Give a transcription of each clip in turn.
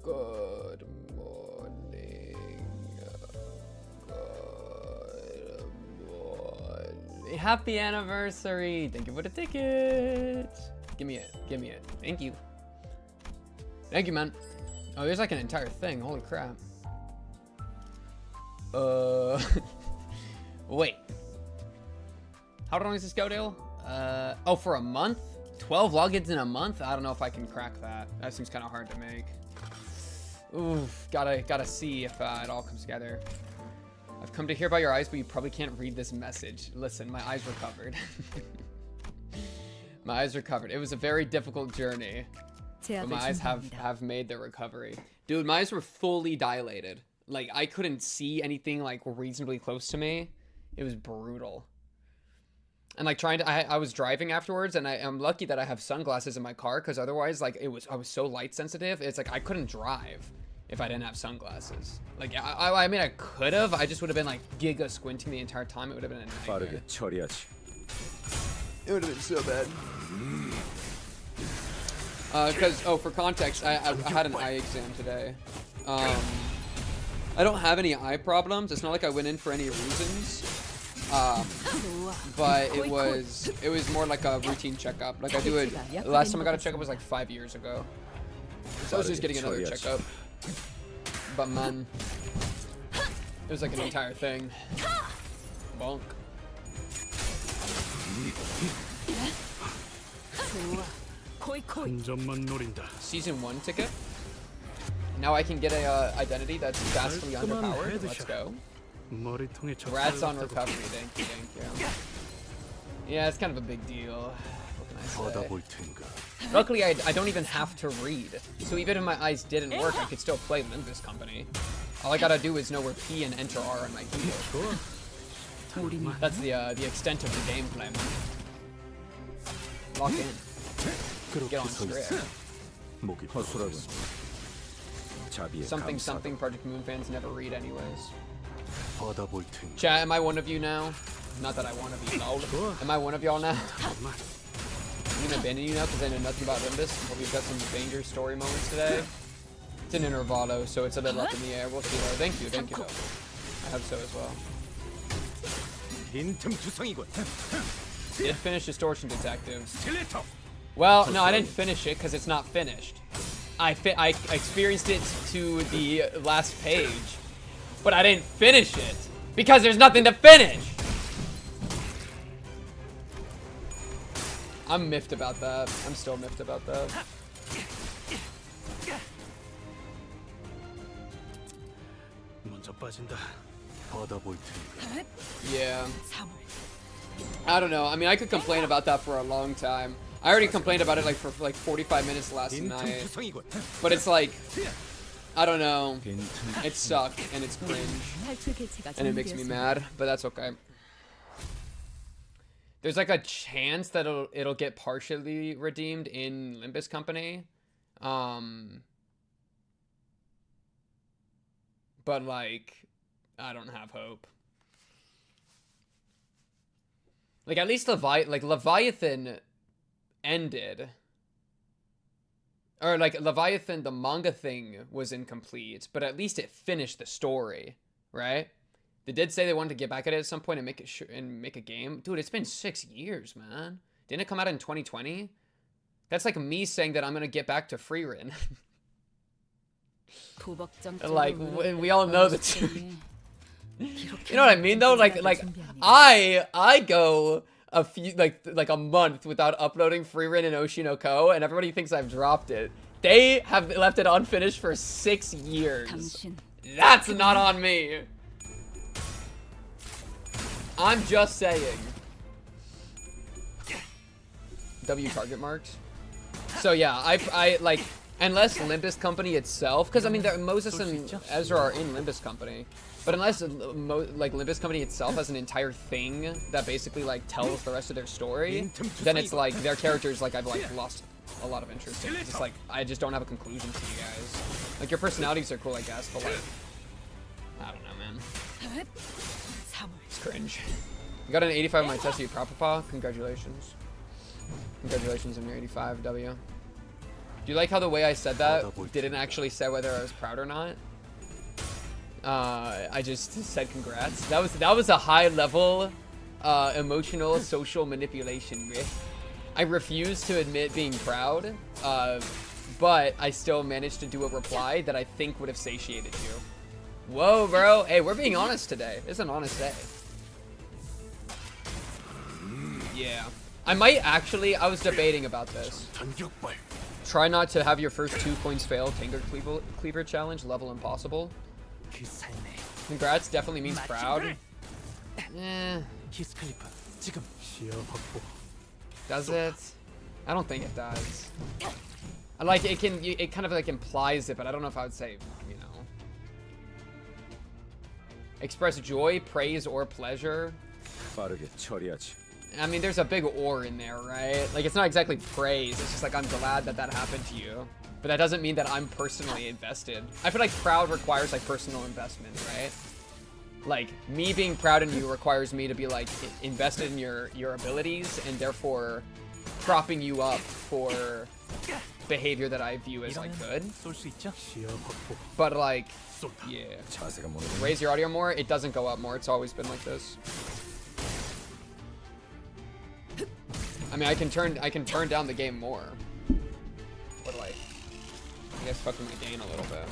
Good morning. Good morning. Happy anniversary. Thank you for the ticket. Give me it. Give me it. Thank you. Thank you, man. Oh, there's like an entire thing. Holy crap. Wait. How long does this go, Dale? Oh, for a month? 12 logins in a month? I don't know if I can crack that. That seems kind of hard to make. Oof, gotta see if it all comes together. I've come to hear about your eyes, but you probably can't read this message. Listen, my eyes recovered. My eyes recovered. It was a very difficult journey, but my eyes have made the recovery. Dude, my eyes were fully dilated. Like, I couldn't see anything like reasonably close to me. It was brutal. And like I was driving afterwards, and I'm lucky that I have sunglasses in my car, because otherwise, like, I was so light sensitive. It's like I couldn't drive if I didn't have sunglasses. Like, I mean, I could have. I just would have been like giga squinting the entire time. It would have been a nightmare. It would have been so bad. Because for context, I had an eye exam today. I don't have any eye problems. It's not like I went in for any reasons. But it was more like a routine checkup. Like, I do it. The last time I got a checkup was like 5 years ago. So I was just getting another checkup. But man, it was like an entire thing. Bonk. Season 1 ticket. Now I can get a identity that's vastly underpowered. Let's go. Congrats on recovery. Thank you, thank you. Yeah, it's kind of a big deal. What can I say? Luckily, I don't even have to read. So even if my eyes didn't work, I could still play Limbus Company. All I gotta do is know where P and Enter are on my keyboard. That's the extent of the gameplay. Lock in. Get on script. Something Project Moon fans never read anyways. Chat, am I one of you now? Not that I want to be, lol. Am I one of y'all now? I'm gonna abandon you now because I know nothing about Limbus. But we've got some banger story moments today. It's an Intervallo, so it's a little up in the air. We'll see though. Thank you though. I hope so as well. Did finish Distortion Detective. Well, no, I didn't finish it because it's not finished. I experienced it to the last page, but I didn't finish it because there's nothing to finish. I'm miffed about that. I'm still miffed about that. Yeah. I don't know. I mean, I could complain about that for a long time. I already complained about it like for like 45 minutes last night. But it's like, I don't know. It sucked and it's cringe. And it makes me mad, but that's okay. There's like a chance that it'll get partially redeemed in Limbus Company. But like, I don't have hope. Like, at least Leviathan ended. Or like Leviathan, the manga thing was incomplete, but at least it finished the story, right? They did say they wanted to get back at it at some point and make a game. Dude, it's been 6 years, man. Didn't it come out in 2020? That's like me saying that I'm gonna get back to Freerin. Like, we all know the truth. You know what I mean, though? Like I go a few like a month without uploading Freerin and Oshinoko, and everybody thinks I've dropped it. They have left it unfinished for 6 years. That's not on me. I'm just saying. W target marks. So yeah, I like, unless Limbus Company itself, because I mean Moses and Ezra are in Limbus Company, but unless like Limbus Company itself has an entire thing that basically like tells the rest of their story, then it's like their characters, like, I've like lost a lot of interest in. It's like I just don't have a conclusion to you guys. Like, your personalities are cool, I guess, but like, I don't know, man. It's cringe. You got an 85 on my test, you proud, papa? Congratulations. Congratulations on your 85, W. Do you like how the way I said that didn't actually say whether I was proud or not? I just said congrats. That was a high level emotional social manipulation, Rick. I refuse to admit being proud, but I still managed to do a reply that I think would have satiated you. Whoa, bro. Hey, we're being honest today. It's an honest day. Yeah. I might actually, I was debating about this. Try not to have your first 2 points fail. Tango Cleaver challenge, level impossible. Congrats definitely means proud. Does it? I don't think it does. I like it it kind of like implies it, but I don't know if I would say, you know. Express joy, praise, or pleasure. I mean, there's a big or in there, right? Like, it's not exactly praise. It's just like, I'm glad that that happened to you. But that doesn't mean that I'm personally invested. I feel like proud requires, like, personal investment, right? Like, me being proud in you requires me to be, like, invested in your abilities, and therefore propping you up for behavior that I view as, like, good. But, like, yeah. Raise your audio more, it doesn't go up more. It's always been like this. I mean, I can turn down the game more. But, like, I guess fucking my gain a little bit.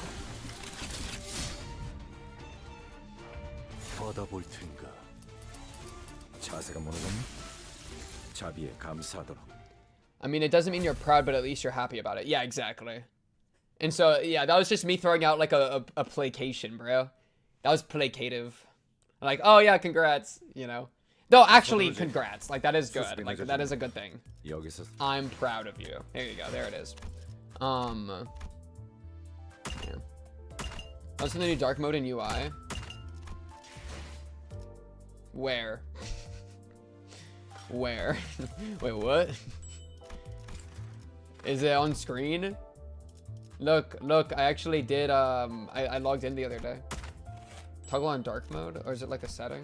I mean, it doesn't mean you're proud, but at least you're happy about it. Yeah, exactly. And so, yeah, that was just me throwing out, like, a placation, bro. That was placative. Like, oh, yeah, congrats, you know. No, actually, congrats. Like, that is good. Like, that is a good thing. I'm proud of you. There you go. There it is. Yeah. What's in the new dark mode in UI? Where? Where? Wait, what? Is it on screen? Look, I actually did, I logged in the other day. Toggle on dark mode? Or is it like a setting?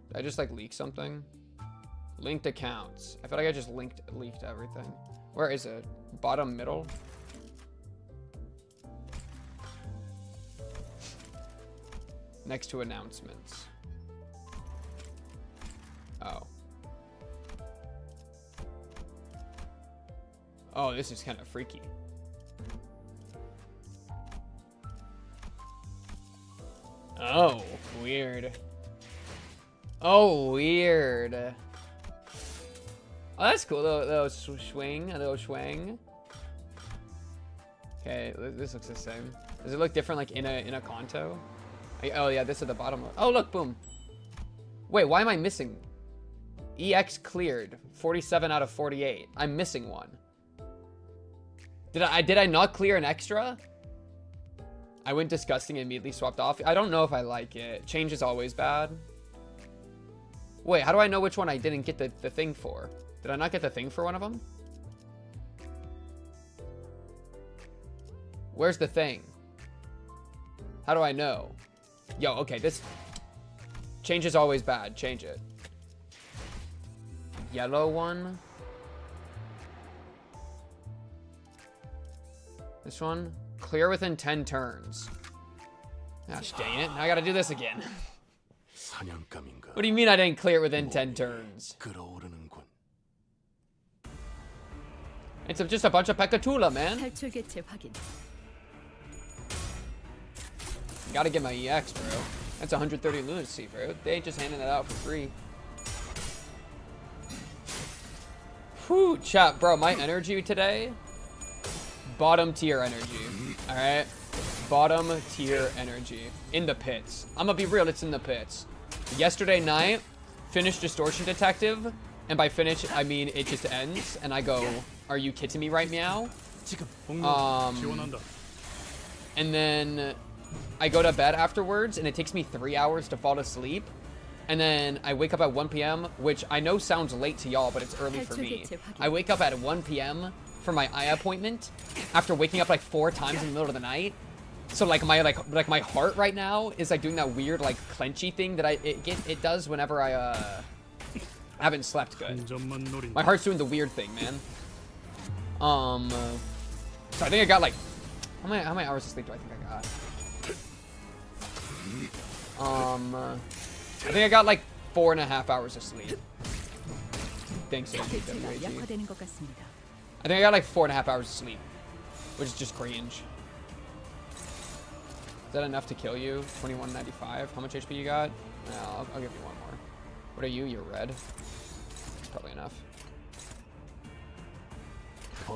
Did I just like leak something? Linked accounts. I feel like I just leaked everything. Where is it? Bottom middle? Next to announcements. Oh. Oh, this is kind of freaky. Oh, weird. Oh, weird. Oh, that's cool. A little swing. Okay, this looks the same. Does it look different, like in a Kanto? Oh yeah, this is the bottom. Oh look, boom. Wait, why am I missing? EX cleared. 47 out of 48. I'm missing one. Did I not clear an extra? I went disgusting and immediately swapped off. I don't know if I like it. Change is always bad. Wait, how do I know which one I didn't get the thing for? Did I not get the thing for one of them? Where's the thing? How do I know? Yo, okay, this... Change is always bad. Change it. Yellow one. This one. Clear within 10 turns. Gosh dang it. Now I gotta do this again. What do you mean I didn't clear it within 10 turns? It's just a bunch of Pekatula, man. Gotta get my EX, bro. That's 130 lunacy, bro. They ain't just handing that out for free. Whew, chat, bro. My energy today, bottom tier energy. All right, bottom tier energy in the pits. I'm gonna be real. It's in the pits. Yesterday night, finished Distortion Detective, and by finish I mean it just ends, and I go, "Are you kidding me, right, meow?" And then I go to bed afterwards, and it takes me 3 hours to fall asleep. And then I wake up at 1 p.m., which I know sounds late to y'all, but it's early for me. I wake up at 1 p.m. for my eye appointment after waking up like 4 times in the middle of the night. So like my heart right now is like doing that weird like clenchy thing that it does whenever I haven't slept good. My heart's doing the weird thing, man. So I think I got like how many hours of sleep do I think I got? I think I got like 4.5 hours of sleep. Thanks, WAG. I think I got like 4.5 hours of sleep, which is just cringe. Is that enough to kill you? 2195. How much HP you got? No, I'll give you one more. What are you? You're red. That's probably enough. I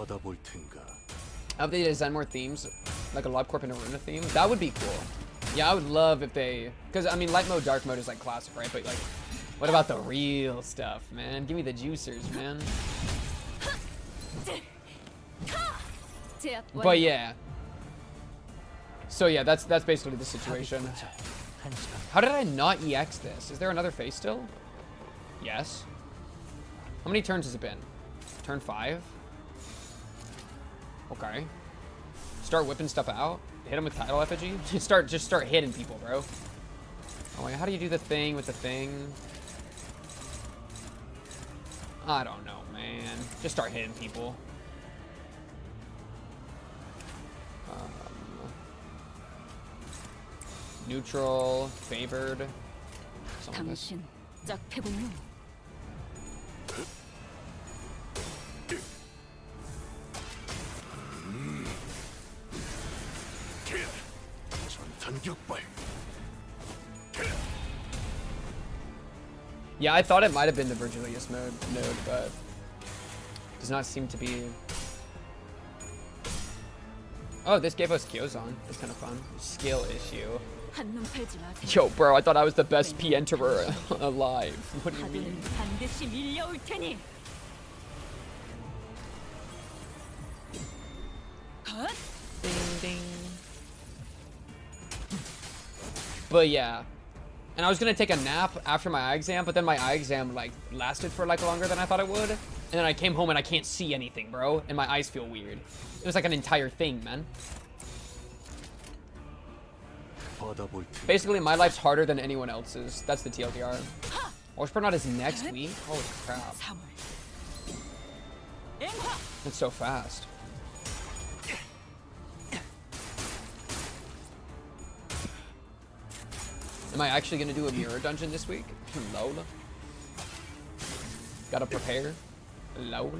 hope they design more themes, like a LobCorp and a Runa theme. That would be cool. Yeah, I would love if they, because I mean, light mode, dark mode is like classic, right? But like, what about the real stuff, man? Give me the juicers, man. But yeah. So yeah, that's basically the situation. How did I not EX this? Is there another phase still? Yes. How many turns has it been? Turn 5? Okay. Start whipping stuff out. Hit him with title effigy. Just start hitting people, bro. Oh wait, how do you do the thing with the thing? I don't know, man. Just start hitting people. Neutral, favored. Some of this. Yeah, I thought it might have been the Vergilius node, but does not seem to be. Oh, this gave us Gyozan. It's kind of fun. Skill issue. Yo, bro, I thought I was the best P-enterer alive. What do you mean? Ding, ding. But yeah. And I was gonna take a nap after my eye exam, but then my eye exam like lasted for like longer than I thought it would. And then I came home and I can't see anything, bro. And my eyes feel weird. It was like an entire thing, man. Basically, my life's harder than anyone else's. That's the TLDR. Oshpernot is next week? Holy crap. It's so fast. Am I actually gonna do a mirror dungeon this week? Lol. Gotta prepare. Lol.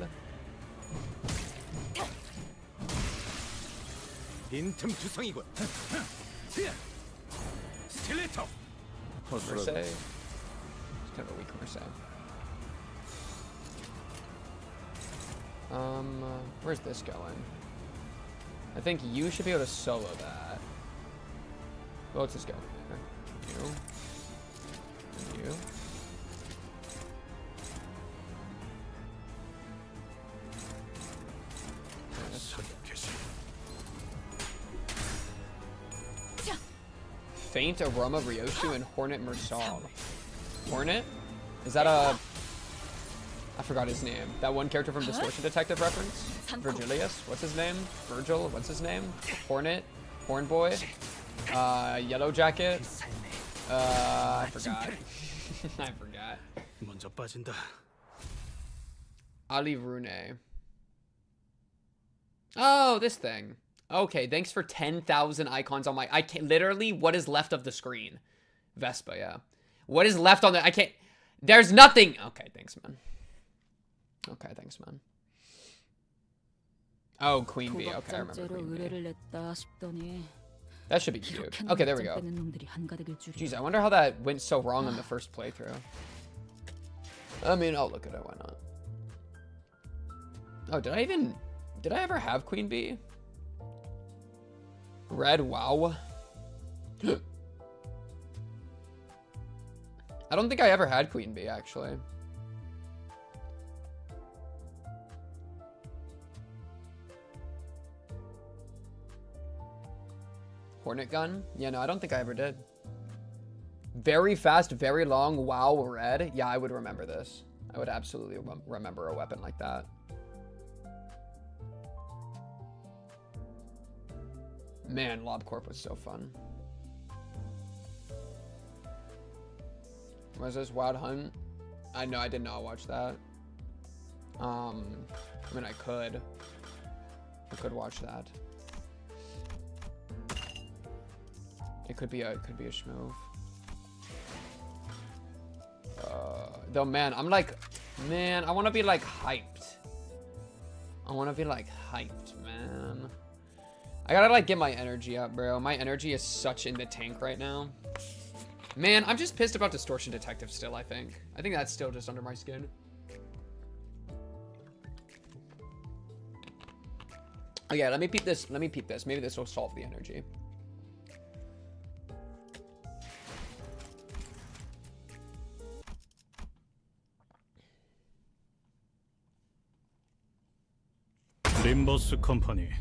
Merce. It's kind of a weak Merce. Where's this going? I think you should be able to solo that. Well, let's just go there. You. And you. Faint Aroma Ryoshu and Hornet Mersal. Hornet? Is that a... I forgot his name. That one character from Distortion Detective reference? Vergilius? What's his name? Virgil? What's his name? Hornet? Horn Boy? Yellow Jacket? I forgot. I forgot. Ali Rune. Oh, this thing. Okay, thanks for 10,000 icons on my... I can't... Literally, what is left of the screen? Vespa, yeah. What is left on the... I can't... There's nothing... Okay, thanks, man. Okay, thanks, man. Oh, Queen Bee. Okay, I remember Queen Bee. That should be cute. Okay, there we go. Jeez, I wonder how that went so wrong on the first playthrough. I mean, I'll look at it. Why not? Oh, did I ever have Queen Bee? Red, wow. I don't think I ever had Queen Bee, actually. Hornet gun? Yeah, no, I don't think I ever did. Very fast, very long, wow, red. Yeah, I would remember this. I would absolutely remember a weapon like that. Man, LobCorp was so fun. Was this Wild Hunt? I know I did not watch that. I mean, I could watch that. It could be a schmove. Though, man, I'm like, man, I want to be like hyped. I want to be like hyped, man. I gotta like get my energy up, bro. My energy is such in the tank right now. Man, I'm just pissed about Distortion Detective still, I think. I think that's still just under my skin. Oh yeah, let me peep this. Let me peep this. Maybe this will solve the energy. Limbus Company.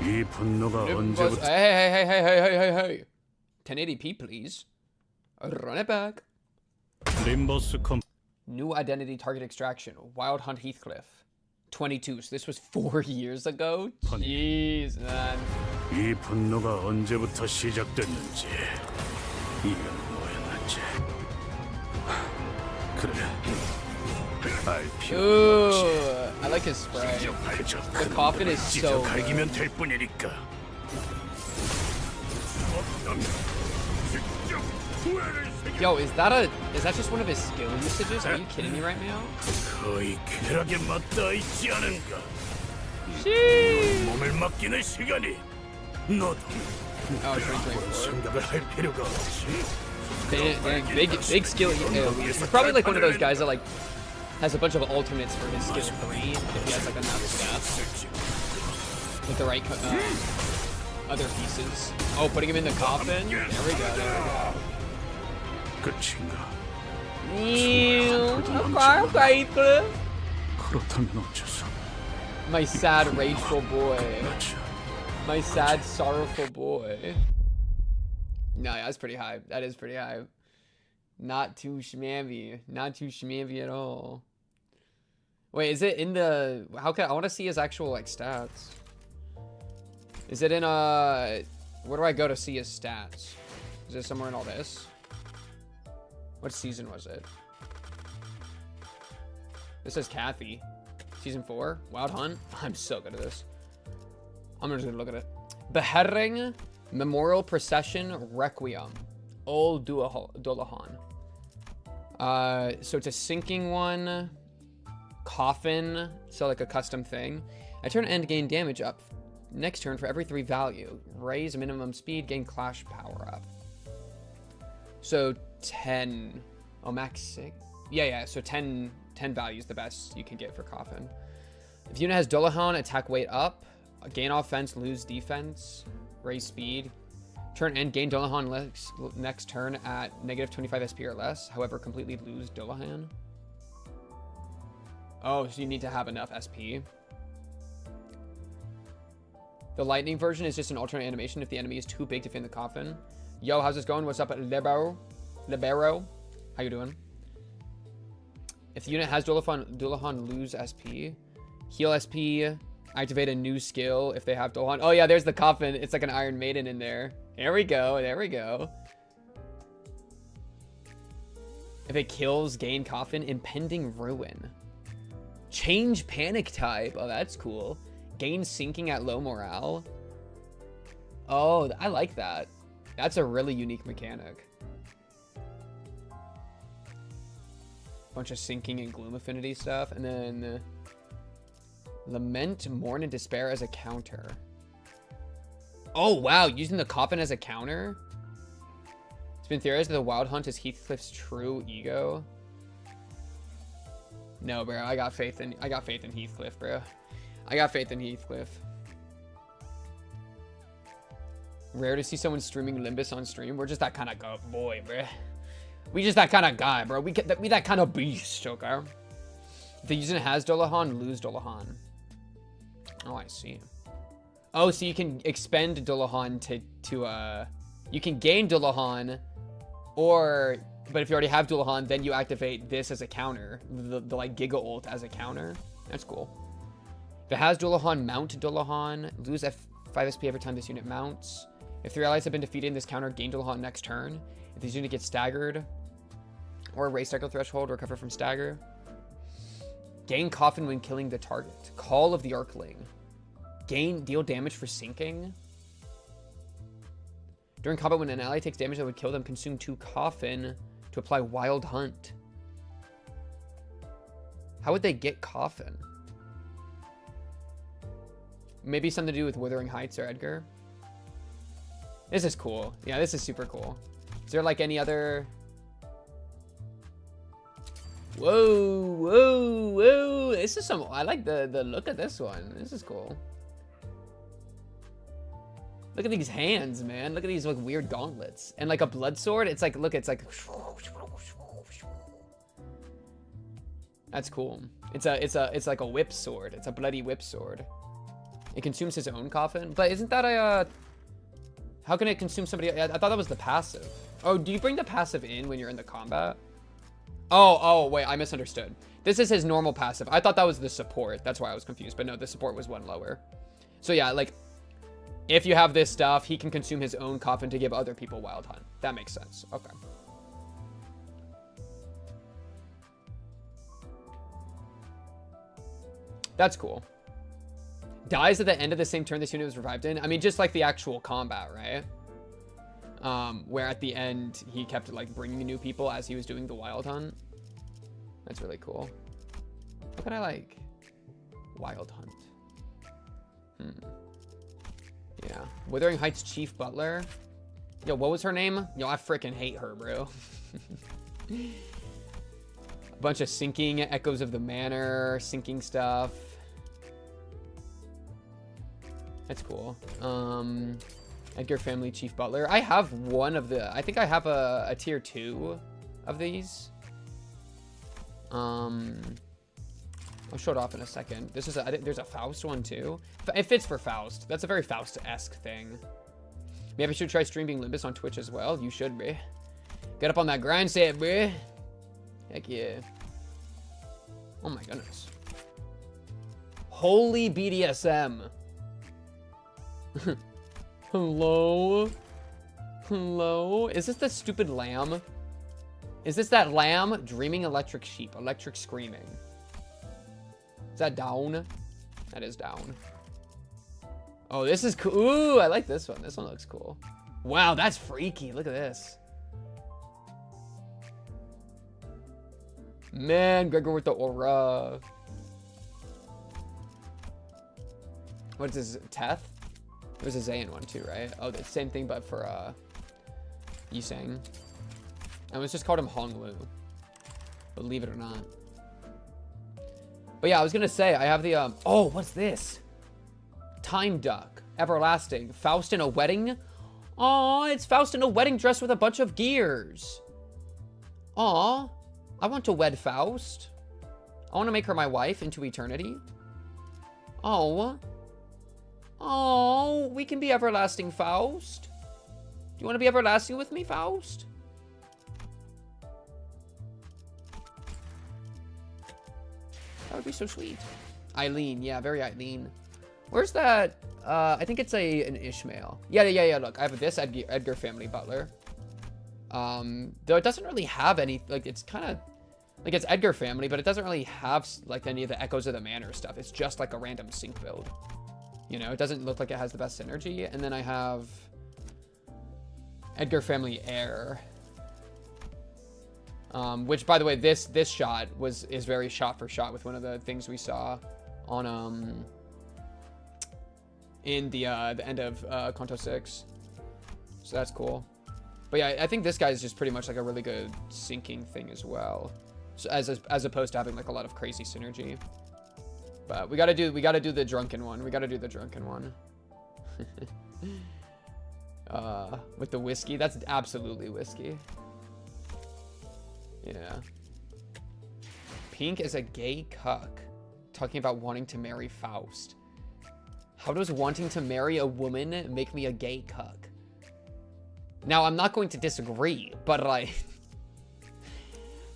이 분노가 언제부터? Hey. 1080p, please. Run it back. Limbus Company. New identity target extraction. Wild Hunt Heathcliff. 22. So this was 4 years ago? Jeez, man. 이 분노가 언제부터 시작됐는지 이건 뭐였는지 그래 알 필요 없지. I like his spray. The coffin is so 갈기면 될 뿐이니까. Yo, is that just one of his skill usages? Are you kidding me right now? 거의 쾌락에 맞닿아 있지 않은가? 몸을 맡기는 시간이 너도 생각을 할 필요가 없지. Dang, big skill. He's probably like one of those guys that like has a bunch of alternates for his skill 3 if he has like enough stuff with the right other pieces. Oh, putting him in the coffin. There we go. 끝인가? Okay, 그렇다면 어째서? My sad, rageful boy. My sad, sorrowful boy. No, yeah, that's pretty high. That is pretty high. Not too schmammy. Not too schmammy at all. Wait, is it in the... How can I want to see his actual, like, stats. Is it in, where do I go to see his stats? Is it somewhere in all this? What season was it? This says Kathy. Season 4? Wild Hunt? I'm so good at this. I'm just gonna look at it. Beheading, Memorial Procession, Requiem. Old Dullahan. So it's a sinking one. Coffin. So like a custom thing. I turn and gain damage up. Next turn for every 3 value. Raise minimum speed, gain clash power up. So 10. Oh, max 6. Yeah. So 10 values the best you can get for Coffin. If unit has Dullahan, attack weight up. Gain offense, lose defense. Raise speed. Turn and gain Dullahan next turn at negative 25 SP or less. However, completely lose Dullahan. Oh, so you need to have enough SP. The lightning version is just an alternate animation if the enemy is too big to fit in the coffin. Yo, how's this going? What's up, Libero? How you doing? If the unit has Dullahan, lose SP. Heal SP. Activate a new skill if they have Dullahan. Oh yeah, there's the coffin. It's like an Iron Maiden in there. There we go. If it kills, gain coffin. Impending ruin. Change panic type. Oh, that's cool. Gain sinking at low morale. Oh, I like that. That's a really unique mechanic. Bunch of sinking and gloom affinity stuff. And then lament, mourn, and despair as a counter. Oh, wow. Using the coffin as a counter? It's been theorized that the Wild Hunt is Heathcliff's true ego. No, bro. I got faith in Heathcliff, bro. I got faith in Heathcliff. Rare to see someone streaming Limbus on stream. We're just that kind of boy, bro. We just that kind of guy, bro. We that kind of beast, okay? If the user has Dullahan, lose Dullahan. Oh, I see. Oh, so you can expend Dullahan to you can gain Dullahan, but if you already have Dullahan, then you activate this as a counter, the like Giga ult as a counter. That's cool. If it has Dullahan, mount Dullahan, lose 5 SP every time this unit mounts. If 3 allies have been defeated in this counter, gain deal on next turn. If this unit gets staggered or raise cycle threshold, recover from stagger. Gain coffin when killing the target. Call of the Arcling. Deal damage for sinking. During combat, when an ally takes damage that would kill them, consume 2 coffin to apply wild hunt. How would they get coffin? Maybe something to do with Wuthering Heights or Edgar. This is cool. Yeah, this is super cool. Is there like any other... Whoa, whoa, whoa. This is some... I like the look of this one. This is cool. Look at these hands, man. Look at these like weird gauntlets. And like a blood sword. It's like, look, it's like... That's cool. It's like a whip sword. It's a bloody whip sword. It consumes his own coffin. But isn't that a... How can it consume somebody? I thought that was the passive. Oh, do you bring the passive in when you're in the combat? Oh, wait, I misunderstood. This is his normal passive. I thought that was the support. That's why I was confused. But no, the support was 1 lower. So yeah, like, if you have this stuff, he can consume his own coffin to give other people wild hunt. That makes sense. Okay. That's cool. Dies at the end of the same turn this unit was revived in. I mean, just like the actual combat, right? Where at the end, he kept like bringing new people as he was doing the wild hunt. That's really cool. What can I like? Wild hunt. Yeah. Wuthering Heights Chief Butler. Yo, what was her name? Yo, I freaking hate her, bro. A bunch of sinking, Echoes of the Manor, sinking stuff. That's cool. Edgar Family Chief Butler. I have one of the... I think I have a tier 2 of these. I'll show it off in a second. This is there's a Faust one too. It fits for Faust. That's a very Faust-esque thing. Maybe I should try streaming Limbus on Twitch as well. You should be. Get up on that grind set, bruh. Heck yeah. Oh my goodness. Holy BDSM. Hello? Hello? Is this the stupid lamb? Is this that lamb? Dreaming electric sheep. Electric screaming. Is that down? That is down. Oh, this is cool. Ooh, I like this one. This one looks cool. Wow, that's freaky. Look at this. Man, Gregor with the aura. What is this? Teth? There's a Zayn one too, right? Oh, the same thing, but for Yisang. And let's just call him Honglu. Believe it or not. But yeah, I was gonna say I have the oh, what's this? Time Duck, Everlasting, Faust in a wedding. Oh, it's Faust in a wedding dress with a bunch of gears. Aw, I want to wed Faust. I want to make her my wife into eternity. Oh. Oh, we can be everlasting, Faust. Do you want to be everlasting with me, Faust? That would be so sweet. Eileen, yeah, very Eileen. Where's that? I think it's an Ishmael. Yeah, look, I have this Edgar Family Butler. Though it doesn't really have any, like, it's kind of, like, it's Edgar Family, but it doesn't really have, like, any of the Echoes of the Manor stuff. It's just, like, a random sync build. You know, it doesn't look like it has the best synergy. And then I have Edgar Family Heir. Which, by the way, this shot is very shot for shot with one of the things we saw on in the end of Kanto 6. So that's cool. But yeah, I think this guy is just pretty much like a really good syncing thing as well. So as opposed to having like a lot of crazy synergy. But we gotta do the drunken one. We gotta do the drunken one. With the whiskey. That's absolutely whiskey. Yeah. Pink is a gay cuck talking about wanting to marry Faust. How does wanting to marry a woman make me a gay cuck? Now, I'm not going to disagree, but like...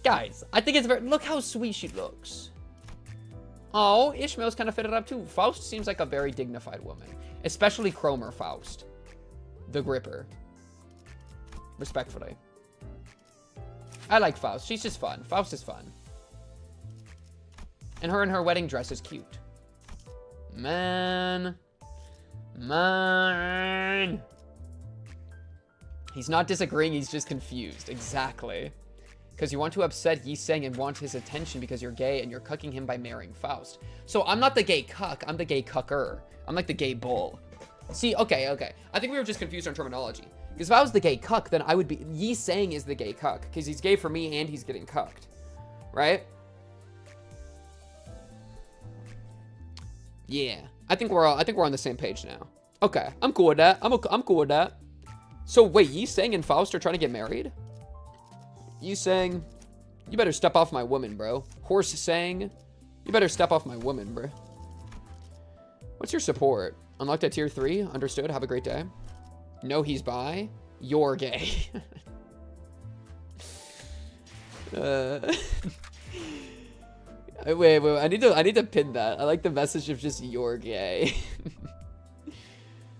Guys, I think it's very... Look how sweet she looks. Oh, Ishmael's kind of fitted up too. Faust seems like a very dignified woman. Especially Cromer Faust. The Gripper. Respectfully. I like Faust. She's just fun. Faust is fun. And her in her wedding dress is cute. Man. He's not disagreeing, he's just confused. Exactly. Because you want to upset Yi Seng and want his attention because you're gay and you're cucking him by marrying Faust. So I'm not the gay cuck, I'm the gay cucker. I'm like the gay bull. See, okay. I think we were just confused on terminology. Because if I was the gay cuck, then I would be... Yi Seng is the gay cuck. Because he's gay for me and he's getting cucked. Right? Yeah. I think we're on the same page now. Okay. I'm cool with that. I'm cool with that. So wait, Yi Seng and Faust are trying to get married? Yi Seng, you better step off my woman, bro. Horse Sang, you better step off my woman, bro. What's your support? Unlocked at tier 3. Understood. Have a great day. No, he's bi. You're gay. Wait. I need to pin that. I like the message of just you're gay.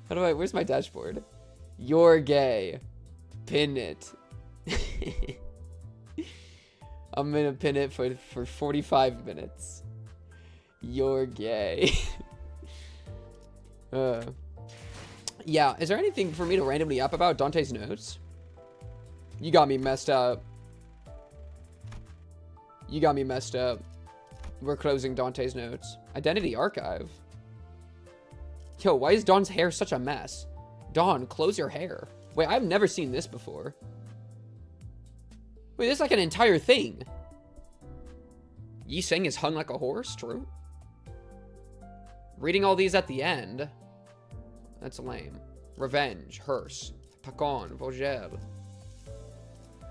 How do I? Where's my dashboard? You're gay. Pin it. I'm gonna pin it for 45 minutes. You're gay. Yeah, is there anything for me to randomly up about Dante's notes? You got me messed up. You got me messed up. We're closing Dante's notes. Identity archive. Yo, why is Dawn's hair such a mess? Dawn, close your hair. Wait, I've never seen this before. Wait, this is like an entire thing. Yi Seng is hung like a horse, true? Reading all these at the end. That's lame. Revenge, hearse, Pacon, Vogel.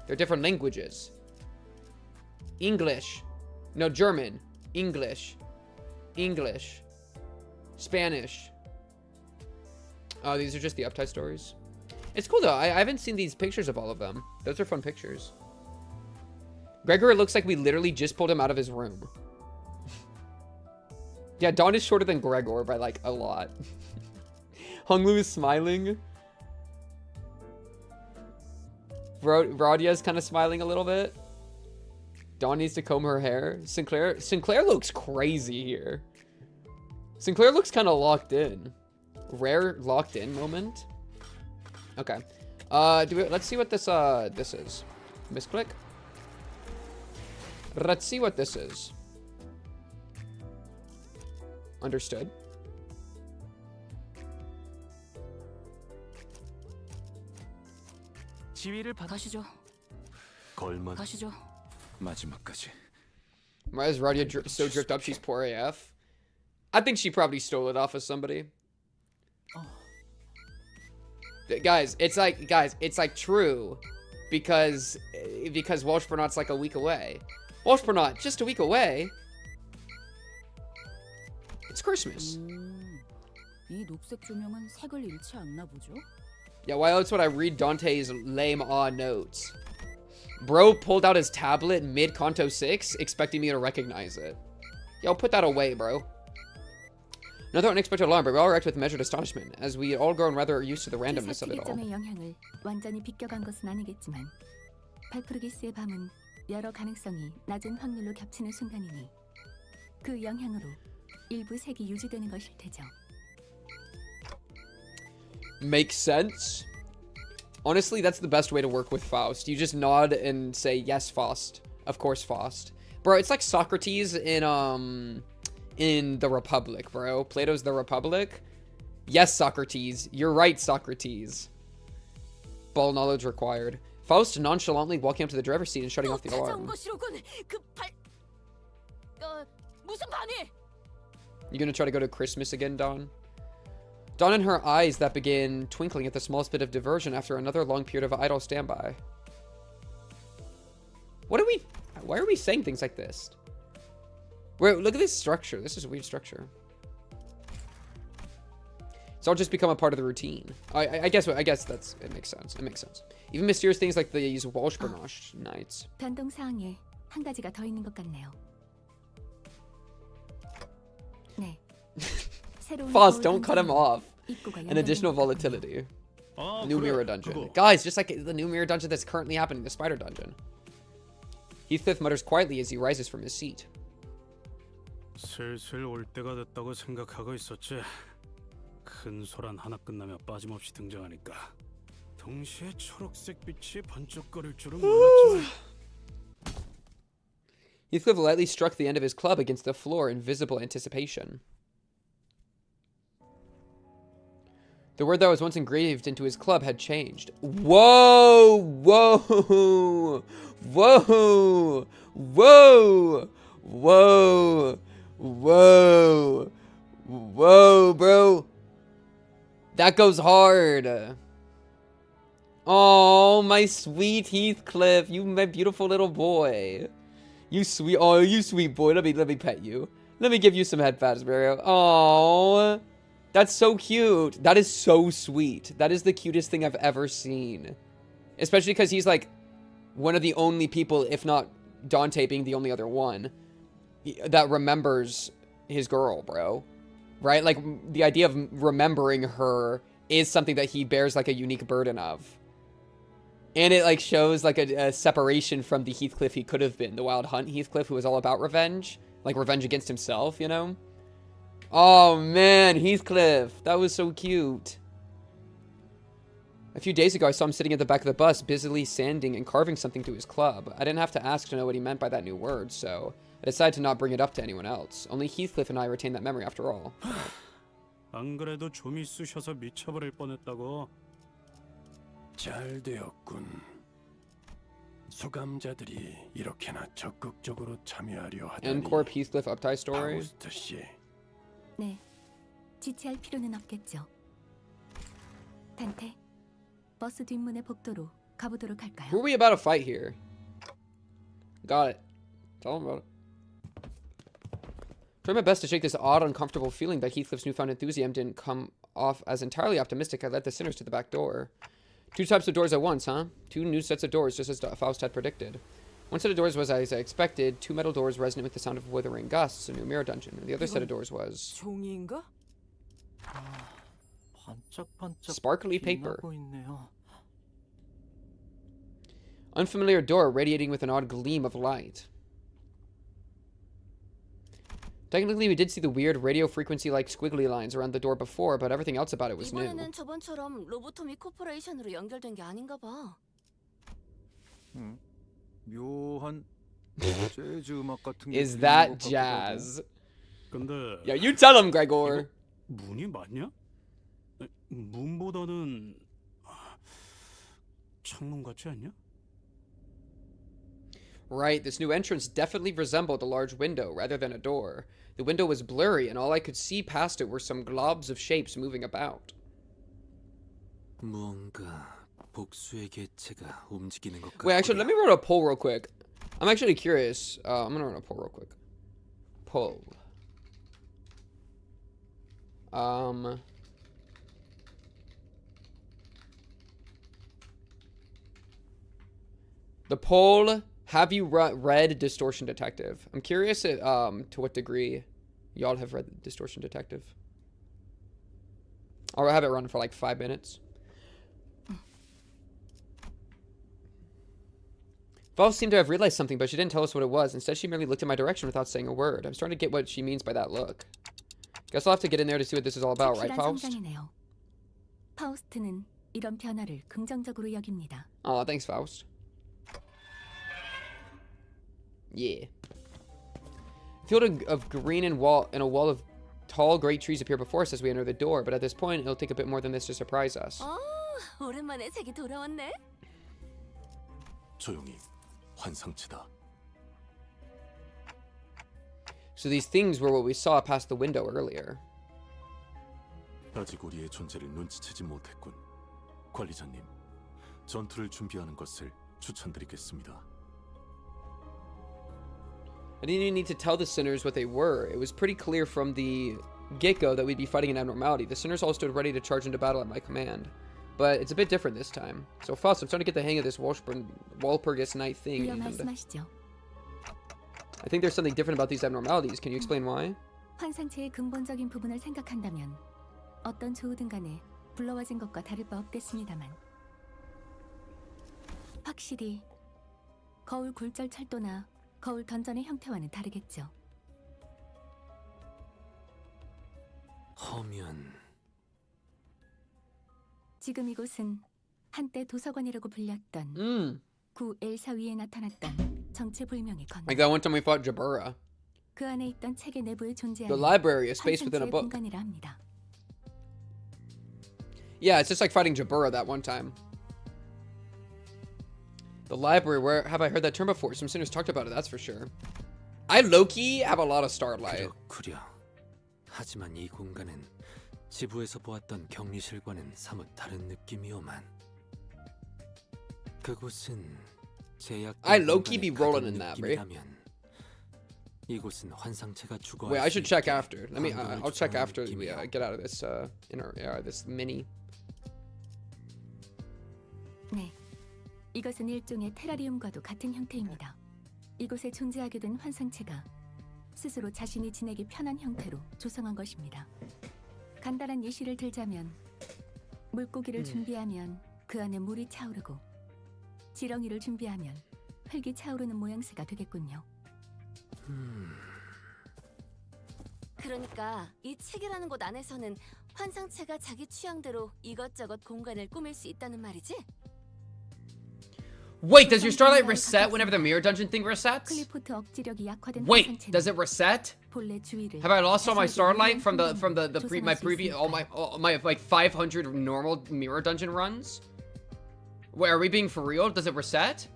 They're different languages. English. No, German. English. Spanish. Oh, these are just the uptight stories. It's cool though. I haven't seen these pictures of all of them. Those are fun pictures. Gregor looks like we literally just pulled him out of his room. Yeah, Dawn is shorter than Gregor by like a lot. Honglu is smiling. Rodia is kind of smiling a little bit. Dawn needs to comb her hair. Sinclair looks crazy here. Sinclair looks kind of locked in. Rare locked in moment. Okay. Let's see what this is. Misclick. Let's see what this is. Understood. 지위를 가시죠. 가시죠. 마지막까지. Why is Rodia so dripped up? She's poor AF. I think she probably stole it off of somebody. Guys, it's like true, because Walpurgis like a week away. Walpurgis just a week away. It's Christmas. 이 녹색 조명은 색을 잃지 않나 보죠? Yeah, why else would I read Dante's lame notes? Bro pulled out his tablet mid Canto 6, expecting me to recognize it. Yo, put that away, bro. Another unexpected alarm, but we all react with measured astonishment, as we all grown rather used to the randomness of it all. 영향을 완전히 비껴간 것은 아니겠지만 발푸르기스의 밤은 여러 가능성이 낮은 확률로 겹치는 순간이니 그 영향으로 일부 색이 유지되는 것일 테죠. Makes sense. Honestly, that's the best way to work with Faust. You just nod and say, yes, Faust. Of course, Faust. Bro, it's like Socrates in The Republic, bro. Plato's The Republic. Yes, Socrates. You're right, Socrates. Ball knowledge required. Faust nonchalantly walking up to the driver's seat and shutting off the alarm. You gonna try to go to Christmas again, Dawn? Dawn in her eyes that begin twinkling at the smallest bit of diversion after another long period of idle standby. Why are we saying things like this? Wait, look at this structure. This is a weird structure. It's all just become a part of the routine. I guess it makes sense. It makes sense. Even mysterious things like these Walpurgis Nights. 변동 사항에 한 가지가 더 있는 것 같네요. Faust, don't cut him off. An additional volatility. New mirror dungeon. Guys, just like the new mirror dungeon that's currently happening, the spider dungeon. Heathcliff mutters quietly as he rises from his seat. 슬슬 올 때가 됐다고 생각하고 있었지. 큰 소란 하나 끝나며 빠짐없이 등장하니까 동시에 초록색 빛이 반짝거릴 줄은 몰랐지만. Heathcliff lightly struck the end of his club against the floor in visible anticipation. The word that was once engraved into his club had changed. Whoa! Whoa! Whoa! Whoa! Whoa! Whoa! Whoa, bro! That goes hard. Oh, my sweet Heathcliff, you my beautiful little boy. You sweet, oh, you sweet boy. Let me pet you. Let me give you some head pats, bro. Oh. That's so cute. That is so sweet. That is the cutest thing I've ever seen. Especially because he's like one of the only people, if not Dante being the only other one, that remembers his girl, bro. Right? Like, the idea of remembering her is something that he bears like a unique burden of. And it like shows like a separation from the Heathcliff he could have been. The Wild Hunt Heathcliff who was all about revenge. Like revenge against himself, you know? Oh man, Heathcliff, that was so cute. A few days ago, I saw him sitting at the back of the bus, busily sanding and carving something to his club. I didn't have to ask to know what he meant by that new word, so I decided to not bring it up to anyone else. Only Heathcliff and I retain that memory after all. 안 그래도 좀이 쑤셔서 미쳐버릴 뻔했다고. 잘 되었군. 수감자들이 이렇게나 적극적으로 참여하려 하다니. And Corp Heathcliff uptie story. 파우스트 씨. 네, 지체할 필요는 없겠죠. 단테, 버스 뒷문의 복도로 가보도록 할까요? Who are we about to fight here? Got it. Tell him about it. Try my best to shake this odd, uncomfortable feeling that Heathcliff's newfound enthusiasm didn't come off as entirely optimistic. I led the sinners to the back door. 2 types of doors at once, huh? 2 new sets of doors, just as Faust had predicted. One set of doors was as I expected, 2 metal doors resonant with the sound of withering gusts, a new mirror dungeon. And the other set of doors was 종이인가? sparkly paper. Unfamiliar door radiating with an odd gleam of light. Technically, we did see the weird radio frequency-like squiggly lines around the door before, but everything else about it was new. 이번에는 저번처럼 로보토미 코퍼레이션으로 연결된 게 아닌가 봐. 묘한 재즈 음악 같은 게 Is that jazz? 근데 Yeah, you tell him, Gregor. 문이 맞냐? 문보다는 창문 같지 않냐? Right, this new entrance definitely resembled a large window rather than a door. The window was blurry, and all I could see past it were some globs of shapes moving about. 뭔가 복수의 개체가 움직이는 것 같고. Wait, actually, let me run a poll real quick. I'm actually curious. I'm gonna run a poll real quick. Poll. The poll. Have you read Distortion Detective? I'm curious to what degree y'all have read Distortion Detective. I'll have it run for like 5 minutes. Faust seemed to have realized something, but she didn't tell us what it was. Instead, she merely looked in my direction without saying a word. I'm starting to get what she means by that look. Guess I'll have to get in there to see what this is all about, right, Faust? 성장이네요. 파우스트는 이런 변화를 긍정적으로 여깁니다. Oh, thanks, Faust. Yeah. A field of green and a wall of tall, great trees appear before us as we enter the door, but at this point, it'll take a bit more than this to surprise us. 오랜만에 색이 돌아왔네. 조용히 환상치다. So these things were what we saw past the window earlier. 아직 우리의 존재를 눈치채지 못했군. 관리자님, 전투를 준비하는 것을 추천드리겠습니다. I didn't even need to tell the sinners what they were. It was pretty clear from the get-go that we'd be fighting an abnormality. The sinners all stood ready to charge into battle at my command. But it's a bit different this time. So Faust, I'm starting to get the hang of this Walpurgis Night thing. 말씀하시죠. I think there's something different about these abnormalities. Can you explain why? 환상체의 근본적인 부분을 생각한다면 어떤 조우든 간에 불러와진 것과 다를 바 없겠습니다만 확실히 거울 굴절 철도나 거울 던전의 형태와는 다르겠죠. 허면 지금 이곳은 한때 도서관이라고 불렸던 구 엘사 위에 나타났던 정체불명의 건물. Like that one time we fought Jabura. 그 안에 있던 책의 내부에 The 존재하는 library, a space within a 환상체의 book. 공간이라 합니다. Yeah, it's just like fighting Jabura that one time. The library, where have I heard that term before? Some sinners talked about it, that's for sure. I low-key have a lot of starlight. 그려. 하지만 이 공간은 지부에서 보았던 격리실과는 사뭇 다른 느낌이오만. 그곳은 제약. I low-key be rolling in that, bro. 이곳은 환상체가 죽어. Wait, I should check after. Let me. I'll check after we get out of this this mini. 네, 이것은 일종의 테라리움과도 같은 형태입니다. 이곳에 존재하게 된 환상체가 스스로 자신이 지내기 편한 형태로 조성한 것입니다. 간단한 예시를 들자면 물고기를 준비하면 그 안에 물이 차오르고 지렁이를 준비하면 흙이 차오르는 모양새가 되겠군요. 그러니까 이 책이라는 곳 안에서는 환상체가 자기 취향대로 이것저것 공간을 꾸밀 수 있다는 말이지? Wait, does your starlight reset whenever the mirror dungeon thing resets? 클리포트 억지력이 약화된 Wait, 환상체는 does it reset? 본래 주위를 Have I lost all my starlight from my 조성할 수 previous 있으니까요. all my like 500 normal mirror dungeon runs? Wait, are we being for real? Does it reset?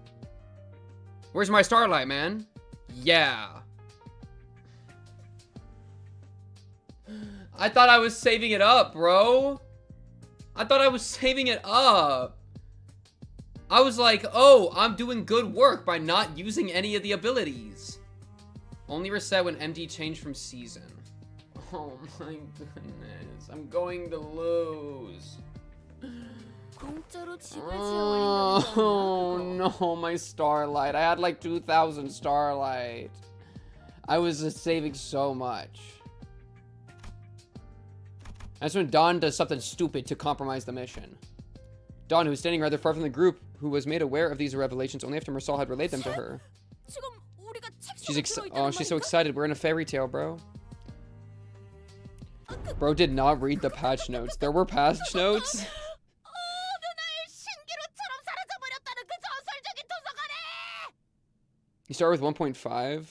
Where's my starlight, man? Yeah. I thought I was saving it up, bro. I thought I was saving it up. I was like, oh, I'm doing good work by not using any of the abilities. Only reset when MD changed from season. Oh my goodness. I'm going to lose. 공짜로 집을 Oh no, my starlight. I had like 2,000 starlight. I was just saving so much. That's when Dawn does something stupid to compromise the mission. Dawn, who was standing rather far from the group, who was made aware of these revelations only after Marsal had relayed them to her. She's so excited. We're in a fairy tale, bro. Bro did not read the patch notes. There were patch notes. You start with 1.5.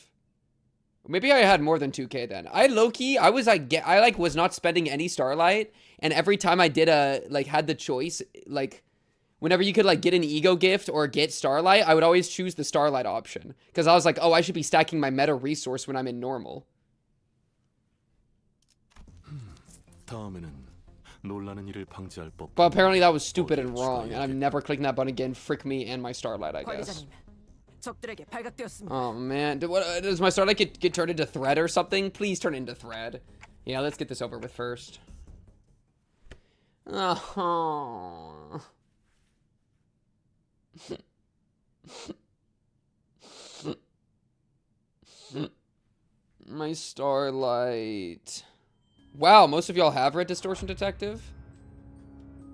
Maybe I had more than 2K then. I low-key, I was not spending any starlight, and every time I did had the choice, like whenever you could like get an E.G.O gift or get starlight, I would always choose the starlight option because I was like, oh, I should be stacking my meta resource when I'm in normal. But apparently that was stupid and wrong, and I'm never clicking that button again. Frick me and my starlight, I guess. Oh man, does my starlight get turned into thread or something? Please turn into thread. Yeah, let's get this over with first. Oh. My starlight. Wow, most of y'all have read Distortion Detective?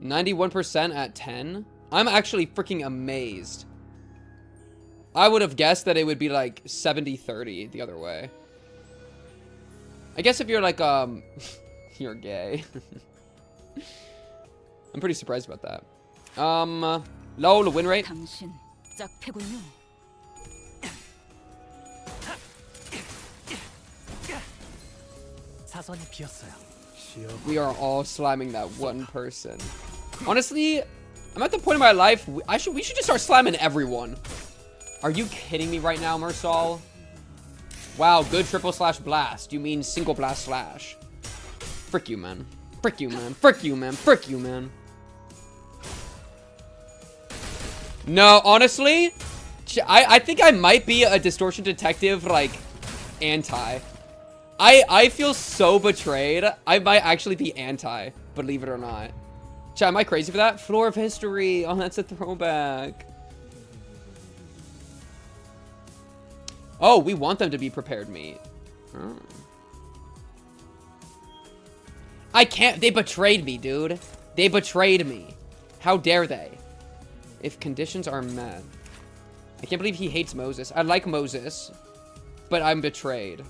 91% at 10? I'm actually freaking amazed. I would have guessed that it would be like 70-30 the other way. I guess if you're like, you're gay. I'm pretty surprised about that. Low win rate. We are all slamming that one person. Honestly, I'm at the point in my life, we should just start slamming everyone. Are you kidding me right now, Mersal? Wow, good triple slash blast. You mean single blast slash. Frick you, man. Frick you, man. Frick you, man. Frick you, man. No, honestly, I think I might be a Distortion Detective, like, anti. I feel so betrayed. I might actually be anti, believe it or not. Chat, am I crazy for that? Floor of History. Oh, that's a throwback. Oh, we want them to be prepared meat. Oh. I can't. They betrayed me, dude. They betrayed me. How dare they? If conditions are met. I can't believe he hates Moses. I like Moses, but I'm betrayed.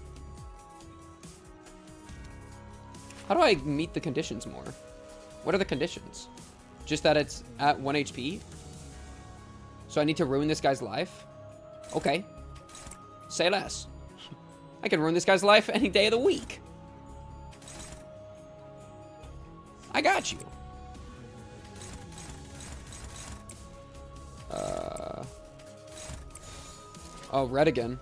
How do I meet the conditions more? What are the conditions? Just that it's at 1 HP? So I need to ruin this guy's life? Okay. Say less. I can ruin this guy's life any day of the week. I got you. Oh, red again.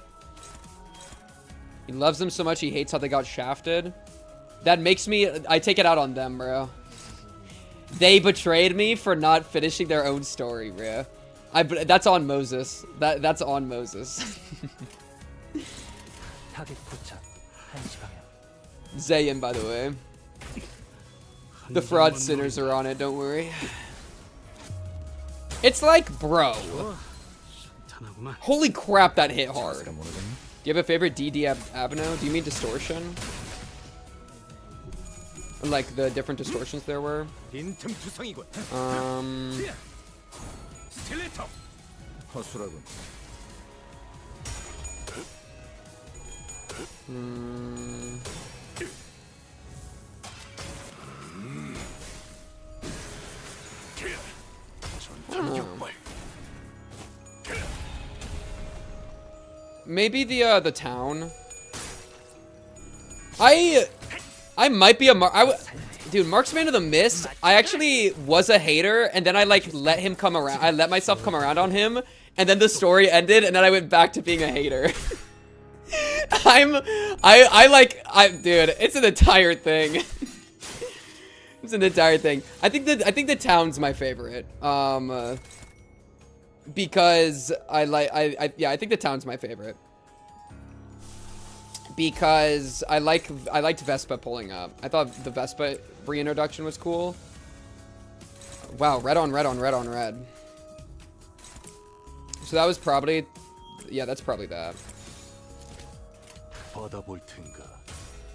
He loves them so much he hates how they got shafted. That makes me... I take it out on them, bro. They betrayed me for not finishing their own story, bro. That's on Moses. That's on Moses. Zayn, by the way. The fraud sinners are on it, don't worry. It's like, bro. Holy crap, that hit hard. Do you have a favorite DD Abno? Do you mean Distortion? Like the different distortions there were? Maybe the town. I might be a dude, Marksman of the Mist. I actually was a hater, and then I like let him come around. I let myself come around on him, and then the story ended, and then I went back to being a hater. Dude, it's an entire thing. It's an entire thing. I think the town's my favorite. Because I think the town's my favorite. Because I liked Vespa pulling up. I thought the Vespa reintroduction was cool. Wow, red on red on red on red. So that was probably, yeah, that's probably that.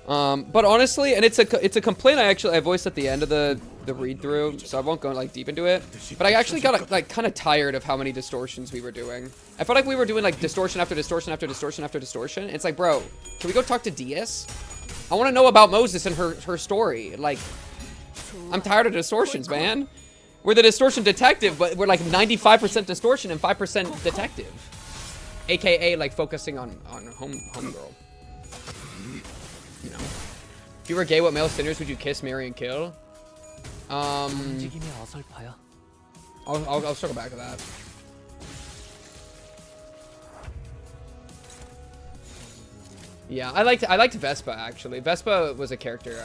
But honestly, and it's a complaint I voiced at the end of the read through, so I won't go like deep into it. But I actually got like kind of tired of how many distortions we were doing. I felt like we were doing like distortion after distortion after distortion after distortion. It's like, bro, can we go talk to Diaz? I want to know about Moses and her story. Like, I'm tired of distortions, man. We're the Distortion Detective, but we're like 95% distortion and 5% detective, aka like focusing on homegirl. You know, if you were gay, what male sinners would you kiss, marry, and kill? I'll circle back to that. Yeah, I liked Vespa actually. Vespa was a character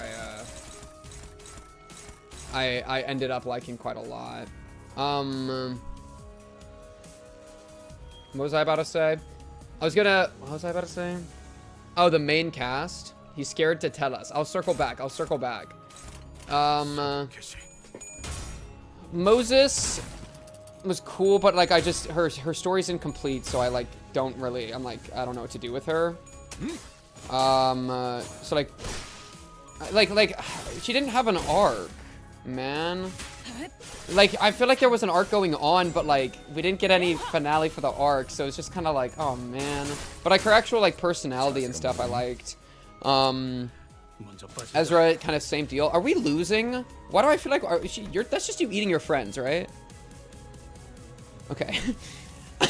I ended up liking quite a lot. What was I about to say? What was I about to say? Oh, the main cast. He's scared to tell us. I'll circle back. Moses was cool, but like her story's incomplete, so I like don't really, I'm like, I don't know what to do with her. So like she didn't have an arc, man. Like, I feel like there was an arc going on, but like we didn't get any finale for the arc, so it's just kind of like, oh man. But like her actual like personality and stuff I liked. Ezra, kind of same deal. Are we losing? Why do I feel like that's just you eating your friends, right? Okay.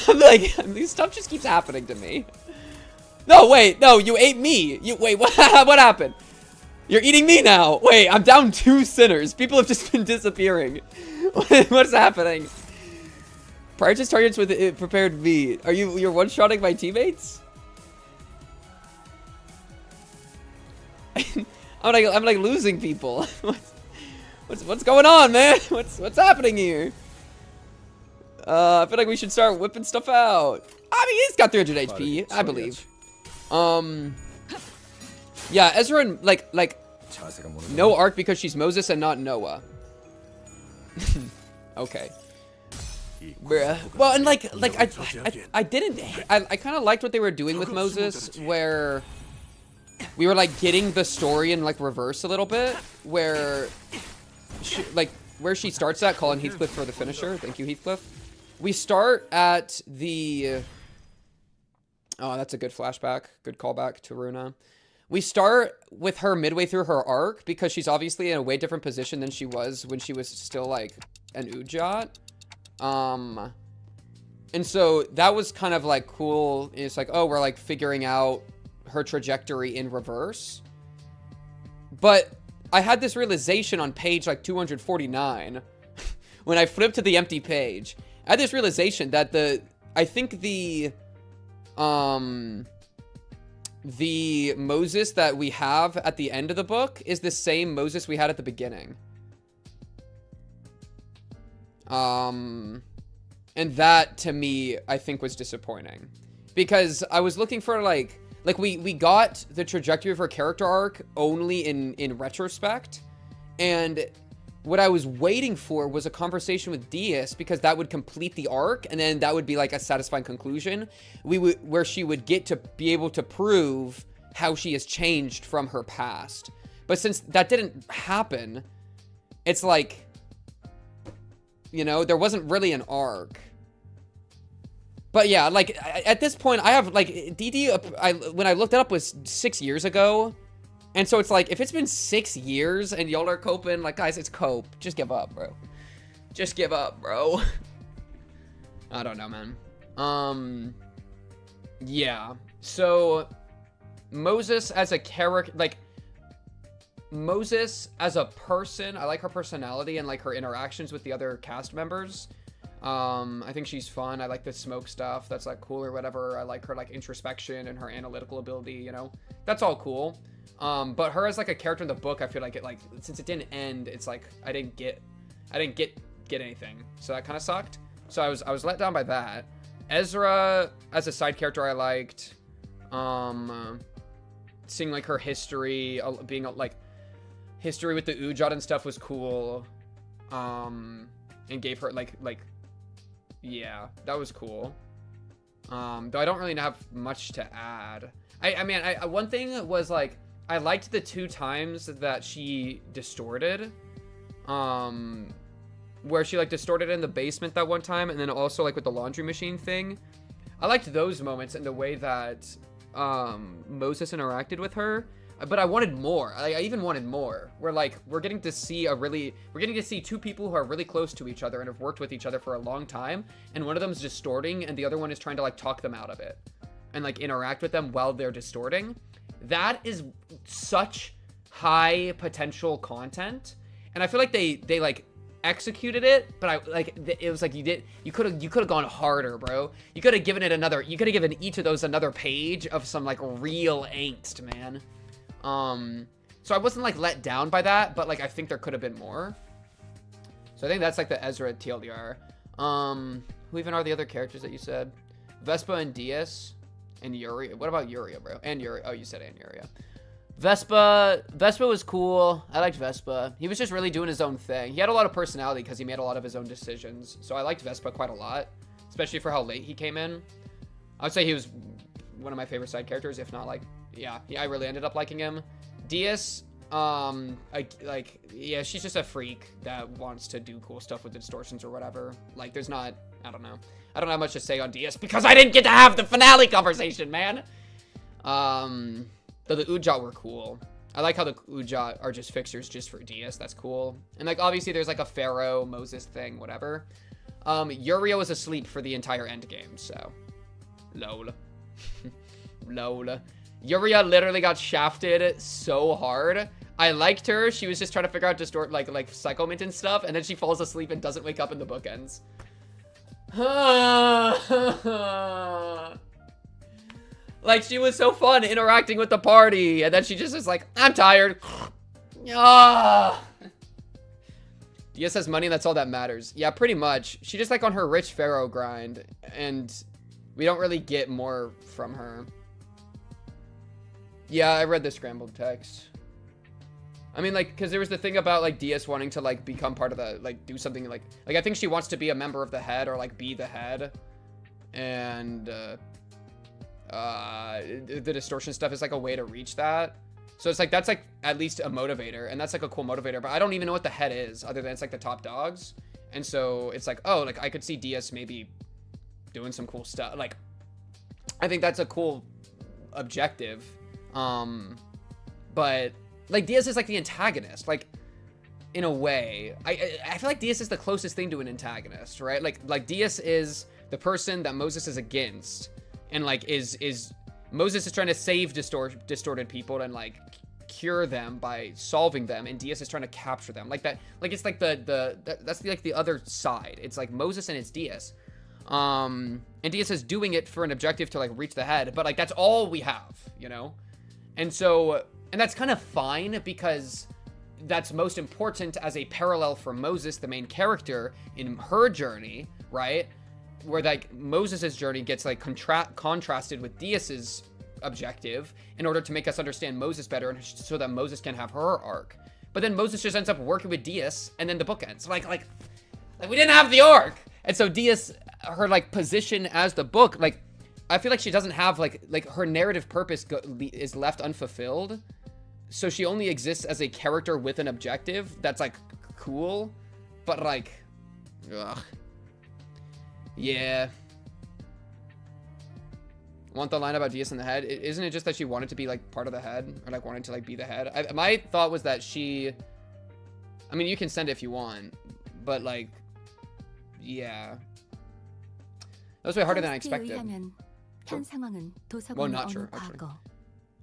I'm like, this stuff just keeps happening to me. No, wait, no, you ate me. Wait, what happened? You're eating me now. Wait, I'm down 2 sinners. People have just been disappearing. What's happening? Prioritize targets with prepared meat. You're one-shotting my teammates? I'm like losing people. What's going on, man? What's happening here? I feel like we should start whipping stuff out. I mean, he's got 300 HP, I believe. Yeah, Ezra and like no arc because she's Moses and not Noah. Okay. Bruh. Well, and like I kind of liked what they were doing with Moses, where we were like getting the story in like reverse a little bit. where where she starts at, calling Heathcliff for the finisher. Thank you, Heathcliff. We start at the... Oh, that's a good flashback. Good callback to Runa. We start with her midway through her arc because she's obviously in a way different position than she was when she was still, like, an Ujat. And so that was kind of, like, cool. It's like, oh, we're, like, figuring out her trajectory in reverse. But I had this realization on page, like, 249 when I flipped to the empty page. I had this realization that I think the Moses that we have at the end of the book is the same Moses we had at the beginning. And that, to me, I think was disappointing. Because I was looking for, like we got the trajectory of her character arc only in retrospect. And what I was waiting for was a conversation with Diaz, because that would complete the arc, and then that would be like a satisfying conclusion. Where she would get to be able to prove how she has changed from her past. But since that didn't happen, it's like, you know, there wasn't really an arc. But yeah, like, at this point, I have, like, DD, when I looked it up, was 6 years ago. And so it's like, if it's been 6 years and y'all are coping, like, guys, it's cope. Just give up, bro. Just give up, bro. I don't know, man. Yeah. So, Moses as a character, like, Moses as a person, I like her personality and, like, her interactions with the other cast members. I think she's fun. I like the smoke stuff. That's, like, cool or whatever. I like her, like, introspection and her analytical ability, you know? That's all cool. But her as, like, a character in the book, I feel like it, like, since it didn't end, it's like, I didn't get anything. So that kind of sucked. So I was let down by that. Ezra as a side character I liked. Seeing, like, her history, being, like, history with the Ujat and stuff was cool. And gave her, like, yeah, that was cool. Though I don't really have much to add. I mean, one thing was, like, I liked the 2 times that she distorted. Where she, like, distorted in the basement that one time, and then also, like, with the laundry machine thing. I liked those moments and the way that Moses interacted with her. But I wanted more. I even wanted more. Where, like, we're getting to see 2 people who are really close to each other and have worked with each other for a long time, and one of them is distorting and the other one is trying to, like, talk them out of it and, like, interact with them while they're distorting. That is such high potential content, and I feel like they like executed it, but it was like you could have gone harder, bro. You could have given each of those another page of some, like, real angst, man. So I wasn't, like, let down by that, but, like, I think there could have been more. So I think that's, like, the Ezra TLDR. Who even are the other characters that you said? Vespa and Diaz and Yuri. What about Yuria, bro? And Yuri. Oh, you said and Yuria. Vespa was cool. I liked Vespa. He was just really doing his own thing. He had a lot of personality because he made a lot of his own decisions. So I liked Vespa quite a lot, especially for how late he came in. I would say he was one of my favorite side characters, if not, like, yeah, I really ended up liking him. Diaz, yeah, she's just a freak that wants to do cool stuff with the distortions or whatever. Like, there's not, I don't know. I don't have much to say on Diaz because I didn't get to have the finale conversation, man. Though the Ujat were cool. I like how the Ujat are just fixers just for Diaz. That's cool. And, like, obviously there's, like, a Pharaoh, Moses thing, whatever. Yuria was asleep for the entire end game, so. Lol. Lol. Yuria literally got shafted so hard. I liked her. She was just trying to figure out distort, like Psychomint and stuff, and then she falls asleep and doesn't wake up in the bookends. Like, she was so fun interacting with the party, and then she just is like, I'm tired. Diaz has money, and that's all that matters. Yeah, pretty much. She just, like, on her rich pharaoh grind, and we don't really get more from her. Yeah, I read the scrambled text. I mean, like, because there was the thing about, like, Diaz wanting to, like, become part of the, like, do something, like, I think she wants to be a member of the head or, like, be the head. And, the distortion stuff is, like, a way to reach that. So it's like, that's like at least a motivator, and that's like a cool motivator, but I don't even know what the head is other than it's like the top dogs. And so it's like, oh, like I could see DS maybe doing some cool stuff. Like, I think that's a cool objective. But like DS is like the antagonist, like in a way. I feel like DS is the closest thing to an antagonist, right? Like DS is the person that Moses is against, and like Moses is trying to save distorted people and like cure them by solving them, and DS is trying to capture them. Like that, like it's like that's like the other side. It's like Moses and it's DS. And DS is doing it for an objective to like reach the head, but like that's all we have, you know? And so, and that's kind of fine because that's most important as a parallel for Moses, the main character, in her journey, right? Where like Moses's journey gets like contrasted with DS's objective in order to make us understand Moses better, and so that Moses can have her arc. But then Moses just ends up working with DS, and then the book ends. Like we didn't have the arc. And so DS, her like position as the book, like I feel like she doesn't have like her narrative purpose is left unfulfilled. So she only exists as a character with an objective that's like cool, but like, ugh. Yeah. Want the line about DS in the head? Isn't it just that she wanted to be like part of the head, or like wanted to like be the head? My thought was that she, I mean, you can send it if you want, but like, yeah. That was way harder than I expected. Sure. Well, not sure, actually.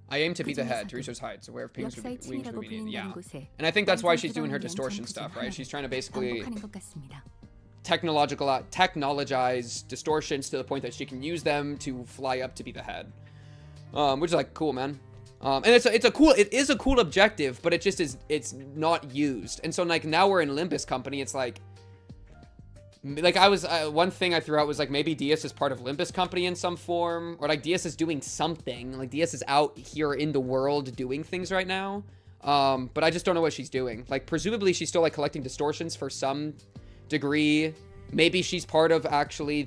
I aim to be the head, Teresa's heights, aware of wings moving in. Yeah. And I think that's why she's doing her distortion stuff, right? She's trying to basically technologize distortions to the point that she can use them to fly up to be the head. Which is like cool, man. And it is a cool objective, but it just is, it's not used. And so like now we're in Limbus company, it's like one thing I threw out was like maybe DS is part of Limbus company in some form, or like DS is doing something, like DS is out here in the world doing things right now. But I just don't know what she's doing. Like presumably she's still like collecting distortions for some degree. Maybe she's part of actually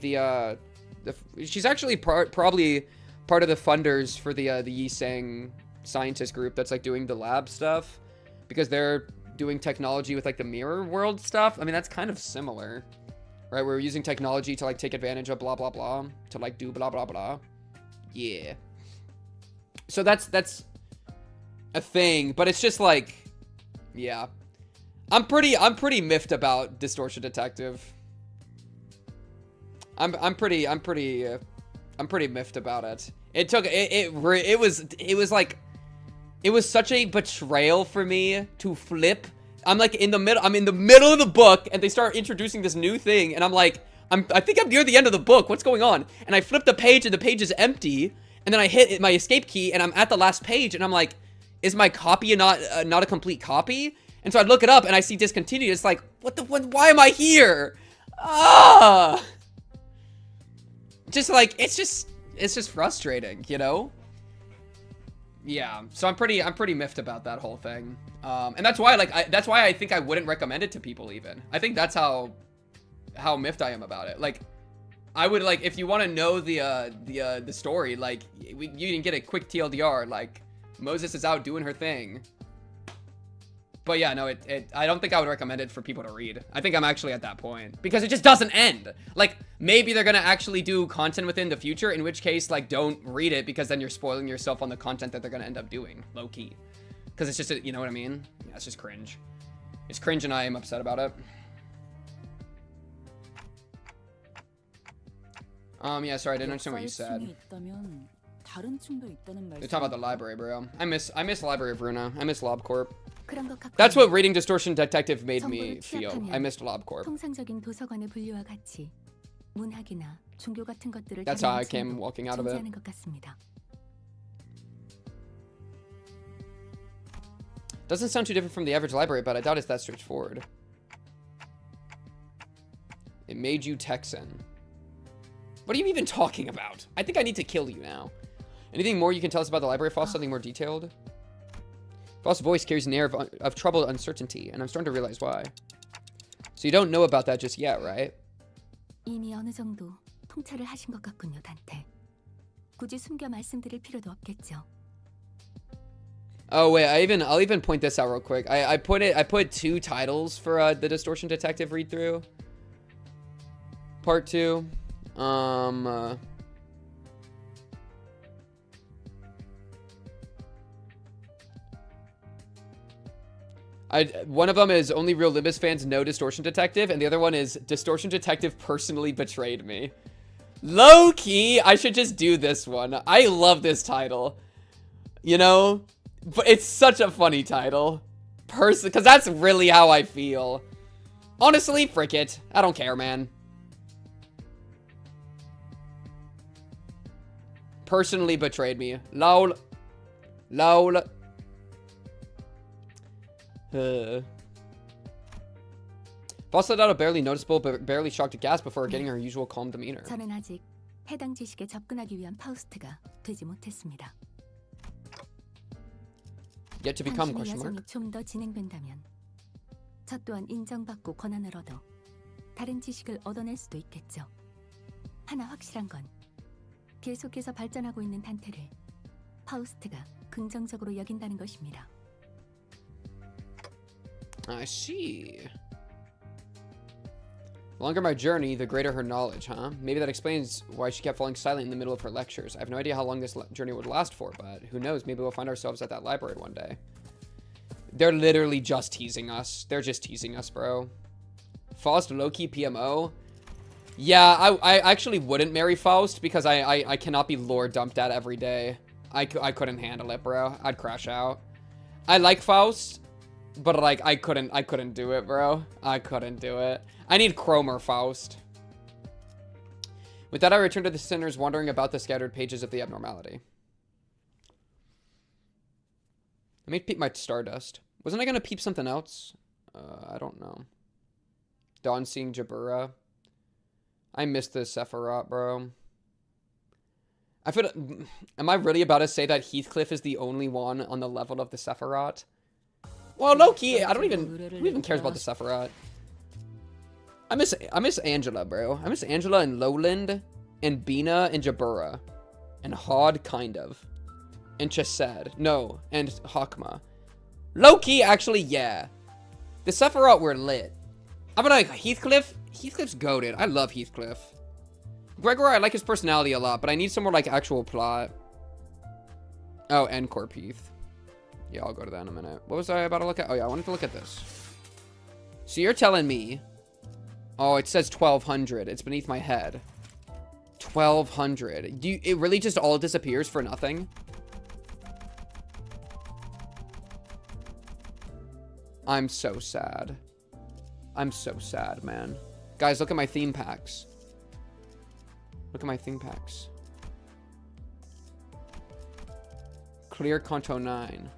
she's actually probably part of the funders for the Yisang scientist group that's like doing the lab stuff, because they're doing technology with like the mirror world stuff. I mean, that's kind of similar. Right, we're using technology to like take advantage of blah blah blah to like do blah blah blah. Yeah. So that's a thing, but it's just like, yeah. I'm pretty miffed about Distortion Detective. I'm pretty miffed about it. It was such a betrayal for me to flip. I'm in the middle of the book, and they start introducing this new thing, and I'm like, I think I'm near the end of the book. What's going on? And I flip the page, and the page is empty, and then I hit my escape key, and I'm at the last page, and I'm like, is my copy not a complete copy? And so I look it up, and I see discontinued. It's like, why am I here? Ah! Just like, it's just frustrating, you know? Yeah, so I'm pretty miffed about that whole thing. And that's why I think I wouldn't recommend it to people even. I think that's how miffed I am about it. Like, I would, like, if you want to know the story, like, you can get a quick TLDR, like, Moses is out doing her thing. But yeah, no, I don't think I would recommend it for people to read. I think I'm actually at that point, because it just doesn't end. Like, maybe they're gonna actually do content within the future, in which case, like, don't read it, because then you're spoiling yourself on the content that they're gonna end up doing, low-key. Because it's just, you know what I mean? Yeah, it's just cringe. It's cringe, and I am upset about it. Yeah, sorry, I didn't understand what you said. They're talking about the library, bro. I miss Library of Runa. I miss LobCorp. That's what reading Distortion Detective made me feel. I missed LobCorp. That's how I came walking out of it. Doesn't sound too different from the average library, but I doubt it's that straightforward. It made you Texan. What are you even talking about? I think I need to kill you now. Anything more you can tell us about the library, Faust? Something more detailed? Faust's voice carries an air of troubled uncertainty, and I'm starting to realize why. So you don't know about that just yet, right? 이미 어느 정도 통찰을 하신 것 같군요, 단테. 굳이 숨겨 말씀드릴 필요도 없겠죠. Oh wait, I'll even point this out real quick. I put 2 titles for the Distortion Detective read through. Part 2. One of them is Only Real Limbus Fans Know Distortion Detective, and the other one is Distortion Detective Personally Betrayed Me. Low key, I should just do this one. I love this title. You know? But it's such a funny title. Because that's really how I feel. Honestly, frick it. I don't care, man. Personally betrayed me. Lol. Lol. Faust let out a barely noticeable but barely shocked gasp before getting her usual calm demeanor. 저는 아직 해당 지식에 접근하기 위한 파우스트가 되지 못했습니다. Yet to become 당신의 question 야성이 mark. 좀 더 진행된다면 저 또한 인정받고 권한을 얻어 다른 지식을 얻어낼 수도 있겠죠. 하나 확실한 건 계속해서 발전하고 있는 단테를 파우스트가 긍정적으로 여긴다는 것입니다. I see. The longer my journey, the greater her knowledge, huh? Maybe that explains why she kept falling silent in the middle of her lectures. I have no idea how long this journey would last for, but who knows? Maybe we'll find ourselves at that library one day. They're literally just teasing us. They're just teasing us, bro. Faust, low-key PMO. Yeah, I actually wouldn't marry Faust because I cannot be lore dumped at every day. I couldn't handle it, bro. I'd crash out. I like Faust, but like I couldn't do it, bro. I couldn't do it. I need Cromer Faust. With that, I return to the sinners wandering about the scattered pages of the abnormality. Let me peep my Stardust. Wasn't I gonna peep something else? I don't know. Dawn seeing Jabura. I missed the Sephiroth, bro. I feel. Am I really about to say that Heathcliff is the only one on the level of the Sephiroth? Well, low key, who even cares about the Sephiroth? I miss Angela, bro. I miss Angela and Lowland, and Bina and Jabura, and Hod, kind of, and Chesed. No, and Hakma. Low key, actually, yeah. The Sephiroth were lit. I'm like Heathcliff. Heathcliff's goated. I love Heathcliff. Gregor, I like his personality a lot, but I need some more like actual plot. Oh, and Corp Heath. Yeah, I'll go to that in a minute. What was I about to look at? Oh yeah, I wanted to look at this. So you're telling me, oh, it says 1200. It's beneath my head. 1200. It really just all disappears for nothing? I'm so sad. I'm so sad, man. Guys, look at my theme packs. Look at my theme packs. Clear Kanto 9.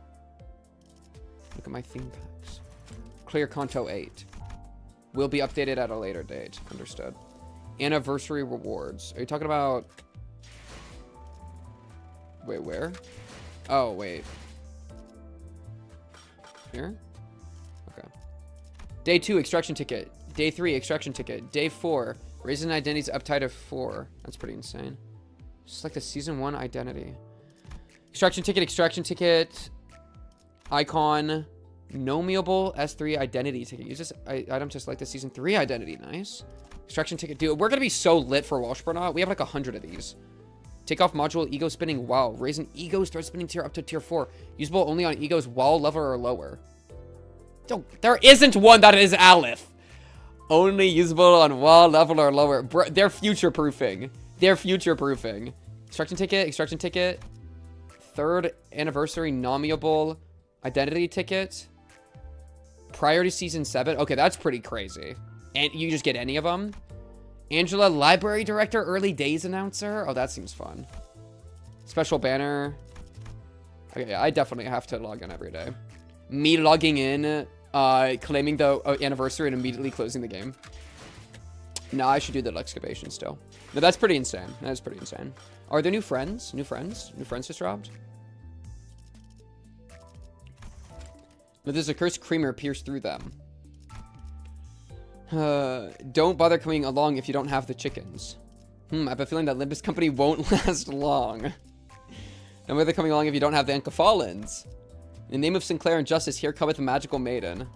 Look at my theme packs. Clear Kanto 8. Will be updated at a later date. Understood. Anniversary rewards. Are you talking about... Wait, where? Oh, wait. Here? Okay. Day 2, extraction ticket. Day 3, extraction ticket. Day 4, raising identity's uptide of 4. That's pretty insane. Just like the season 1 identity. Extraction ticket. Icon. Nomiable S3 identity ticket. Use this item to select the season 3 identity. Nice. Extraction ticket. Dude, we're gonna be so lit for Walpurgis. We have like 100 of these. Take off module, E.G.O spinning. Wow. Raising E.G.O start spinning tier up to tier 4. Usable only on E.G.O's wall level or lower. There isn't one that is Aleph. Only usable on wall level or lower. Bro, they're future-proofing. Extraction ticket. 3rd anniversary nomiable identity ticket. Prior to season 7. Okay, that's pretty crazy. And you just get any of them. Angela, library director, early days announcer. Oh, that seems fun. Special banner. Okay, I definitely have to log in every day. Me logging in, claiming the anniversary and immediately closing the game. No, I should do the excavation still. No, that's pretty insane. That is pretty insane. Are there new friends? New friends just dropped? No, there's a cursed creamer pierced through them. Don't bother coming along if you don't have the chickens. I have a feeling that Limbus company won't last long. Don't bother coming along if you don't have the Anchafalans. In the name of Sinclair and justice, here cometh the magical maiden.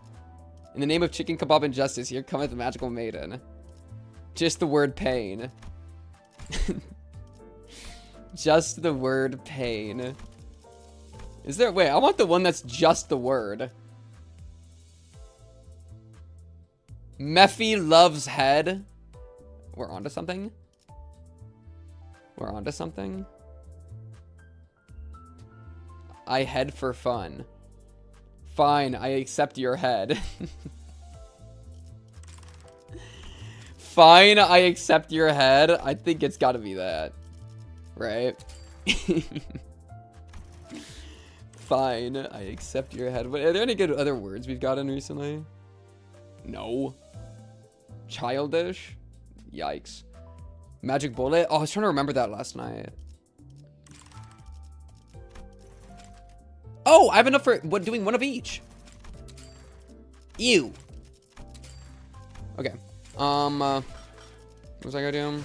In the name of chicken kebab and justice, here cometh the magical maiden. Just the word pain. Just the word pain. Is there... Wait, I want the one that's just the word. Mephi loves head. We're onto something. We're onto something. I head for fun. Fine, I accept your head. Fine, I accept your head. I think it's gotta be that. Right? Fine, I accept your head. Are there any good other words we've gotten recently? No. Childish? Yikes. Magic bullet? Oh, I was trying to remember that last night. Oh, I have enough for doing one of each. Ew. Okay. What was I gonna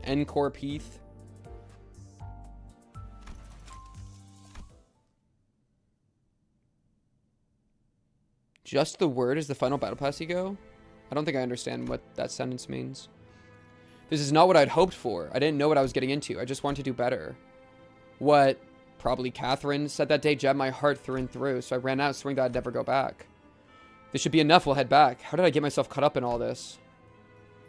do? Corp Heath. Just the word is the final battle pass E.G.O? I don't think I understand what that sentence means. This is not what I'd hoped for. I didn't know what I was getting into. I just wanted to do better. What probably Catherine said that day jabbed my heart through and through, so I ran out swearing that I'd never go back. This should be enough. We'll head back. How did I get myself caught up in all this?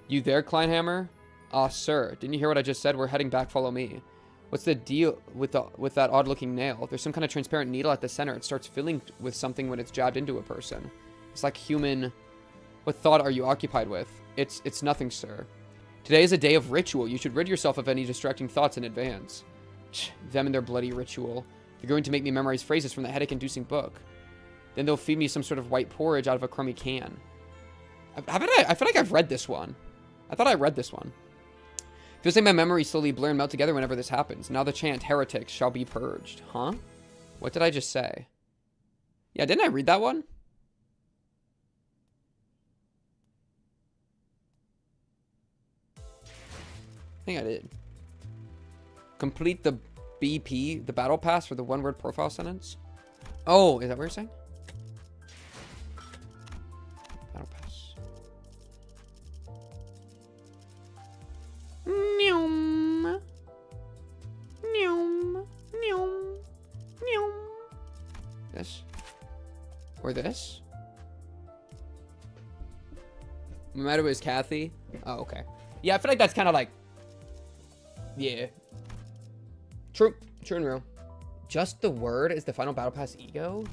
You there, Kleinhammer? Ah, sir. Didn't you hear what I just said? We're heading back. Follow me. What's the deal with that odd-looking nail? There's some kind of transparent needle at the center. It starts filling with something when it's jabbed into a person. It's like human... What thought are you occupied with? It's nothing, sir. Today is a day of ritual. You should rid yourself of any distracting thoughts in advance. Them and their bloody ritual. They're going to make me memorize phrases from the headache-inducing book. Then they'll feed me some sort of white porridge out of a crummy can. I feel like I've read this one. I thought I read this one. Feels like my memories slowly blur and melt together whenever this happens. Now the chant, heretics shall be purged. Huh? What did I just say? Yeah, didn't I read that one? I think I did. Complete the BP, the battle pass for the one-word profile sentence. Oh, is that what you're saying? Battle pass. Neum. Neum. Neum. Neum. This. Or this. No matter what is Kathy. Oh, okay. Yeah, I feel like that's kind of like... Yeah. True. True and real. Just the word is the final battle pass E.G.O?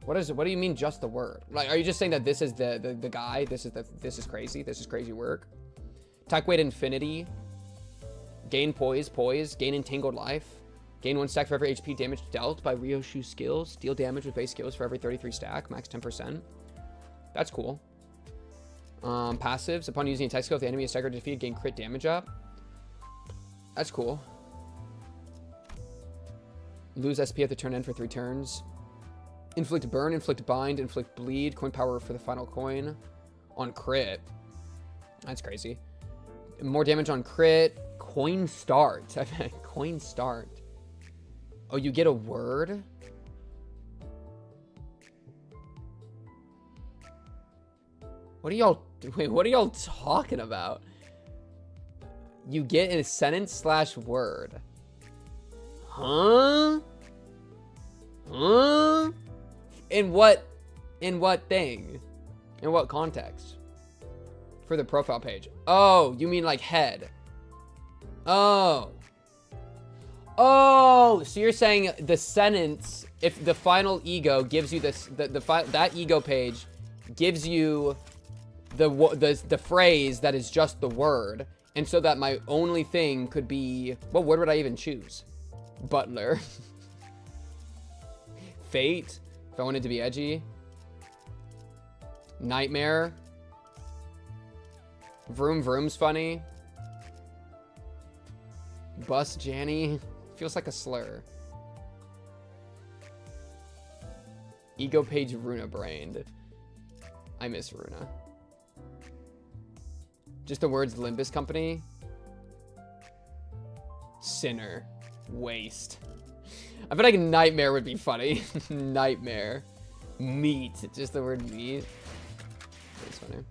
What is it? What do you mean just the word? Like, are you just saying that this is the guy? This is crazy. This is crazy work. Attack weight infinity. Gain poise. Gain entangled life. Gain 1 stack for every HP damage dealt by Ryoshu skills. Deal damage with base skills for every 33 stack. Max 10%. That's cool. Passives. Upon using attack skill, if the enemy is staggered or defeated, gain crit damage up. That's cool. Lose SP at the turn end for 3 turns. Inflict burn, inflict bind, inflict bleed. Coin power for the final coin. On crit. That's crazy. More damage on crit. Coin start. Coin start. Oh, you get a word? What are y'all... Wait, what are y'all talking about? You get in a sentence / word. Huh? Huh? In what thing? In what context? For the profile page. Oh, you mean like head. Oh. Oh, so you're saying the sentence, if the final E.G.O gives you this, that E.G.O page gives you the phrase that is just the word, and so that my only thing could be, what word would I even choose? Butler. Fate, if I wanted to be edgy. Nightmare. Vroom Vroom's funny. Bus Janny. Feels like a slur. E.G.O page Runa brained. I miss Runa. Just the words Limbus company. Sinner. Waste. I feel like nightmare would be funny. Nightmare. Meat. Just the word meat. That's funny.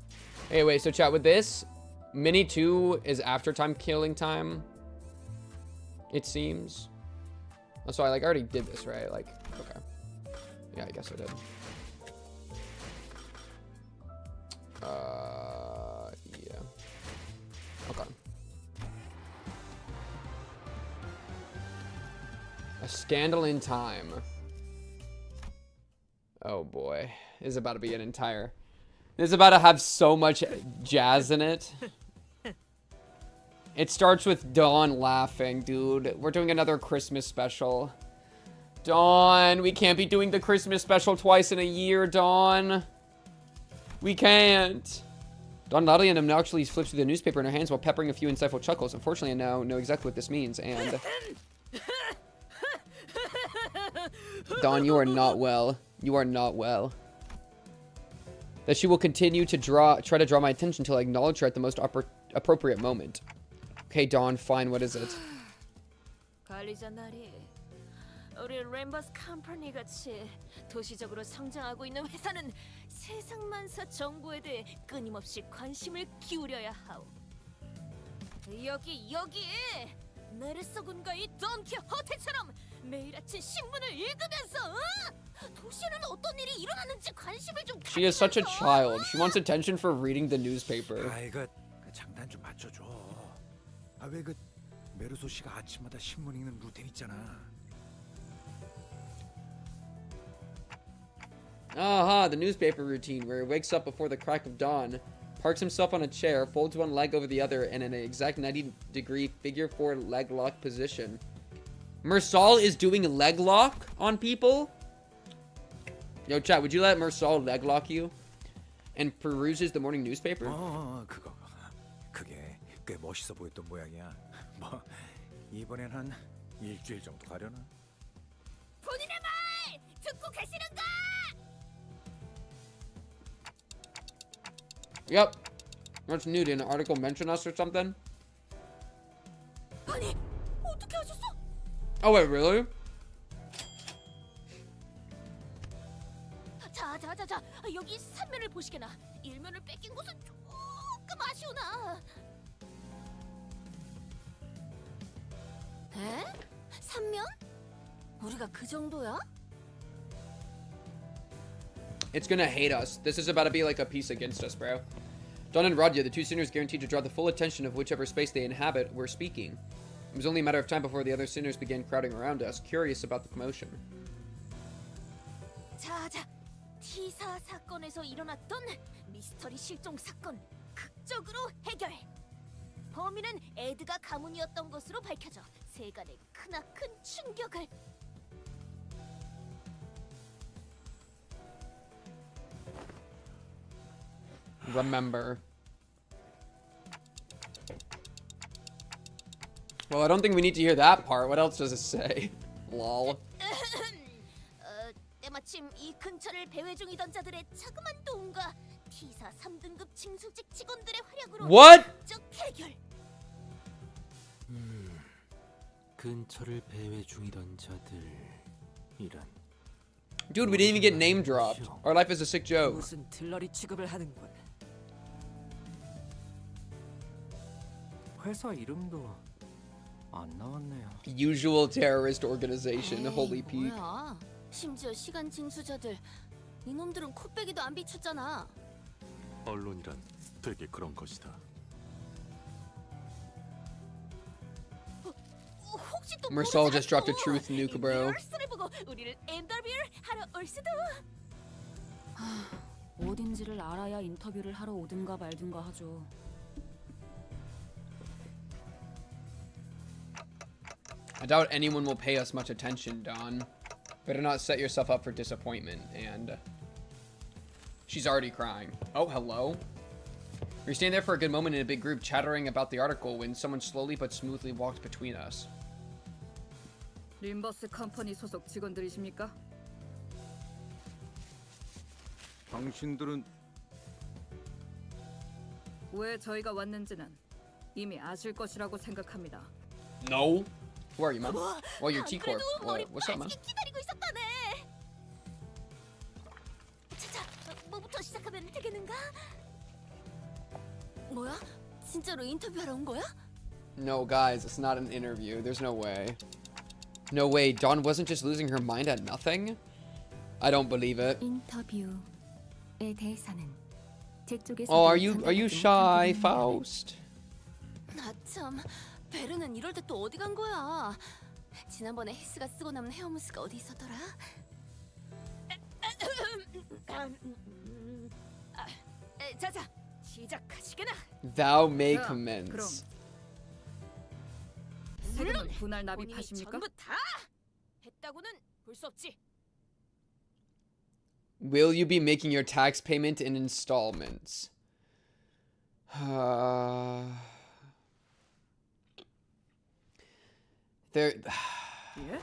Anyway, so chat with this. Mini 2 is after time killing time. It seems. So I like already did this, right? Like, okay. Yeah, I guess I did. Yeah. Okay. A scandal in time. Oh boy. This is about to be an entire... This is about to have so much jazz in it. It starts with Dawn laughing, dude. We're doing another Christmas special. Dawn, we can't be doing the Christmas special twice in a year, Dawn. We can't. Dawn loudly and obnoxiously flips through the newspaper in her hands while peppering a few insightful chuckles. Unfortunately, I now know exactly what this means, and... Dawn, you are not well. You are not well. That she will continue to try to draw my attention until I acknowledge her at the most appropriate moment. Okay, Dawn, fine, what is it? 우리 램버스 컴퍼니 같이 도시적으로 성장하고 있는 회사는 세상만사 정보에 대해 끊임없이 관심을 기울여야 하오. 여기에 메르소군과 이 돈키호테처럼 매일 아침 신문을 읽으면서 도시에는 어떤 일이 일어나는지 관심을 좀 She is such a child. She wants attention for reading the newspaper. 아 이거 장단 좀 맞춰줘. 아 왜 그 메르소 씨가 아침마다 신문 읽는 루틴 있잖아. Aha, the newspaper routine where he wakes up before the crack of dawn, parks himself on a chair, folds one leg over the other, and in an exact 90-degree figure 4 leg lock position. Mersal is doing leg lock on people? Yo, chat, would you let Mersal leg lock you? And peruses the morning newspaper? 그거. 그게 꽤 멋있어 보였던 모양이야. 뭐 이번엔 한 일주일 정도 가려나? 본인의 말 듣고 계시는가? Yep. What's new? Did an article mention us or something? 아니, 어떻게 하셨어? Oh, wait, really? 자, 여기 3면을 보시게나. 1면을 뺏긴 곳은 조금 아쉬우나. 에? 3면? 우리가 그 정도야? It's gonna hate us. This is about to be like a piece against us, bro. Dawn and Rodia, the two sinners guaranteed to draw the full attention of whichever space they inhabit, were speaking. It was only a matter of time before the other sinners began crowding around us, curious about the commotion. 자, T사 사건에서 일어났던 미스터리 실종 사건 극적으로 해결. 범인은 에드가 가문이었던 것으로 밝혀져 세간에 크나큰 충격을. Remember. Well, I don't think we need to hear that part. What else does it say? Lol. 때마침 이 근처를 배회 중이던 자들의 자그만 도움과 T사 3등급 징수직 직원들의 활약으로 What? 극적 해결. 근처를 배회 중이던 자들이란. Dude, we didn't even get name dropped. Our life is a sick joke. 무슨 들러리 취급을 하는군. 회사 이름도 안 나왔네요. Usual terrorist organization. Holy peak. 뭐야? 심지어 시간 징수자들 이놈들은 코빼기도 안 비쳤잖아. 언론이란 되게 그런 것이다. 혹시 또 Mersal just dropped a truth nuke, bro. 리허설을 보고 우리를 인터뷰를 하러 올 수도. 어딘지를 알아야 인터뷰를 하러 오든가 말든가 하죠. I doubt anyone will pay us much attention, Dawn. Better not set yourself up for disappointment. And she's already crying. Oh, hello. We were standing there for a good moment in a big group chattering about the article when someone slowly but smoothly walked between us. 림버스 컴퍼니 소속 직원들이십니까? 당신들은 왜 저희가 왔는지는 이미 아실 것이라고 생각합니다. No. Who are you, man? Well, you're T Corp. What's up, man? 기다리고 있었다네. 자, 뭐부터 시작하면 되겠는가? 뭐야? 진짜로 인터뷰하러 온 거야? No, guys, it's not an interview. There's no way. No way. Dawn wasn't just losing her mind at nothing? I don't believe it. 인터뷰에 대해서는 제 쪽에서 Oh, are you shy, Faust? 나 참, 베르는 이럴 때 또 어디 간 거야? 지난번에 히스가 쓰고 남은 헤어무스가 어디 있었더라? 자자, 시작하시게나. Thou may 자, commence. 세금은 분할 본인이 납입하십니까? 전부 다 했다고는 볼 수 없지. Will you be making your tax payment in installments? There. 예?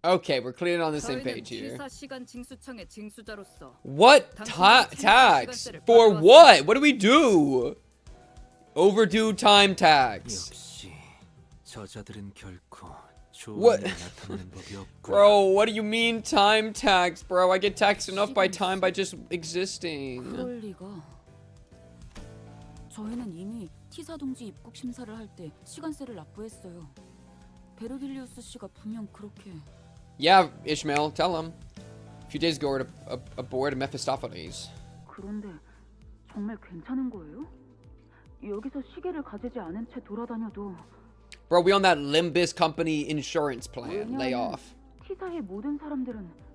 Okay, we're clearly on the same 저희는 page here. 취사 시간 징수청의 징수자로서 What tax? For what? What do we do? Overdue time tax. 역시 저자들은 결코 What? 좋은 일이 나타나는 법이 없고. Bro, what do you mean time tax, bro? I get taxed enough by time by just existing. 그럴 리가. 저희는 이미 티사 동지 입국 심사를 할 때 시간세를 납부했어요. 베르길리우스 씨가 분명 그렇게. Yeah, Ishmael, tell him. A few days ago, aboard Mephistopheles. 그런데 정말 괜찮은 거예요? 여기서 시계를 가지지 않은 채 돌아다녀도 Bro, we on that Limbus company insurance plan. Lay off. 티사의 모든 사람들은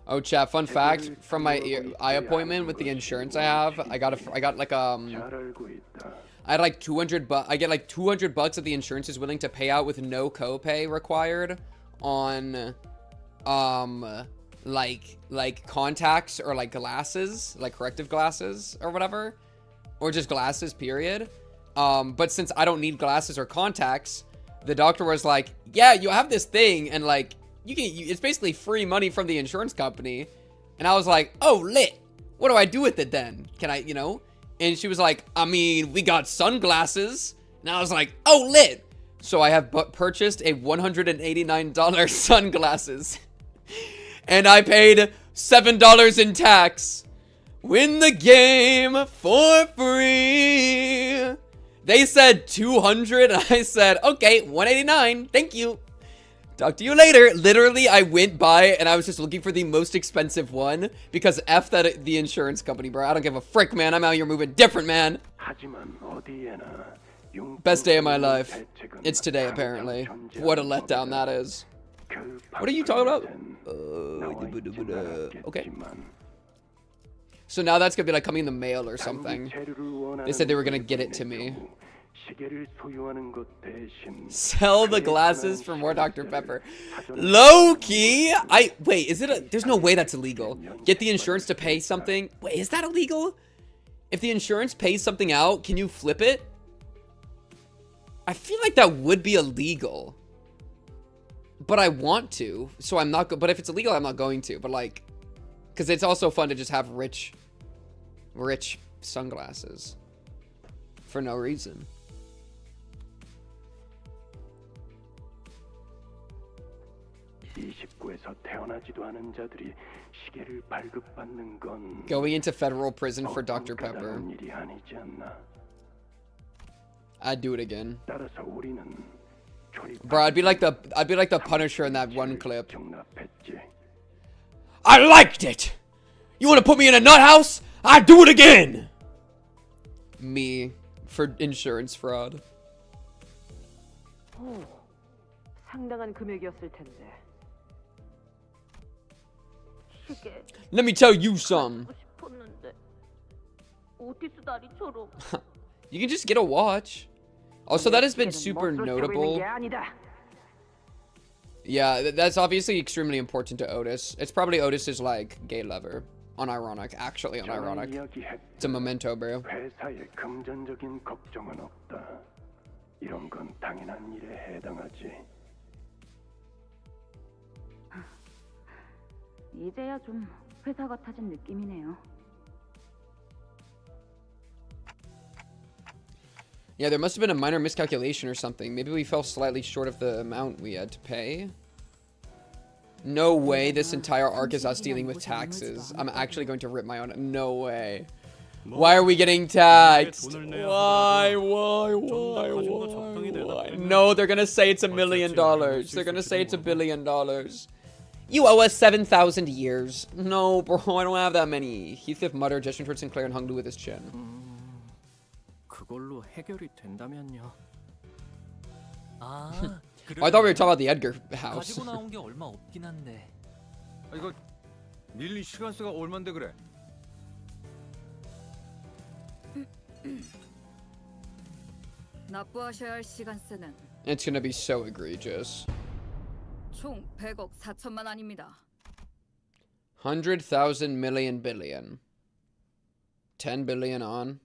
Oh, chat. Fun fact: from my eye appointment with the insurance I have, I got like 잘 알고 있다. I had like 200 bucks. I get like 200 bucks that the insurance is willing to pay out with no copay required on, like contacts or like glasses, like corrective glasses or whatever, or just glasses, period. But since I don't need glasses or contacts, the doctor was like, yeah, you have this thing, and like it's basically free money from the insurance company. And I was like, oh, lit. What do I do with it then? Can I, And she was like, I mean, we got sunglasses. And I was like, oh, lit. So I have purchased a $189 sunglasses. And I paid $7 in tax. Win the game for free. They said 200, and I said, okay, 189. Thank you. Talk to you later. Literally, I went by and I was just looking for the most expensive one because F that the insurance company, bro. I don't give a frick, man. I'm out here moving different, man. Best day of my life. It's today, apparently. What a letdown that is. What are you talking about? Okay. So now that's gonna be like coming in the mail or something. They said they were gonna get it to me. Sell the glasses for more Dr. Pepper. Low key? Wait, is it there's no way that's illegal. Get the insurance to pay something. Wait, is that illegal? If the insurance pays something out, can you flip it? I feel like that would be illegal. But I want to, so I'm not but if it's illegal, I'm not going to. But like, because it's also fun to just have rich sunglasses for no reason. Going into federal prison for Dr. Pepper. I'd do it again. Bro, I'd be like the Punisher in that one clip. I liked it. You want to put me in a nut house? I'd do it again. Me for insurance fraud. 상당한 금액이었을 텐데. Let me tell you something. You can just get a watch. Also, that has been super notable. Yeah, that's obviously extremely important to Otis. It's probably Otis's like gay lover. Unironic, actually unironic. It's a memento, bro. 이제야 좀 회사 같아진 느낌이네요. Yeah, there must have been a minor miscalculation or something. Maybe we fell slightly short of the amount we had to pay. No way this entire arc is us dealing with taxes. I'm actually going to rip my own. No way. Why are we getting taxed? Why? No, they're gonna say it's $1 million. They're gonna say it's $1 billion. You owe us 7,000 years. No, bro, I don't have that many. Heathcliff muttered, gesturing towards Sinclair and Hunglu with his chin. 그걸로 해결이 된다면요. 아, Oh, I thought we were talking about the Edgar house. 가지고 나온 게 얼마 없긴 한데. 이거 밀린 시간수가 얼만데 그래? 납부하셔야 할 시간세는 It's gonna be so egregious. 총 100억 4천만 원입니다. 100,000 million billion. 10 billion on.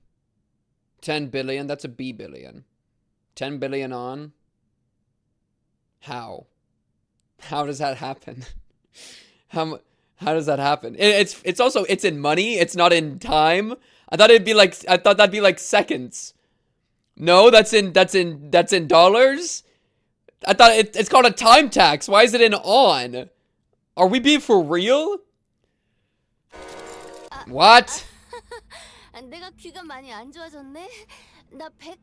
10 billion, that's a B billion. 10 billion on. How? How does that happen? How does that happen? It's also, it's in money, it's not in time. I thought that'd be like seconds. No, that's in dollars. I thought it's called a time tax. Why is it in on? Are we being for real? What? 내가 귀가 많이 안 좋아졌네. 나 100.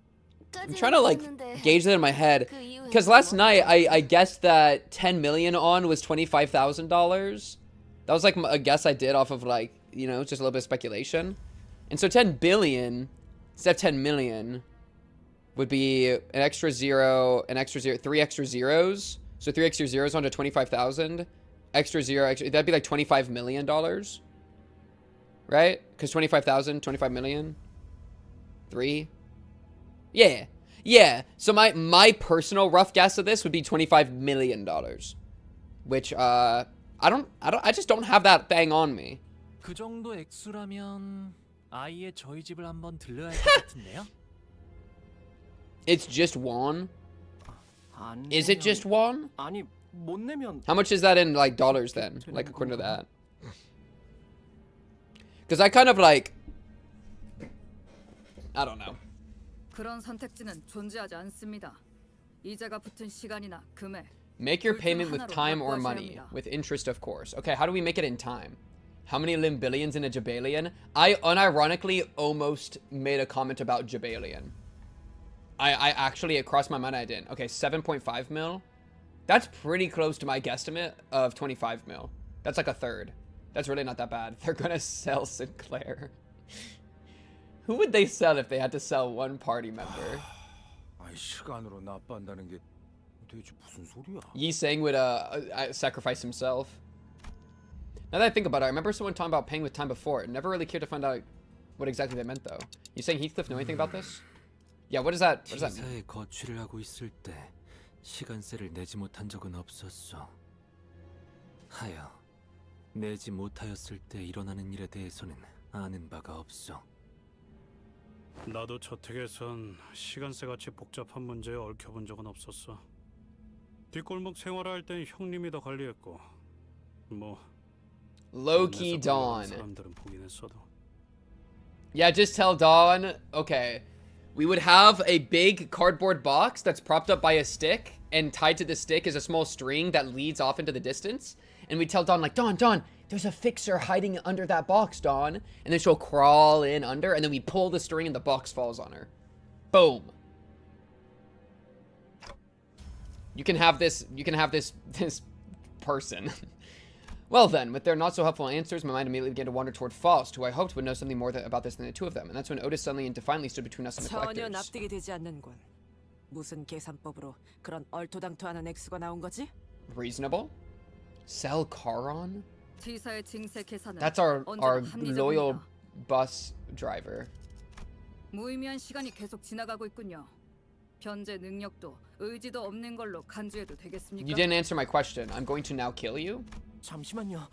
I'm trying to like gauge that in my head, because last night I guessed that 10 million on was $25,000. That was like a guess I did off of like, you know, just a little bit of speculation. And so 10 billion instead of 10 million would be an extra zero, 3 extra zeros. So 3 extra zeros onto 25,000. Extra zero, that'd be like $25 million. Right? Because 25,000, 25 million. 3. Yeah. Yeah. So my personal rough guess of this would be $25 million. Which I just don't have that thing on me. 그 정도 액수라면 아예 저희 집을 한번 들러야 할 것 같은데요? It's just won? Is it just won? 아니, 못 내면 How much is that in like dollars then? Like according to that. Because I kind of like, I don't know. 그런 선택지는 존재하지 않습니다. 이자가 붙은 시간이나 금액. Make your payment with time or money. With interest, of course. Okay, how do we make it in time? How many limbillions in a Jabalion? I unironically almost made a comment about Jabalion. I actually, it crossed my mind, I didn't. Okay, 7.5 mil. That's pretty close to my guesstimate of 25 mil. That's like a third. That's really not that bad. They're gonna sell Sinclair. Who would they sell if they had to sell one party member? 시간으로 납부한다는 게 대체 무슨 소리야? Yi Sang would sacrifice himself. Now that I think about it, I remember someone talking about paying with time before. Never really cared to find out what exactly they meant though. You saying Heathcliff know anything about this? Yeah, what does that mean? 기사에 거취를 하고 있을 때 시간세를 내지 못한 적은 없었어. 하여 내지 못하였을 때 일어나는 일에 대해서는 아는 바가 없어. 나도 저택에선 시간세같이 복잡한 문제에 얽혀본 적은 없었어. 뒷골목 생활할 땐 형님이 더 관리했고 뭐 Low-key Dawn. 사람들은 보긴 했어도. Yeah, just tell Dawn, okay, we would have a big cardboard box that's propped up by a stick, and tied to the stick is a small string that leads off into the distance. And we tell Dawn, like, Dawn, there's a fixer hiding under that box, Dawn. And then she'll crawl in under, and then we pull the string and the box falls on her. Boom. You can have this person. Well then, with their not so helpful answers, my mind immediately began to wander toward Faust, who I hoped would know something more about this than the two of them. And that's when Otis suddenly and defiantly stood between us and the 전혀 collectors. 납득이 되지 않는군. 무슨 계산법으로 그런 얼토당토하는 액수가 나온 거지? Reasonable? Sell Charon? T사의 증세 계산은 That's our 언제나 loyal 합리적입니다. bus driver. 무의미한 시간이 계속 지나가고 있군요. 현재 능력도 의지도 없는 걸로 간주해도 되겠습니까? You didn't answer my question. I'm going to now kill you? 잠시만요.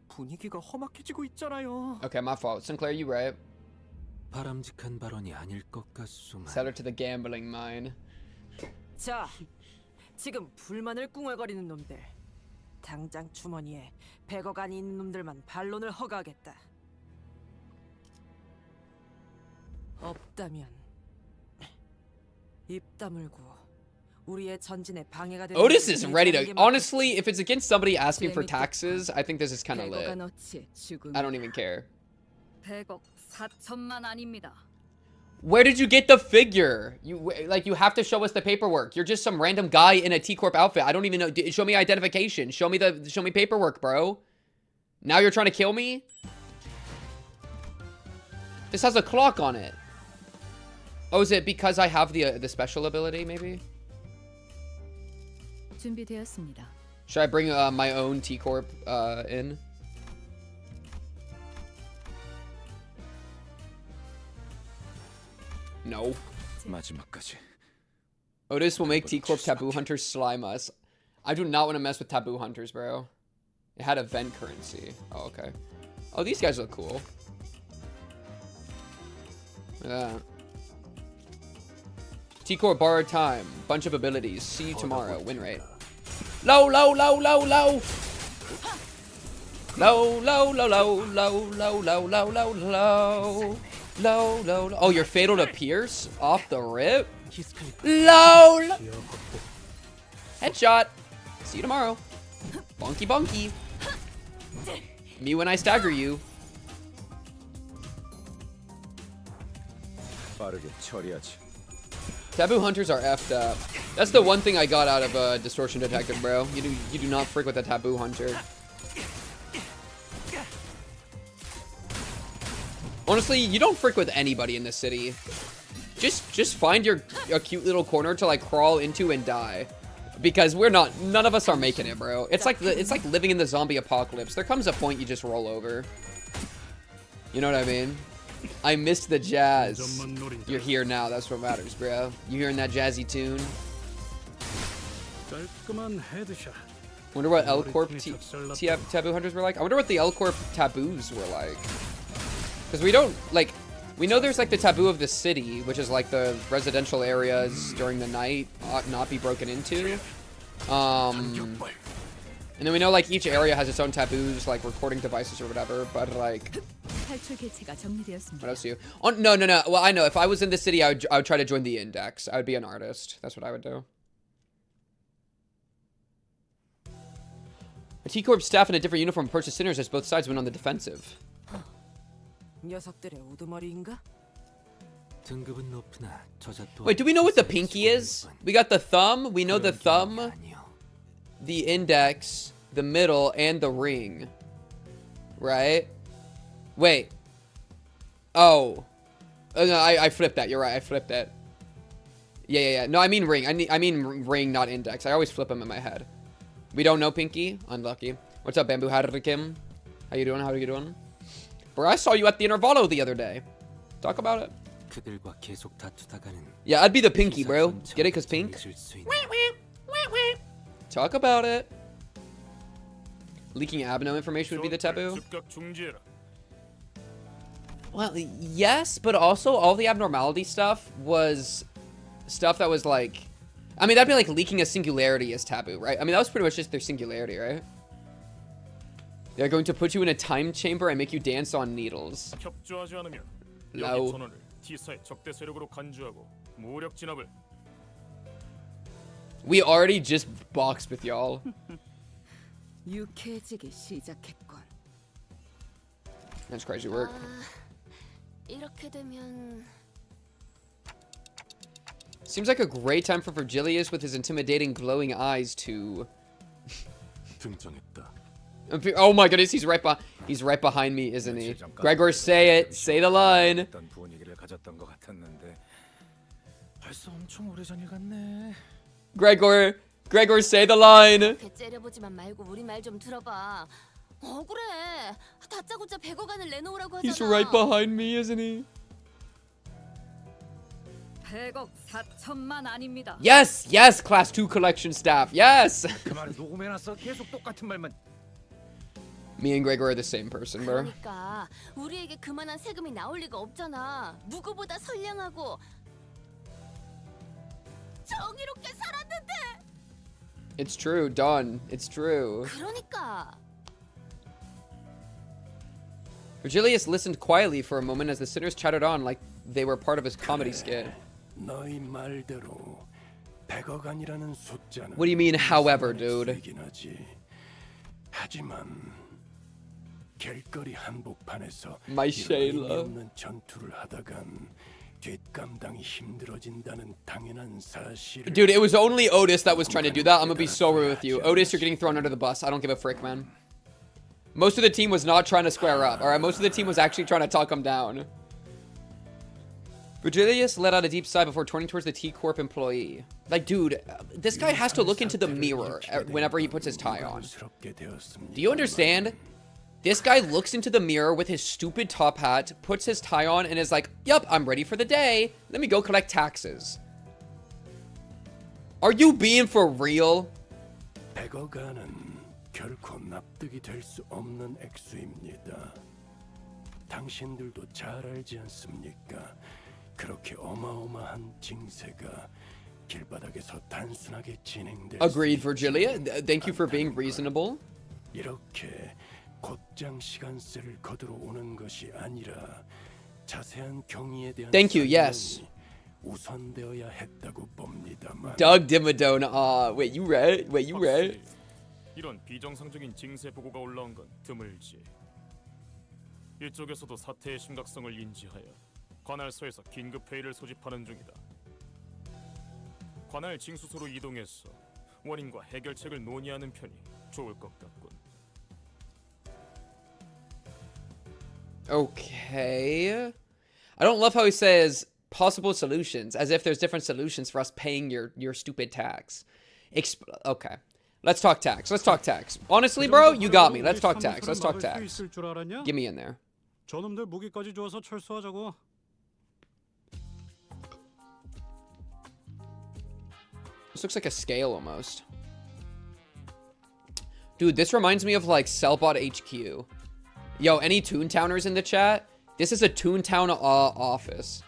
분위기가 험악해지고 있잖아요. Okay, my fault. Sinclair, you right. 바람직한 발언이 아닐 것 같소만. Sell her to the gambling mine. 자, 지금 불만을 꿍얼거리는 놈들. 당장 주머니에 100억 안이 있는 놈들만 반론을 허가하겠다. 없다면 입 다물고 우리의 전진에 방해가 되는. Otis is ready to. Honestly, if it's against somebody asking for taxes, I think this is kind of 100억 lit. 안어치 죽음. I don't even care. 100억 4천만 아닙니다. Where did you get the figure? You have to show us the paperwork. You're just some random guy in a T-Corp outfit. I don't even know. Show me identification. Show me paperwork, bro. Now you're trying to kill me? This has a clock on it. Oh, is it because I have the special ability, maybe? 준비되었습니다. Should I bring my own T-Corp in? No. 마지막까지. Otis will make T-Corp Taboo Hunters slime us. I do not want to mess with Taboo Hunters, bro. It had event currency. Oh, okay. Oh, these guys look cool. Yeah. T-Corp borrowed time. Bunch of abilities. See you tomorrow. Win rate. Low, low, low, low, low. Low, low, low, low, low, low, low, low, low, low. Low, low. Oh, you're fatal to pierce off the rip. Low. Headshot. See you tomorrow. Bonky, bonky. Me when I stagger you. 빠르게 처리하지. Taboo Hunters are effed up. That's the one thing I got out of Distortion Detective, bro. You do not frick with a Taboo Hunter. Honestly, you don't frick with anybody in this city. Just find a cute little corner to like crawl into and die. Because none of us are making it, bro. It's like living in the zombie apocalypse. There comes a point you just roll over. You know what I mean? I missed the jazz. You're here now. That's what matters, bro. You hearing that jazzy tune? Wonder what L-Corp Taboo Hunters were like? I wonder what the L-Corp Taboos were like. Because we don't, like, we know there's like the taboo of the city, which is like the residential areas during the night ought not be broken into. And then we know like each area has its own taboos, like recording devices or whatever, but like... What else do you... Oh, no. Well, I know. If I was in the city, I would try to join the Index. I would be an artist. That's what I would do. A T-Corp staff in a different uniform approached the sinners as both sides went on the defensive. 녀석들의 우두머리인가? Wait, do we know what the pinky is? We got the thumb. We know the thumb, the index, the middle, and the ring. Right? Wait. Oh. No, I flipped that. You're right. I flipped that. Yeah. No, I mean ring. I mean ring, not index. I always flip them in my head. We don't know pinky. Unlucky. What's up, Bamboo Harikim? How you doing? How are you doing? Bro, I saw you at the Intervallo the other day. Talk about it. Yeah, I'd be the pinky, bro. Get it? Cause pink? Talk about it. Leaking abno information would be the taboo? Well, yes, but also all the abnormality stuff was stuff that was like... I mean, that'd be like leaking a singularity as taboo, right? I mean, that was pretty much just their singularity, right? They're going to put you in a time chamber and make you dance on needles. No. We already just boxed with y'all. That's crazy work. Seems like a great time for Vergilius with his intimidating glowing eyes to... Oh my goodness, he's right behind me, isn't he? Gregor, say it. Say the line. Gregor, say the line. He's right behind me, isn't he? Yes, class 2 collection staff. Yes. Me and Gregor are the same person, bro. 우리에게 그만한 세금이 나올 리가 없잖아. 누구보다 선량하고 정의롭게 살았는데. It's true. Done. It's true. 그러니까. Vergilius listened quietly for a moment as the sinners chattered on like they were part of his comedy skit. 너희 말대로 100억안이라는 숫자는 What do you mean, however, dude? 하지만 길거리 한복판에서 My 이런 Shayla. 의미 없는 전투를 하다간 뒷감당이 힘들어진다는 당연한 사실을. Dude, it was only Otis that was trying to do that. I'm gonna be so real with you. Otis, you're getting thrown under the bus. I don't give a frick, man. Most of the team was not trying to square up, alright? Most of the team was actually trying to talk him down. Vergilius let out a deep sigh before turning towards the T-Corp employee. Like, dude, this guy has to look into the mirror whenever he puts his tie on. Do you understand? This guy looks into the mirror with his stupid top hat, puts his tie on, and is like, yup, I'm ready for the day. Let me go collect taxes. Are you being for real? 100억안은 결코 납득이 될 수 없는 액수입니다. 당신들도 잘 알지 않습니까? 그렇게 어마어마한 징세가 길바닥에서 단순하게 진행될 Agreed, Vergilia. Thank you for being reasonable. 이렇게 곧장 시간세를 거두러 오는 것이 아니라 자세한 경위에 대한 Thank you, yes. 우선되어야 했다고 봅니다만. Doug Dimmadome. Wait, you read? Wait, you read? 이런 비정상적인 징세 보고가 올라온 건 드물지. 이쪽에서도 사태의 심각성을 인지하여 관할소에서 긴급 회의를 소집하는 중이다. 관할 징수소로 이동해서 원인과 해결책을 논의하는 편이 좋을 것 같군. Okay. I don't love how he says possible solutions, as if there's different solutions for us paying your stupid tax. Okay. Let's talk tax. Let's talk tax. Honestly, bro, you got me. Let's talk tax. Let's talk tax. Get me in there. 저놈들 무기까지 주어서 철수하자고. This looks like a scale almost. Dude, this reminds me of like Cellbot HQ. Yo, any Toontowners in the chat? This is a Toontown office.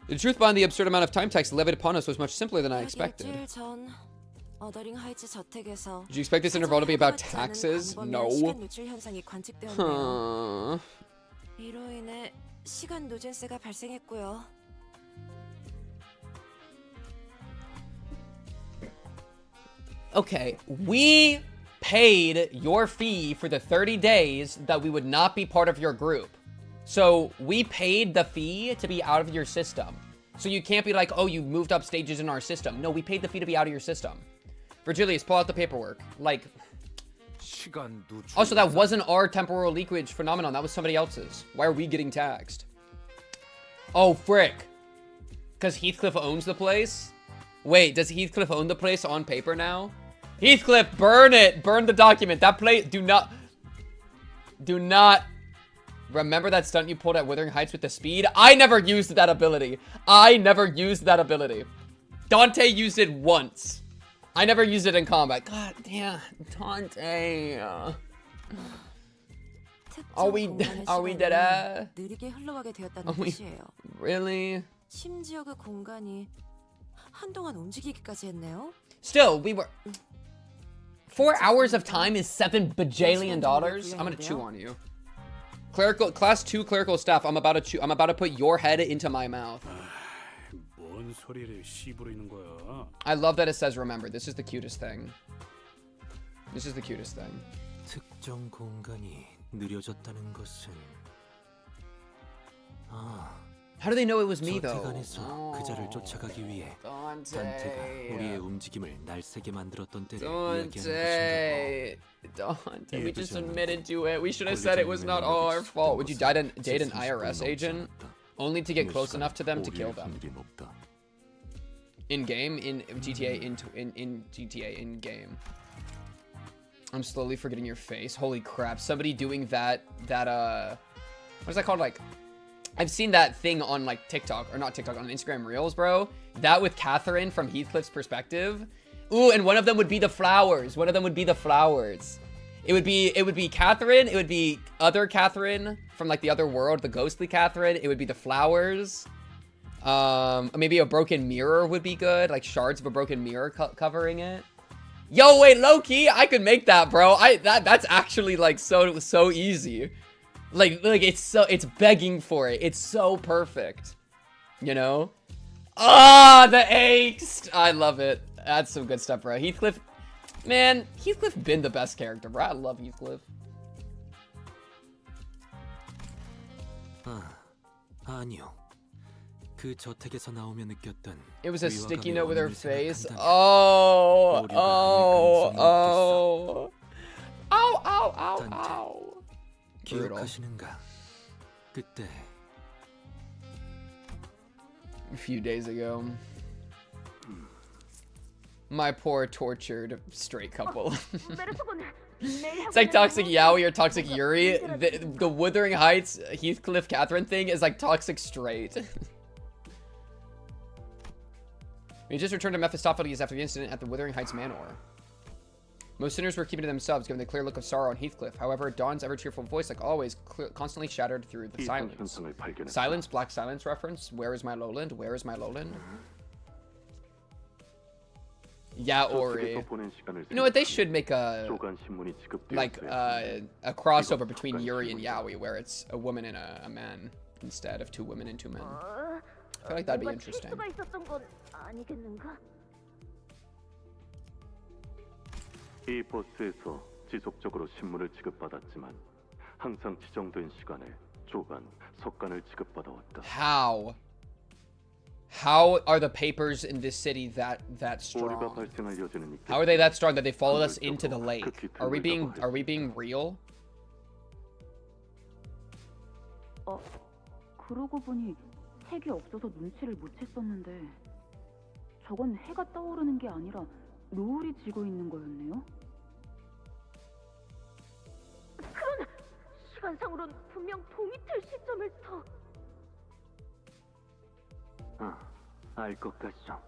The truth behind the absurd amount of time tax levied upon us was much simpler than I expected. Did you expect this interval to be about taxes? No. Huh. Okay, we paid your fee for the 30 days that we would not be part of your group. So we paid the fee to be out of your system. So you can't be like, oh, you moved up stages in our system. No, we paid the fee to be out of your system. Vergilius, pull out the paperwork. Like, also, that wasn't our temporal leakage phenomenon. That was somebody else's. Why are we getting taxed? Oh, frick. Because Heathcliff owns the place? Wait, does Heathcliff own the place on paper now? Heathcliff, burn it! Burn the document. That place, do not remember that stunt you pulled at Wuthering Heights with the speed? I never used that ability. Dante used it once. I never used it in combat. God damn, Dante. Are we dead? Really? Still, we were... 4 hours of time is $7 bajillion. I'm gonna chew on you. Clerical, class 2 clerical staff. I'm about to put your head into my mouth. I love that it says remember. This is the cutest thing. 특정 공간이 느려졌다는 것은 How do they know it was me though? 그자를 쫓아가기 위해 단테가 우리의 움직임을 날새게 만들었던 때를 이야기하는 Dante, we just admitted to it. We should have said it was not all our fault. Would you date an IRS agent only to get close enough to them to kill them? In game, in GTA, in GTA, in game. I'm slowly forgetting your face. Holy crap! Somebody doing that what is that called? Like, I've seen that thing on like TikTok, or not TikTok, on Instagram Reels, bro. That with Catherine from Heathcliff's perspective. Ooh, and one of them would be the flowers. It would be Catherine. It would be other Catherine from like the other world, the ghostly Catherine. It would be the flowers. Maybe a broken mirror would be good, like shards of a broken mirror covering it. Yo, wait, low-key, I could make that, bro. That's actually like so easy. Like it's begging for it. It's so perfect. You know? Ah, the angst! I love it. That's some good stuff, bro. Heathcliff, man, Heathcliff been the best character, bro. I love Heathcliff. 아니요. 그 저택에서 나오며 느꼈던 It was a sticky note with her face. 생각한다면 Oh, 오류가 oh, 아닐 가능성이 oh. Ow, ow, ow, Dante. ow. Brutal. 기억하시는가? 그때 A few days ago. My poor tortured straight couple. It's like Toxic Yaoi or Toxic Yuri. The Wuthering Heights Heathcliff Catherine thing is like Toxic Straight. We just returned to Mephistopheles after the incident at the Wuthering Heights Manor. Most sinners were keeping to themselves, given the clear look of sorrow on Heathcliff. However, Dawn's ever-cheerful voice, like always, constantly shattered through the silence. Silence, Black Silence reference. Where is my lowland? Where is my lowland? Yeah, Ori. You know what? They should make a crossover between Yuri and Yaoi, where it's a woman and a man instead of 2 women and 2 men. I feel like that'd be interesting. 이 버스에서 지속적으로 신문을 지급받았지만 항상 지정된 시간에 조간, 석간을 지급받아왔다. How are the papers in this city that strong? How are they that strong that they followed us into the lake? Are we being real? 그러고 보니 색이 없어서 눈치를 못 챘었는데 저건 해가 떠오르는 게 아니라 노을이 지고 있는 거였네요. 그러나 시간상으론 분명 동이틀 시점을 더. 알 것 같죠.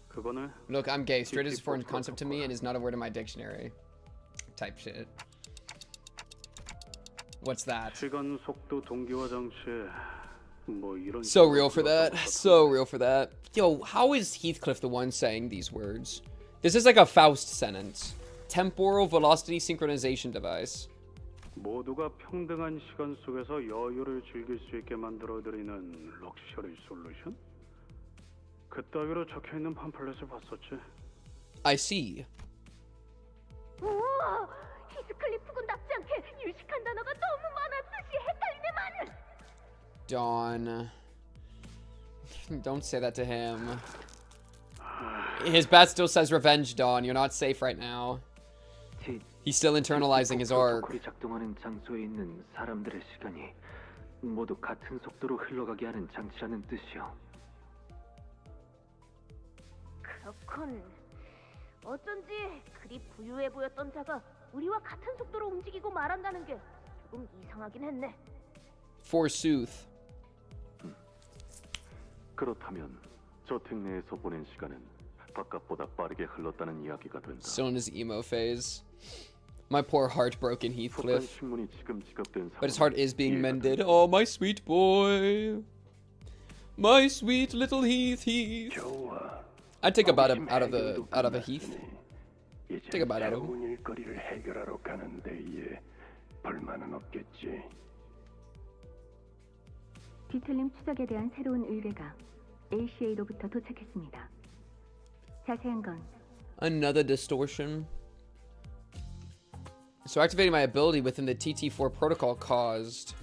그거는 Look, I'm gay. Straight is a foreign concept to me and is not a word in my dictionary. Type shit. What's that? 시간 속도 동기화 장치. So real for that. So real for that. Yo, how is Heathcliff the one saying these words? This is like a Faust sentence. Temporal velocity synchronization device. 모두가 평등한 시간 속에서 여유를 즐길 수 있게 만들어드리는 럭셔리 솔루션? 그따위로 적혀있는 팜플렛을 봤었지. I see. 우와, 히스클리프 군답지 않게 유식한 단어가 너무 많았듯이 헷갈리네만. Dawn. Don't say that to him. His bat still says revenge, Dawn. You're not safe right now. He's still internalizing his arc. 작동하는 장소에 있는 사람들의 시간이 모두 같은 속도로 흘러가게 하는 장치라는 뜻이요. 그렇군. 어쩐지 그리 부유해 보였던 자가 우리와 같은 속도로 움직이고 말한다는 게 조금 이상하긴 했네. Forsooth. 그렇다면 저택 내에서 보낸 시간은 바깥보다 빠르게 흘렀다는 이야기가 된다. Still in his emo phase. My poor heartbroken Heathcliff. But his heart is being mended. Oh, my sweet boy. My sweet little Heath. I'd take a bite out of a Heath. Take a bite out of him. 일거리를 해결하러 가는 데에 불만은 없겠지. 디텔링 추적에 대한 새로운 의뢰가 ACA로부터 도착했습니다. 자세한 건 Another distortion. So activating my ability within the TT4 protocol caused.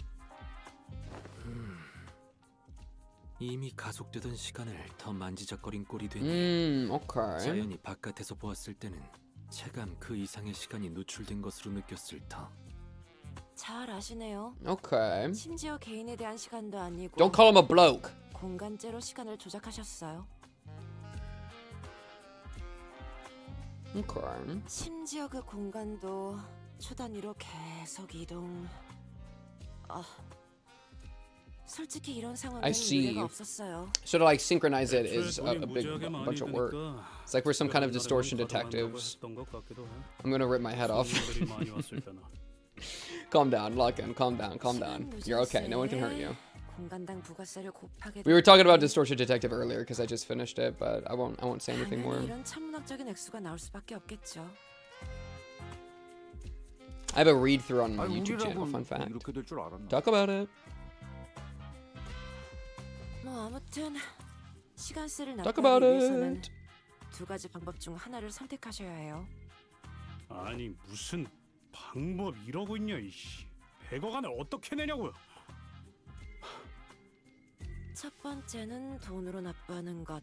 이미 가속되던 시간을 더 만지작거린 꼴이 되니 okay. 자연히 바깥에서 보았을 때는 체감 그 이상의 시간이 노출된 것으로 느꼈을 터. 잘 아시네요. Okay. 심지어 개인에 대한 시간도 아니고 Don't call him a bloke. 공간제로 시간을 조작하셨어요. Okay. 심지어 그 공간도 초단위로 계속 이동. 솔직히 이런 상황에는 미래가 없었어요. So to like synchronize it is a bunch of work. It's like we're some kind of distortion detectives. I'm gonna rip my head off. Calm down, lock in, calm down. You're okay, no one can hurt you. 공간당 부가세를 곱하게 We were talking about Distortion Detective earlier because I just finished it, but I won't say anything more. 이런 천문학적인 액수가 나올 수밖에 없겠죠. I have a read through on my YouTube channel. Fun fact. Talk about it. 뭐 아무튼 시간세를 Talk 납부하기 about 위해서는 it. 두 가지 방법 중 하나를 선택하셔야 해요. 아니 무슨 방법 이러고 있냐 이씨. 100억 안에 어떻게 내냐고요. 첫 번째는 돈으로 납부하는 것.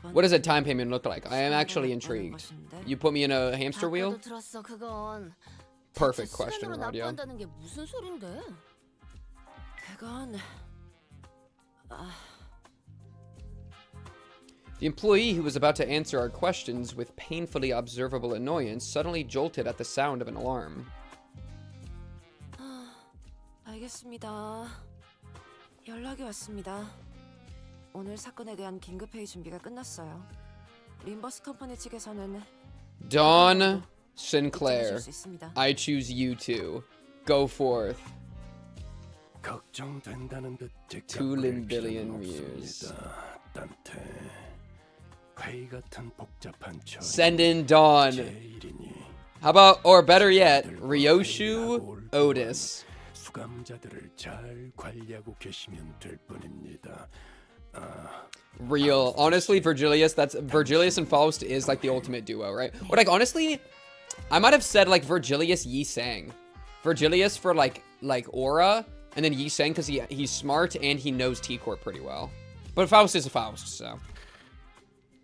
What does a time payment look like? I am actually intrigued. You put me in a hamster wheel? 들었어 그건. Perfect question, 시간으로 Rodia. 납부한다는 게 무슨 소린데? 그건 The employee who was about to answer our questions with painfully observable annoyance suddenly jolted at the sound of an alarm. 알겠습니다. 연락이 왔습니다. 오늘 사건에 대한 긴급 회의 준비가 끝났어요. 림버스 컴퍼니 측에서는 Dawn Sinclair, I choose you two. Go forth. 걱정된다는 듯 Two Limbillion Muse. 단테. 회의 같은 복잡한 Send in Dawn. How about, or better yet, Ryoshu Otis. 수감자들을 잘 관리하고 계시면 될 뿐입니다. Real. Honestly, Vergilius and Faust is like the ultimate duo, right? Or like honestly, I might have said like Vergilius Yi Sang. Vergilius for like aura, and then Yi Sang because he's smart and he knows T-Corp pretty well. But Faust is a Faust, so.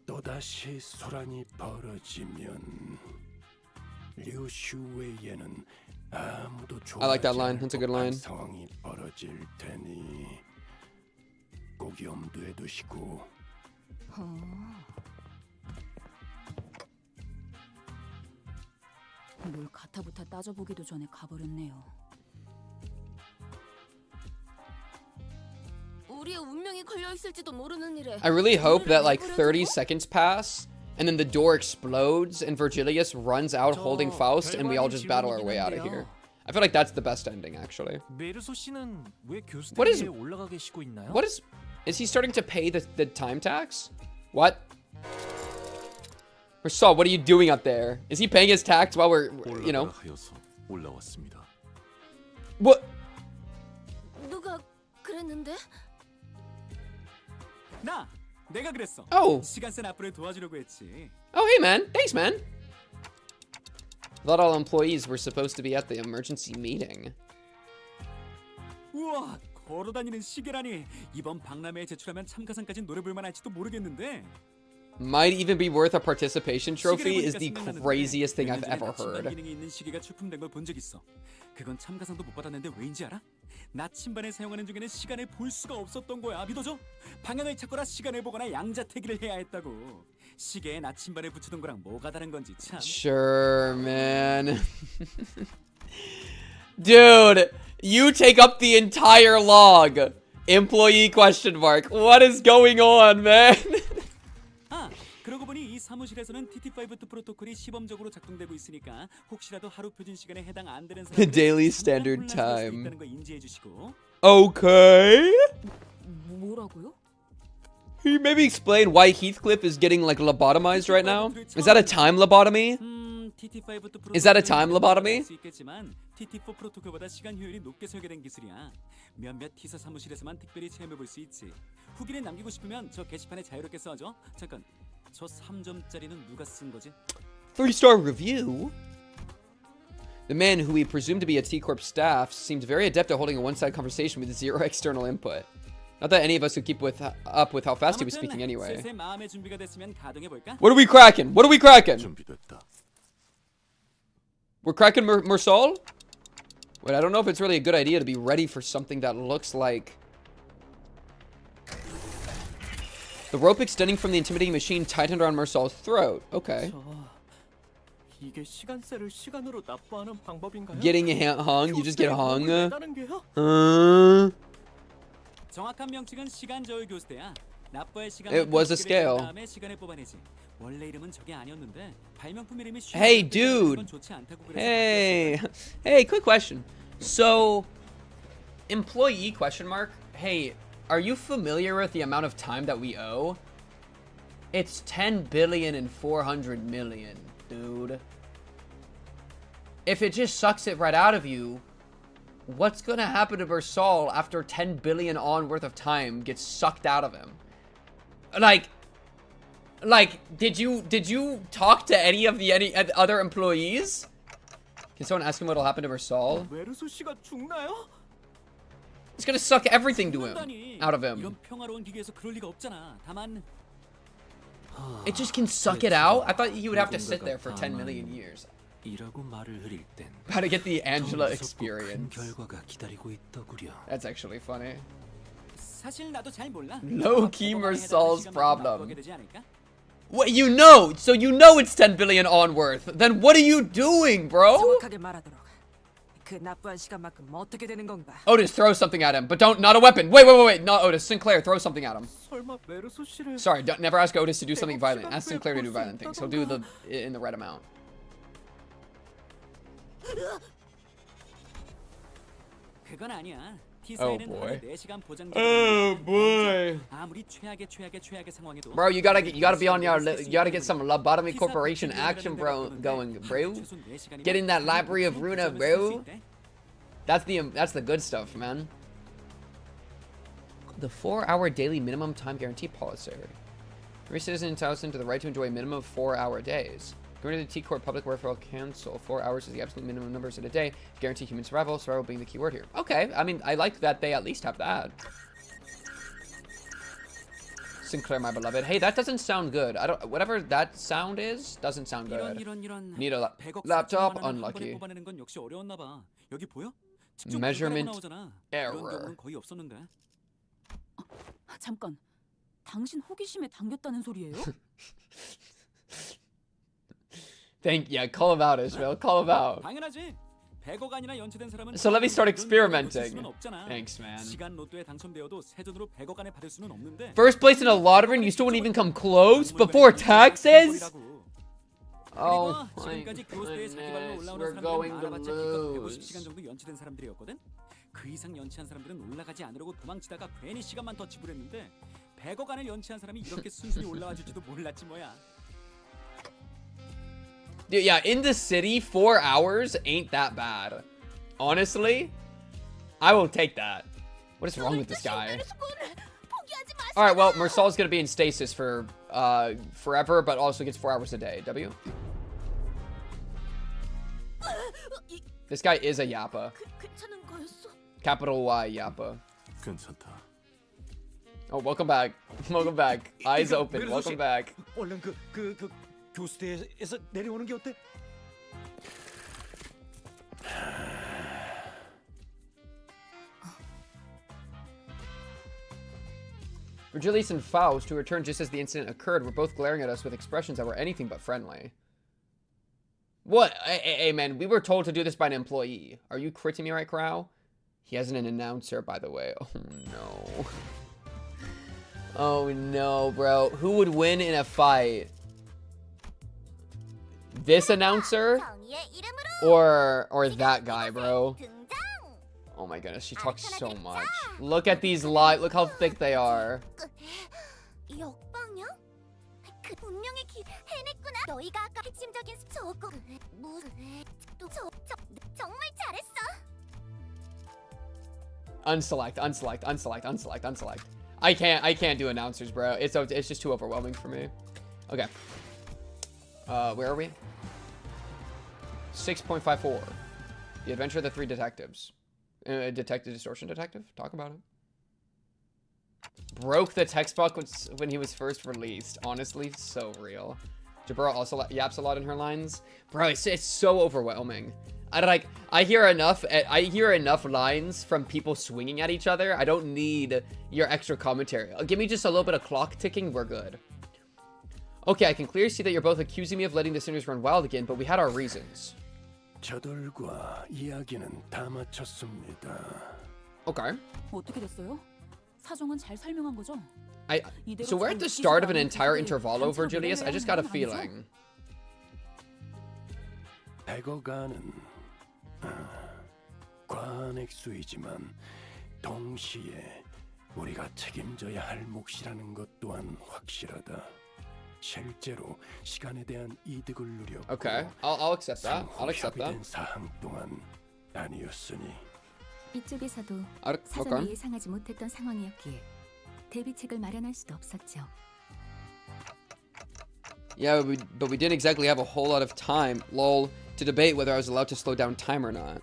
또다시 소란이 벌어지면 류슈 외에는 아무도 I like that line. That's a good line. 상황이 벌어질 테니 꼭 염두에 두시고. 뭘 가타부타 따져보기도 전에 가버렸네요. 우리의 운명이 걸려 있을지도 모르는 일에. I really hope that like 30 seconds pass and then the door explodes and Vergilius runs out holding Faust and we all just battle our way out of here. I feel like that's the best ending actually. 메르소 씨는 왜 교수 What is- 위에 올라가 계시고 있나요? What is he starting to pay the time tax? What? Saul, what are you doing up there? Is he paying his tax while we're, you know? 올라왔습니다. What? 누가 그랬는데? 내가 그랬어. Oh. 시간세 납부를 도와주려고 했지. Oh, hey man. Thanks, man. Thought all employees were supposed to be at the emergency meeting. 우와, 걸어다니는 시계라니. 이번 박람회에 제출하면 참가상까지 노려볼 만할지도 모르겠는데. Might even be worth a participation trophy is the craziest thing I've ever heard. 기능이 있는 시계가 출품된 걸 본 적 있어. 그건 참가상도 못 받았는데 왜인지 알아? 나침반을 사용하는 중에는 시간을 볼 수가 없었던 거야. 믿어줘? 방향을 찾거나 시간을 보거나 양자택일을 해야 했다고. 시계에 나침반을 붙이던 거랑 뭐가 다른 건지 참. Sure, man. Dude, you take up the entire log. Employee question mark. What is going on, man? 그러고 보니 이 사무실에서는 TT5 프로토콜이 시범적으로 작동되고 있으니까 혹시라도 하루 표준 시간에 해당 안 되는 The 사람들은 daily standard 혼란스러울 수 time. 있다는 거 인지해 주시고. Okay. 뭐라고요? Can you maybe explain why Heathcliff is getting like lobotomized right now? Is that a time lobotomy? TT5 Is that a time lobotomy? 수 있겠지만 TT4 프로토콜보다 시간 효율이 높게 설계된 기술이야. 몇몇 T사 사무실에서만 특별히 체험해 볼 수 있지. 후기를 남기고 싶으면 저 게시판에 자유롭게 써줘. 잠깐. 저 3점짜리는 누가 쓴 거지? 3-star review? The man who we presume to be a T-Corp staff seemed very adept at holding a one-sided conversation with zero external input. Not that any of us could keep up with how fast he was speaking anyway. 슬슬 마음의 준비가 됐으면 가동해 볼까? What are we cracking? What are we cracking? 준비됐다. We're cracking Mersal? Wait, I don't know if it's really a good idea to be ready for something that looks like... The rope extending from the intimidating machine tightened around Mersal's throat. Okay. 이게 시간세를 시간으로 납부하는 방법인가요? Getting hung? You just get hung? 정확한 명칭은 시간 저울 교수대야. 납부할 시간 It was a scale. 다음에 시간을 뽑아내지. 원래 이름은 저게 아니었는데 발명품 이름이 Hey, dude. Hey, quick question. So, employee question mark Hey, are you familiar with the amount of time that we owe? It's 10 billion and 400 million, dude. If it just sucks it right out of you, what's gonna happen to Bersal after 10 billion on worth of time gets sucked out of him? Like, did you talk to any other employees? Can someone ask him what'll happen to Bersal? It's gonna suck everything to him, out of him. It just can suck it out? I thought he would have to sit there for 10 million years. How to get the Angela experience. That's actually funny. Low-key Mersal's problem. What, you know? So you know it's 10 billion on worth. Then what are you doing, bro? Otis, throw something at him, but not a weapon. Wait. Not Otis. Sinclair, throw something at him. Sorry, never ask Otis to do something violent. Ask Sinclair to do violent things. He'll do in the right amount. Oh boy. Oh boy. Bro, you gotta be on you gotta get some lobotomy corporation action, bro, going, bro. Get in that library of Runa, bro. That's the good stuff, man. The 4-hour daily minimum time guarantee policy. Every citizen entitled to the right to enjoy a minimum of 4-hour days. Going to the T-Corp public welfare cancel. 4 hours is the absolute minimum numbers in a day. Guarantee human survival. Survival being the key word here. Okay, I mean, I like that they at least have that. Sinclair, my beloved. Hey, that doesn't sound good. Whatever that sound is, doesn't sound good. Need a laptop? Unlucky. Measurement error. 잠깐. 당신 호기심에 당겼다는 소리예요? Yeah, call him out, Ishmael. Call him out. So let me start experimenting. Thanks, man. First place in a lottery and you still wouldn't even come close before taxes? Oh my goodness, we're going to lose. 그 이상 연치한 사람들은 올라가지 않으려고 도망치다가 괜히 시간만 더 지불했는데 100억 안을 연치한 사람이 이렇게 순순히 올라와 줄지도 몰랐지 뭐야. Dude, yeah, in the city, 4 hours ain't that bad. Honestly, I will take that. What is wrong with this guy? Alright, well, Mersal's gonna be in stasis for forever, but also gets 4 hours a day. W? This guy is a Yappa. Capital Y Yappa. Oh, welcome back. Welcome back. Eyes open. Welcome back. 얼른 그 교수대에서 내려오는 게 어때? Vergilius and Faust, who returned just as the incident occurred, were both glaring at us with expressions that were anything but friendly. What? Hey, man, we were told to do this by an employee. Are you critting me right, Crow? He has an announcer, by the way. Oh, no. Oh, no, bro. Who would win in a fight? This announcer? Or that guy, bro? Oh my goodness, she talks so much. Look at these lights. Look how thick they are. Unselect. I can't do announcers, bro. It's just too overwhelming for me. Okay. Where are we? 6.54. The Adventure of the Three Detectives. Distortion Detective? Talk about it. Broke the text box when he was first released. Honestly, so real. Jabura also yaps a lot in her lines. Bro, it's so overwhelming. I hear enough lines from people swinging at each other. I don't need your extra commentary. Give me just a little bit of clock ticking. We're good. Okay, I can clearly see that you're both accusing me of letting the sinners run wild again, but we had our reasons. 저들과 이야기는 다 마쳤습니다. Okay. 어떻게 됐어요? 사정은 잘 설명한 거죠? So we're at the start of an entire Intervallo, Vergilius. I just got a feeling. 100억 안은 과한 액수이지만 동시에 우리가 책임져야 할 몫이라는 것 또한 확실하다. 실제로 시간에 대한 이득을 누렸고 Okay, I'll accept that. I'll accept that. 협의된 사항 또한 아니었으니. 이쪽에서도 Okay. 사전에 예상하지 못했던 상황이었기에 대비책을 마련할 수도 없었죠. Yeah, but we didn't exactly have a whole lot of time, lol, to debate whether I was allowed to slow down time or not.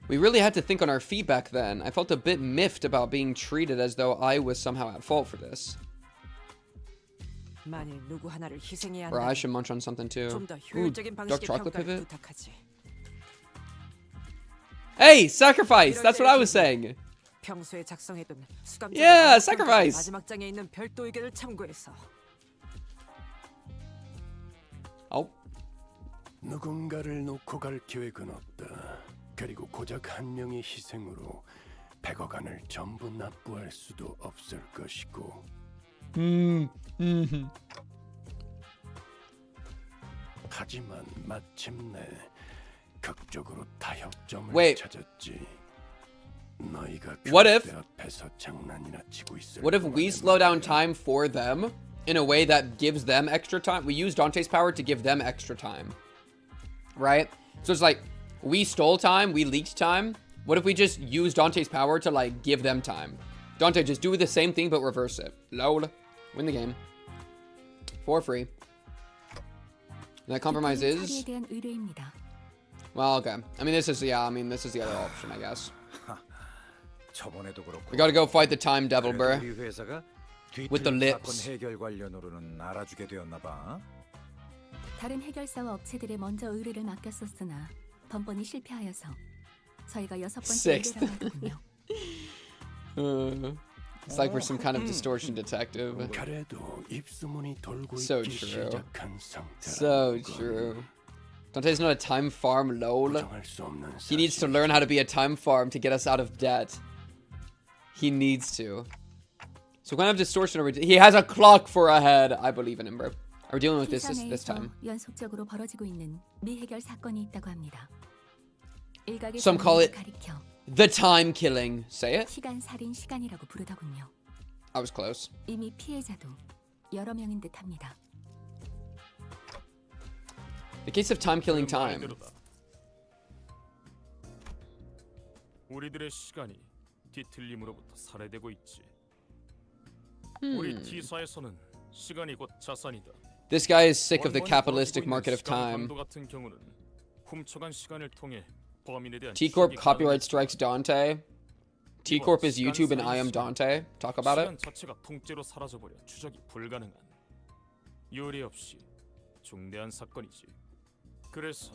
We really had to think on our feet back then. I felt a bit miffed about being treated as though I was somehow at fault for this. 만일 누구 하나를 희생해야 Or I 한다면 should munch on something too. 좀 더 Ooh, 효율적인 dark 방식의 chocolate 평가를 pivot? 부탁하지. Hey, sacrifice! That's what I was saying. 평소에 작성해둔 수감자 Yeah, sacrifice! 마지막 장에 있는 별도 의견을 참고해서. Oh. 누군가를 놓고 갈 계획은 없다. 그리고 고작 한 명의 희생으로 100억 원을 전부 납부할 수도 없을 것이고. 하지만 마침내 극적으로 타협점을 Wait. 찾았지. 너희가 What if- 그 앞에서 장난이나 치고 있을 What if we slow down time for them in a way that gives them extra time? We use Dante's power to give them extra time. Right? So it's like, we stole time, we leaked time. What if we just use Dante's power to, like, give them time? Dante, just do the same thing, but reverse it. Lol. Win the game. For free. And that compromise 처리에 is... 대한 의뢰입니다. Well, okay. I mean, this is, yeah, I mean, this is the other option, I guess. 저번에도 그렇고. We gotta go fight the time devil, 그래도 bruh. 우리 회사가 With the 뒤틀린 lips. 사건 해결 관련으로는 알아주게 되었나 봐. 다른 해결사와 업체들에 먼저 의뢰를 맡겼었으나 번번이 실패하여서 저희가 6번째 Sixth. 의뢰라고 하더군요. It's like we're some kind of distortion detective. 그래도 입소문이 돌고 So 있기 true. 시작한 상태라는 So 건 true. Dante's not a time farm, lol. 부정할 수 없는 He needs to learn how to be a time farm to get us out of debt. He needs to. So we're gonna have distortion over. He has a clock for a head. I believe in him, bro. Are we dealing with this time? 연속적으로 벌어지고 있는 미해결 사건이 있다고 합니다. 일각의 Some call it 가리켜 the time killing. Say it. 시간 살인 시간이라고 부르더군요. I was close. 이미 피해자도 여러 명인 듯합니다. The case of time killing time. 우리들의 시간이 뒤틀림으로부터 살해되고 있지. 우리 T사에서는 시간이 곧 자산이다. This guy is sick of the capitalistic market of time. 같은 경우는 훔쳐간 시간을 통해 범인에 대한 T-Corp 지식이 copyright strikes Dante. T-Corp is YouTube and I am Dante. Talk about 시간 it. 자체가 통째로 사라져버려 추적이 불가능한 유례 없이 중대한 사건이지. 그래서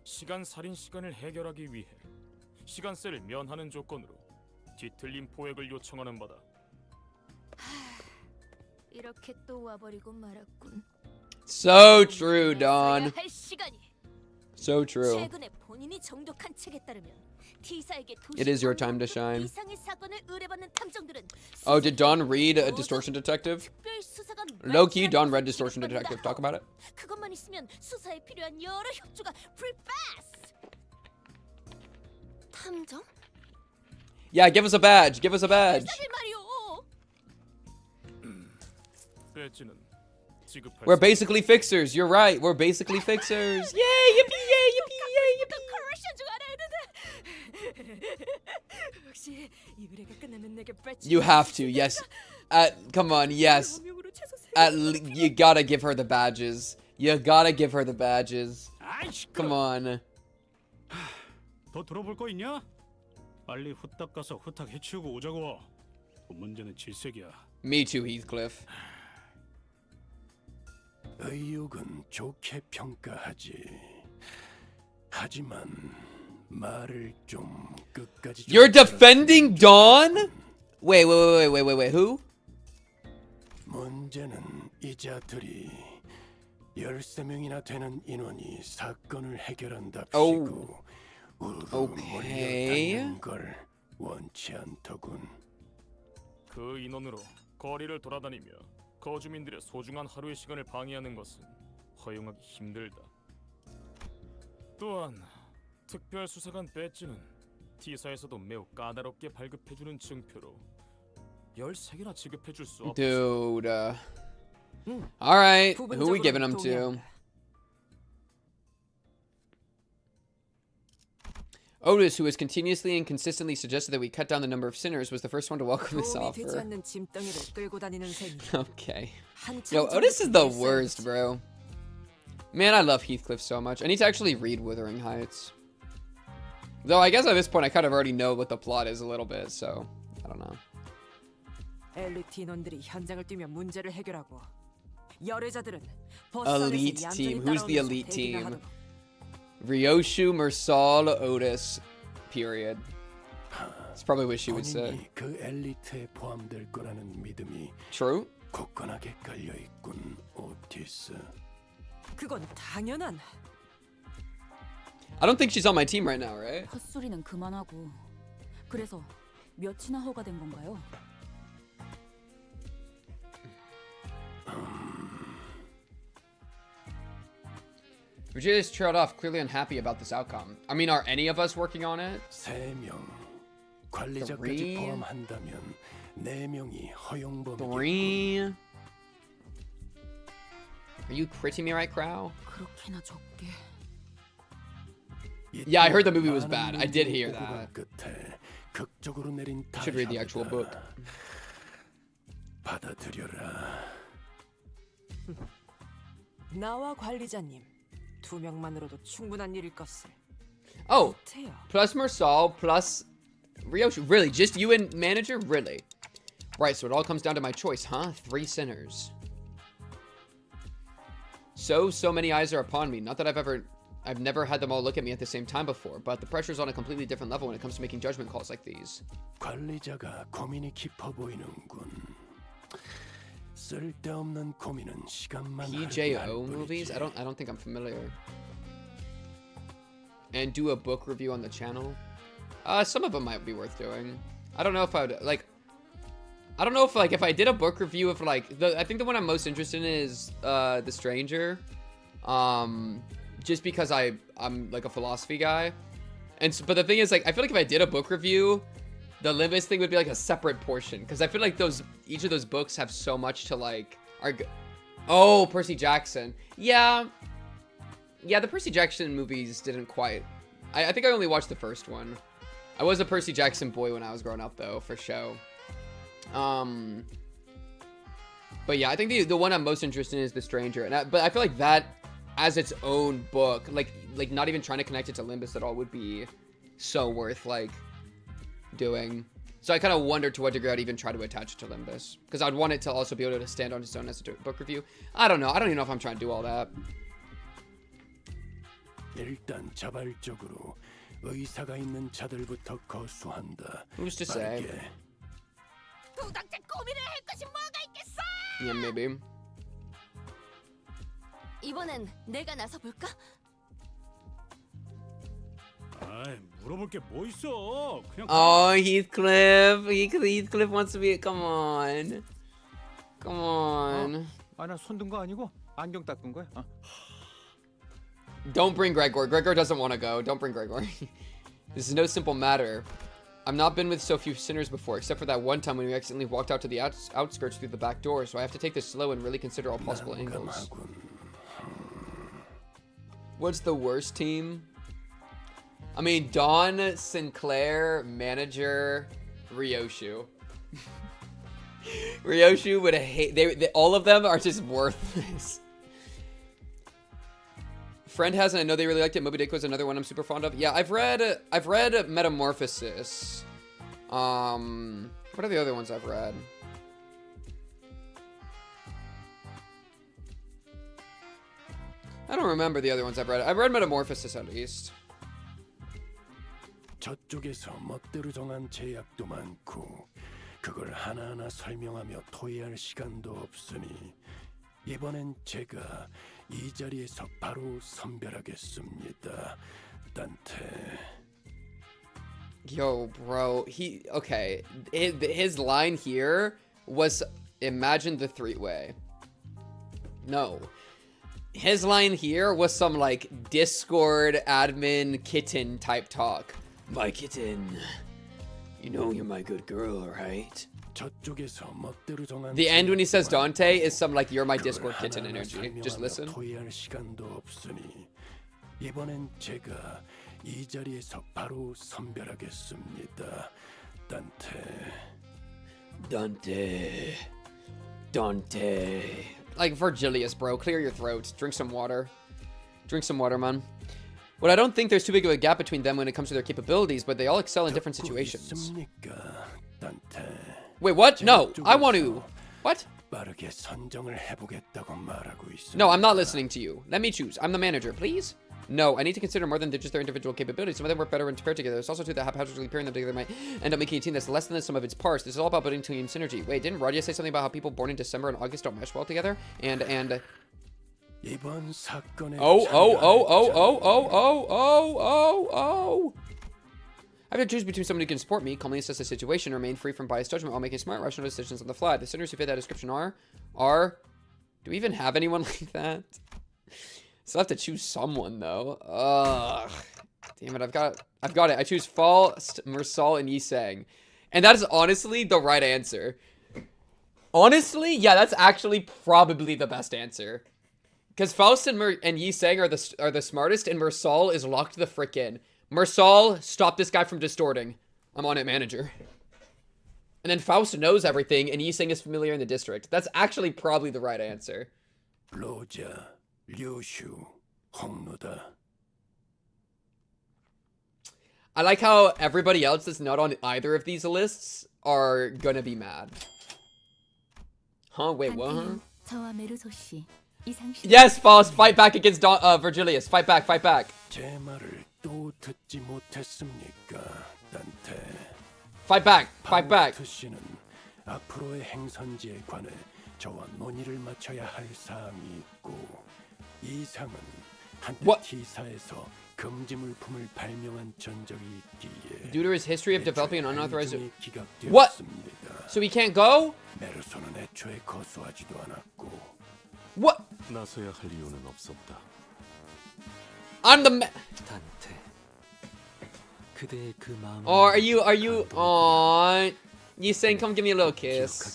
시간 살인 시간을 해결하기 위해 시간세를 면하는 조건으로 뒤틀린 포획을 요청하는 바다. 이렇게 또 와버리고 말았군. So true, Dawn. 할 시간이. So true. 최근에 본인이 정독한 책에 따르면 T사에게 It is your time to shine. 이상의 사건을 의뢰받는 탐정들은 Oh, did Dawn read a Distortion Detective? 특별수사관 Low-key, Dawn read Distortion Detective. Talk about it. 그것만 있으면 수사에 필요한 여러 협조가 프리패스. 탐정? Yeah, give us a badge. Give us a badge. 말이오. 배지는 지급할 We're basically fixers. You're right. We're basically fixers. Yay! Yippee! Yay! Yippee! Yay! Yippee! You have to. Yes. Come on. Yes. You gotta give her the badges. You gotta give her the badges. Come on. 더 들어볼 거 있냐? 빨리 후딱 가서 후딱 해치우고 오자고. 문제는 질색이야. Me too, Heathcliff. 의욕은 좋게 평가하지. 하지만 말을 좀 끝까지. You're defending Dawn? Wait. Who? 문제는 이 자들이 13명이나 되는 인원이 사건을 해결한답시고 우르르 몰려다니는 걸 원치 않더군. 그 인원으로 거리를 돌아다니며 거주민들의 소중한 하루의 시간을 방해하는 것은 허용하기 힘들다. 또한 특별수사관 배지는 T사에서도 매우 까다롭게 발급해주는 증표로 13개나 지급해줄 수 없어. Dude. All right. Who we giving them to? Otis, who has continuously and consistently suggested that we cut down the number of sinners, was the first one to welcome this offer. Okay. Yo, Otis is the worst, bro. Man, I love Heathcliff so much. I need to actually read Wuthering Heights. Though I guess at this point I kind of already know what the plot is a little bit, so I don't know. Elite team. Who's the elite team? Ryoshu, Mersal, Otis. Period. That's probably what she would say. 그 엘리트에 포함될 거라는 믿음이 True. 굳건하게 깔려 있군, 오티스. 그건 당연한. I don't think she's on my team right now, right? 헛소리는 그만하고. 그래서 몇이나 허가된 건가요? Vergilius trailed off, clearly unhappy about this outcome. I mean, are any of us working on it? 3명. 관리자까지 포함한다면 4명이 허용범이겠군. 3. Are you critting me right, Crow? 그렇게나 적게. Yeah, I heard the movie was bad. I did hear that. 극적으로 내린 Should read the actual book. 받아들여라. 나와 관리자님 2명만으로도 충분한 일일 것을. Oh, plus Mersal, plus Ryoshu. Really? Just you and manager? Really? Right, so it all comes down to my choice, huh? 3 sinners. So many eyes are upon me. Not that I've never had them all look at me at the same time before, but the pressure's on a completely different level when it comes to making judgment calls like these. 관리자가 고민이 깊어 보이는군. 쓸데없는 고민은 시간만 E.G.O movies? I don't think I'm familiar. And do a book review on the channel? Some of them might be worth doing. I don't know if I'd like. I don't know if like if I did a book review of like I think the one I'm most interested in is The Stranger. Just because I'm like a philosophy guy, but the thing is like I feel like if I did a book review, the Limbus thing would be like a separate portion because I feel like each of those books have so much to like. Oh, Percy Jackson. Yeah, the Percy Jackson movies didn't quite. I think I only watched the first one. I was a Percy Jackson boy when I was growing up though, for show. But yeah, I think the one I'm most interested in is The Stranger, but I feel like that as its own book, like not even trying to connect it to Limbus at all, would be so worth like doing. So I kind of wonder to what degree I'd even try to attach it to Limbus, because I'd want it to also be able to stand on its own as a book review. I don't know. I don't even know if I'm trying to do all that. 일단 자발적으로 의사가 있는 자들부터 거수한다. Who's to say? 도당체 고민을 할 것이 뭐가 있겠어? Yeah, maybe. 이번엔 내가 나서 볼까? 아이, 물어볼 게 뭐 있어? 그냥. Oh, Heathcliff wants to be. Come on. 나 손든 거 아니고 안경 닦은 거야. Don't bring Gregor. Gregor doesn't want to go. Don't bring Gregor. This is no simple matter. I've not been with so few sinners before, except for that one time when we accidentally walked out to the outskirts through the back door, so I have to take this slow and really consider all possible angles. What's the worst team? I mean, Dawn, Sinclair, manager, Ryoshu. Ryoshu would hate. They all of them are just worthless. Friend hasn't. I know they really liked it. Moby Dick was another one I'm super fond of. Yeah, I've read Metamorphosis. What are the other ones I've read? I don't remember the other ones I've read. I've read Metamorphosis at least. 저쪽에서 멋대로 정한 제약도 많고 그걸 하나하나 설명하며 토의할 시간도 없으니 이번엔 제가 이 자리에서 바로 선별하겠습니다. 단테. Yo, bro, okay. His line here was, imagine the 3-way. No. His line here was some like Discord admin kitten type talk. My kitten. You know you're my good girl, right? 저쪽에서 멋대로 정한 The end when he says Dante is some like you're my Discord kitten 하나하나 energy. Just 설명하며 listen. 토의할 시간도 없으니 이번엔 제가 이 자리에서 바로 선별하겠습니다. Dante. Like Vergilius, bro. Clear your throat. Drink some water. Drink some water, man. Well, I don't think there's too big of a gap between them when it comes to their capabilities, but they all excel in different situations. Wait, what? No, I want to. What? 빠르게 선정을 해보겠다고 말하고 있어. No, I'm not listening to you. Let me choose. I'm the manager, please. No, I need to consider more than just their individual capabilities. Some of them work better when paired together. There's also two that haphazardly pairing them together might end up making a team that's less than the sum of its parts. This is all about building team synergy. Wait, didn't Rodia say something about how people born in December and August don't mesh well together? 이번 사건의 Oh. I have to choose between someone who can support me, calmly assess the situation, remain free from biased judgment while making smart, rational decisions on the fly. The sinners who fit that description are... Do we even have anyone like that? Still have to choose someone, though. Ugh. Damn it, I've got it. I choose Faust, Mersal, and Yiseng. And that is honestly the right answer. Honestly, yeah, that's actually probably the best answer. Because Faust and Yiseng are the smartest, and Mersal is locked the frick in. Mersal, stop this guy from distorting. I'm on it, manager. And then Faust knows everything, and Yiseng is familiar in the district. That's actually probably the right answer. Rodia, Ryoshu, Hongnoda. I like how everybody else that's not on either of these lists are gonna be mad. Huh? Wait, what? Yes, Faust, fight back against Vergilius. Fight back, fight back. 제 말을 또 듣지 못했습니까, 단테? Fight back, fight back. 파우스트 씨는 앞으로의 행선지에 관해 저와 논의를 마쳐야 할 사항이 있고 이 상은 한때 T사에서 금지 물품을 발명한 전적이 있기에 Due to his history of developing an unauthorized... 기각되었습니다. What? So he can't go? 메르소는 애초에 거부하지도 않았고. What? 나서야 할 이유는 없었다. I'm the Dante. 그대의 그 마음. Are you on? Yiseng, come give me a little kiss.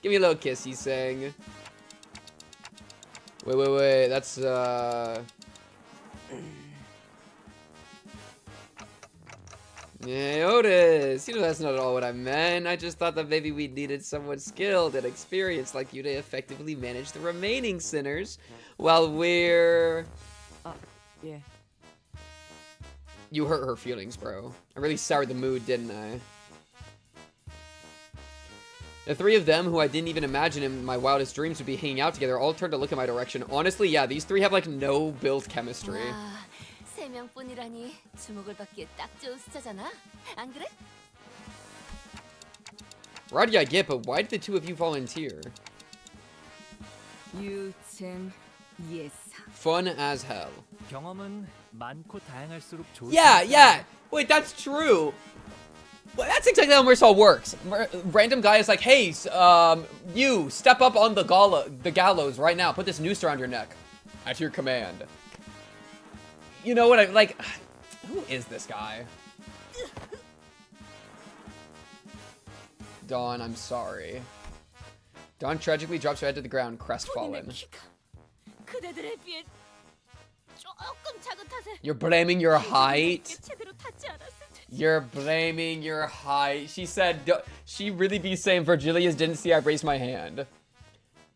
Give me a little kiss, Yiseng. Wait. That's Yeah, Otis. You know that's not at all what I meant. I just thought that maybe we needed someone skilled and experienced like you to effectively manage the remaining sinners while we're... Yeah. You hurt her feelings, bro. I really soured the mood, didn't I? The three of them, who I didn't even imagine in my wildest dreams would be hanging out together, all turned to look in my direction. Honestly, yeah, these three have like no built chemistry. 세 명뿐이라니 주목을 받기에 딱 좋은 숫자잖아. 안 그래? Rodia, I get, but why did the two of you volunteer? Yes. Fun as hell. 경험은 많고 다양할수록 좋을 Yeah. Wait, that's true. Well, that's exactly how Mersal works. Random guy is like, hey, you step up on the gallows right now. Put this noose around your neck. At your command. You know what I like? Who is this guy? Dawn, I'm sorry. Dawn tragically drops her head to the ground, crestfallen. 그대들에 비해 조금 작은 탓에 You're blaming your height? 제대로 탔지 않았을 텐데. You're blaming your height. She said, she really be saying Vergilius didn't see I raised my hand.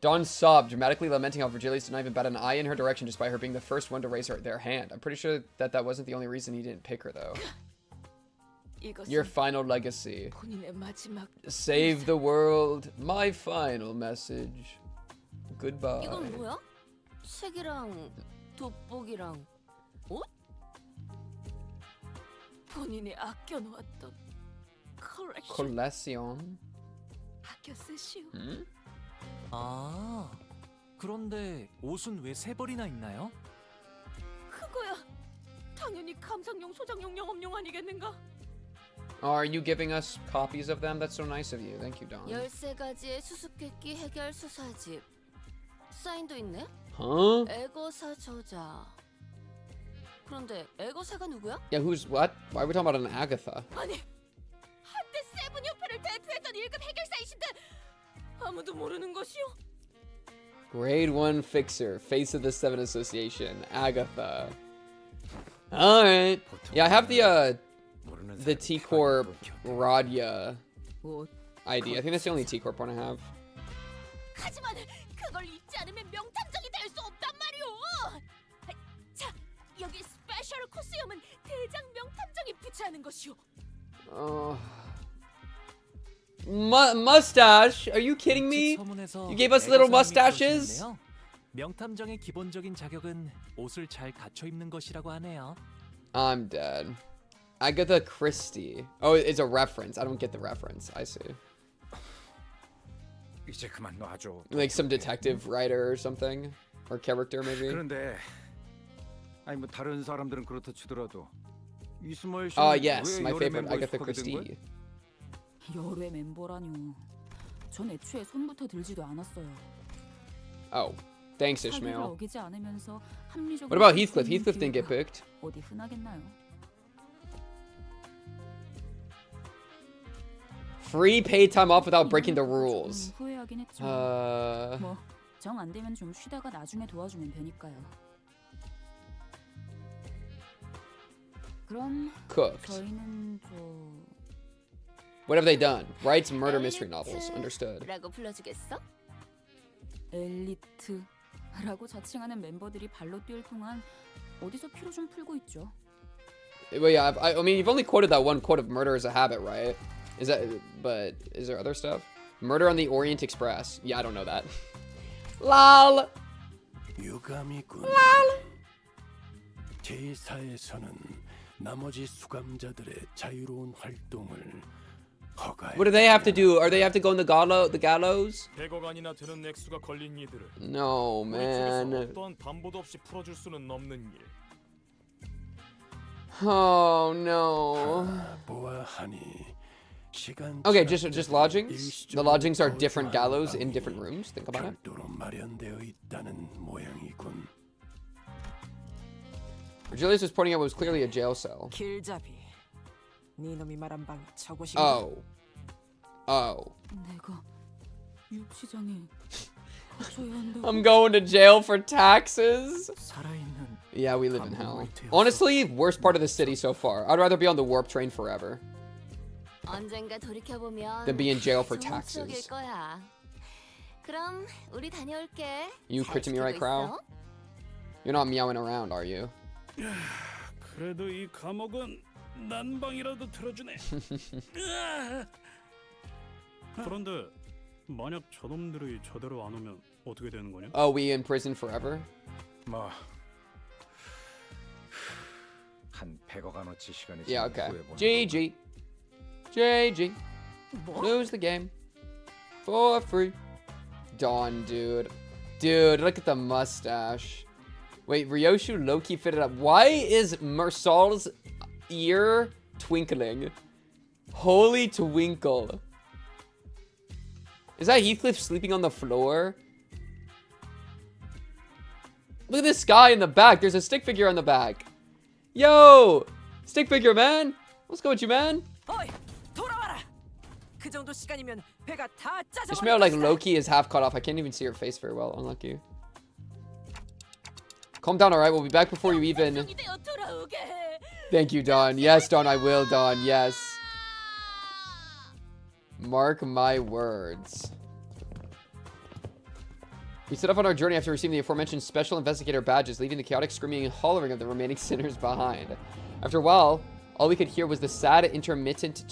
Dawn sobbed, dramatically lamenting how Vergilius did not even bat an eye in her direction despite her being the first one to raise their hand. I'm pretty sure that wasn't the only reason he didn't pick her, though. Your final legacy. Save the world. My final message. Goodbye. 이건 뭐야? 책이랑 돋보기랑 옷? 본인이 아껴놓았던 Collection. 아껴 쓰시오. 아, 그런데 옷은 왜 세 벌이나 있나요? 그거야. 당연히 감상용, 소장용, 영업용 아니겠는가? Are you giving us copies of them? That's so nice of you. Thank you, Dawn. 13가지의 수수께끼 해결 수사집. 사인도 있네? Huh? 애거사 저자. 그런데 에거사가 누구야? Yeah, who's what? Why are we talking about an Agatha? 아니, 한때 세븐 협회를 대표했던 1급 해결사이신데 아무도 모르는 것이요? Grade 1 fixer, face of the Seven Association, Agatha. Alright. Yeah, I have the T-Corp Rodia ID. I think that's the only T-Corp one I have. 하지만 그걸 잊지 않으면 명탐정이 될 수 없단 말이오. 자, 여기 스페셜 코스염은 대장 명탐정이 부채하는 것이오. Mustache? Are you kidding me? You gave us little mustaches? 명탐정의 기본적인 자격은 옷을 잘 갖춰 입는 것이라고 하네요. I'm dead. Agatha Christie. Oh, it's a reference. I don't get the reference. I see. 이제 그만 놔줘. Like some detective writer or something, or character maybe. 그런데 아니 뭐 다른 사람들은 그렇다 치더라도 이스마엘 씨. Yes, my favorite Agatha Christie. 열애 멤버라뇨. 전 애초에 손부터 들지도 않았어요. Oh, thanks, Ishmael. 어기지 않으면서 합리적으로. What about Heathcliff? Heathcliff didn't get picked. 어디 흔하겠나요? Free paid time off without breaking the rules. 후회하긴 했죠. 정 안 되면 좀 쉬다가 나중에 도와주면 되니까요. 그럼 Cooked. 저희는 What have they done? Writes murder mystery novels. Understood. 라고 불러주겠어? 엘리트라고 자칭하는 멤버들이 발로 뛸 동안 어디서 피로 좀 풀고 있죠. Well, yeah, I mean, you've only quoted that one quote of murder as a habit, right? But is there other stuff? Murder on the Orient Express. Yeah, I don't know that. LOL. 유감이군. 제사에서는 나머지 수감자들의 자유로운 활동을 허가해. What do they have to do? Are they have to go in the gallows? 100억안이나 되는 액수가 걸린 이들을 No, man. 어떠한 담보도 없이 풀어줄 수는 없는 일. Oh no. 보아하니. Okay, just lodgings. The lodgings are different gallows in different rooms. Think about it. Vergilius was pointing out what was clearly a jail cell. 길잡이. 네 놈이 말한 방 저곳인가? Oh. 내가 유치장에 갇혀야 한다고. I'm going to jail for taxes. 살아있는. Yeah, we live in hell. Honestly, worst part of the city so far. I'd rather be on the warp train forever 언젠가 돌이켜보면 than be in jail for 좋은 taxes. 추억일 거야. 그럼 우리 다녀올게. You crypting me right, Crow? You're not meowing around, are you? 그래도 이 감옥은 난방이라도 틀어주네. 그런데 만약 저놈들이 저대로 안 오면 어떻게 되는 거냐? Oh, we in prison forever? 뭐 한 100억안어치 시간이 Yeah, okay. GG. Lose the game. For free. Dawn, dude. Dude, look at the mustache. Wait, Ryoshu low-key fitted up. Why is Mersal's ear twinkling? Holy twinkle. Is that Heathcliff sleeping on the floor? Look at this guy in the back. There's a stick figure on the back. Yo! Stick figure, man. What's going with you, man? 어이, 돌아와라. 그 정도 시간이면 배가 다 짜져. Ishmael, like, Loki is half cut off. I can't even see her face very well. Unlucky. Calm down, alright? We'll be back before you even... Thank you, Dawn. Yes, Dawn, I will, Dawn. Yes. Mark my words. We set off on our journey after receiving the aforementioned special investigator badges, leaving the chaotic screaming and hollering of the remaining sinners behind. After a while, all we could hear was the sad, intermittent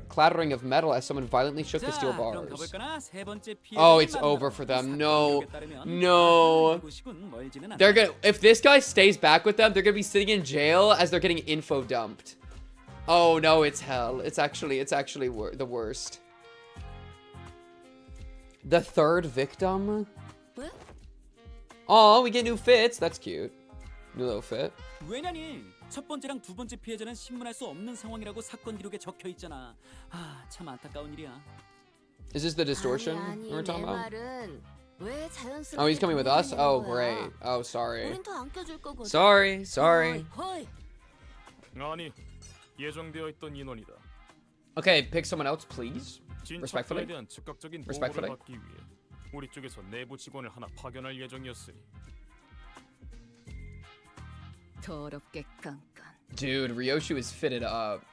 clattering of metal as someone violently shook the steel bars. Oh, it's over for them. No. They're gonna. If this guy stays back with them, they're gonna be sitting in jail as they're getting info dumped. Oh no, it's hell. It's actually the worst. The third victim? Oh, we get new fits. That's cute. New little fit. 왜냐니? 첫 번째랑 두 번째 피해자는 신문할 수 없는 상황이라고 사건 기록에 적혀 있잖아. 아, 참 안타까운 일이야. Is this the distortion 아니, we're talking 내 about? 말은 왜 자연스럽게 Oh, he's coming with us? Oh, 거야? great. Oh, sorry. 우린 더 안 껴줄 거거든. Sorry. 허이. 아니, 예정되어 있던 인원이다. Okay, pick someone else, please. 진 Respectfully. 착각에 대한 즉각적인 Respectfully. 보호를 받기 위해 우리 쪽에서 내부 직원을 하나 파견할 예정이었으니. 더럽게 깐깐. Dude, Ryoshu is fitted up.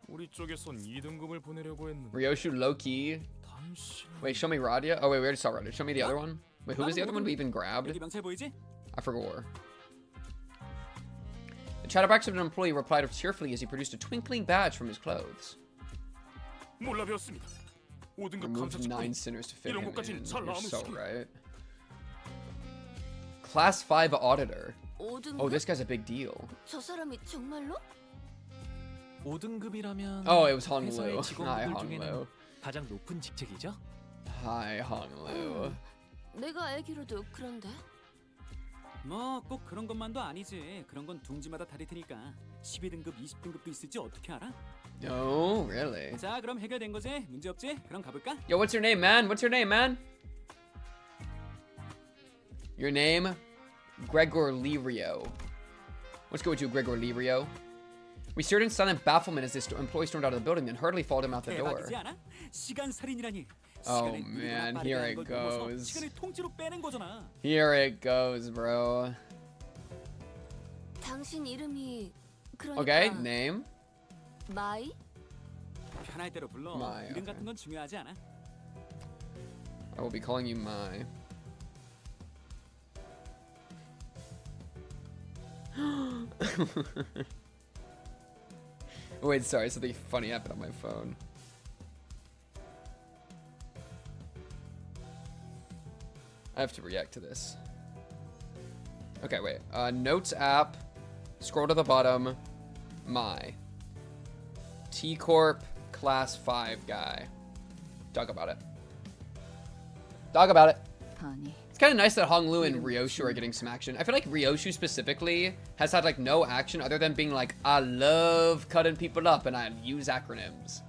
우리 쪽에선 2등급을 보내려고 했는데. Ryoshu low-key. Wait, show me Rodia. Oh, wait, we already saw Rodia. Show me the other one. Wait, who was the other one we even grabbed? 여기 명찰 보이지? I forgot. The chatterbox of an employee replied cheerfully as he produced a twinkling badge from his clothes. 몰라 배웠습니다. 5등급 Removed 감사 9 직원이 sinners to fit 이런 him 것까진 in. 잘 You're so 나누시네. right. Class 5 auditor. 5등급? Oh, this guy's a big deal. 저 사람이 정말로? 5등급이라면 Oh, it was Hong 회사의 Lu. Hi, 직원분들 Hong 중에는 Lu. 가장 높은 직책이죠. Hi, Hong Lu. 내가 알기로도 그런데. 뭐 꼭 그런 것만도 아니지. 그런 건 둥지마다 다를 테니까. 12등급, 20등급도 있을지 어떻게 알아? Oh, really? 자, 그럼 해결된 거지? 문제 없지? 그럼 가볼까? Yo, what's your name, man? What's your name, man? Your name? Gregor Lirio. Let's go with you, Gregor Lirio. We stared in silent bafflement as this employee stormed out of the building, then hurriedly followed him out the door. 대박이지 않아? 시간 살인이라니. Oh man, here it goes. 시간을 통째로 빼는 거잖아. Here it goes, bro. 당신 이름이 그러니까. Okay, name. 마이? 편할 대로 불러. 마이, 이름 okay. 같은 건 중요하지 않아. I will be calling you Mai. Wait, sorry, something funny happened on my phone. I have to react to this. Okay, wait. Notes app. Scroll to the bottom. My. T-Corp class 5 guy. Talk about it. Talk about it. 아니, It's kind of nice that Hong Lu and Ryoshu are getting some action. I feel like Ryoshu specifically has had like no action other than being like, I love cutting people up and I use acronyms.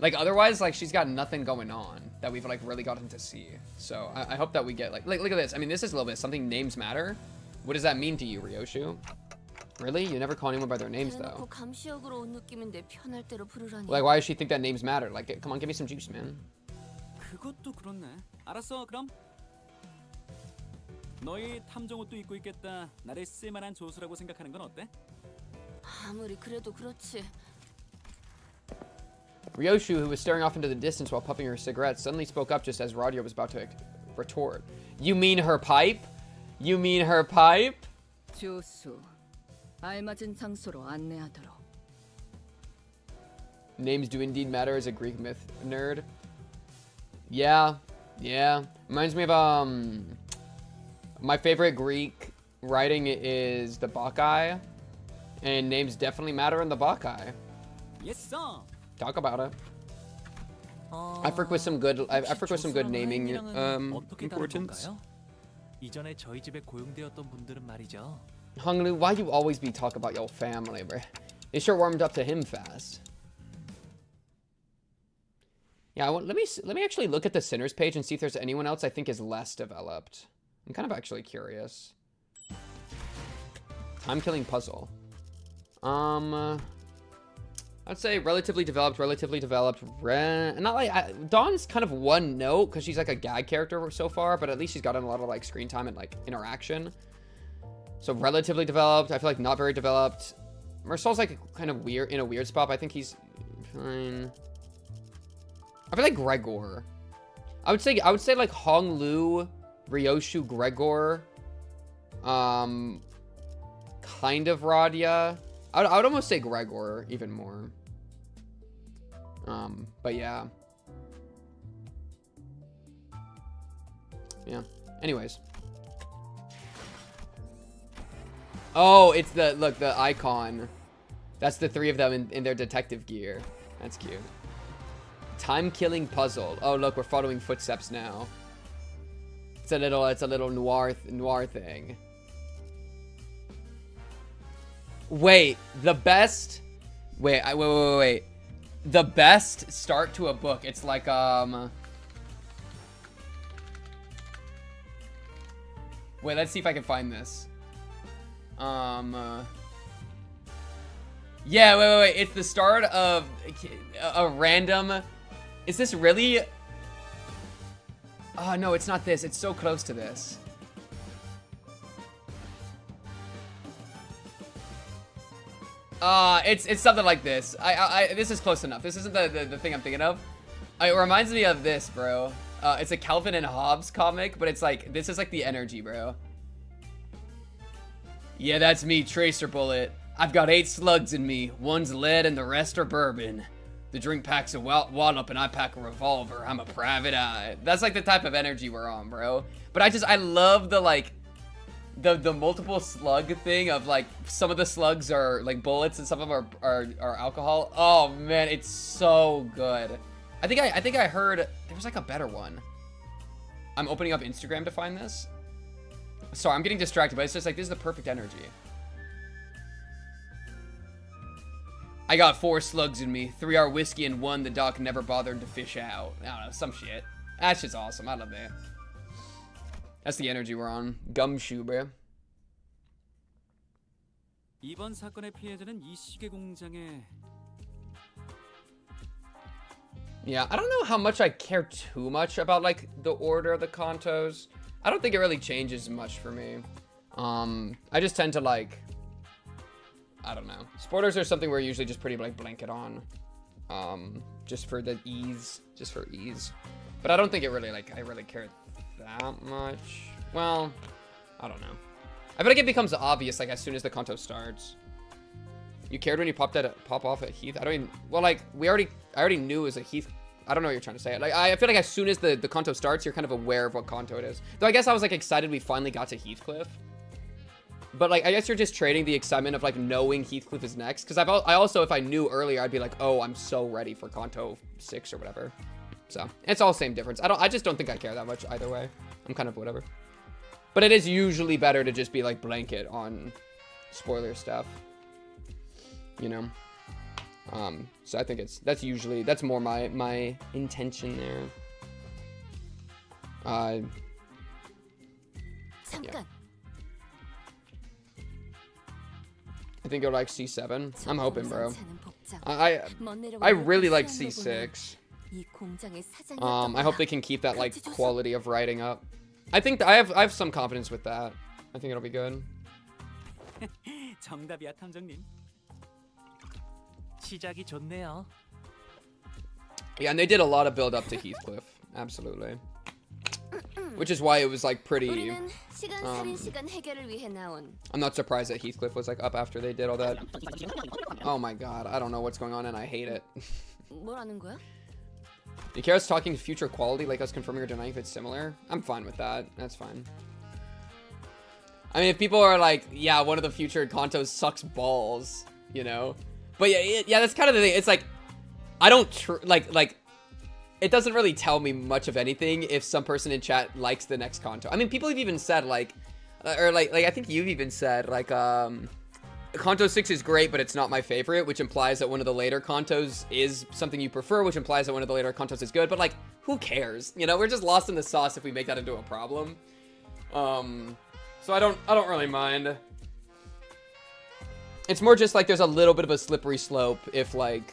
Like otherwise, like she's got nothing going on that we've like really gotten to see. So I hope that we get like look at this. I mean, this is a little bit something. Names matter. What does that mean to you, Ryoshu? Really? You never call anyone by their names though. 감시역으로 온 느낌인데 편할 대로 부르라니. Like why does she think that names matter? Like come on, give me some juice, man. 그것도 그렇네. 알았어, 그럼. 너희 탐정 옷도 입고 있겠다. 나를 쓸만한 조수라고 생각하는 건 어때? 아무리 그래도 그렇지. Ryoshu, who was staring off into the distance while puffing her cigarette, suddenly spoke up just as Rodia was about to retort. You mean her pipe? You mean her pipe? 조수, 알맞은 장소로 안내하도록. Names do indeed matter as a Greek myth nerd. Yeah. Reminds me of my favorite Greek writing is the Bacchae, and names definitely matter in the Bacchae. Yes, sir. Talk about it. I freak with some good. I freak with some good naming 어떻게 다른 importance. 건가요? 이전에 저희 집에 고용되었던 분들은 말이죠. Honglu, why you always be talk about your family, bro? They sure warmed up to him fast. Yeah, let me actually look at the Sinners page and see if there's anyone else I think is less developed. I'm kind of actually curious. Time-killing puzzle. I'd say relatively developed. Not like Dawn's kind of one note because she's like a gag character so far, but at least she's gotten a lot of like screen time and like interaction. So relatively developed. I feel like not very developed. Marcel's like kind of weird in a weird spot. But I think he's fine. I feel like Gregor. I would say like Hong Lu, Ryoshu, Gregor. Kind of Rodia. I would almost say Gregor even more. But yeah. Yeah. Anyways. Oh, it's the icon. That's the three of them in their detective gear. That's cute. Time-killing puzzle. Oh, look, we're following footsteps now. It's a little noir thing. Wait, the best. Wait. The best start to a book. It's like Wait, let's see if I can find this. Yeah, wait. It's the start of a random... Is this really... Oh, no, it's not this. It's so close to this. It's something like this. This is close enough. This isn't the thing I'm thinking of. It reminds me of this, bro. It's a Calvin and Hobbes comic, but it's like, this is like the energy, bro. Yeah, that's me, Tracer Bullet. I've got 8 slugs in me. One's lead and the rest are bourbon. The drink packs a wallop and I pack a revolver. I'm a private eye. That's like the type of energy we're on, bro. But I love the like, the multiple slug thing of like, some of the slugs are like bullets and some of them are alcohol. Oh man, it's so good. I think I heard there was like a better one. I'm opening up Instagram to find this. Sorry, I'm getting distracted, but it's just like, this is the perfect energy. I got 4 slugs in me. 3 are whiskey and 1 the doc never bothered to fish out. I don't know, some shit. That's just awesome. I love that. That's the energy we're on. Gumshoe, bro. 이번 사건의 피해자는 이 시계 공장에 Yeah, I don't know how much I care too much about like the order of the contos. I don't think it really changes much for me. I just tend to like, I don't know. Spoilers are something we're usually just pretty like blanket on. Just for the ease, But I don't think it really like, I really care that much. Well, I don't know. I feel like it becomes obvious like as soon as the conto starts. You cared when you pop off at Heath? I don't even, well like, I already knew it was a Heath. I don't know what you're trying to say. Like, I feel like as soon as the conto starts, you're kind of aware of what conto it is. Though I guess I was like excited we finally got to Heathcliff. But like, I guess you're just trading the excitement of like knowing Heathcliff is next. Because I also, if I knew earlier, I'd be like, oh, I'm so ready for conto 6 or whatever. So it's all same difference. I just don't think I care that much either way. I'm kind of whatever. But it is usually better to just be like blanket on spoiler stuff. You know? So I think that's more my intention there. Yeah. I think you'll like C7. I'm hoping, bro. I really like C6. I hope they can keep that like quality of writing up. I think I have some confidence with that. I think it'll be good. 정답이야, 탐정님. 시작이 좋네요. Yeah, and they did a lot of build up to Heathcliff. Absolutely. Which is why it was like pretty I'm not surprised that Heathcliff was like up after they did all that. Oh my god, I don't know what's going on and I hate it. You care us talking future quality, like us confirming or denying if it's similar? I'm fine with that. That's fine. I mean, if people are like, yeah, one of the future contos sucks balls, you know? But yeah, that's kind of the thing. It's like, I don't like it doesn't really tell me much of anything if some person in chat likes the next conto. I mean, people have even said like, or like I think you've even said like, Conto 6 is great, but it's not my favorite, which implies that one of the later contos is something you prefer, which implies that one of the later contos is good. But like, who cares? You know, we're just lost in the sauce if we make that into a problem. So I don't really mind. It's more just like there's a little bit of a slippery slope if like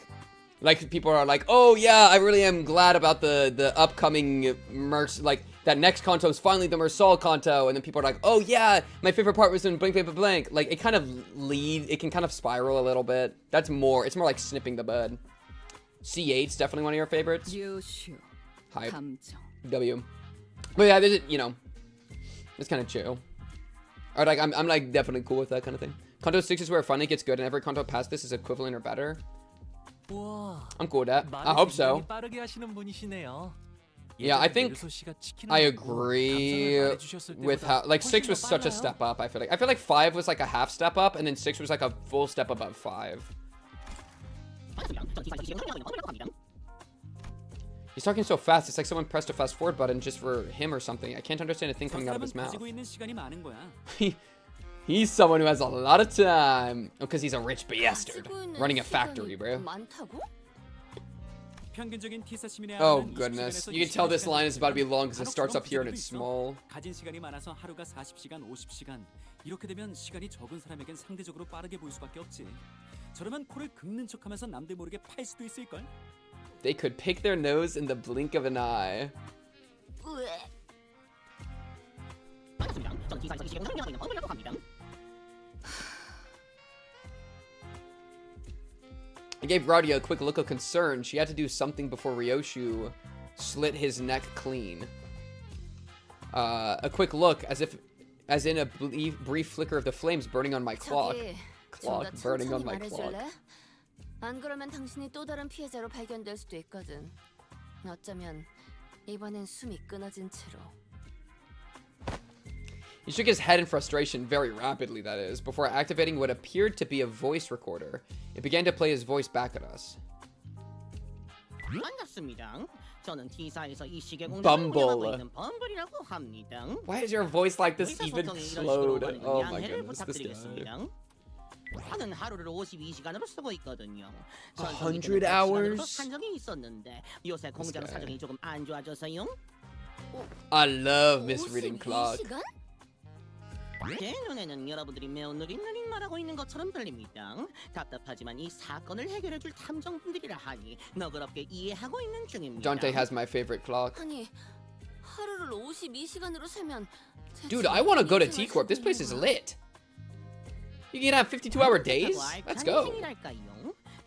people are like, oh yeah, I really am glad about the upcoming merch, like that next conto is finally the Mersal conto, and then people are like, oh yeah, my favorite part was in blank blank blank. Like it kind of it can kind of spiral a little bit. It's more like snipping the bud. C8's definitely one of your favorites. Hype. W. But yeah, there's, you know, it's kind of chill. Or like I'm like definitely cool with that kind of thing. Conto 6 is where finally gets good, and every conto past this is equivalent or better. I'm cool with that. I hope so. Yeah, I think I agree with how like 6 was such a step up. I feel like 5 was like a half step up, and then 6 was like a full step above 5. He's talking so fast, it's like someone pressed a fast forward button just for him or something. I can't understand a thing coming out of his mouth. He's someone who has a lot of time. Oh, because he's a rich bastard running a factory, bro. 평균적인 T사 시민의 Oh 하루는 goodness. 20시간에서 You can tell this 24시간 line is about to be long because it 간혹 starts 그런 up here and 부자들도 it's 있어. small. 가진 시간이 많아서 하루가 40시간, 50시간. 이렇게 되면 시간이 적은 사람에겐 상대적으로 빠르게 보일 수밖에 없지. 저러면 코를 긁는 척하면서 남들 모르게 팔 수도 있을 걸. They could pick their nose in the blink of an eye. I gave Rodia a quick look of concern. She had to do something before Ryoshu slit his neck clean. A quick look, as in a brief flicker of the flames burning on my clock. Clock burning on my clock. 안 그러면 당신이 또 다른 피해자로 발견될 수도 있거든. 어쩌면 이번엔 숨이 끊어진 채로. He shook his head in frustration, very rapidly that is, before activating what appeared to be a voice recorder. It began to play his voice back at us. 반갑습니다. 저는 T사에서 이 시계 공장을 Bumble. 운영하고 있는 범블이라고 합니다. Why is your voice like this 의사 even 소통이 이런 식으로 slowed? 오가는 Oh my 양해를 goodness, this guy. 부탁드리겠습니다. 저는 하루를 52시간으로 쓰고 있거든요. 100 hours? 산정이 있었는데 요새 공장 guy. 사정이 조금 안 좋아져서요. I love misreading clock. 제 눈에는 여러분들이 매우 느릿느릿 말하고 있는 것처럼 들립니다. 답답하지만 이 사건을 해결해줄 탐정분들이라 하니 너그럽게 이해하고 있는 중입니다. Dante has my favorite clock. 아니, 하루를 52시간으로 살면 Dude, I want to go to T-Corp. This place is lit. You can have 52-hour days? Let's go.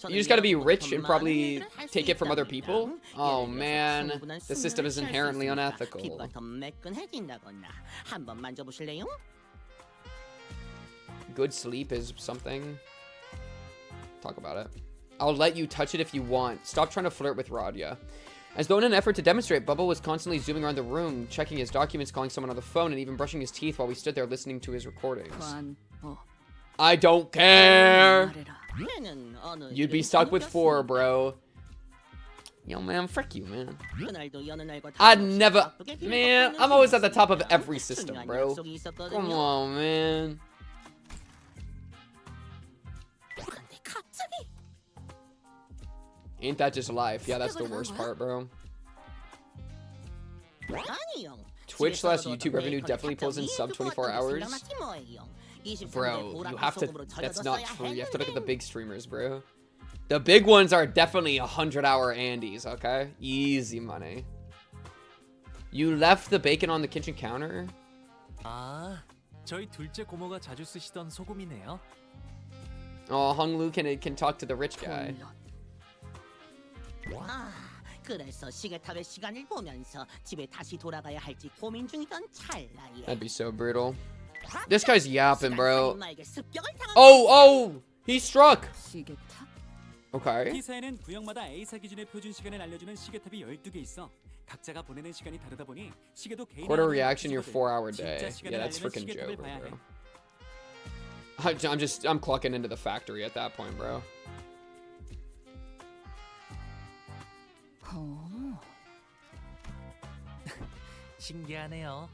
You just gotta be rich and probably take it from other people? Oh man, the system is inherently unethical. 피부가 더 매끈해진다거나 한번 만져보실래요? Good sleep is something. Talk about it. I'll let you touch it if you want. Stop trying to flirt with Rodia. As though in an effort to demonstrate, Bubba was constantly zooming around the room, checking his documents, calling someone on the phone, and even brushing his teeth while we stood there listening to his recordings. I don't care! You'd be stuck with 4, bro. Yo, man, frick you, man. I'd never... Man, I'm always at the top of every system, bro. Come on, man. Ain't that just life? Yeah, that's the worst part, bro. Twitch / YouTube revenue definitely pulls in sub 24 hours. Bro, you have to... That's not true. You have to look at the big streamers, bro. The big ones are definitely 100-hour Andes, okay? Easy money. You left the bacon on the kitchen counter? 아, 저희 둘째 고모가 자주 쓰시던 소금이네요. Oh, Honglu can talk to the rich guy. 그래서 시계탑의 시간을 보면서 집에 다시 돌아가야 할지 고민 중이던 찰나에. That'd be so brutal. This guy's yapping, bro. Oh! He struck! Okay. T사에는 구역마다 A사 기준의 표준 시간을 알려주는 시계탑이 12개 있어. 각자가 보내는 시간이 다르다 보니 시계도 개인 Quarter reaction your 4-hour day. Yeah, that's freaking Joker, bro. I'm clocking into the factory at that point, bro. 신기하네요.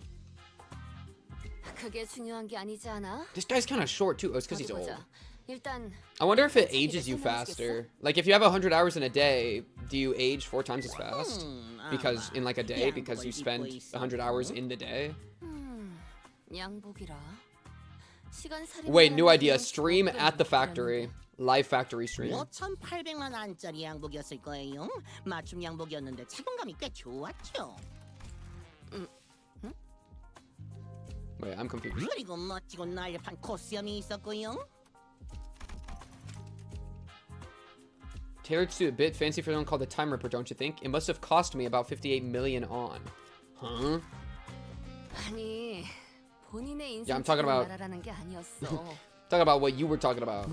그게 중요한 게 아니지 않아? This guy's kind of short too. Oh, it's because he's 어디 old. 보자. 일단 I wonder if it ages you faster. Like if you have 100 hours in a day, do you age 4 times as fast? Because in like a day, because you spend 100 hours in the day. 양복이라. Wait, new idea. Stream at the factory. Live factory stream. 5,800만 원짜리 양복이었을 거예요. 맞춤 양복이었는데 착용감이 꽤 좋았죠. Wait, I'm confused. 그리고 멋지고 날렵한 코스염이 있었고요. Tailored suit, a bit fancy for someone called the Time Ripper, don't you think? It must have cost me about 58 million on. Huh? 아니, 본인의 Yeah, I'm talking about... 말하라는 게 아니었어. Talking about what you were talking about.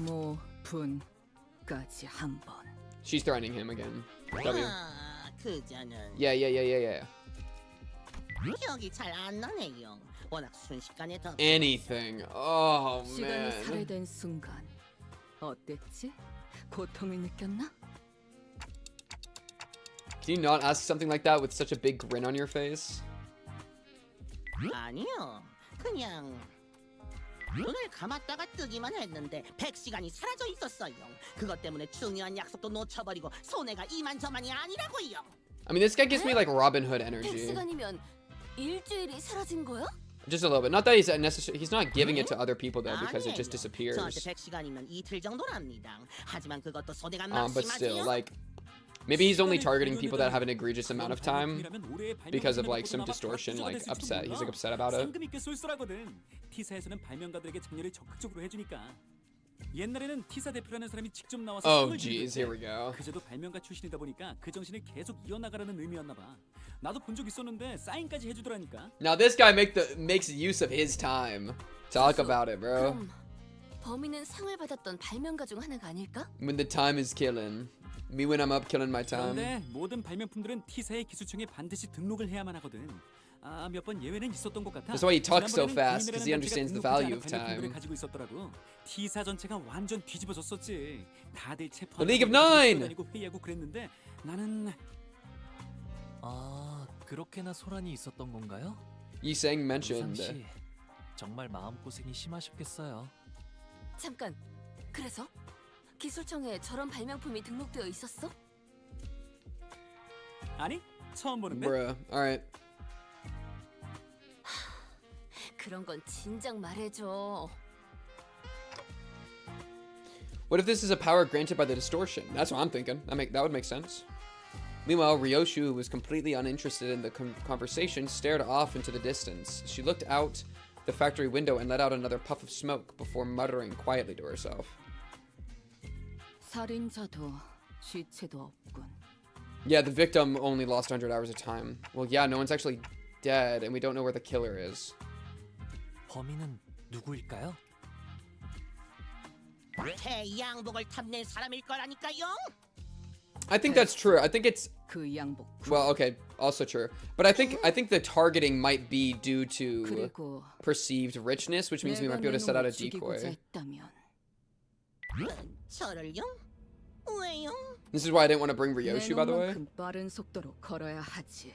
분까지 한 번. She's threatening him again. W. 그자는. Yeah. 기억이 잘 안 나네요. 워낙 순식간에 더. Anything. Oh, 시간이 man. 살해된 순간 어땠지? 고통을 느꼈나? Can you not ask something like that with such a big grin on your face? 아니요. 그냥 눈을 감았다가 뜨기만 했는데 100시간이 사라져 있었어요. 그것 때문에 중요한 약속도 놓쳐버리고 손해가 이만저만이 아니라고요. I mean, this guy gives me like Robin Hood energy. 100시간이면 일주일이 사라진 거야? Just a little bit. Not that he's necessarily. He's not giving it to other people though, because it just 저한테 disappears. 100시간이면 이틀 정도랍니다. 하지만 그것도 손해가 But still, 막심하지요. like, maybe he's only targeting people that have an egregious amount of time because of like some distortion, like upset. He's like upset about it. 상금 있게 쏠쏠하거든. T사에서는 발명가들에게 장려를 적극적으로 해주니까. 옛날에는 T사 대표라는 사람이 직접 나와서 Oh, 상을 jeez, here we go. 그제도 발명가 출신이다 보니까 그 정신을 계속 이어나가라는 의미였나 봐. 나도 본 적 있었는데 사인까지 해주더라니까. Now this guy makes use of his time. Talk about it, bro. 그럼 범인은 상을 받았던 발명가 중 하나가 아닐까? When the time is killing. Me when I'm up killing my time. 그런데 모든 발명품들은 T사의 기술청에 반드시 등록을 해야만 하거든. 아, 몇 번 예외는 있었던 것 같아. That's why he talks so 지난번에는 fast, because he 구인이라는 understands the 단체가 value of 등록하지 않은 발명품들을 time. 가지고 있었더라고. T사 전체가 완전 뒤집어졌었지. 다들 체포. The League of Nine. 다니고 회의하고 그랬는데 나는. 아, 그렇게나 소란이 있었던 건가요? Yiseng mentioned. 우상 씨, 정말 마음고생이 심하셨겠어요. 잠깐. 그래서 기술청에 저런 발명품이 등록되어 있었어? 아니, 처음 보는데. Bruh. All right. 그런 건 진작 말해줘. What if this is a power granted by the distortion? That's what I'm thinking. That would make sense. Meanwhile, Ryoshu, who was completely uninterested in the conversation, stared off into the distance. She looked out the factory window and let out another puff of smoke before muttering quietly to herself. 살인자도 시체도 없군. Yeah, the victim only lost 100 hours of time. Well, yeah, no one's actually dead, and we don't know where the killer is. 범인은 누구일까요? 태양복을 탐낼 사람일 거라니까요. I think that's true. I think it's 그 양복. well, okay, also true. But I think the targeting might be due to 그리고 perceived richness, which means we might be able to set out a decoy. 저를요? 왜요? This is why I didn't want to bring Ryoshu, by the way. 내 빠른 속도로 걸어야 하지.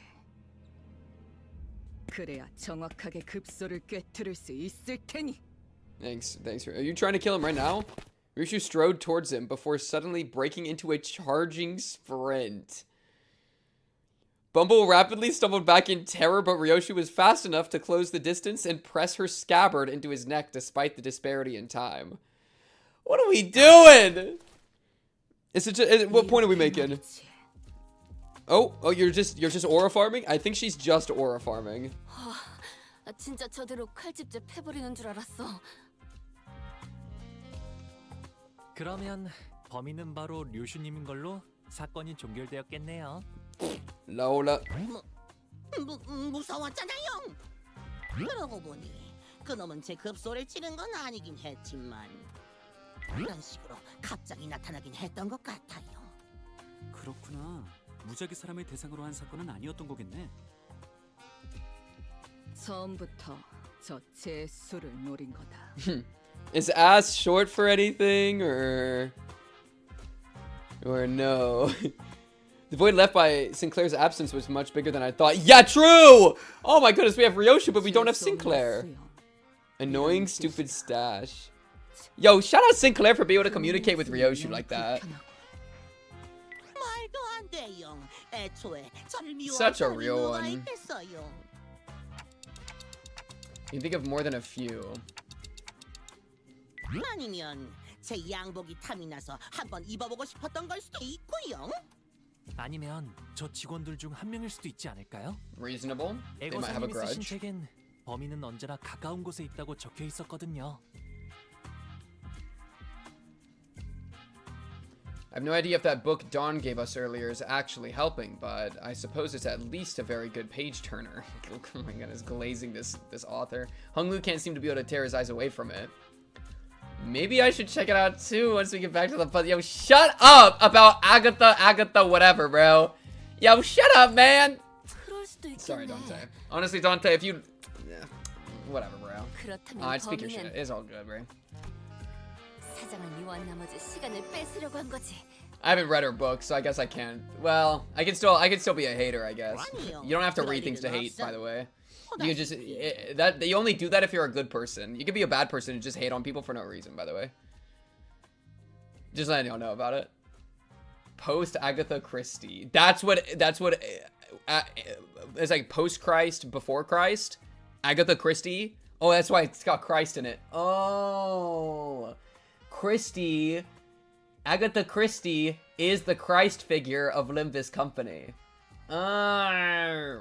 그래야 정확하게 급소를 꿰뚫을 수 있을 테니. Thanks. Are you trying to kill him right now? Ryoshu strode towards him before suddenly breaking into a charging sprint. Bumble rapidly stumbled back in terror, but Ryoshu was fast enough to close the distance and press her scabbard into his neck despite the disparity in time. What are we doing? What point are we making? Oh, you're just aura farming? I think she's just aura farming. 진짜 저대로 칼집제 패버리는 줄 알았어. 그러면 범인은 바로 류슈님인 걸로 사건이 종결되었겠네요. Lola. 무서웠잖아요. 그러고 보니 그놈은 제 급소를 치른 건 아니긴 했지만 이런 식으로 갑자기 나타나긴 했던 것 같아요. 그렇구나. 무작위 사람을 대상으로 한 사건은 아니었던 거겠네. 처음부터 저 제수를 노린 거다. Is ass short for anything or no? The void left by Sinclair's absence was much bigger than I thought. Yeah, true! Oh my goodness, we have Ryoshu, but we don't have Sinclair. Annoying, stupid stash. Yo, shout out Sinclair for being able to communicate with Ryoshu like that. 말도 안 돼요. 애초에 저를 Such a 미워하는 real 누가 one. 있겠어요. You think of more than a few. 아니면 제 양복이 탐이 나서 한번 입어보고 싶었던 걸 수도 있고요. 아니면 저 직원들 중 한 명일 수도 있지 않을까요? Reasonable. They might have a 에고사님이 쓰신 grudge. 책엔 범인은 언제나 가까운 곳에 있다고 적혀 있었거든요. I have no idea if that book Dawn gave us earlier is actually helping, but I suppose it's at least a very good page turner. Oh my goodness, glazing this author. Hung Lu can't seem to be able to tear his eyes away from it. Maybe I should check it out too once we get back to the yo, shut up about Agatha whatever, bro. Yo, shut up, man. Sorry, Dante. Honestly, Dante, if you whatever, bro. Alright, speak your shit. It's all good, bro. 사장을 미워한 나머지 시간을 뺏으려고 한 거지. I haven't read her book, so I guess I can't. Well, I can still be a hater, I guess. You don't have to read things to hate, by the way. You can just you only do that if you're a good person. You can be a bad person and just hate on people for no reason, by the way. Just letting y'all know about it. Post Agatha Christie. That's what it's like, post Christ, before Christ. Agatha Christie. Oh, that's why it's got Christ in it. Oh, Christie. Agatha Christie is the Christ figure of Limbus Company. I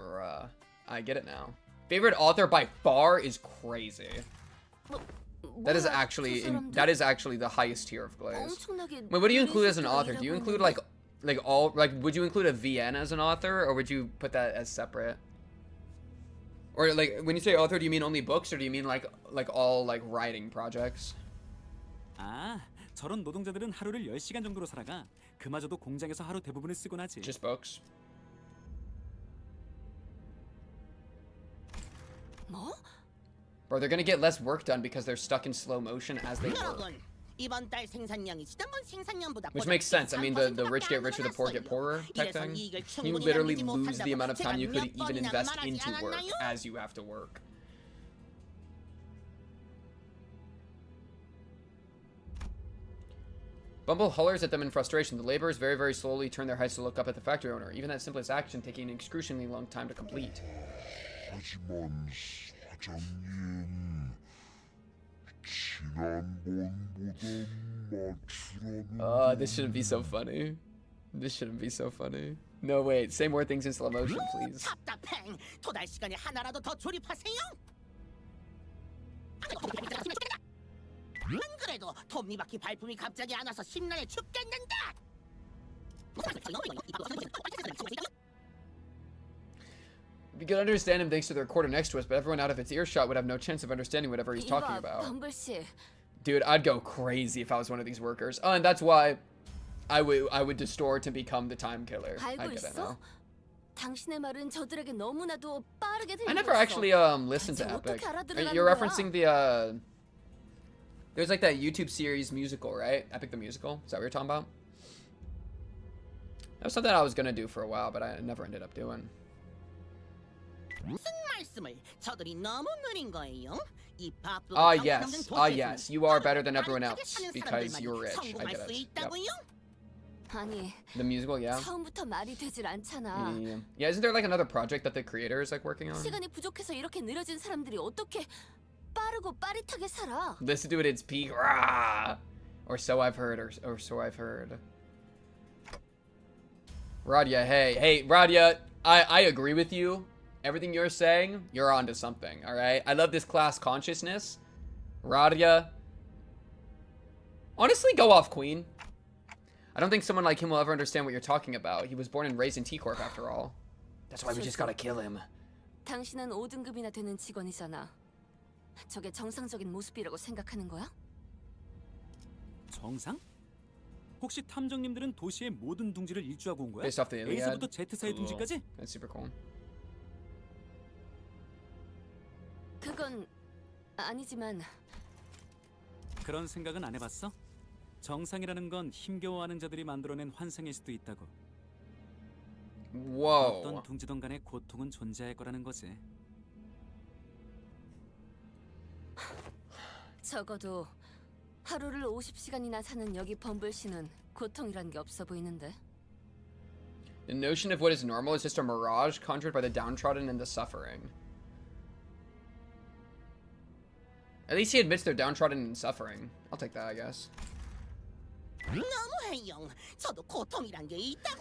get it now. Favorite author by far is crazy. That is actually the highest tier of glaze. Wait, what do you include as an author? Do you include like would you include a VN as an author, or would you put that as separate? Or like, when you say author, do you mean only books, or do you mean like all like writing projects? 아, 저런 노동자들은 하루를 10시간 정도로 살아가. 그마저도 공장에서 하루 대부분을 쓰곤 하지. Just books. 뭐? Bro, they're gonna get less work done because they're stuck in slow motion as they work. 이번 달 생산량이 지난번 생산량보다 Which makes sense. I mean, the rich get richer, the poor get poorer type thing. You literally lose the amount of time you could even invest into work as you have to work. Bumble hollers at them in frustration. The laborers very, very slowly turn their heads to look up at the factory owner. Even that simplest action taking an excruciatingly long time to complete. This shouldn't be so funny. This shouldn't be so funny. No, wait. Say more things in slow motion, please. 도달 시간에 하나라도 더 조립하세요. 안 그래도 톱니바퀴 발품이 갑자기 안 와서 심란해 죽겠는데. We could understand him thanks to the recorder next to us, but everyone out of its earshot would have no chance of understanding whatever he's talking about. Dude, I'd go crazy if I was one of these workers. Oh, and that's why I would distort and become the time killer. I get it now. I never actually listened to Epic. You're referencing the there's like that YouTube series musical, right? Epic the Musical. Is that what you're talking about? That was something I was gonna do for a while, but I never ended up doing. Ah, yes. Ah, yes. You are better than everyone else because you're rich. I get it. Yep. The musical, yeah. Yeah, isn't there like another project that the creator is like working on? Let's do it its peak. Rah! Or so I've heard, or so I've heard. Rodia, hey, Rodia, I agree with you. Everything you're saying, you're onto something, alright? I love this class consciousness. Rodia. Honestly, go off, Queen. I don't think someone like him will ever understand what you're talking about. He was born and raised in T-Corp after all. That's why we just gotta kill him. 당신은 5등급이나 되는 직원이잖아. 저게 정상적인 모습이라고 생각하는 거야? 정상? 혹시 탐정님들은 도시의 모든 둥지를 일주하고 온 거야? Based off the Iliad. A에서부터 Z사의 둥지까지? That's super cool. 그건 아니지만 그런 생각은 안 해봤어? 정상이라는 건 힘겨워하는 자들이 만들어낸 환상일 수도 있다고. Whoa. 어떤 둥지든 간에 고통은 존재할 거라는 거지. 적어도 하루를 50시간이나 사는 여기 범블씨는 고통이란 게 없어 보이는데. The notion of what is normal is just a mirage conjured by the downtrodden and the suffering. At least he admits they're downtrodden and suffering. I'll take that, I guess.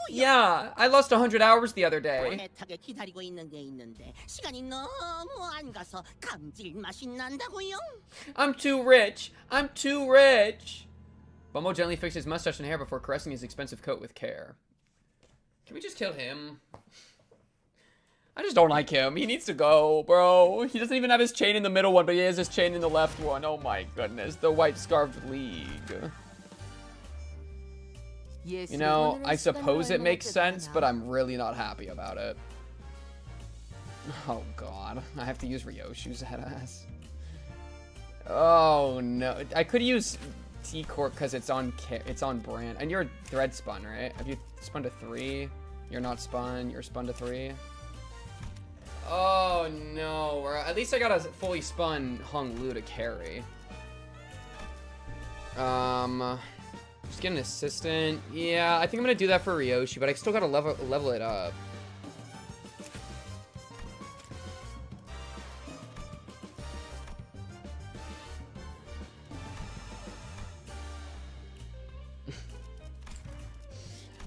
Yeah, I lost 100 hours the other day. I'm too rich. I'm too rich. Bumbo gently fixed his mustache and hair before caressing his expensive coat with care. Can we just kill him? I just don't like him. He needs to go, bro. He doesn't even have his chain in the middle one, but he has his chain in the left one. Oh my goodness. The White Scarfed League. You know, I suppose it makes sense, but I'm really not happy about it. Oh god. I have to use Ryoshu's head ass. Oh no. I could use T-Corp because it's on brand. And you're thread spun, right? Have you spun to 3? You're not spun. You're spun to 3. Oh no, at least I got a fully spun Hung Lu to carry. Just get an assistant. Yeah, I think I'm gonna do that for Ryoshu, but I still gotta level it up.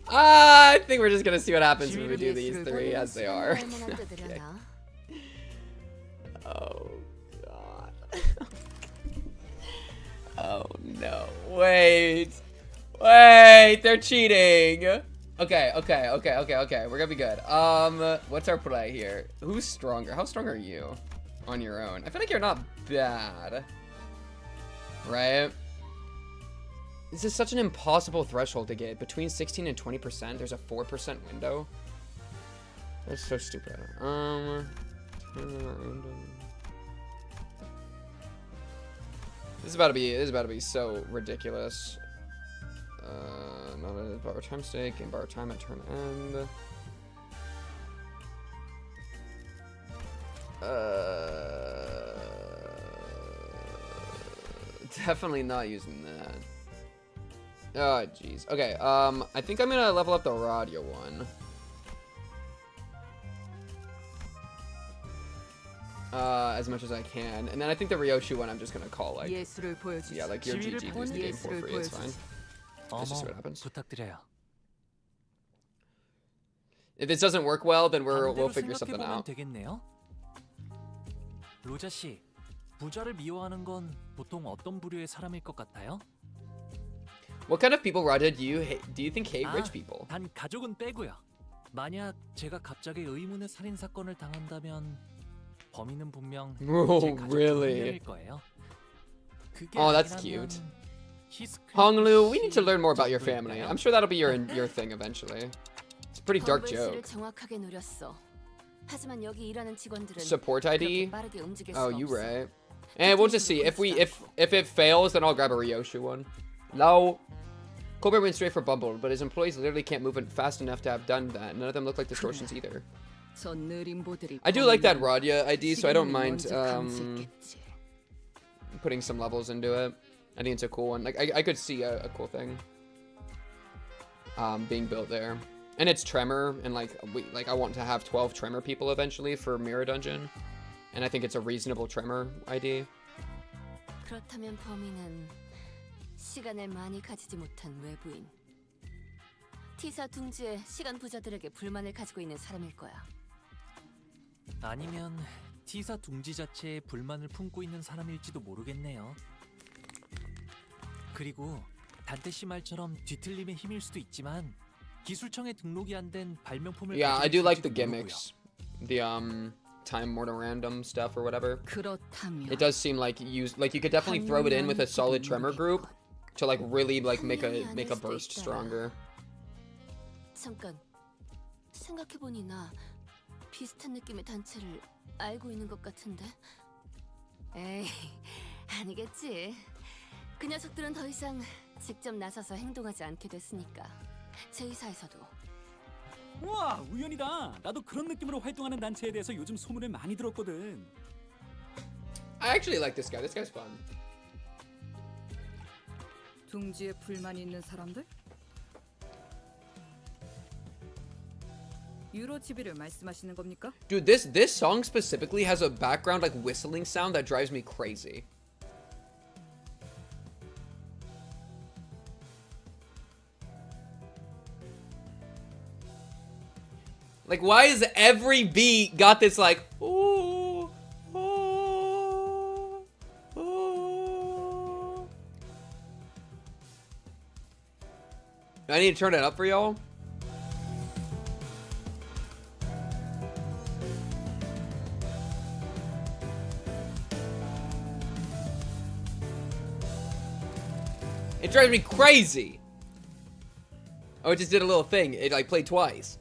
I think we're just gonna see what happens when we do these three as they are. Okay. Oh god. Oh no. Wait, they're cheating. Okay. We're gonna be good. What's our play here? Who's stronger? How strong are you on your own? I feel like you're not bad. Right? This is such an impossible threshold to get. Between 16 and 20%, there's a 4% window. That's so stupid. This is about to be so ridiculous. Not a borrow time stake and borrow time at turn end. Definitely not using that. Oh, jeez. Okay, I think I'm gonna level up the Rodia one. As much as I can. And then I think the Ryoshu one I'm just gonna call, like... Yeah, like, your GG lose the game for free, it's fine. Let's just see what happens. If this doesn't work well, then we'll figure something out. 로자 씨, 부자를 미워하는 건 보통 어떤 부류의 사람일 것 같아요? What kind of people, Rodia, do you think hate rich people? 단 가족은 빼고요. 만약 제가 갑자기 의문의 살인 사건을 당한다면 범인은 분명 제 가족 중 한 명일 거예요. Oh, that's cute. Honglu, we need to learn more about your family. I'm sure that'll be your thing eventually. It's a pretty dark joke. Support ID? Oh, you right. And we'll just see. If it fails, then I'll grab a Ryoshu one. No. Colbert went straight for Bumble, but his employees literally can't move it fast enough to have done that. None of them look like distortions either. I do like that Rodia ID, so I don't mind putting some levels into it. I think it's a cool one. Like I could see a cool thing being built there. And it's Tremor, and like I want to have 12 Tremor people eventually for Mirror Dungeon. And I think it's a reasonable Tremor ID. 그렇다면 범인은 시간을 많이 가지지 못한 외부인. T사 둥지에 시간 부자들에게 불만을 가지고 있는 사람일 거야. 아니면 T사 둥지 자체에 불만을 품고 있는 사람일지도 모르겠네요. 그리고 단테 씨 말처럼 뒤틀림의 힘일 수도 있지만 기술청에 등록이 안 된 발명품을 Yeah, I do like the gimmicks. The time mortal random stuff or whatever. It does seem like you could definitely throw it in with a solid Tremor group to like really like make a burst stronger. 잠깐 생각해 보니 나 비슷한 느낌의 단체를 알고 있는 것 같은데. 에이, 아니겠지. 그 녀석들은 더 이상 직접 나서서 행동하지 않게 됐으니까. 제 이사에서도. 우와, 우연이다. 나도 그런 느낌으로 활동하는 단체에 대해서 요즘 소문을 많이 들었거든. I actually like this guy. This guy's fun. 둥지에 불만이 있는 사람들? 유로치비를 말씀하시는 겁니까? Dude, this song specifically has a background like whistling sound that drives me crazy. Like, why is every beat got this like, ooh, ooh, ooh? I need to turn it up for y'all. It drives me crazy. Oh, it just did a little thing. It like played twice.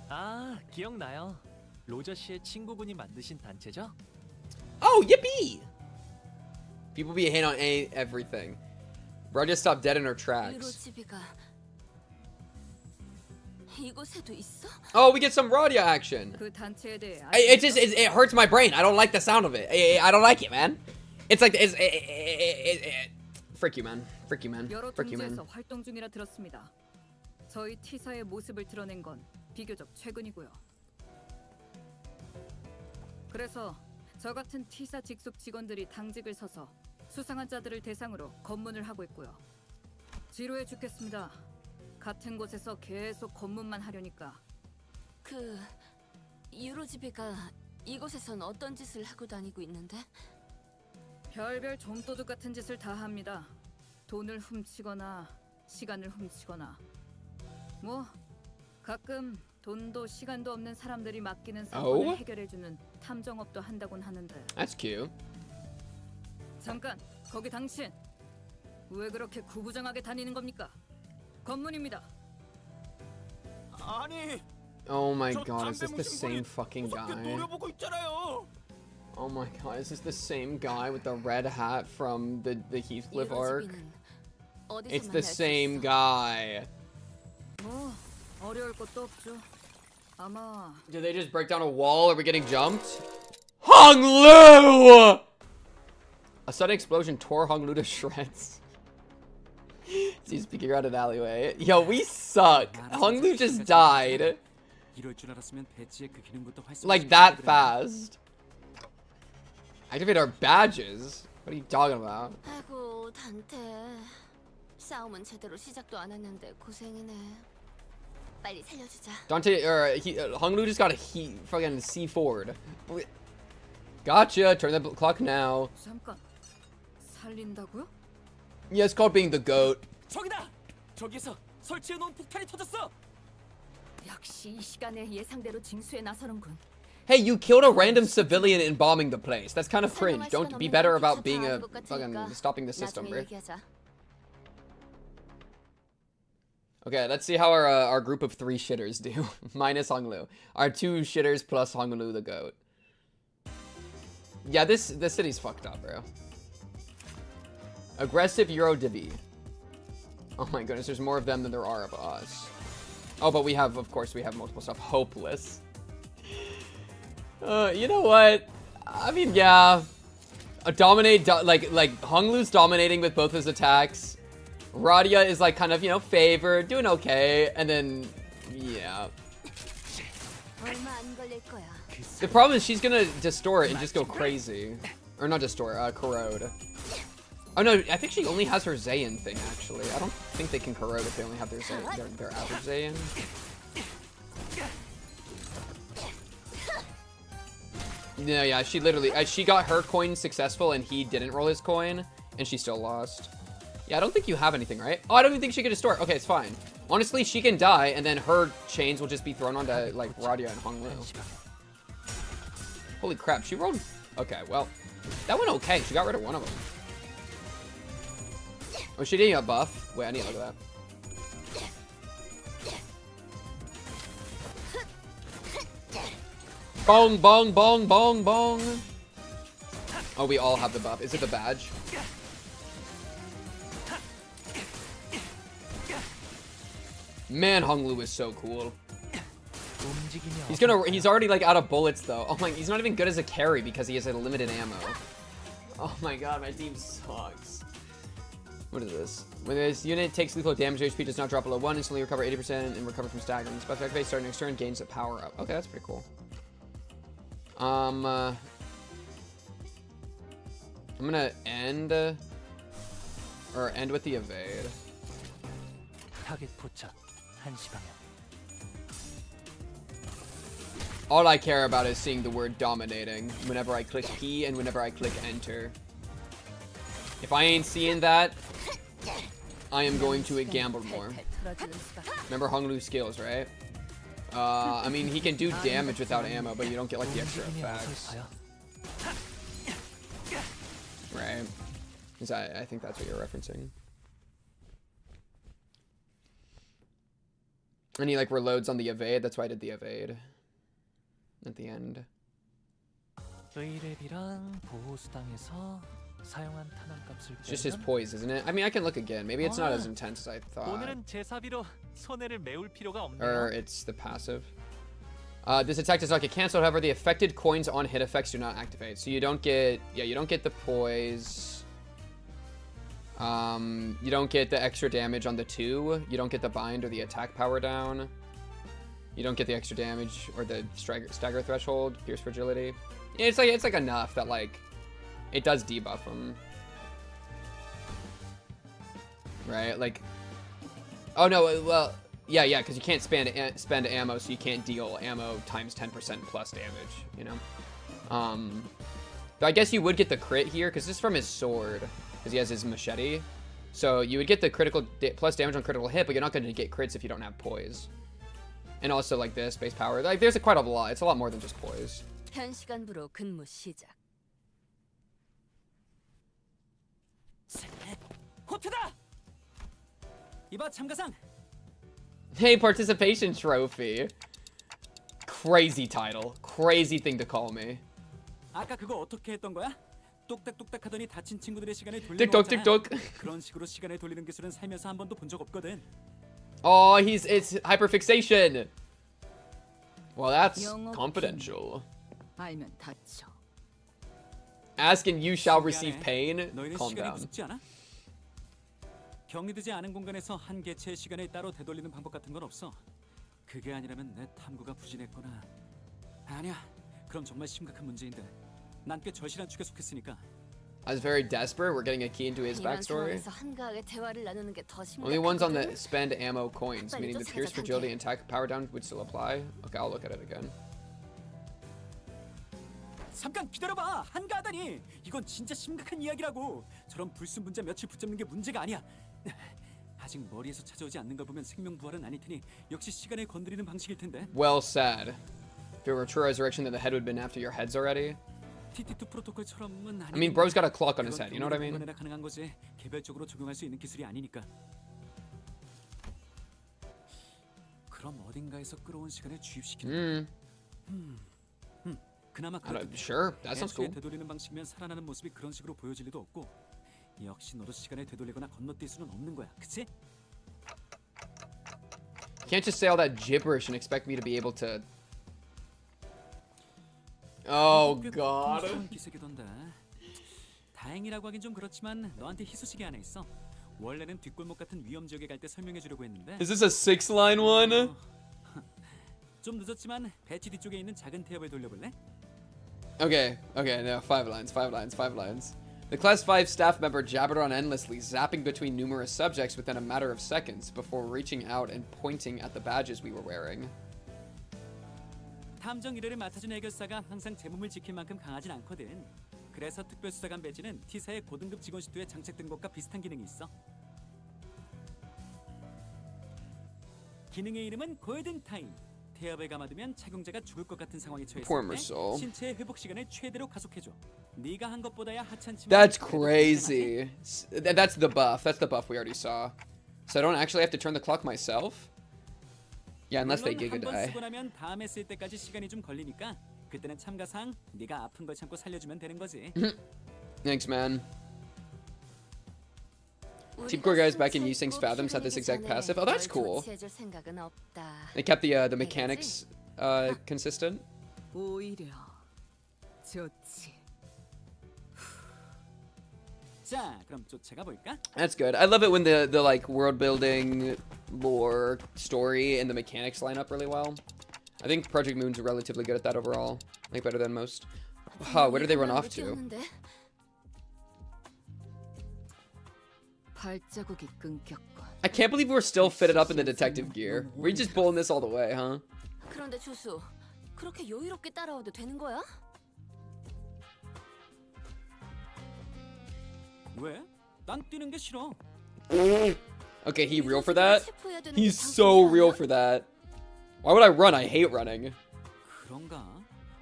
아, 기억나요. 로저 씨의 친구분이 만드신 단체죠? Oh, yippee! People be hating on everything. Rodia stopped dead in her tracks. 이곳에도 있어? Oh, we get some Rodia action. 그 단체에 대해 It hurts my brain. I don't like the sound of it. I don't like it, man. It's like frick you, man. Frick you, man. 여러 Frick you, man. 등지에서 활동 중이라 들었습니다. 저희 T사의 모습을 드러낸 건 비교적 최근이고요. 그래서 저 같은 T사 직속 직원들이 당직을 서서 수상한 자들을 대상으로 검문을 하고 있고요. 지루해 죽겠습니다. 같은 곳에서 계속 검문만 하려니까. 그 유로지배가 이곳에선 어떤 짓을 하고 다니고 있는데? 별별 좀도둑 같은 짓을 다 합니다. 돈을 훔치거나 시간을 훔치거나. 뭐 가끔 돈도 시간도 없는 사람들이 맡기는 사건을 해결해주는 탐정업도 한다곤 하는데. That's cute. 잠깐, 거기 당신 왜 그렇게 구부정하게 다니는 겁니까? 검문입니다. 아니. Oh my god, is this the same fucking guy? 노려보고 있잖아요. Oh my god, is this the same guy with the red hat from the Heathcliff arc? It's the same guy. 뭐 어려울 것도 없죠. 아마. Did they just break down a wall? Are we getting jumped? Hong Lu! A sudden explosion tore Hong Lu to shreds. He's peeking around an alleyway. Yo, we suck. Hong Lu just died. Like that fast. Activate our badges? What are you talking about? 아이고, 단테. 싸움은 제대로 시작도 안 했는데 고생이네. 빨리 살려주자. Dante, Hong Lu just got a fucking C4'd. Gotcha. Turn the clock now. 잠깐. 살린다고요? Yeah, it's called being the goat. 저기다. 저기에서 설치해 놓은 폭탄이 터졌어. 역시 이 시간에 예상대로 징수에 나서는군. Hey, you killed a random civilian in bombing the place. That's kind of cringe. Don't be better about being a fucking stopping the system, bro. Okay, let's see how our group of 3 shitters do. Minus Hong Lu. Our 2 shitters plus Hong Lu the goat. Yeah, this city's fucked up, bro. Aggressive Euro Divi. Oh my goodness, there's more of them than there are of us. Oh, but we have, of course, we have multiple stuff. Hopeless. You know what? I mean, yeah. Like Hong Lu's dominating with both his attacks. Rodia is like kind of, you know, favored, doing okay, and then, yeah. The problem is she's gonna distort and just go crazy. Or not distort, corrode. Oh no, I think she only has her Zayn thing, actually. I don't think they can corrode if they only have their average Zayn. No, yeah, she literally, she got her coin successful and he didn't roll his coin, and she still lost. Yeah, I don't think you have anything, right? Oh, I don't even think she can distort. Okay, it's fine. Honestly, she can die, and then her chains will just be thrown onto, like, Rodia and Hong Lu. Holy crap, she rolled... Okay, well, that went okay. She got rid of one of them. Oh, she didn't get a buff. Wait, I need to look at that. Bong, bong, bong, bong, bong. Oh, we all have the buff. Is it the badge? Man, Hong Lu is so cool. He's already like out of bullets though. Oh my, he's not even good as a carry because he has a limited ammo. Oh my god, my team sucks. What is this? When this unit takes lethal damage, HP does not drop below 1, instantly recover 80% and recover from staggering. This buff activates starting next turn, gains a power up. Okay, that's pretty cool. I'm gonna end with the evade. All I care about is seeing the word dominating whenever I click P and whenever I click enter. If I ain't seeing that, I am going to gamble more. Remember Hong Lu's skills, right? I mean, he can do damage without ammo, but you don't get like the extra effects. Right? I think that's what you're referencing. And he like reloads on the evade, that's why I did the evade. At the end. 의뢰비랑 보호수당에서 사용한 탄환값을 It's just his 빼면 poise, isn't it? I mean, I can look again. Maybe it's not as intense as I thought. 오늘은 제 사비로 손해를 메울 필요가 없네요. Or it's the passive. This attack does not get cancelled. However, the affected coins on hit effects do not activate. So you don't get, you don't get the poise. You don't get the extra damage on the 2. You don't get the bind or the attack power down. You don't get the extra damage or the stagger threshold, pierce fragility. Yeah, it's like enough that like it does debuff them. Right? Like, oh no, well, yeah, because you can't spend ammo, so you can't deal ammo times 10% plus damage, you know? But I guess you would get the crit here, because this is from his sword, because he has his machete. So you would get the critical plus damage on critical hit, but you're not going to get crits if you don't have poise. And also like this, base power. Like there's quite a lot. It's a lot more than just poise. 현 시간부로 근무 시작. 호트다! 이봐 참가상. Hey, participation trophy. Crazy title. Crazy thing to call me. 아까 그거 어떻게 했던 거야? 똑딱똑딱 하더니 다친 친구들의 시간을 돌리는 틱톡, 거잖아. 틱톡. 그런 식으로 시간을 돌리는 기술은 살면서 한 번도 본 적 없거든. Oh, it's hyperfixation. Well, that's confidential. 알면 다쳐. Asking you shall receive pain. 너희는 Calm 시간이 down. 무섭지 않아? 경이되지 않은 공간에서 한 개체의 시간을 따로 되돌리는 방법 같은 건 없어. 그게 아니라면 내 탐구가 부진했거나. 아니야. 그럼 정말 심각한 문제인데. 난 꽤 절실한 축에 속했으니까. I was very desperate. We're getting a key into his backstory. 한가하게 대화를 나누는 게 더 Only ones on the spend ammo coins, meaning the pierce fragility and attack power down would still apply. Okay, I'll look at it again. 잠깐 기다려봐. 한가하다니. 이건 진짜 심각한 이야기라고. 저런 불순분자 며칠 붙잡는 게 문제가 아니야. 아직 머리에서 찾아오지 않는 걸 보면 생명 부활은 아닐 테니 역시 시간을 건드리는 방식일 텐데. Well said. If it were true resurrection, then the head would have been after your heads already. TT2 프로토콜처럼은 I mean, bro's got a clock on his head. You know what I mean? 가능한 거지. 개별적으로 적용할 수 있는 기술이 아니니까. 그럼 어딘가에서 끌어온 시간을 주입시키는. 그나마 Sure, that sounds cool. 되돌리는 방식이면 살아나는 모습이 그런 식으로 보여질 리도 없고. 역시 너도 시간을 되돌리거나 건너뛸 수는 없는 거야. 그치? Can't just say all that gibberish and expect me to be able to. Oh God. 기색이던데. 다행이라고 하긴 좀 그렇지만 너한테 희소식이 하나 있어. 원래는 뒷골목 같은 위험 지역에 갈 때 설명해 주려고 했는데. Is this a 6-line one? 좀 늦었지만 배치 뒤쪽에 있는 작은 태엽을 돌려볼래? Okay, no, 5 lines. The Class 5 staff member jabbered on endlessly, zapping between numerous subjects within a matter of seconds before reaching out and pointing at the badges we were wearing. 탐정 일회를 맡아준 해결사가 항상 제 몸을 지킬 만큼 강하진 않거든. 그래서 특별수사관 배지는 T사의 고등급 직원 시도에 장착된 것과 비슷한 기능이 있어. 기능의 이름은 골든 타임. 태엽을 감아두면 착용자가 죽을 것 같은 상황에 처했을 때 신체의 회복 시간을 최대로 가속해줘. 네가 한 것보다야 하찮지만. That's crazy. That's the buff. That's the buff we already saw. So I don't actually have to turn the clock myself? Yeah, unless they giga die. 쓰고 나면 다음에 쓸 때까지 시간이 좀 걸리니까 그때는 참가상 네가 아픈 걸 참고 살려주면 되는 거지. Thanks, man. Team Core guys back in Yusing's Fathoms had this exact passive. Oh, that's cool. They kept the mechanics consistent. 오히려 좋지. 자, 그럼 쫓아가 볼까? That's good. I love it when the like world building, lore, story, and the mechanics line up really well. I think Project Moon's relatively good at that overall. Like better than most. Huh, where did they run off to? 발자국이 끊겼군. I can't believe we're still fitted up in the detective gear. We're just pulling this all the way, huh? 그런데 주수, 그렇게 여유롭게 따라와도 되는 거야? 왜? 난 뛰는 게 싫어. Okay, he real for that? He's so real for that. Why would I run? I hate running. 그런가?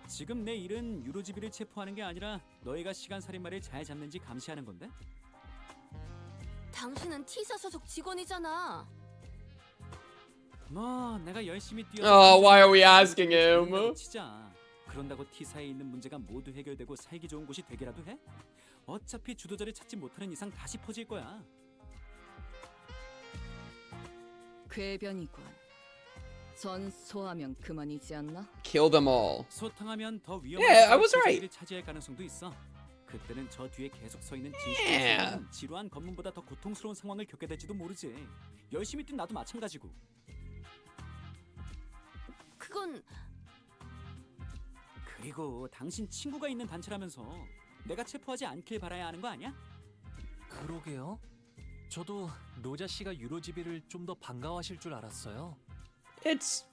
지금 내 일은 유로지비를 체포하는 게 아니라 너희가 시간 살인마를 잘 잡는지 감시하는 건데? 당신은 T사 소속 직원이잖아. 뭐 내가 열심히 뛰어. Why are we asking him? 치자. 그런다고 T사에 있는 문제가 모두 해결되고 살기 좋은 곳이 되기라도 해? 어차피 주도자를 찾지 못하는 이상 다시 퍼질 거야. 궤변이군. 전소하면 그만이지 않나? Kill them all. 소탕하면 더 Yeah, I was 위험한 right. 를 차지할 가능성도 있어. 그때는 저 뒤에 계속 서 있는 Yeah. 진실은 지루한 검문보다 더 고통스러운 상황을 겪게 될지도 모르지. 열심히 뛴 나도 마찬가지고. 그건 그리고 당신 친구가 있는 단체라면서 내가 체포하지 않길 바라야 하는 거 아니야? 그러게요. 저도 로자 씨가 유로지비를 좀 더 반가워하실 줄 알았어요. It's...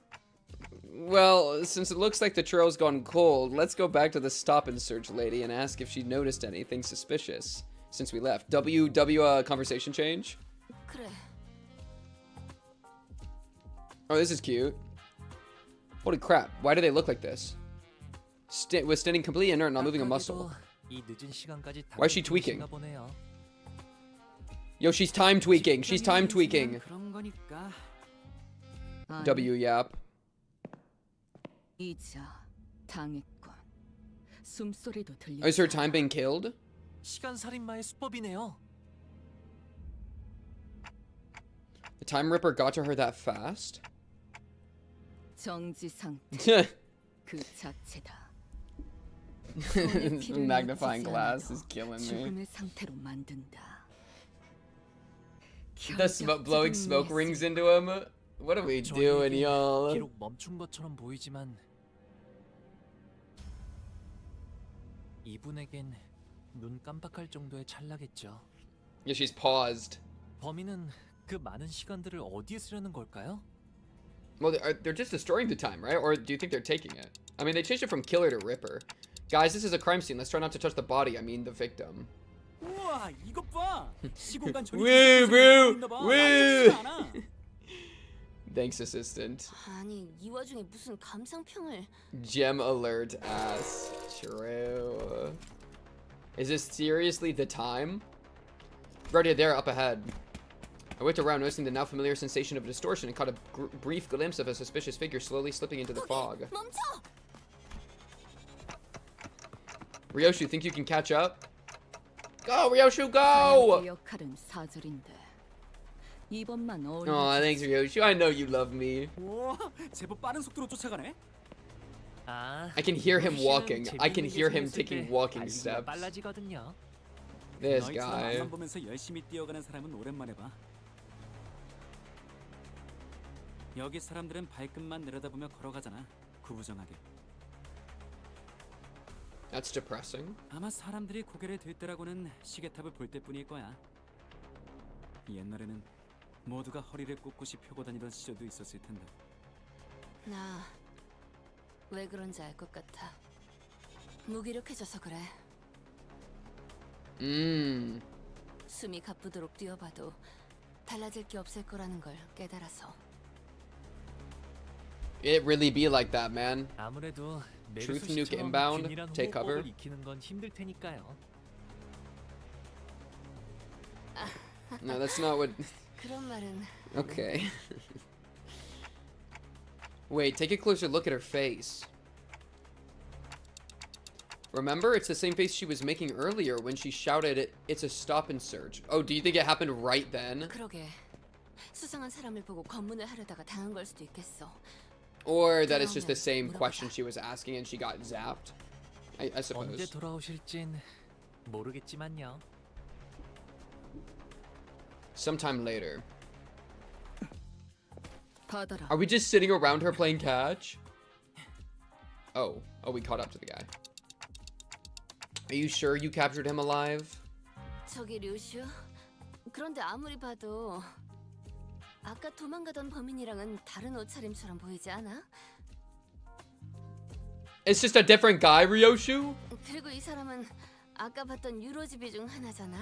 Well, since it looks like the trail's gone cold, let's go back to the stop and search lady and ask if she noticed anything suspicious since we left. Conversation change? 그래. Oh, this is cute. Holy crap, why do they look like this? Was standing completely inert, not moving a muscle. 이 늦은 시간까지 Why is she tweaking? 당기시나 보네요. Yo, she's time tweaking. She's time tweaking. 그런 거니까. W yap. 이자 당했군. 숨소리도 들리. Is her time being killed? 시간 살인마의 수법이네요. The time ripper got to her that fast? 정지 상태. 그 자체다. Magnifying glass is killing me. 죽음의 상태로 만든다. The blowing smoke rings into him. What are we doing, y'all? 기록 멈춘 것처럼 보이지만 이분에겐 눈 깜빡할 정도의 찰나겠죠. Yeah, she's paused. 범인은 그 많은 시간들을 어디에 쓰려는 걸까요? Well, they're just destroying the time, right? Or do you think they're taking it? I mean, they changed it from killer to ripper. Guys, this is a crime scene. Let's try not to touch the body. I mean, the victim. 우와, 이것 봐. 시공간 전이 Woo, bro. 있나 봐. Woo. 않아. Thanks, assistant. 아니 이 와중에 무슨 감상평을? Gem alert ass. True. Is this seriously the time? Rodia, there, up ahead. I whipped around, noticing the now familiar sensation of distortion, and caught a brief glimpse of a suspicious figure slowly slipping into the fog. 멈춰! Ryoshu, think you can catch up? Go, Ryoshu, go! 역할은 사절인데 이번만 Aw, thanks, Ryoshu. I know you love me. 우와, 제법 빠른 속도로 쫓아가네. I can hear him walking. I can hear him taking walking steps. 빨라지거든요. This 너희처럼 guy. 앞만 보면서 열심히 뛰어가는 사람은 오랜만에 봐. 여기 사람들은 발끝만 내려다보며 걸어가잖아. 구부정하게. That's depressing. 아마 사람들이 고개를 들 때라고는 시계탑을 볼 때뿐일 거야. 옛날에는 모두가 허리를 꼿꼿이 펴고 다니던 시절도 있었을 텐데. 나 왜 그런지 알 것 같아. 무기력해져서 그래. 숨이 가쁘도록 뛰어봐도 달라질 게 없을 거라는 걸 깨달아서. It really be like that, man. 아무래도 Truth nuke inbound. Take cover. 익히는 건 힘들 테니까요. No, that's not what. 그런 말은. Okay. Wait, take a closer look at her face. Remember, it's the same face she was making earlier when she shouted, "It's a stop and search." Oh, do you think it happened right then? 그러게. 수상한 사람을 보고 검문을 하려다가 당한 걸 수도 있겠어. Or that it's just the same question she was asking and she got zapped? I 언제 suppose. 돌아오실진 모르겠지만요. Sometime later. 받아라. Are we just sitting around her playing catch? Oh, we caught up to the guy. Are you sure you captured him alive? 저기 류슈. 그런데 아무리 봐도 아까 도망가던 범인이랑은 다른 옷차림처럼 보이지 않아? It's just a different guy, Ryoshu? 그리고 이 사람은 아까 봤던 유로지비 중 하나잖아.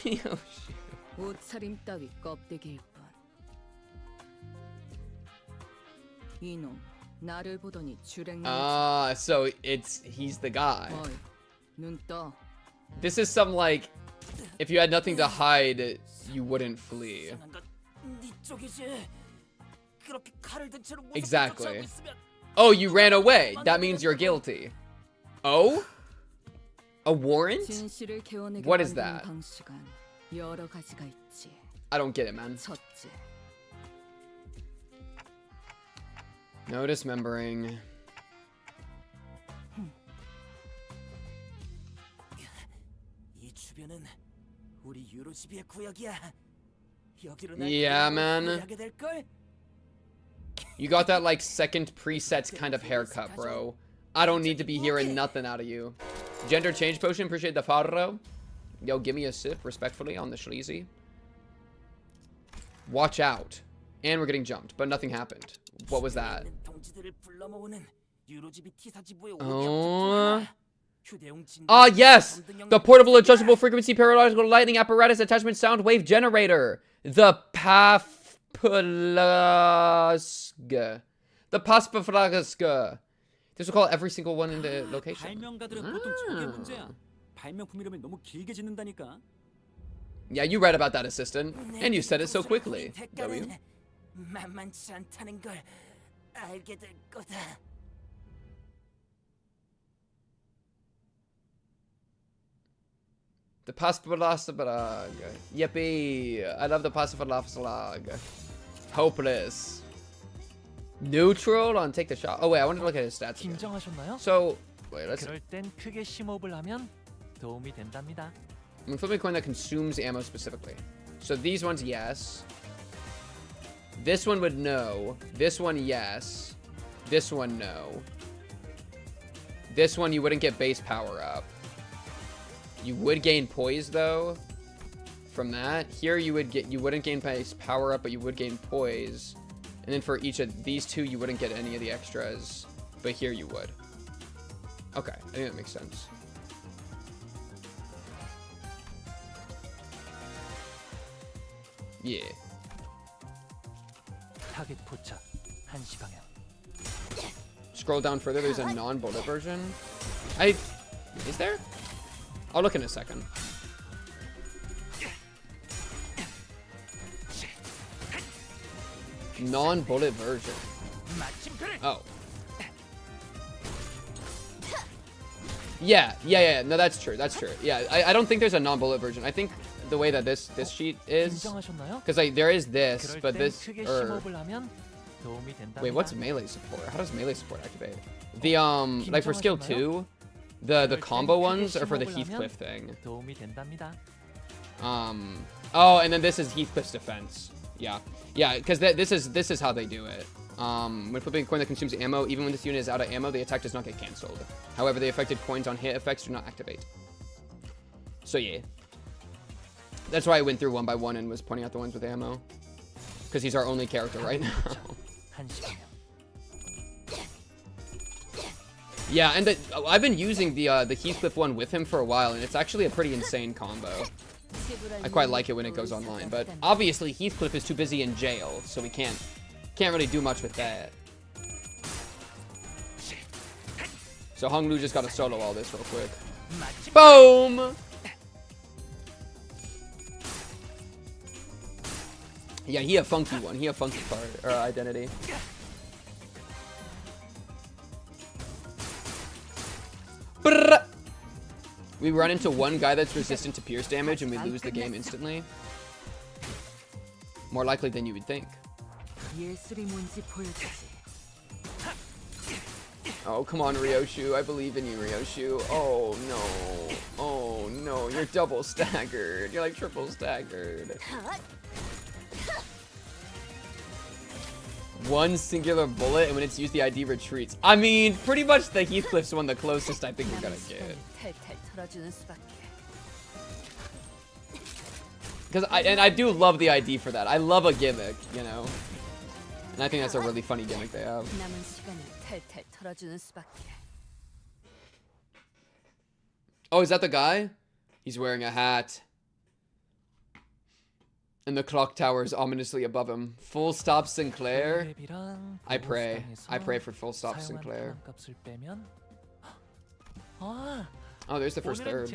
Ryoshu. 옷차림 따위 껍데기일 뿐. 이놈 나를 보더니 주랭. Ah, so he's the guy. 어이, 눈 떠. This is some like, if you had nothing to hide, you wouldn't flee. 네 쪽이지. 그렇게 칼을 든 채로 Exactly. Oh, you ran away. That means you're guilty. Oh? A warrant? 진실을 개원하게 What is 만드는 that? 방식은 여러 가지가 있지. I don't get it, man. 첫째, No dismembering. 이 주변은 우리 유로집의 구역이야. 여기로 Yeah, man. 하게 될 걸. You got that like second preset kind of haircut, bro. I don't need to be hearing nothing out of you. Gender change potion, appreciate the farro. Yo, give me a sip, respectfully, on the sleazy. Watch out. And we're getting jumped, but nothing happened. What was that? Oh. Ah, yes! The portable adjustable frequency parabolic lightning apparatus attachment sound wave generator. The Paflaska. The Paspaflaska. This will call every single one in the location. 발명가들은 보통 저게 문제야. 발명품이라면 너무 길게 짓는다니까. Yeah, you read about that, assistant. And you said it so quickly. W? 만만치 않다는 걸 알게 될 거다. The Paspaflaska. Yippee. I love the Paspaflaska. Hopeless. Neutral on take the shot. Oh wait, I wanted to look at his stats again. 긴장하셨나요? So wait, let's. 그럴 땐 크게 심호흡을 하면 도움이 된답니다. I'm flipping a coin that consumes ammo specifically. So these ones, yes. This one would no. This one, yes. This one, no. This one, you wouldn't get base power up. You would gain poise though. From that, here you wouldn't gain base power up, but you would gain poise. And then for each of these two, you wouldn't get any of the extras, but here you would. Okay, I think that makes sense. Yeah. 타겟 포착 1시 방향. Scroll down further, there's a non-bullet version. Is there? I'll look in a second. Non-bullet version. Oh. Yeah. No, that's true. Yeah, I don't think there's a non-bullet version. I think the way that this sheet is, because like there is this, but this. Wait, what's melee support? How does melee support activate? The like for skill 2, the combo ones are for the Heathcliff thing. Oh, and then this is Heathcliff's defense. Yeah, because this is how they do it. When flipping a coin that consumes ammo, even when this unit is out of ammo, the attack does not get cancelled. However, the affected coins on hit effects do not activate. So yeah, that's why I went through one by one and was pointing out the ones with ammo, because he's our only character right now. Yeah, and I've been using the Heathcliff one with him for a while, and it's actually a pretty insane combo. I quite like it when it goes online, but obviously Heathcliff is too busy in jail, so we can't really do much with that. So Hung Lu just got to solo all this real quick. Boom! Yeah, he a funky one. He a funky card or identity. Brrr. We run into one guy that's resistant to pierce damage and we lose the game instantly. More likely than you would think. Oh, come on, Ryoshu. I believe in you, Ryoshu. Oh, no. Oh, no. You're double staggered. You're like triple staggered. One singular bullet, and when it's used, the ID retreats. I mean, pretty much the Heathcliff's one the closest I think we're gonna get. Because I do love the ID for that. I love a gimmick, you know. And I think that's a really funny gimmick they have. Oh, is that the guy? He's wearing a hat. And the clock tower is ominously above him. Full stop Sinclair. I pray. I pray for full stop Sinclair. Oh, there's the first third.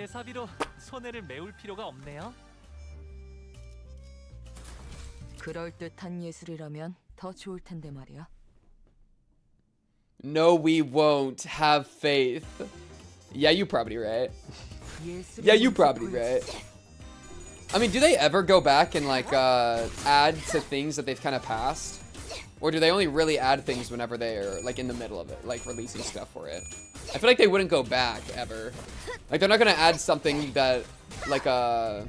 No, we won't. Have faith. Yeah, you probably right. Yeah, you probably right. I mean, do they ever go back and like add to things that they've kind of passed? Or do they only really add things whenever they're like in the middle of it, like releasing stuff for it? I feel like they wouldn't go back ever. Like they're not gonna add something that like I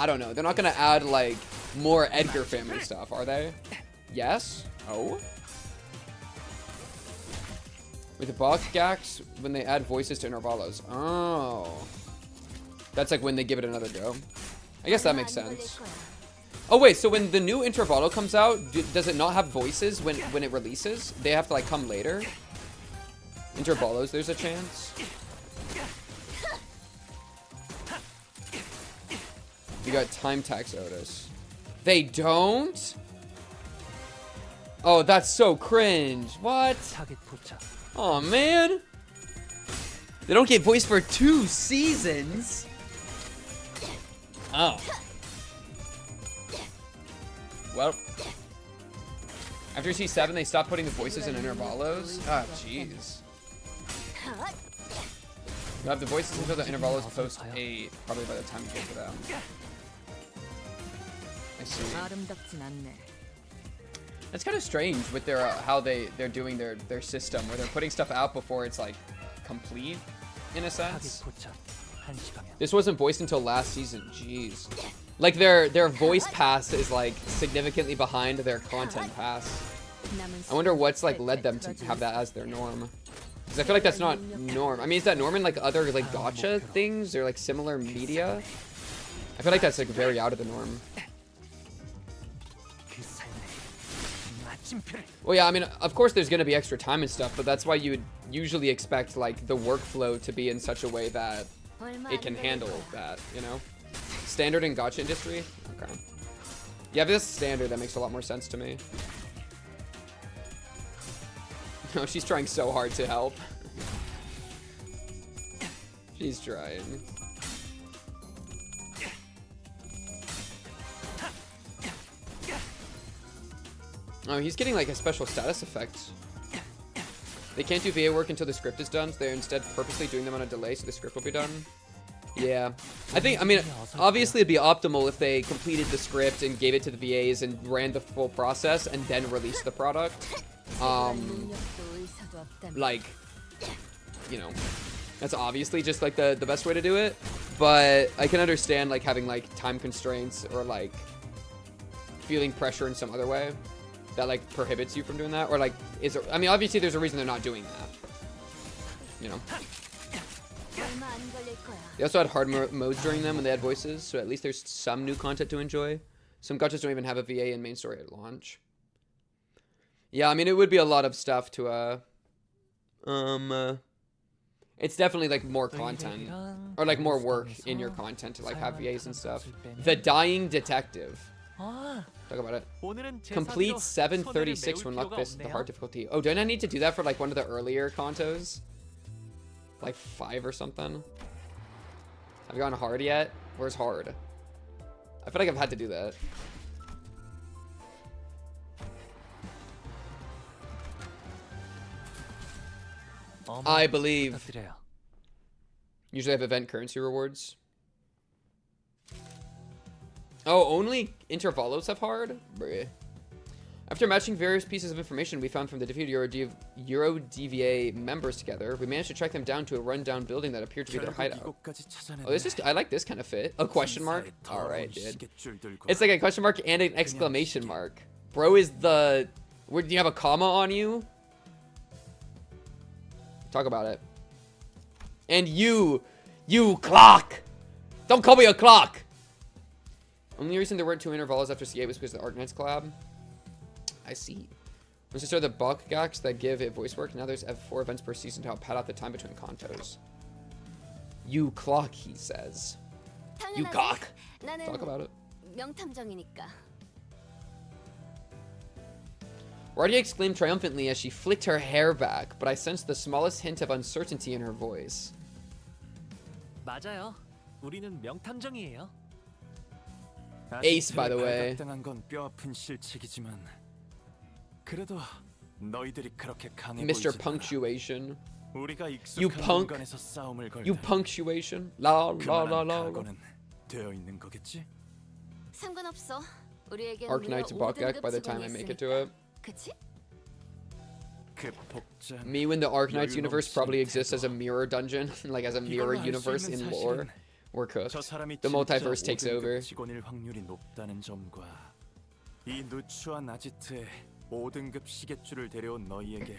don't know. They're not gonna add like more Edgar family stuff, are they? Yes? Oh? With the box gax when they add voices to intervalos. Oh. That's like when they give it another go. I guess that makes sense. Oh wait, so when the new Intervallo comes out, does it not have voices when it releases? They have to like come later? Intervallos, there's a chance? You got time tax Otis. They don't? Oh, that's so cringe. What? Oh man. They don't get voice for 2 seasons? Oh. Well, after C7, they stopped putting the voices in intervalos. Ah, jeez. You have the voices until the intervalos post 8, probably by the time you get to them. I see. That's kind of strange with their how they're doing their system, where they're putting stuff out before it's like complete, in a sense. This wasn't voiced until last season. Jeez. Like their voice pass is like significantly behind their content pass. I wonder what's like led them to have that as their norm. Because I feel like that's not norm. I mean, is that norm in like other like gacha things or like similar media? I feel like that's like very out of the norm. Well, yeah, I mean, of course there's going to be extra time and stuff, but that's why you would usually expect like the workflow to be in such a way that it can handle that, you know? Standard in gacha industry? Okay. Yeah, if this is standard, that makes a lot more sense to me. No, she's trying so hard to help. She's trying. Oh, he's getting like a special status effect. They can't do VA work until the script is done, so they're instead purposely doing them on a delay so the script will be done. Yeah. I mean, obviously it'd be optimal if they completed the script and gave it to the VAs and ran the full process and then released the product. Like, you know, that's obviously just like the best way to do it. But I can understand like having like time constraints or like feeling pressure in some other way that like prohibits you from doing that. Or like, I mean, obviously there's a reason they're not doing that. You know? They also had hard modes during them when they had voices, so at least there's some new content to enjoy. Some gachas don't even have a VA in main story at launch. Yeah, I mean, it would be a lot of stuff to, it's definitely, like, more content. Or, like, more work in your content to, like, have VAs and stuff. The Dying Detective. Talk about it. Complete 736 to unlock this, the hard difficulty. Oh, don't I need to do that for, like, one of the earlier contos? Like 5 or something? Have you gone hard yet? Where's hard? I feel like I've had to do that. I believe. Usually have event currency rewards. Oh, only Intervallos have hard? Bruh. After matching various pieces of information we found from the defeated Euro DVA members together, we managed to track them down to a rundown building that appeared to be their hideout. Oh, this is, I like this kind of fit. A question mark? Alright, dude. It's like a question mark and an exclamation mark. Bro is the... Do you have a comma on you? Talk about it. And you clock! Don't call me a clock! Only reason there weren't 2 intervals after C8 was because of the Arknights collab. I see. Once you start the bulk gax that give it voice work, now there's 4 events per season to help pad out the time between contos. You clock, he says. You cock. Talk about it. Rodia exclaimed triumphantly as she flicked her hair back, but I sensed the smallest hint of uncertainty in her voice. 맞아요. 우리는 명탐정이에요. Ace, by the way. Mr. Punctuation. 우리가 You 익숙한 punk. 공간에서 싸움을 You 걸다 punctuation. La la la 그만한 la. 각오는 되어 있는 거겠지? 상관없어. 우리에겐 Arknight to Bakak by the time I make it to it. 그치? 그 복잡 Me when the Arknights universe probably exists as a mirror dungeon, like as a mirror universe in lore. We're cooked. 저 사람이 The 진짜 multiverse takes 5등급 over. 직원일 확률이 높다는 점과 이 누추한 아지트에 5등급 시계줄을 데려온 너희에게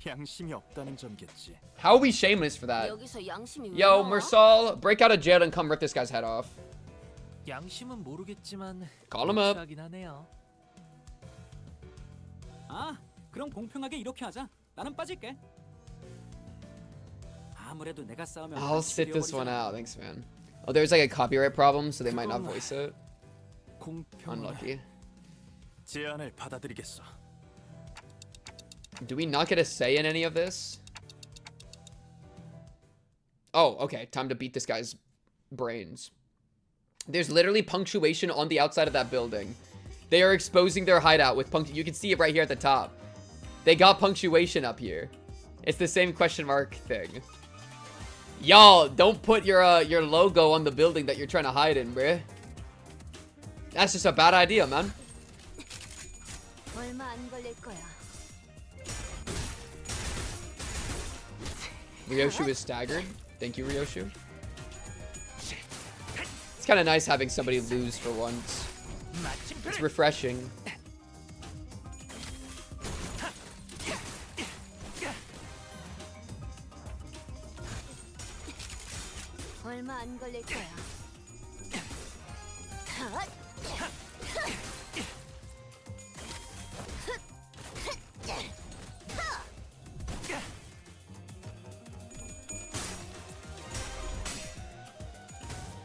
양심이 없다는 점겠지. How are we shameless for that? 여기서 양심이 왜 Yo, 나와? Mersal, break out of jail and come rip this guy's head off. 양심은 모르겠지만 Call him up. 하긴 하네요. 아, 그럼 공평하게 이렇게 하자. 나는 빠질게. 아무래도 내가 싸우면 I'll sit this one out. Thanks, man. Oh, there's like a copyright problem, so they might not voice it. Unlucky. 제안을 받아들이겠어. Do we not get a say in any of this? Oh, okay. Time to beat this guy's brains. There's literally punctuation on the outside of that building. They are exposing their hideout with you can see it right here at the top. They got punctuation up here. It's the same question mark thing. Y'all, don't put your logo on the building that you're trying to hide in, bruh. That's just a bad idea, man. 얼마 안 걸릴 거야. Ryoshu is staggered. Thank you, Ryoshu. It's kind of nice having somebody lose for once. It's refreshing. 얼마 안 걸릴 거야.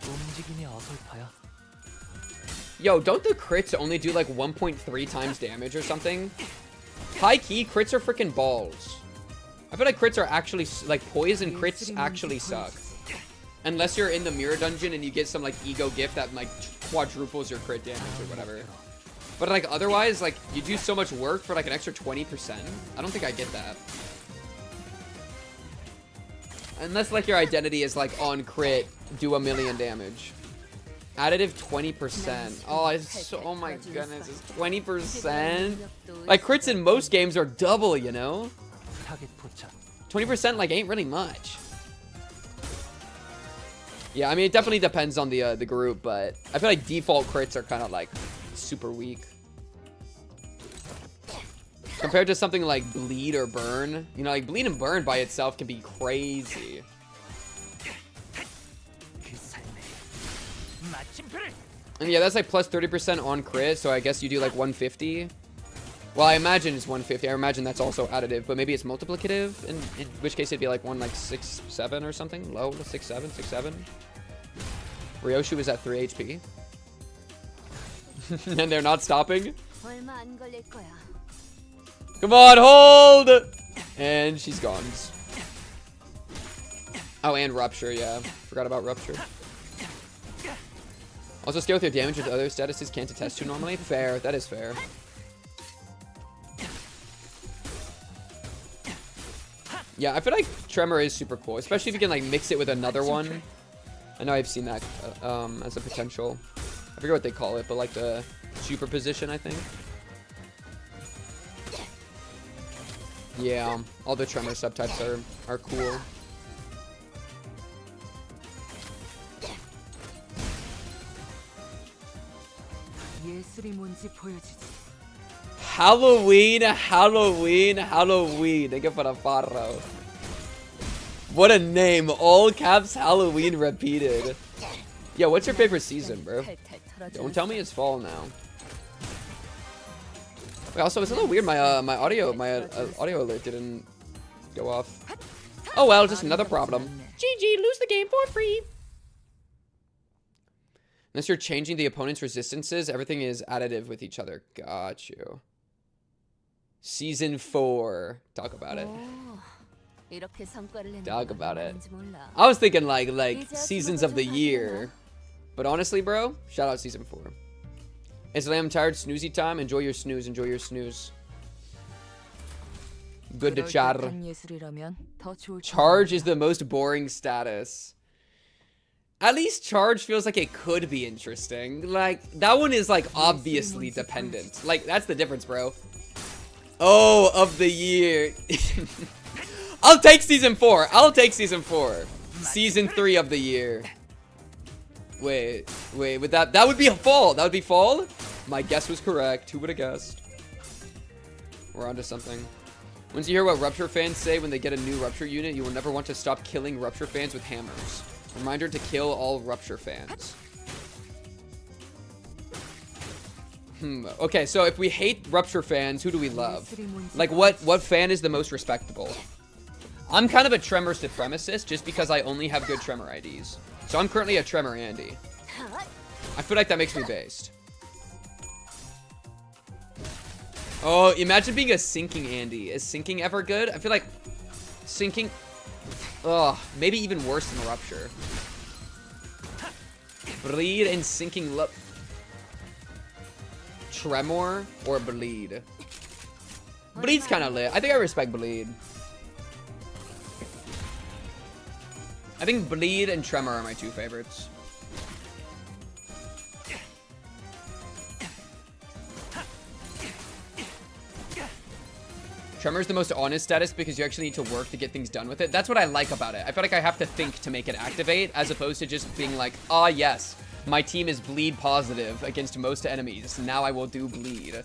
움직임이 어설퍼요. Yo, don't the crits only do like 1.3 times damage or something? High key, crits are freaking balls. I feel like crits are actually, like, poison crits actually suck. Unless you're in the mirror dungeon and you get some, like, E.G.O gift that, like, quadruples your crit damage or whatever. But, like, otherwise, like, you do so much work for, like, an extra 20%. I don't think I get that. Unless, like, your identity is, like, on crit, do 1,000,000 damage. Additive 20%. Oh, it's so, oh my goodness, it's 20%? Like, crits in most games are double, you know? 20%, like, ain't really much. Yeah, I mean, it definitely depends on the group, but I feel like default crits are kind of, like, super weak. Compared to something like Bleed or Burn. You know, like, Bleed and Burn by itself can be crazy. And yeah, that's like plus 30% on crit, so I guess you do like 150. Well, I imagine it's 150. I imagine that's also additive, but maybe it's multiplicative, in which case it'd be like 167 or something. Low, 67, 67. Ryoshu is at 3 HP. And they're not stopping. 얼마 안 걸릴 거야. Come on, hold! And she's gone. Oh, and Rupture, yeah. Forgot about Rupture. Also, scale with your damage with other statuses can't attest to normally. Fair, that is fair. Yeah, I feel like Tremor is super cool, especially if you can like mix it with another one. I know I've seen that as a potential. I forget what they call it, but like the superposition, I think. Yeah, all the Tremor subtypes are cool. Halloween, Halloween, Halloween. Thank you for the follow. What a name. All caps Halloween repeated. Yo, what's your favorite season, bro? Don't tell me it's fall now. Wait, also, it's a little weird. My audio alert didn't go off. Oh well, just another problem. GG, lose the game for free. Unless you're changing the opponent's resistances, everything is additive with each other. Got you. Season 4. Talk about it. Talk about it. I was thinking like seasons of the year. But honestly, bro, shout out season 4. It's I'm tired, snoozy time. Enjoy your snooze. Enjoy your snooze. Good to char. Charge is the most boring status. At least charge feels like it could be interesting. Like, that one is like obviously dependent. Like, that's the difference, bro. Oh, of the year. I'll take season 4. I'll take season 4. Season 3 of the year. Wait, would that would be a fall. That would be fall? My guess was correct. Who would have guessed? We're onto something. Once you hear what Rupture fans say when they get a new Rupture unit, you will never want to stop killing Rupture fans with hammers. Reminder to kill all Rupture fans. Okay, so if we hate Rupture fans, who do we love? Like, what fan is the most respectable? I'm kind of a Tremor supremacist just because I only have good Tremor IDs. So I'm currently a Tremor Andy. I feel like that makes me based. Oh, imagine being a sinking Andy. Is sinking ever good? I feel like sinking... Ugh, maybe even worse than Rupture. Bleed and sinking... Tremor or Bleed? Bleed's kind of lit. I think I respect Bleed. I think Bleed and Tremor are my 2 favorites. Tremor's the most honest status because you actually need to work to get things done with it. That's what I like about it. I feel like I have to think to make it activate as opposed to just being like, ah, yes, my team is bleed positive against most enemies. Now I will do bleed.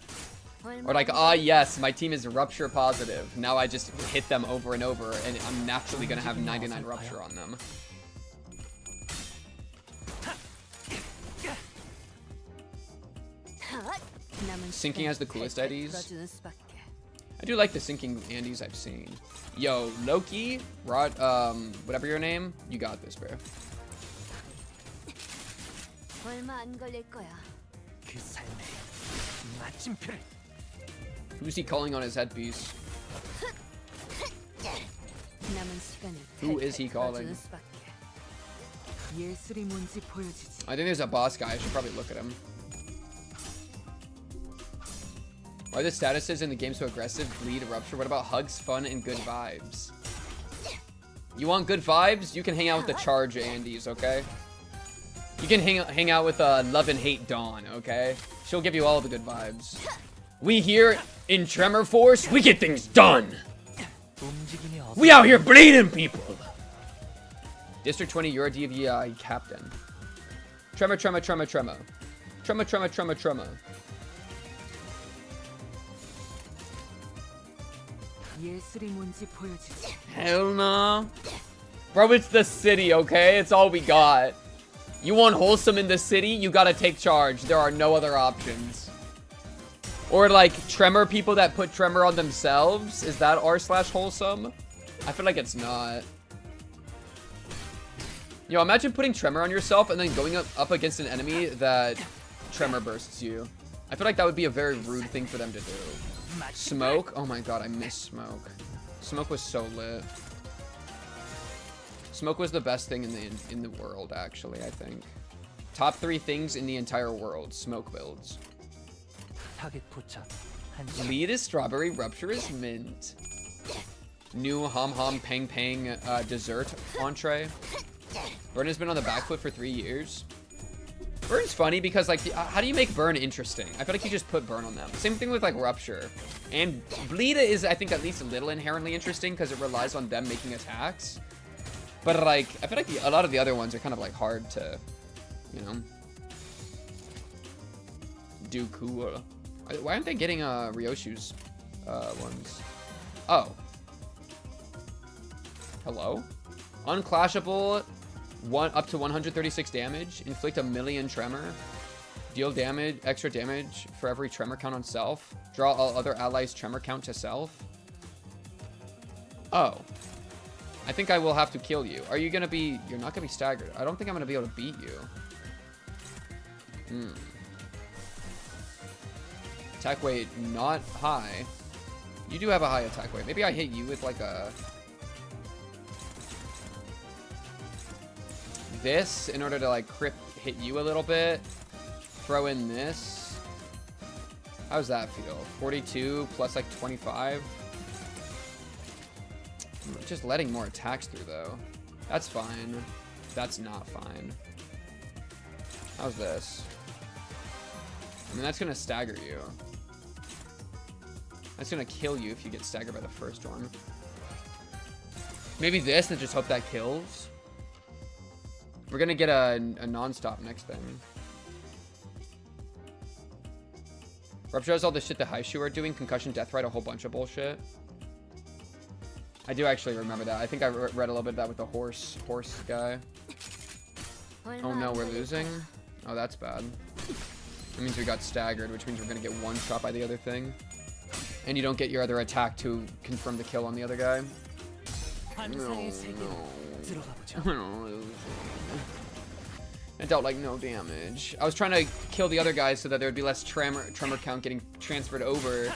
Or like, ah, yes, my team is rupture positive. Now I just hit them over and over and I'm naturally going to have 99 rupture on them. Sinking has the coolest IDs. I do like the sinking Andes I've seen. Yo, Loki, Rod, whatever your name, you got this, bro. Who's he calling on his headpiece? Who is he calling? I think there's a boss guy. I should probably look at him. Why are the statuses in the game so aggressive? Bleed, rupture. What about hugs, fun, and good vibes? You want good vibes? You can hang out with the charge Andes, okay? You can hang out with love and hate Dawn, okay? She'll give you all the good vibes. We here in Tremor Force, we get things done. We out here bleeding people. District 20, you're a DVI captain. Tremor, tremor, tremor, tremor. Tremor, tremor, tremor, tremor. Hell no. Bro, it's the city, okay? It's all we got. You want wholesome in the city? You gotta take charge. There are no other options. Or like Tremor people that put Tremor on themselves. Is that r/wholesome? I feel like it's not. Yo, imagine putting Tremor on yourself and then going up against an enemy that Tremor bursts you. I feel like that would be a very rude thing for them to do. Smoke? Oh my god, I miss Smoke. Smoke was so lit. Smoke was the best thing in the world, actually, I think. Top 3 things in the entire world. Smoke builds. Bleed is strawberry, rupture is mint. New hom hom pang pang dessert entree. Burn has been on the back foot for 3 years. Burn's funny because, like, how do you make Burn interesting? I feel like you just put Burn on them. Same thing with, like, Rupture. And Bleed is, I think, at least a little inherently interesting because it relies on them making attacks. But, like, I feel like a lot of the other ones are kind of, like, hard to, you know, do cool. Why aren't they getting Ryoshu's ones? Oh. Hello? Unclashable. Up to 136 damage. Inflict 1,000,000 tremor. Deal damage, extra damage for every tremor count on self. Draw all other allies' tremor count to self. Oh. I think I will have to kill you. Are you gonna be... You're not gonna be staggered. I don't think I'm gonna be able to beat you. Attack weight not high. You do have a high attack weight. Maybe I hit you with like a... this in order to like hit you a little bit. Throw in this. How's that feel? 42 plus like 25. just letting more attacks through, though. That's fine. That's not fine. How's this? I mean, that's gonna stagger you. That's gonna kill you if you get staggered by the first one. Maybe this and just hope that kills. We're gonna get a non-stop next thing. Rupture does all the shit that Hyoshu are doing. Concussion, Death Ride, a whole bunch of bullshit. I do actually remember that. I think I read a little bit of that with the horse guy. Oh no, we're losing? Oh, that's bad. That means we got staggered, which means we're gonna get one shot by the other thing. And you don't get your other attack to confirm the kill on the other guy. No. I dealt like no damage. I was trying to kill the other guys so that there would be less tremor count getting transferred over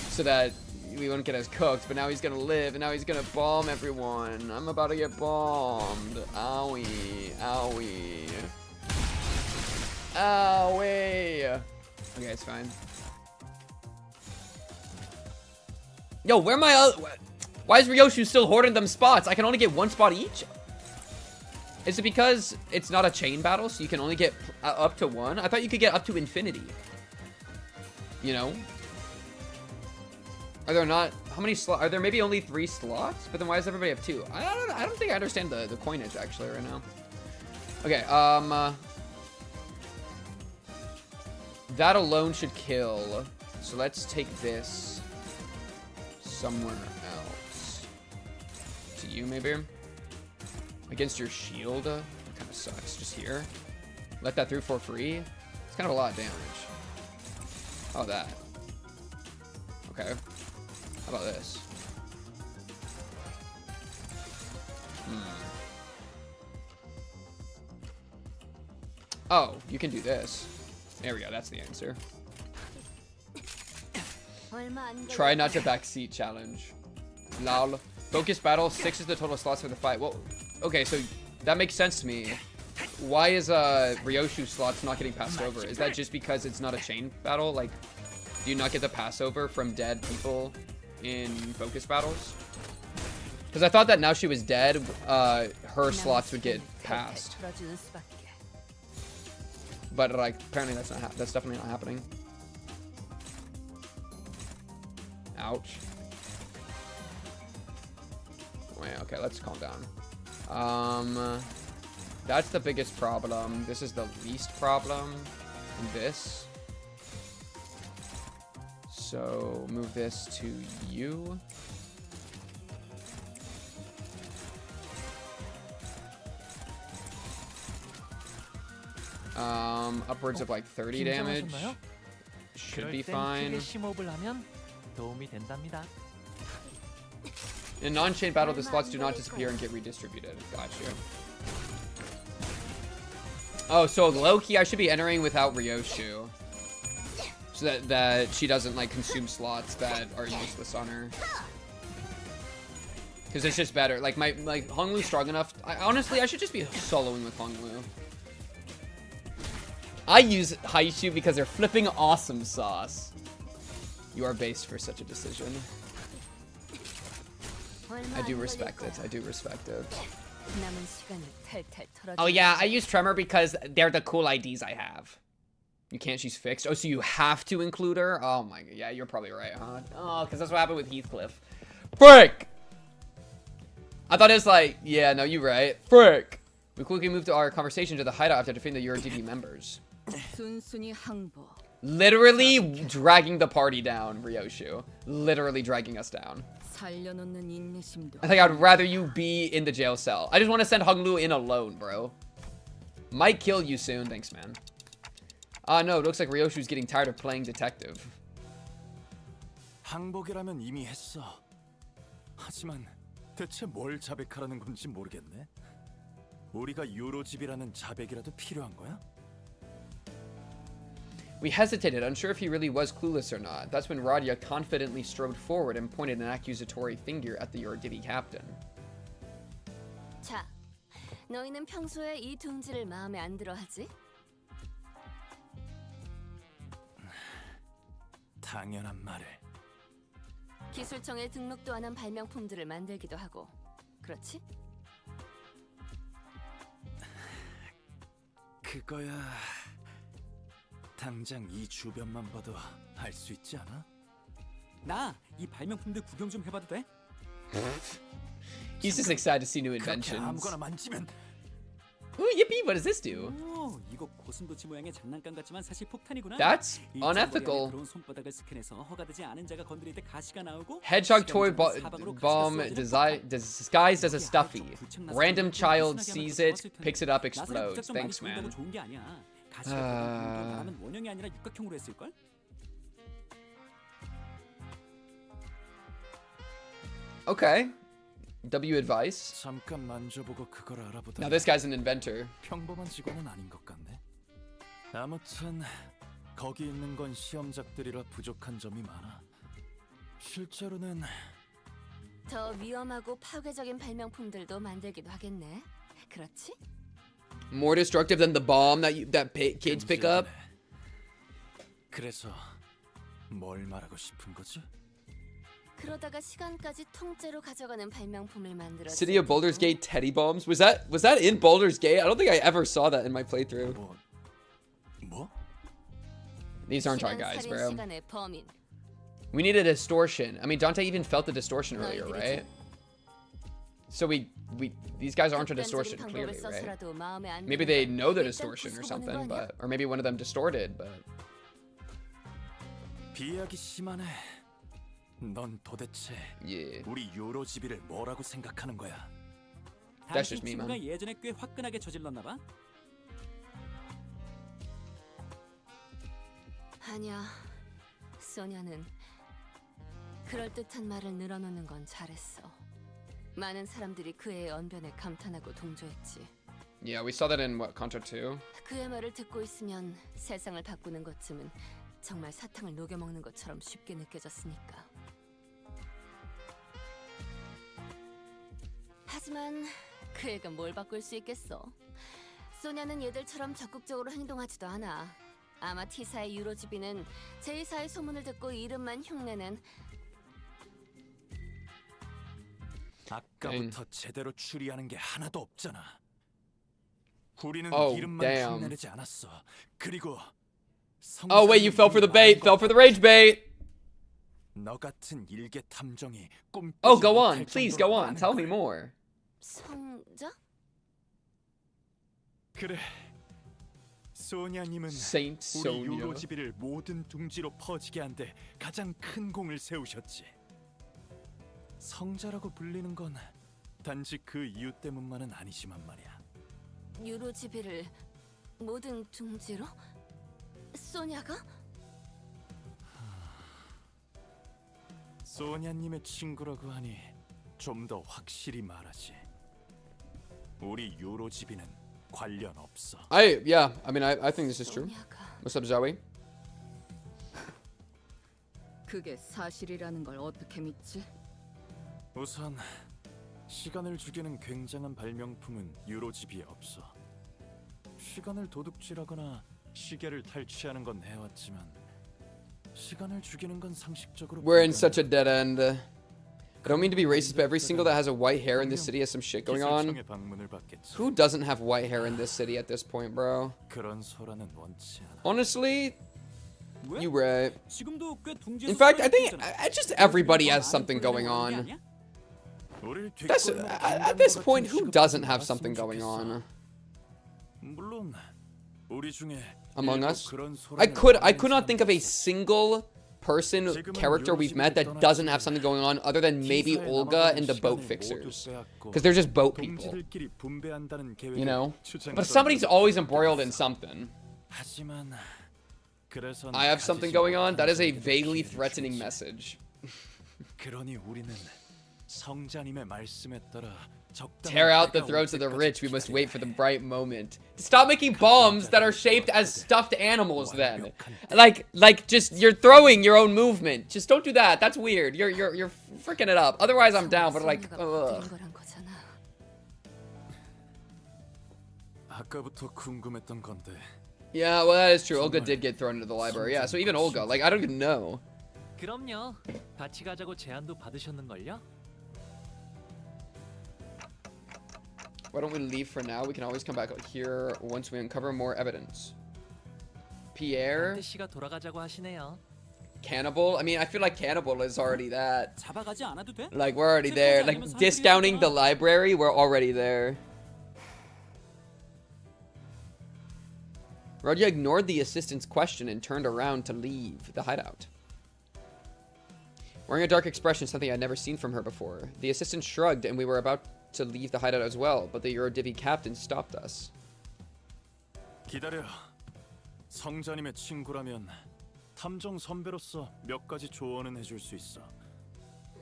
so that we wouldn't get as cooked, but now he's gonna live and now he's gonna bomb everyone. I'm about to get bombed. Owie. Owie. Owie. Okay, it's fine. Yo, where am I? Why is Ryoshu still hoarding them spots? I can only get one spot each? Is it because it's not a chain battle, so you can only get up to one? I thought you could get up to infinity. You know? Are there not... How many slots? Are there maybe only 3 slots? But then why does everybody have 2? I don't think I understand the coinage, actually, right now. Okay, that alone should kill. So let's take this somewhere else. To you, maybe? Against your shield? That kind of sucks. Just here. Let that through for free? It's kind of a lot of damage. Oh, that. Okay. How about this? Oh, you can do this. There we go. That's the answer. Try not to backseat challenge. Lol. Focus battle. 6 is the total slots for the fight. Well, okay, so that makes sense to me. Why is Ryoshu slots not getting passed over? Is that just because it's not a chain battle? Like, do you not get the passover from dead people in focus battles? Because I thought that now she was dead, her slots would get passed. But like, apparently that's not that's definitely not happening. Ouch. Wait, okay, let's calm down. That's the biggest problem. This is the least problem. And this. So move this to you. Upwards of like 30 damage. Should be fine. In non-chain battle, the slots do not disappear and get redistributed. Gotcha. Oh, so low-key, I should be entering without Ryoshu. So that she doesn't, like, consume slots that are useless on her. Because it's just better. Like, Honglu's strong enough. Honestly, I should just be soloing with Honglu. I use Hyoshu because they're flipping awesome sauce. You are based for such a decision. I do respect it. I do respect it. Oh yeah, I use Tremor because they're the cool IDs I have. You can't, she's fixed. Oh, so you have to include her? Oh my god, yeah, you're probably right, huh? Oh, because that's what happened with Heathcliff. Frick! I thought it was like, yeah, no, you're right. Frick! We quickly moved to our conversation to the hideout after defeating the URDV members. Literally dragging the party down, Ryoshu. Literally dragging us down. I think I'd rather you be in the jail cell. I just want to send Honglu in alone, bro. Might kill you soon. Thanks, man. No, it looks like Ryoshu's getting tired of playing detective. 항복이라면 이미 했어. 하지만 대체 뭘 자백하라는 건지 모르겠네. 우리가 요로집이라는 자백이라도 필요한 거야? We hesitated, unsure if he really was clueless or not. That's when Rodia confidently strode forward and pointed an accusatory finger at the URDV captain. 자, 너희는 평소에 이 둥지를 마음에 안 들어하지? 당연한 말을. 기술청에 등록도 안 한 발명품들을 만들기도 하고 그렇지? 그거야 당장 이 주변만 봐도 알 수 있지 않아? 나 이 발명품들 구경 좀 해봐도 돼? He's just excited to see new 그렇게 inventions. 아무거나 만지면 Ooh, yippee! What does this do? 오, 이거 고슴도치 모양의 장난감 같지만 사실 폭탄이구나. That's 이 unethical. 그런 손바닥을 스캔해서 허가되지 않은 자가 건드릴 때 가시가 나오고 Hedgehog toy 시간이 사방으로 가시가 bomb 쏘아지는 disguised as a stuffy. 폭탄. Random child sees it, picks it up, 나사를 explodes. 무작정 많이 Thanks, 보인다고 man. 좋은 게 아니야. 가시가 말하면 원형이 아니라 육각형으로 했을 걸? Okay. W advice. 잠깐 만져보고 그걸 알아보다. Now this guy's an inventor. 평범한 직원은 아닌 것 같네. 아무튼 거기 있는 건 시험작들이라 부족한 점이 많아. 실제로는 더 위험하고 파괴적인 발명품들도 만들기도 하겠네. 그렇지? More destructive than the bomb that kids pick up. 그래서 뭘 말하고 싶은 거지? 그러다가 시간까지 통째로 가져가는 발명품을 만들었어. City of Baldur's Gate teddy bombs. Was that in Baldur's Gate? I don't think I ever saw that in my playthrough. 뭐? These aren't our guys, bro. 시간의 범인. We need a distortion. I mean, Dante even felt the distortion earlier, right? So these guys aren't a distortion, clearly, right? Maybe they know the distortion or something, but or maybe one of them distorted, but. 비약이 심하네. 넌 도대체 우리 요로지비를 뭐라고 생각하는 거야? That's just me, man. 친구가 예전에 꽤 화끈하게 저질렀나 봐. 아니야, 소녀는 그럴듯한 말을 늘어놓는 건 잘했어. 많은 사람들이 그의 언변에 감탄하고 동조했지. Yeah, we saw that in what, Contra 2? 그의 말을 듣고 있으면 세상을 바꾸는 것쯤은 정말 사탕을 녹여 먹는 것처럼 쉽게 느껴졌으니까. 하지만 그 애가 뭘 바꿀 수 있겠어? 소냐는 얘들처럼 적극적으로 행동하지도 않아. 아마 T사의 유로지비는 제2사의 소문을 듣고 이름만 흉내낸 아까부터 제대로 추리하는 게 하나도 없잖아. 우리는 Oh, 이름만 damn. 흉내내지 않았어. 그리고 Oh wait, you fell for the bait. Fell for the rage bait. 너 같은 일개 탐정이 꿈. Oh, go on. Please go on. Tell me more. 성자? 그래. 소냐님은 Saint 우리 Sonia. 유로지비를 모든 둥지로 퍼지게 한 데 가장 큰 공을 세우셨지. 성자라고 불리는 건 단지 그 이유 때문만은 아니지만 말이야. 유로지비를 모든 둥지로? 소냐가? 소냐님의 친구라고 하니 좀 더 확실히 말하지. 우리 유로지비는 관련 없어. Yeah, I mean, I think this is true. What's up, Zoe? 그게 사실이라는 걸 어떻게 믿지? 우선 시간을 죽이는 굉장한 발명품은 유로지비에 없어. 시간을 도둑질하거나 시계를 탈취하는 건 해왔지만 시간을 죽이는 건 상식적으로. We're in such a dead end. I don't mean to be racist, but every single that has a white hair in this city has some shit going on. Who doesn't have white hair in this city at this point, bro? 그런 소라는 원치 않아. Honestly, you're right. 지금도 꽤 둥지에서 In fact, I think just everybody has something going on. That's at this point, who doesn't have something going on? 물론 우리 중에 Among us, I could not think of a single person character we've met that doesn't have something going on other than maybe Olga and the boat fixers, because they're just boat people, you know. But somebody's always embroiled in something. I have something going on. That is a vaguely threatening message. 그러니 우리는 성자님의 말씀에 따라 Tear out the throats of the rich. We must wait for the right moment. Stop making bombs that are shaped as stuffed animals then. Like just you're throwing your own movement. Just don't do that. That's weird. You're freaking it up. Otherwise I'm down, but like ugh. 아까부터 궁금했던 건데. Yeah, well that is true. Olga did get thrown into the library. Yeah, so even Olga, like I don't even know. 그럼요. 같이 가자고 제안도 받으셨는걸요? Why don't we leave for now? We can always come back here once we uncover more evidence. Pierre? 단테 씨가 돌아가자고 하시네요. Cannibal? I mean, I feel like Cannibal is already that. 잡아가지 않아도 돼? Like, we're already there. Like, discounting the library, we're already there. Rodia ignored the assistant's question and turned around to leave the hideout. Wearing a dark expression, something I'd never seen from her before. The assistant shrugged, and we were about to leave the hideout as well, but the Eurodivi captain stopped us. 기다려. 성자님의 친구라면 탐정 선배로서 몇 가지 조언은 해줄 수 있어.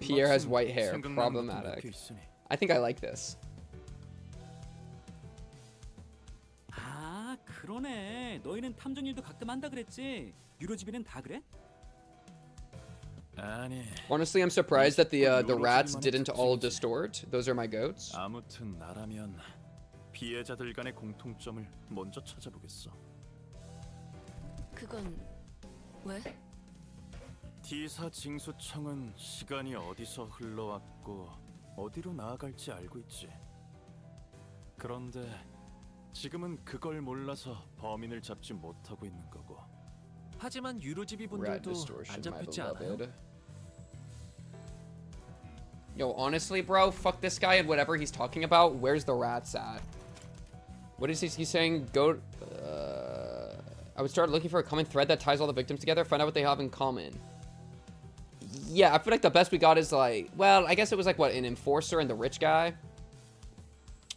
Pierre has white hair. Problematic. I think I like this. 아, 그러네. 너희는 탐정 일도 가끔 한다 그랬지. 유로집에는 다 그래? Honestly, I'm surprised that the rats didn't all distort. Those are my goats. 아무튼 나라면 피해자들 간의 공통점을 먼저 찾아보겠어. 그건 왜? T사 징수청은 시간이 어디서 흘러왔고 어디로 나아갈지 알고 있지. 그런데 지금은 그걸 몰라서 범인을 잡지 못하고 있는 거고. 하지만 유로지비 분들도 안 잡혔지 않아요? Yo, honestly, bro, fuck this guy and whatever he's talking about. Where's the rats at? What is he saying? Go. I would start looking for a common thread that ties all the victims together. Find out what they have in common. Yeah, I feel like the best we got is like, well, I guess it was like what, an enforcer and the rich guy.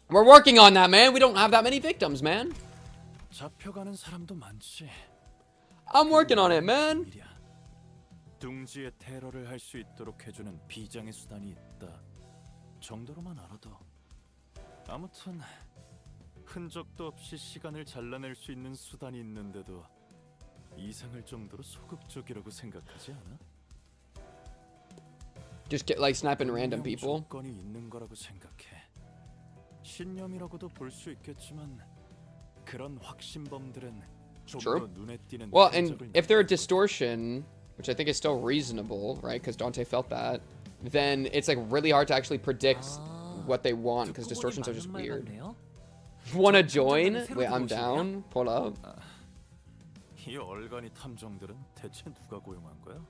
We're working on that, man. We don't have that many victims, man. 잡혀가는 사람도 많지. I'm working on it, man. 둥지의 테러를 할 수 있도록 해주는 비장의 수단이 있다. 정도로만 알아도. 아무튼 흔적도 없이 시간을 잘라낼 수 있는 수단이 있는데도 이상할 정도로 소극적이라고 생각하지 않아? Just get like sniping random people. 조건이 있는 거라고 생각해. 신념이라고도 볼 수 있겠지만 그런 확신범들은 좀 더 눈에 띄는. Well, and if they're a distortion, which I think is still reasonable, right? Because Dante felt that. Then it's like really hard to actually predict what they want because distortions are just weird. Wanna join? Wait, I'm down. Pull up. 이 얼간이 탐정들은 대체 누가 고용한 거야?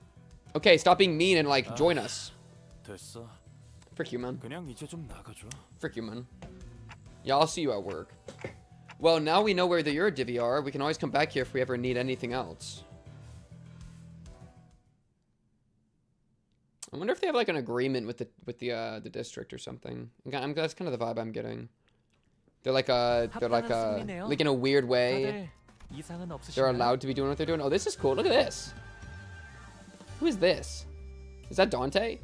Okay, stop being mean and like join us. 됐어. Frick you, man. 그냥 이제 좀 나가줘. Frick you, man. Yeah, I'll see you at work. Well, now we know where the Eurodivi are. We can always come back here if we ever need anything else. I wonder if they have like an agreement with the district or something. That's kind of the vibe I'm getting. They're like in a weird way. They're allowed to be doing what they're doing. Oh, this is cool. Look at this. Who is this? Is that Dante?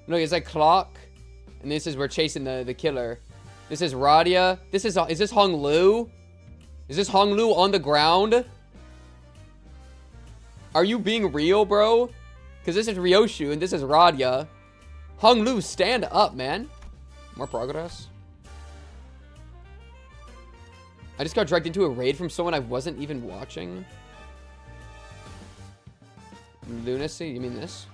No, it's like clock. And this is we're chasing the killer. This is Rodia. Is this Hong Lu? Is this Hong Lu on the ground? Are you being real, bro? Because this is Ryoshu and this is Rodia. Hong Lu, stand up, man. More progress. I just got dragged into a raid from someone I wasn't even watching. Lunacy? You mean this?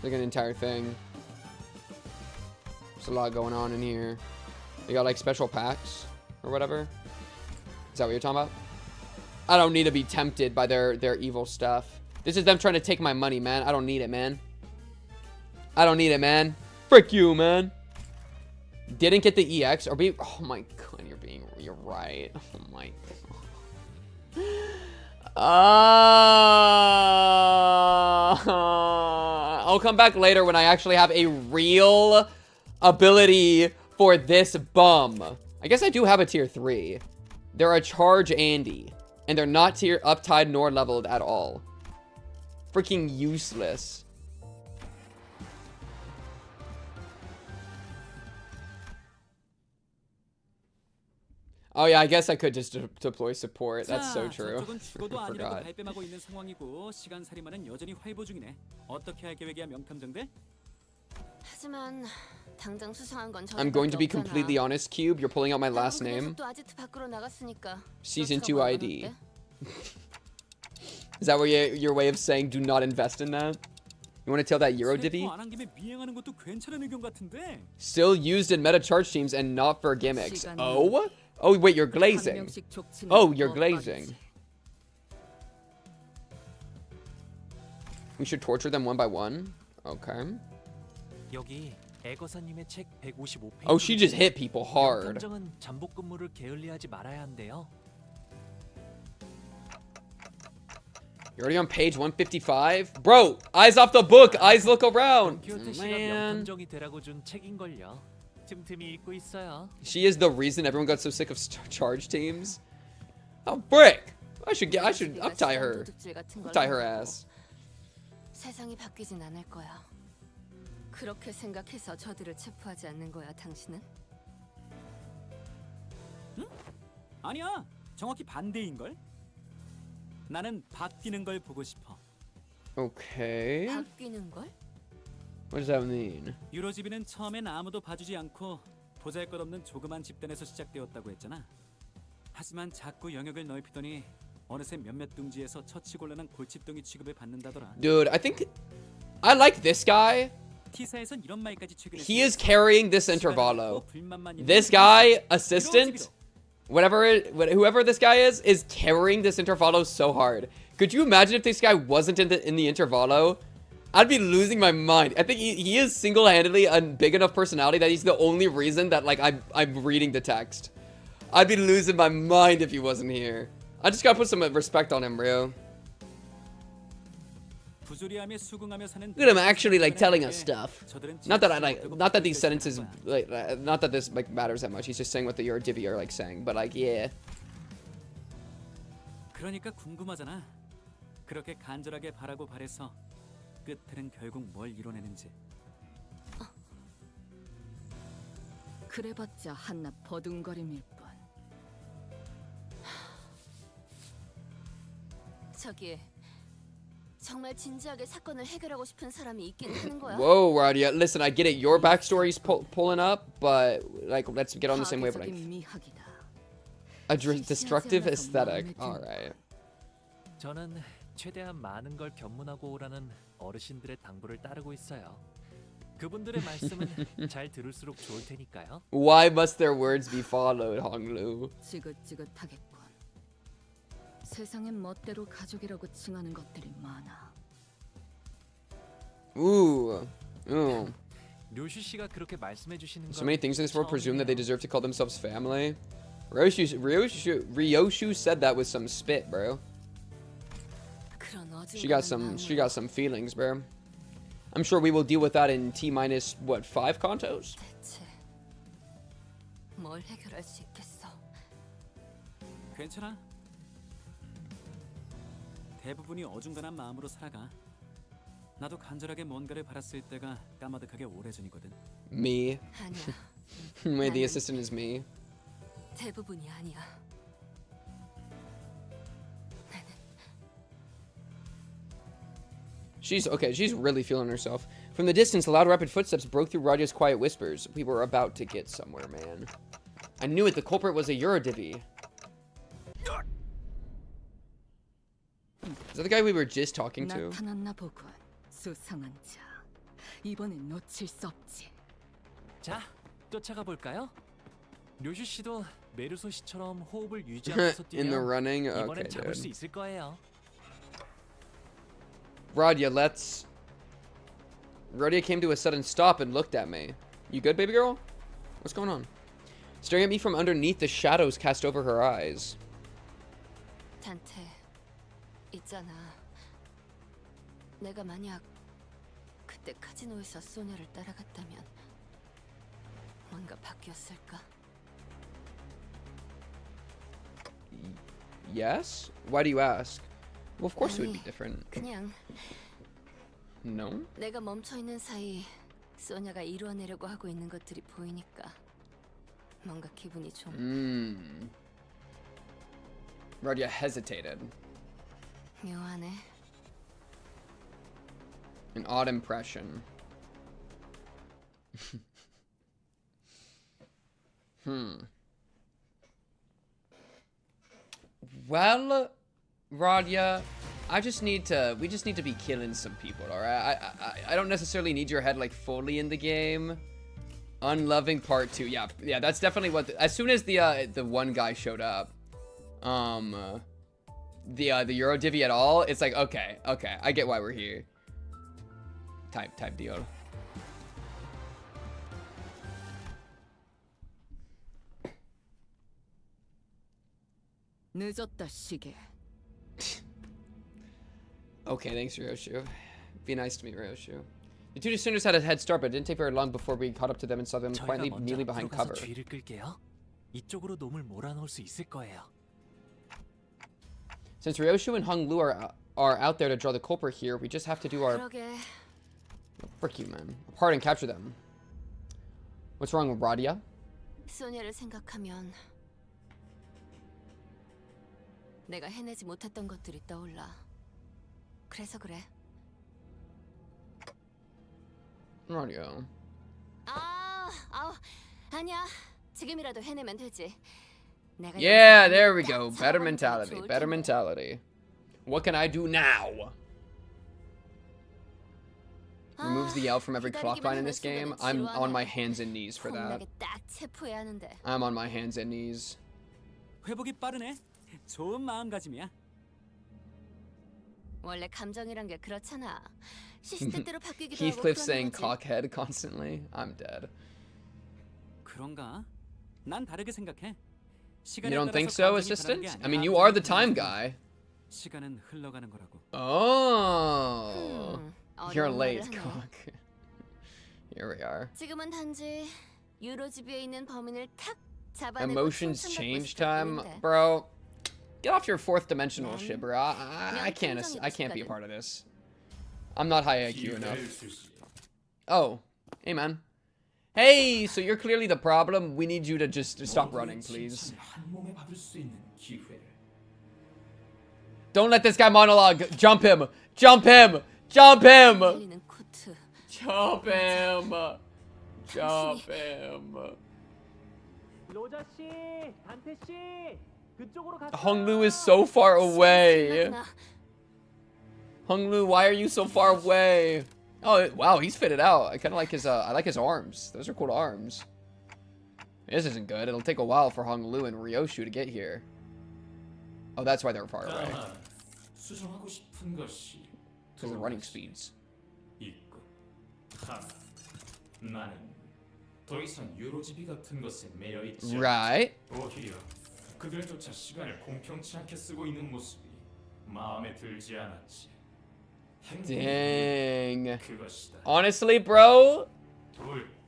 Like an entire thing. There's a lot going on in here. They got like special packs or whatever. Is that what you're talking about? I don't need to be tempted by their evil stuff. This is them trying to take my money, man. I don't need it, man. I don't need it, man. Frick you, man. Didn't get the EX or be. Oh my god, you're right. Oh my god. I'll come back later when I actually have a real ability for this bum. I guess I do have a tier 3. They're a charge Andy. And they're not tier uptied nor leveled at all. Freaking useless. Oh yeah, I guess I could just deploy support. That's so true. I forgot. 발뺌하고 있는 상황이고 시간살인마는 여전히 활보 중이네. 어떻게 할 계획이야, 명탐정들? 하지만 당장 수상한 건 I'm going to be completely honest, Cube. You're pulling out my last name. Season 2 ID. Is that what your way of saying do not invest in that? You want to tell that Euro divvy? 안 한 김에 미행하는 것도 괜찮은 의견 같은데. Still used in meta charge teams and not for gimmicks. Oh? Oh, wait, you're glazing. Oh, you're glazing. We should torture them one by one? Okay. 여기 애거사님의 책 155페이지. Oh, she just hit people hard. 탐정은 잠복 근무를 게을리하지 말아야 한대요. You're already on page 155? Bro, eyes off the book. Eyes look around. Man. 탐정이 되라고 준 책인걸요. 틈틈이 읽고 있어요. She is the reason everyone got so sick of charge teams. Oh, brick. I'll tie her. Tie her ass. 세상이 바뀌진 않을 거야. 그렇게 생각해서 저들을 체포하지 않는 거야, 당신은? 응? 아니야. 정확히 반대인 걸. 나는 바뀌는 걸 보고 싶어. Okay. 바뀌는 걸? What does that mean? 유로지비는 처음엔 아무도 봐주지 않고 보잘것없는 조그만 집단에서 시작되었다고 했잖아. 하지만 자꾸 영역을 넓히더니 어느새 몇몇 둥지에서 처치곤란한 골칫덩이 취급을 받는다더라. Dude, I like this guy. T사에선 이런 말까지 최근에 He is carrying this Intervallo. This guy, assistant, whoever this guy is carrying this Intervallo so hard. Could you imagine if this guy wasn't in the Intervallo? I'd be losing my mind. I think he is single-handedly a big enough personality that he's the only reason that like I'm reading the text. I'd be losing my mind if he wasn't here. I just gotta put some respect on him, bro. Look at him actually like telling us stuff. Not that these sentences like, not that this like matters that much. He's just saying what the Eurodivvy are like saying, but like yeah. 그러니까 궁금하잖아. 그렇게 간절하게 바라고 바래서 끝에는 결국 뭘 이뤄내는지. 그래봤자 한낱 버둥거림일 뿐. 저기 정말 진지하게 사건을 해결하고 싶은 사람이 있긴 하는 거야. Whoa, Rodia. Listen, I get it. Your backstory's pulling up, but like, let's get on the same wavelength. A destructive aesthetic. All right. 저는 최대한 많은 걸 견문하고 오라는 어르신들의 당부를 따르고 있어요. 그분들의 말씀은 잘 들을수록 좋을 테니까요. Why must their words be followed, Honglu? 지긋지긋하겠군. 세상엔 멋대로 가족이라고 칭하는 것들이 많아. Ooh. 료슈 씨가 그렇게 말씀해 주시는 건 So many things in this world presume that they deserve to call themselves family. Ryoshu said that with some spit, bro. She got some feelings, bro. I'm sure we will deal with that in T-minus what 5 contos. 뭘 해결할 수 있겠어? 괜찮아. 대부분이 어중간한 마음으로 살아가. 나도 간절하게 뭔가를 바랐을 때가 까마득하게 오래전이거든. Me. Wait, the assistant is me. 대부분이 아니야. She's really feeling herself. From the distance, the loud, rapid footsteps broke through Rodia's quiet whispers. We were about to get somewhere, man. I knew it. The culprit was a Eurodivvy. Is that the guy we were just talking to? 나타났나 보군. 수상한 자. 이번엔 놓칠 수 없지. 자, 쫓아가 볼까요? 료슈 씨도 메르소 씨처럼 호흡을 유지하면서 In the 뛰면 running? 이번엔 Okay, 잡을 수 dude. 있을 거예요. Rodia came to a sudden stop and looked at me. You good, baby girl? What's going on? Staring at me from underneath the shadows cast over her eyes. 단테, 있잖아. 내가 만약 그때 카지노에서 소녀를 따라갔다면 뭔가 바뀌었을까? Yes? Why do you ask? Well, of course it would be 아니, different. 그냥 No? 내가 멈춰 있는 사이 소녀가 이루어내려고 하고 있는 것들이 보이니까 뭔가 기분이 좀 Rodia hesitated. 묘하네. An odd impression. Well, Rodia, I just need to. We just need to be killing some people, all right? I don't necessarily need your head like fully in the game. Unloving Part 2. Yeah, that's definitely what. As soon as the one guy showed up, the Euro divvy at all, it's like okay, I get why we're here. Type deal. 늦었다 시계. Okay, thanks, Ryoshu. Be nice to me, Ryoshu. The two Descenders had a head start, but it didn't take very long before we caught up to them and saw them quietly kneeling behind cover. 뒤를 끌게요. 이쪽으로 놈을 몰아넣을 수 있을 거예요. Since Ryoshu and Hung Lu are out there to draw the culprit here, we just have to do our... 그러게. Frick you, man. Apart and capture them. What's wrong with Rodia? 소녀를 생각하면 내가 해내지 못했던 것들이 떠올라. 그래서 그래. Rodia. 아니야. 지금이라도 해내면 되지. Yeah, there we go. Better mentality. Better mentality. What can I do now? Removes the L from every clock line in this game. I'm on my hands and knees for that. I'm on my hands and knees. 회복이 빠르네. 좋은 마음가짐이야. 원래 감정이란 게 그렇잖아. 시시때때로 바뀌기도 하고. Heathcliff saying cockhead constantly. I'm dead. 그런가? 난 다르게 생각해. You don't think so, assistant? I mean, you are the time guy. 시간은 흘러가는 거라고. Oh, you're late, cock. Here we are. 지금은 단지 유로집에 있는 범인을 탁 잡아내고 Emotions change time, bro. Get off your fourth dimensional shit, bro. I can't be a part of this. I'm not high IQ enough. Oh, hey man. Hey, so you're clearly the problem. We need you to just stop running, please. Don't let this guy monologue. Jump him. Jump him. Jump him. Jump him. Jump him. Hung Lu is so far away. Hung Lu, why are you so far away? Oh wow, he's fitted out. I kind of like his. I like his arms. Those are cool arms. This isn't good. It'll take a while for Hung Lu and Ryoshu to get here. Oh, that's why they're far away. Because of the running speeds. Right. 그들조차 시간을 공평치 않게 쓰고 있는 모습이 마음에 들지 않았지. Dang. Honestly, bro,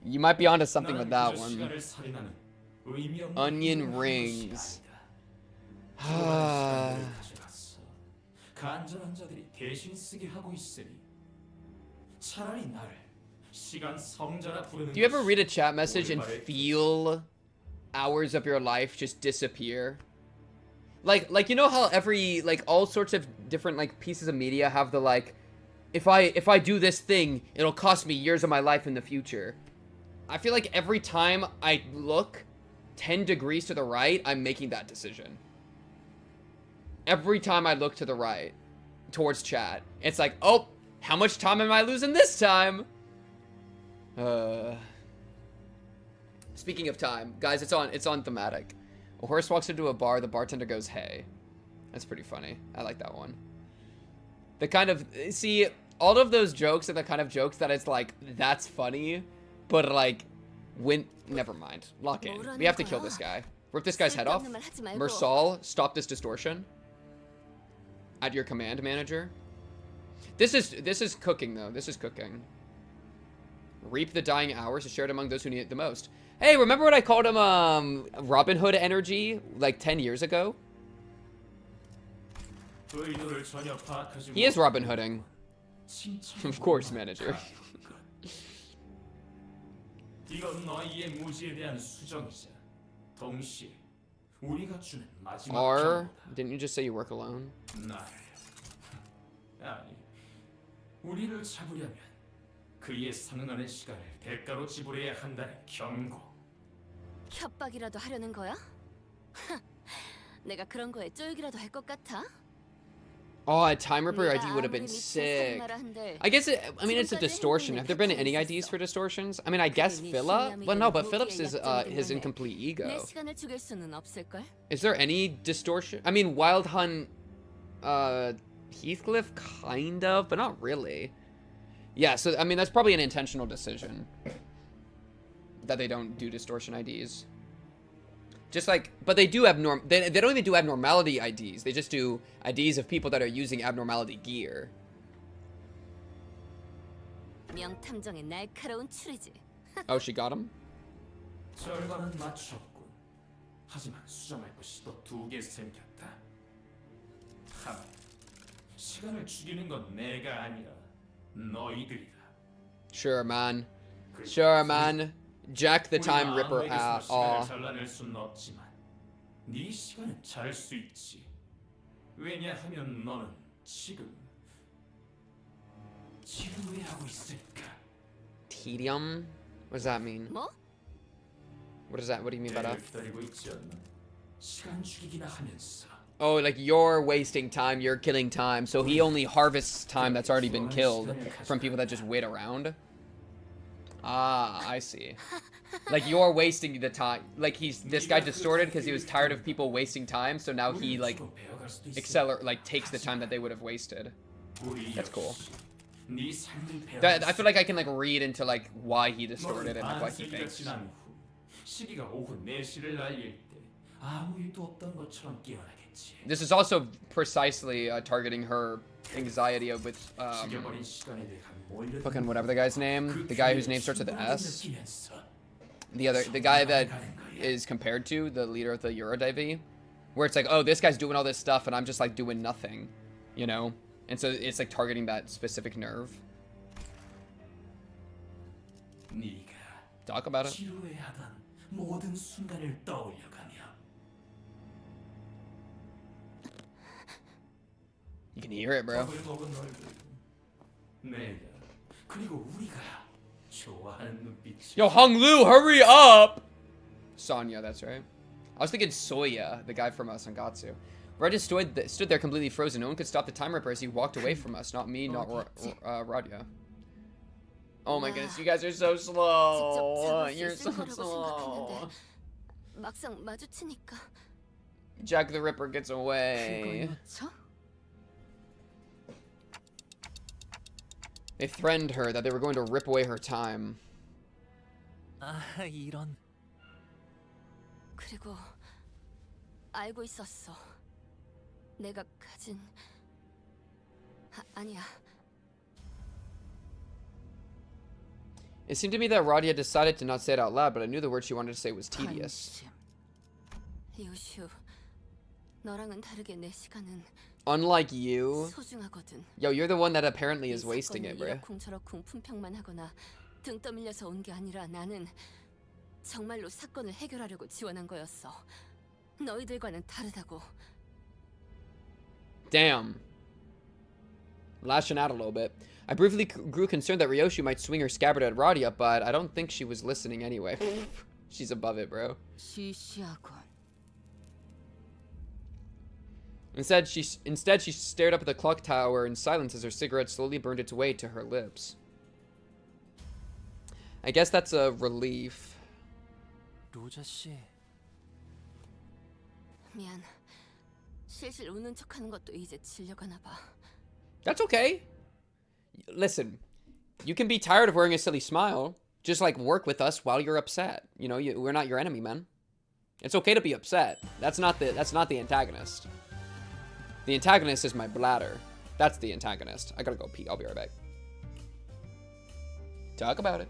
you might be onto something with that one. Onion rings. 간절한 자들이 대신 쓰게 하고 있으니 차라리 나를 시간 성자라 부르는. Do you ever read a chat message and feel hours of your life just disappear? Like you know how every all sorts of different pieces of media have the if I do this thing, it'll cost me years of my life in the future. I feel like every time I look 10 degrees to the right, I'm making that decision. Every time I look to the right towards chat, it's like, oh, how much time am I losing this time? Speaking of time, guys, it's on thematic. A horse walks into a bar, the bartender goes, hey. That's pretty funny. I like that one. The kind of, see, all of those jokes are the kind of jokes that it's like, that's funny, but never mind. Lock in. We have to kill this guy. Rip this guy's head off. Mersal, stop this distortion. At your command, manager. This is cooking, though. This is cooking. Reap the dying hours to share it among those who need it the most. Hey, remember when I called him Robin Hood energy 10 years ago? He is Robin Hooding. Of course, manager. R, didn't you just say you work alone? 그의 상응하는 시간을 대가로 지불해야 한다는 경고. 협박이라도 하려는 거야? 내가 그런 거에 쫄기라도 할 것 같아? Oh, a Time Ripper ID would have been sick. I guess I mean, it's a distortion. Have there been any IDs for distortions? I mean, I guess Philip. Well, no, but Philip's is his incomplete ego. Is there any distortion? I mean, Wild Hunt, Heathcliff, kind of, but not really. Yeah, so I mean, that's probably an intentional decision that they don't do distortion IDs. Just like, but they do have they don't even do abnormality IDs. They just do IDs of people that are using abnormality gear. Oh, she got him? 절반은 맞췄군. 하지만 수정할 것이 또 2개 생겼다. 하나, 시간을 죽이는 건 내가 아니라 너희들이다. Sure, man. Sure, man. Jack the Time Ripper out. 시간을 잘라낼 수는 없지만 네 시간은 자를 수 있지. 왜냐하면 너는 지금 왜 하고 있을까? Tedium? What does that mean? 뭐? What is that? What do you mean by that? 기다리고 있지 않나? 시간 죽이기나 하면서. Oh, like you're wasting time, you're killing time. So he only harvests time that's already been killed from people that just wait around. Ah, I see. Like you're wasting the time. Like this guy distorted because he was tired of people wasting time. So now he like takes the time that they would have wasted. That's cool. I feel like I can like read into like why he distorted and like what he thinks. This is also precisely targeting her anxiety with fucking whatever the guy's name, the guy whose name starts with an S. The guy that is compared to the leader of the Eurodive, where it's like, oh, this guy's doing all this stuff and I'm just like doing nothing, you know? And so it's like targeting that specific nerve. Talk about it. You can hear it, bro. Yo, Hung Lu, hurry up! Sonya, that's right. I was thinking Soya, the guy from Sangatsu. Rodia stood there completely frozen. No one could stop the Time Ripper as he walked away from us. Not me, not Rodia. Oh my goodness, you guys are so slow. You're so slow. Jack the Ripper gets away. They threatened her that they were going to rip away her time. 이런. 그리고 알고 있었어. 내가 가진 아니야. It seemed to me that Rodia decided to not say it out loud, but I knew the word she wanted to say was tedious. 리오슈, 너랑은 다르게 내 시간은 Unlike you, 소중하거든. yo, you're the one that apparently is wasting it, bro. 쿵처럼 품평만 하거나 등 떠밀려서 온 게 아니라 나는 정말로 사건을 해결하려고 지원한 거였어. 너희들과는 다르다고. Damn. Lashing out a little bit. I briefly grew concerned that Ryoshu might swing her scabbard at Rodia, but I don't think she was listening anyway. She's above it, bro. Instead, she stared up at the clock tower in silence as her cigarette slowly burned its way to her lips. I guess that's a relief. 로자 씨. 미안. 실실 우는 척하는 것도 이제 질려가나 봐. That's okay. Listen, you can be tired of wearing a silly smile. Just like work with us while you're upset. You know, we're not your enemy, man. It's okay to be upset. That's not the antagonist. The antagonist is my bladder. That's the antagonist. I gotta go pee. I'll be right back. Talk about it.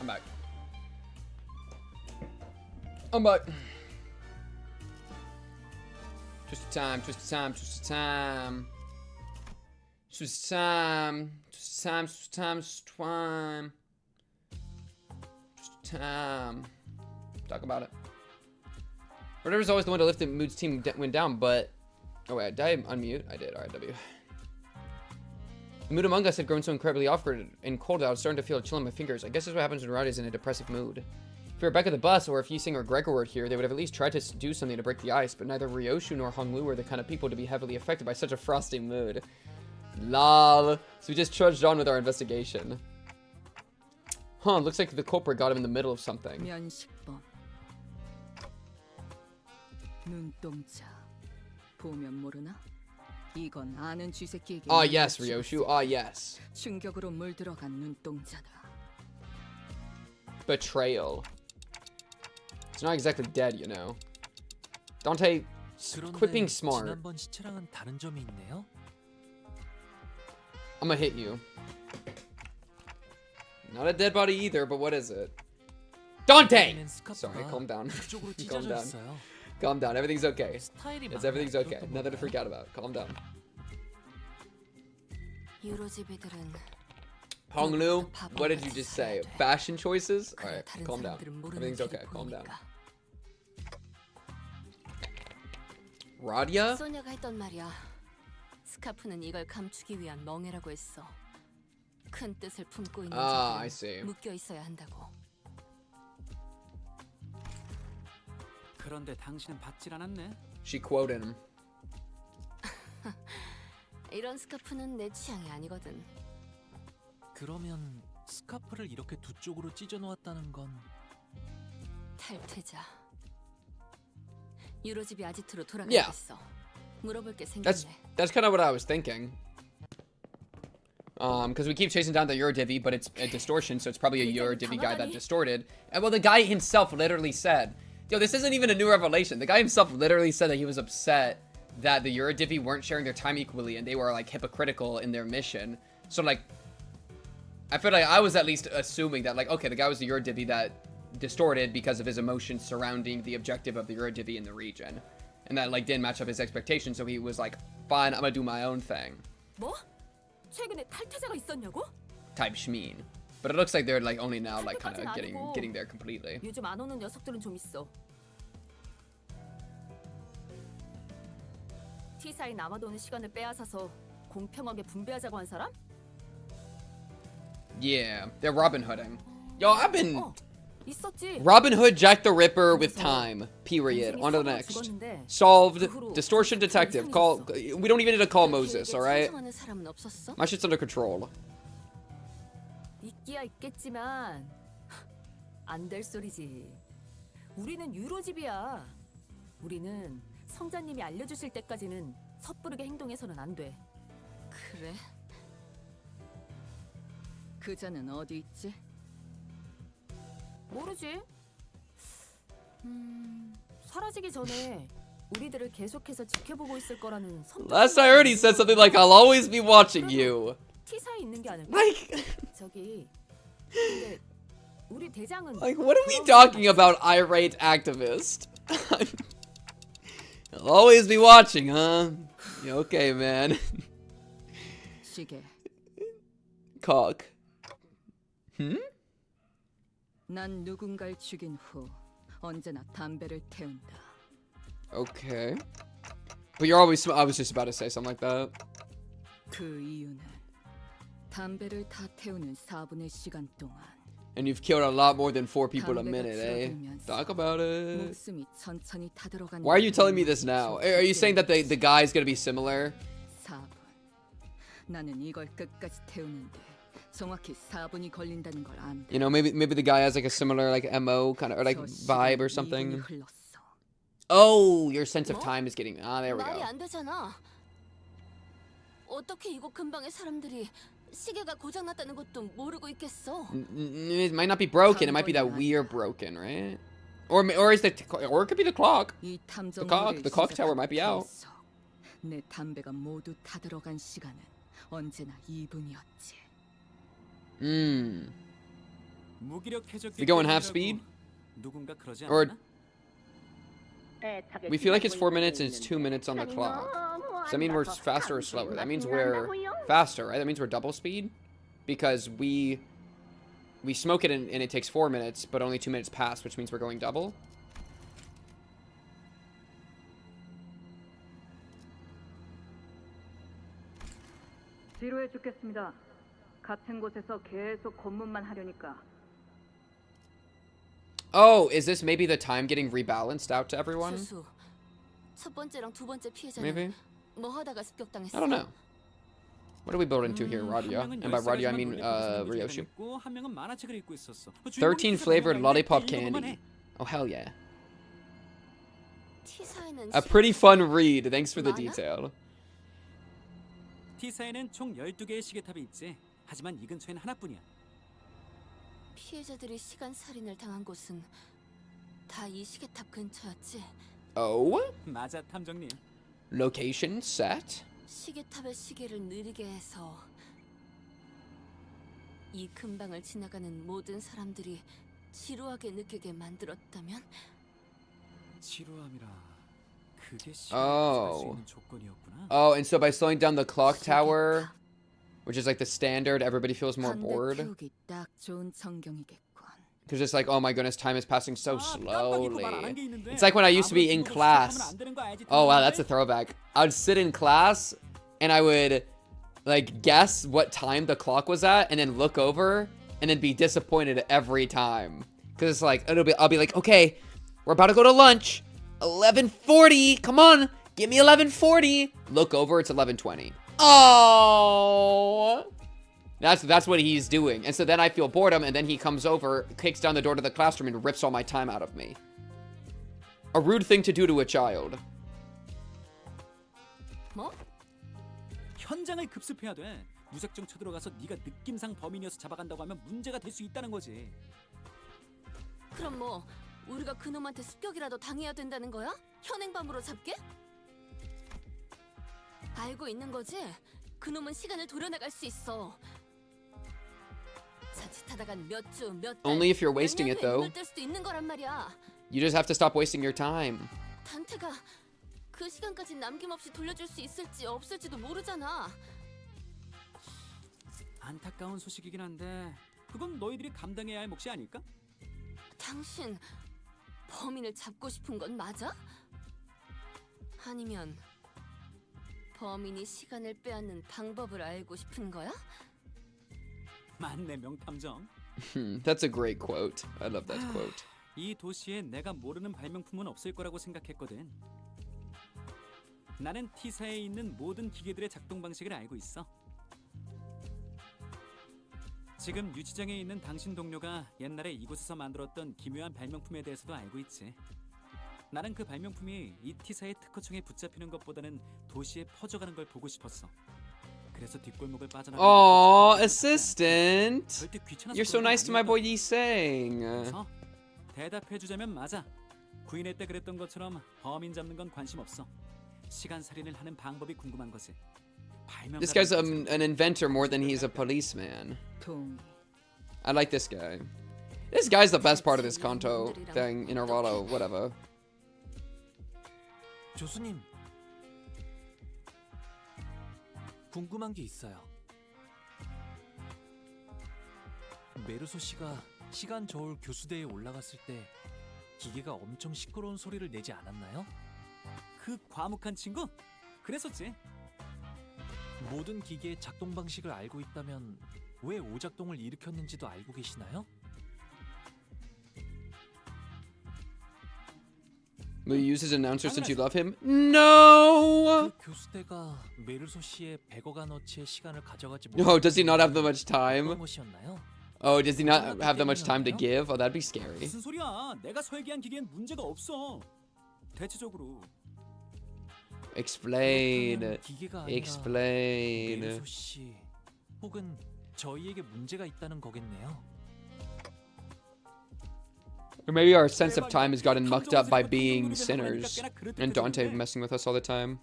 I'm back. I'm back. Twist time, twist time, twist time. Twist time, twist time, twist time, twist time. Twist time. Talk about it. Whatever's always the one to lift the Mood's team went down, but... Oh wait, did I unmute? I did, alright, W. The mood among us had grown so incredibly awkward and cold that I was starting to feel a chill in my fingers. I guess that's what happens when Rodia's in a depressive mood. If Rebecca the bus or if Yusing or Gregor were here, they would have at least tried to do something to break the ice, but neither Ryoshu nor Honglu were the kind of people to be heavily affected by such a frosty mood. Lol. So we just trudged on with our investigation. Huh, looks like the culprit got him in the middle of something. Ah yes, Ryoshu. Ah yes. Betrayal. It's not exactly dead, you know. Dante, quit being smart. I'm gonna hit you. Not a dead body either, but what is it? Dante! Sorry, calm down. Calm down. Calm down. Everything's okay. Everything's okay. Nothing to freak out about. Calm down. Honglu, what did you just say? Fashion choices? Alright, calm down. Everything's okay. Calm down. Rodia? 소녀가 했던 말이야. 스카프는 이걸 감추기 위한 멍해라고 했어. 큰 뜻을 품고 있는 자들은 묶여 있어야 한다고. 그런데 당신은 받질 않았네. She quoted him. 이런 스카프는 내 취향이 아니거든. 그러면 스카프를 이렇게 두 쪽으로 찢어 놓았다는 건 탈퇴자. 유로집이 아지트로 돌아가고 있어. 물어볼 게 생겼네. That's kind of what I was thinking. Because we keep chasing down the Eurodivvy, but it's a distortion, so it's probably a Eurodivvy guy that distorted. And well, the guy himself literally said, yo, this isn't even a new revelation. The guy himself literally said that he was upset that the Eurodivvy weren't sharing their time equally and they were like hypocritical in their mission. So like, I feel like I was at least assuming that like, okay, the guy was the Eurodivvy that distorted because of his emotions surrounding the objective of the Eurodivvy in the region. And that like didn't match up his expectations, so he was like, fine, I'm gonna do my own thing. 뭐? 최근에 탈퇴자가 있었냐고? Type Shmeen. But it looks like they're like only now like kind of getting there completely. 요즘 안 오는 녀석들은 좀 있어. T사에 남아도는 시간을 빼앗아서 공평하게 분배하자고 한 사람? Yeah, they're Robin Hooding. Yo, I've been 있었지. Robin Hood, Jack the Ripper with time. Period. On to the next. Solved. Distortion Detective. Call. We don't even need to call Moses. All right. My shit's under control. 있기야 있겠지만 안 될 소리지. 우리는 유로집이야. 우리는 성자님이 알려주실 때까지는 섣부르게 행동해서는 안 돼. 그래? 그자는 어디 있지? 모르지. 사라지기 전에 우리들을 계속해서 지켜보고 있을 거라는 선택. Last I heard, he said something like, "I'll always be watching you." T사에 있는 게 아닐까? 저기. 근데 우리 대장은. Like, what are we talking about, irate activist? I'll always be watching, huh? Yeah, okay, man. 시계. Cock. 난 누군가를 죽인 후 언제나 담배를 태운다. Okay. But you're always. I was just about to say something like that. 그 이유는 담배를 다 태우는 4분의 시간 동안. And you've killed a lot more than 4 people a minute, eh? Talk about it. 목숨이 천천히 타들어가는. Why are you telling me this now? Are you saying that the guy's gonna be similar? 4분. 나는 이걸 끝까지 태우는데 정확히 4분이 걸린다는 걸 안다. You know, maybe the guy has like a similar like MO kind of or like vibe or something. Oh, your sense of time is getting. Ah, there we go. 말이 안 되잖아. 어떻게 이곳 근방의 사람들이 시계가 고장 났다는 것도 모르고 있겠어? It might not be broken. It might be that we're broken, right? Or is it could be the clock. The clock tower might be out. 내 담배가 모두 타들어간 시간은 언제나 이분이었지. 무기력 해적이 We go in half speed? 누군가 그러지 Or 않나? we feel like it's 4 minutes and it's 2 minutes on the clock. Does that mean we're faster or slower? That means we're faster, right? That means we're double speed? Because we smoke it and it takes 4 minutes, but only 2 minutes pass, which means we're going double. 지루해 죽겠습니다. 같은 곳에서 계속 검문만 하려니까. Oh, is this maybe the time getting rebalanced out to everyone? 수수. 첫 번째랑 두 번째 피해자는 Maybe. 뭐 하다가 습격당했어? I don't know. What are we building to here, Rodia? And by Rodia, I mean Ryoshu. 한 명은 만화책을 읽고 있었어. 13 flavored lollipop candy. Oh, hell yeah. T사에는 A pretty fun read. Thanks for the detail. T사에는 총 12개의 시계탑이 있지. 하지만 이 근처에는 하나뿐이야. 피해자들이 시간 살인을 당한 곳은 다 이 시계탑 근처였지. Oh? 맞아, 탐정님. Location set? 시계탑의 시계를 느리게 해서 이 근방을 지나가는 모든 사람들이 지루하게 느끼게 만들었다면? 지루함이라 그게 Oh. 조건이었구나. Oh, and so by slowing down the clock tower, which is like the standard, everybody feels more bored. 태우기 딱 좋은 전경이겠군. Because it's like, oh my goodness, time is passing so slowly. It's like when I used to be in class. Oh wow, that's a throwback. I would sit in class and I would like guess what time the clock was at and then look over and then be disappointed every time. Because it's like, I'll be like, okay, we're about to go to lunch. 11:40, come on, give me 11:40. Look over, it's 11:20. Oh. That's what he's doing. And so then I feel boredom, and then he comes over, kicks down the door to the classroom, and rips all my time out of me. A rude thing to do to a child. 뭐? 현장을 급습해야 돼. 무작정 쳐들어가서 네가 느낌상 범인이어서 잡아간다고 하면 문제가 될 수 있다는 거지. 그럼 뭐 우리가 그놈한테 습격이라도 당해야 된다는 거야? 현행범으로 잡게? 알고 있는 거지? 그놈은 시간을 돌려나갈 수 있어. 자칫하다간 몇 주, 몇 달, Only if you're wasting it, though. 눈을 뜰 수도 있는 거란 말이야. You just have to stop wasting your time. 단테가 그 시간까지 남김없이 돌려줄 수 있을지 없을지도 모르잖아. 안타까운 소식이긴 한데 그건 너희들이 감당해야 할 몫이 아닐까? 당신 범인을 잡고 싶은 건 맞아? 아니면 범인이 시간을 빼앗는 방법을 알고 싶은 거야? 맞네, 명탐정. That's a great quote. I love that quote. 이 도시에 내가 모르는 발명품은 없을 거라고 생각했거든. 나는 T사에 있는 모든 기계들의 작동 방식을 알고 있어. 지금 유치장에 있는 당신 동료가 옛날에 이곳에서 만들었던 기묘한 발명품에 대해서도 알고 있지. 나는 그 발명품이 이 T사의 특허청에 붙잡히는 것보다는 도시에 퍼져가는 걸 보고 싶었어. 그래서 뒷골목을 빠져나가. Aww, assistant. You're so nice to my boy Yiseng. 그래서 대답해주자면 맞아. 구인회 때 그랬던 것처럼 범인 잡는 건 관심 없어. 시간 살인을 하는 방법이 궁금한 거지. This guy's an inventor more than he's a policeman. I like this guy. This guy's the best part of this Kanto thing, Intervallo, whatever. 교수님, 궁금한 게 있어요. 메르소 씨가 시간 저울 교수대에 올라갔을 때 기계가 엄청 시끄러운 소리를 내지 않았나요? 그 과묵한 친구? 그랬었지. 모든 기계의 작동 방식을 알고 있다면 왜 오작동을 일으켰는지도 알고 계시나요? Will you use his announcer since you love him? No! 그 교수대가 메르소 씨의 100억 원어치의 시간을 가져가지 Oh, does he not have that much time? 것이었나요? Oh, does he not have that much time to give? Oh, that'd be scary. 무슨 소리야? 내가 설계한 기계엔 문제가 없어. 대체적으로. Explain. 기계가 아니라 Explain. 메르소 씨 혹은 저희에게 문제가 있다는 거겠네요. Or maybe our sense of time has gotten mucked up by being sinners. And Dante messing with us all the time.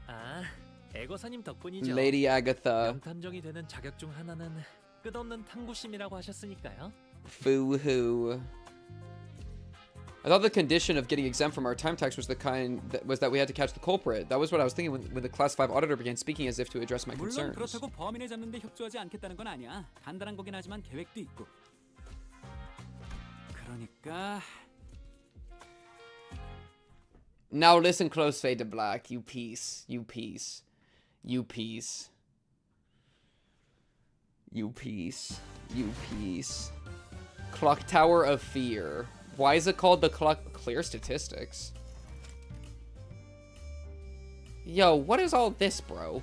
아, 대거사님 덕분이죠. Lady Agatha. 명탐정이 되는 자격 중 하나는 끝없는 탐구심이라고 하셨으니까요. Foo-hoo. I thought the condition of getting exempt from our time tax was that we had to catch the culprit. That was what I was thinking when the class 5 auditor began speaking as if to address my 물론 concerns. 그렇다고 범인을 잡는데 협조하지 않겠다는 건 아니야. 간단한 거긴 하지만 계획도 있고. 그러니까 Now listen close, fade to black. You piece. You piece. You piece. You piece. You piece. Clock Tower of Fear. Why is it called the clock? Clear statistics. Yo, what is all this, bro?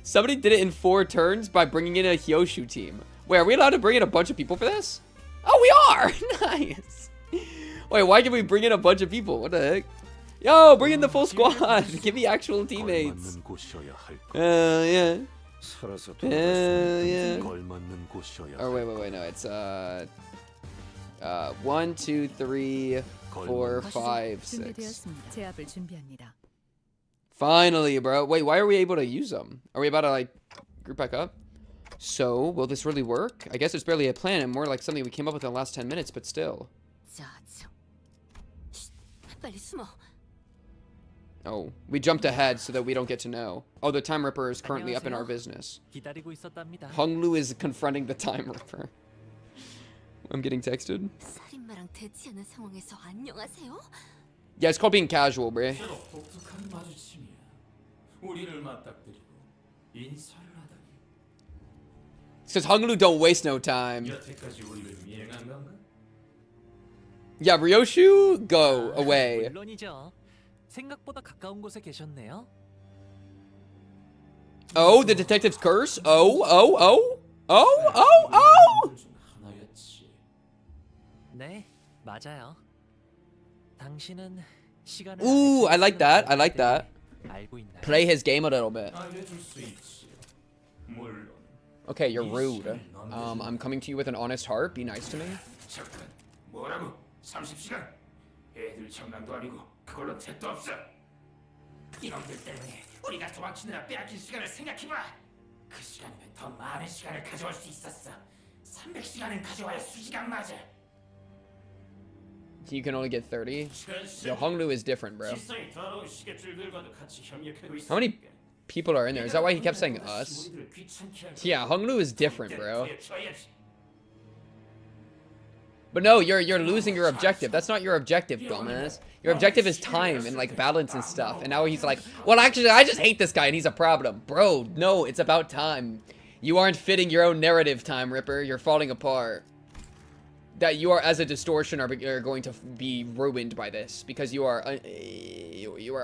Somebody did it in 4 turns by bringing in a Ryoshu team. Wait, are we allowed to bring in a bunch of people for this? Oh, we are! Nice! Wait, why did we bring in a bunch of people? What the heck? Yo, bring in the full squad! Give me actual teammates. Yeah. Yeah. Oh, wait, no, it's, 1, 2, 3, 4, 5, 6. Finally, bro. Wait, why are we able to use them? Are we about to, like, group back up? So, will this really work? I guess it's barely a plan and more like something we came up with in the last 10 minutes, but still. Oh, we jumped ahead so that we don't get to know. Oh, the Time Ripper is currently up in our business. Honglu is confronting the Time Ripper. I'm getting texted. Yeah, it's called being casual, bruh. Because Honglu don't waste no time. Yeah, Ryoshu, go away. 생각보다 가까운 곳에 계셨네요. Oh, the detective's curse? Oh. 네, 맞아요. 당신은 시간을 Ooh, I like that. I like that. 알고 있나요? Play his game a little bit. Okay, you're rude. I'm coming to you with an honest heart. Be nice to me. 뭐라고? 30시간? 애들 장난도 아니고 그걸로 택도 없어. 이놈들 때문에 우리가 도망치느라 빼앗긴 시간을 생각해봐. 그 시간이면 더 많은 시간을 가져올 수 있었어. 300시간은 가져와야 수지가 맞아. You can only get 30? Yo, Honglu is different, bro. How many people are in there? Is that why he kept saying us? Yeah, Honglu is different, bro. But no, you're losing your objective. That's not your objective, dumbass. Your objective is time and like balance and stuff. And now he's like, well, actually, I just hate this guy and he's a problem. Bro, no, it's about time. You aren't fitting your own narrative, Time Ripper. You're falling apart. That you are, as a distortion, are going to be ruined by this because you are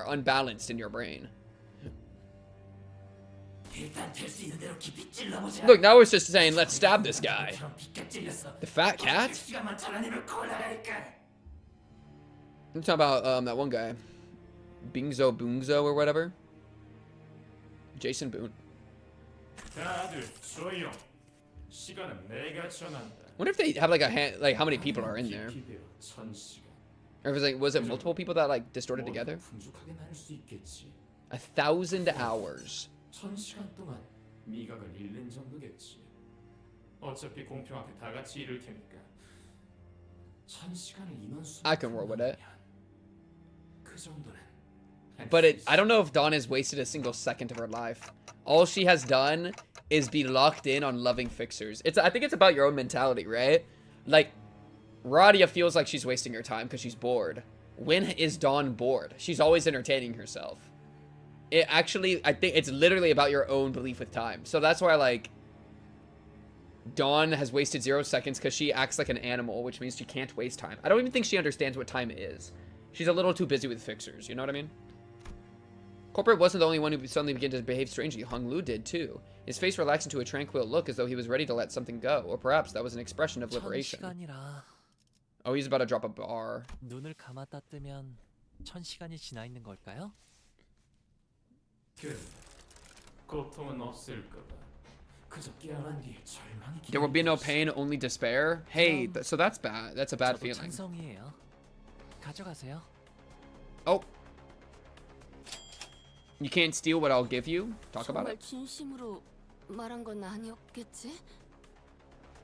unbalanced in your brain. Look, now it's just saying, let's stab this guy. The fat cat? I'm talking about that one guy, Bingzo Boongzo or whatever. Jason Boone. Wonder if they have like a hand, like how many people are in there, or if it's like, was it multiple people that like distorted together? 1,000 hours. I can roll with it. But I don't know if Dawn has wasted a single second of her life. All she has done is be locked in on loving fixers. I think it's about your own mentality, right? Like, Rodia feels like she's wasting her time because she's bored. When is Dawn bored? She's always entertaining herself. I think it's literally about your own belief with time. So that's why, like, Dawn has wasted 0 seconds because she acts like an animal, which means she can't waste time. I don't even think she understands what time is. She's a little too busy with fixers, you know what I mean? Corporate wasn't the only one who suddenly began to behave strangely. Honglu did too. His face relaxed into a tranquil look as though he was ready to let something go. Or perhaps that was an expression of liberation. Oh, he's about to drop a bar. 눈을 감았다 뜨면 1000시간이 지나 있는 걸까요? There will be no pain, only despair. Hey, so that's bad. That's a bad feeling. 가져가세요. Oh. You can't steal what I'll give you? Talk about 정말 it. 진심으로 말한 건 아니었겠지?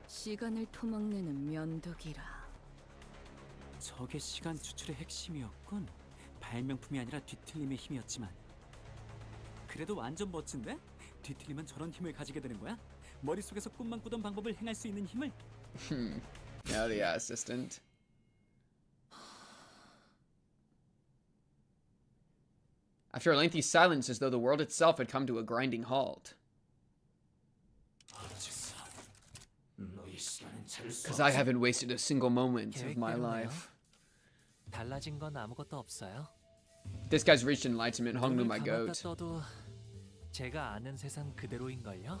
시간을 토막내는 면도기라. 저게 시간 추출의 핵심이었군. 발명품이 아니라 뒤틀림의 힘이었지만. 그래도 완전 멋진데? 뒤틀리면 저런 힘을 가지게 되는 거야? 머릿속에서 꿈만 꾸던 방법을 행할 수 있는 힘을? Hell yeah, assistant. After a lengthy silence, as though the world itself had come to a grinding halt. Because I haven't wasted a single moment of my life. 달라진 건 아무것도 없어요. This guy's reached enlightenment, hung to my goat. 떠도 제가 아는 세상 그대로인걸요?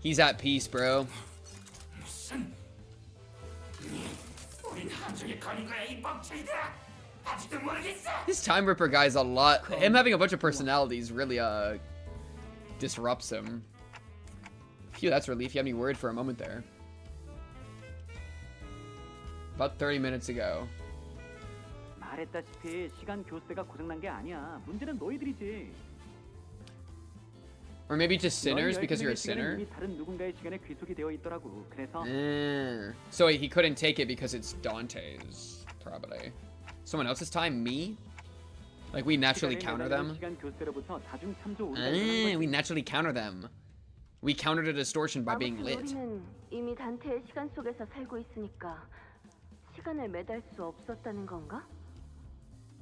He's at peace, bro. This Time Ripper guy's a lot. Him having a bunch of personalities really disrupts him. Phew, that's relief. You had me worried for a moment there. About 30 minutes ago. 말했다시피 시간 교수대가 고장난 게 아니야. 문제는 너희들이지. Or maybe just sinners because you're a sinner. 이미 다른 누군가의 시간에 귀속이 되어 있더라고. 그래서 So he couldn't take it because it's Dante's, probably. Someone else's time? Me? Like we naturally counter them? We naturally counter them. We countered a distortion by being lit. 우리는 이미 단테의 시간 속에서 살고 있으니까 시간을 매달 수 없었다는 건가?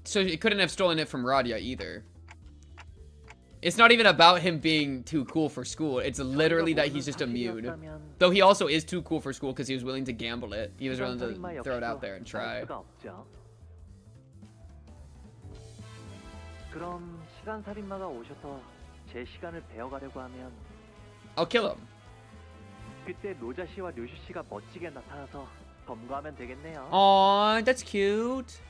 So he couldn't have stolen it from Rodia either. It's not even about him being too cool for school. It's literally that he's just immune. Though he also is too cool for school because he was willing to gamble it. He was willing to throw it out there and try. 그럼 시간 살인마가 오셔서 제 시간을 베어가려고 하면 I'll kill him. 그때 노자 씨와 류슈 씨가 멋지게 나타나서 검거하면 되겠네요. Aw, that's cute.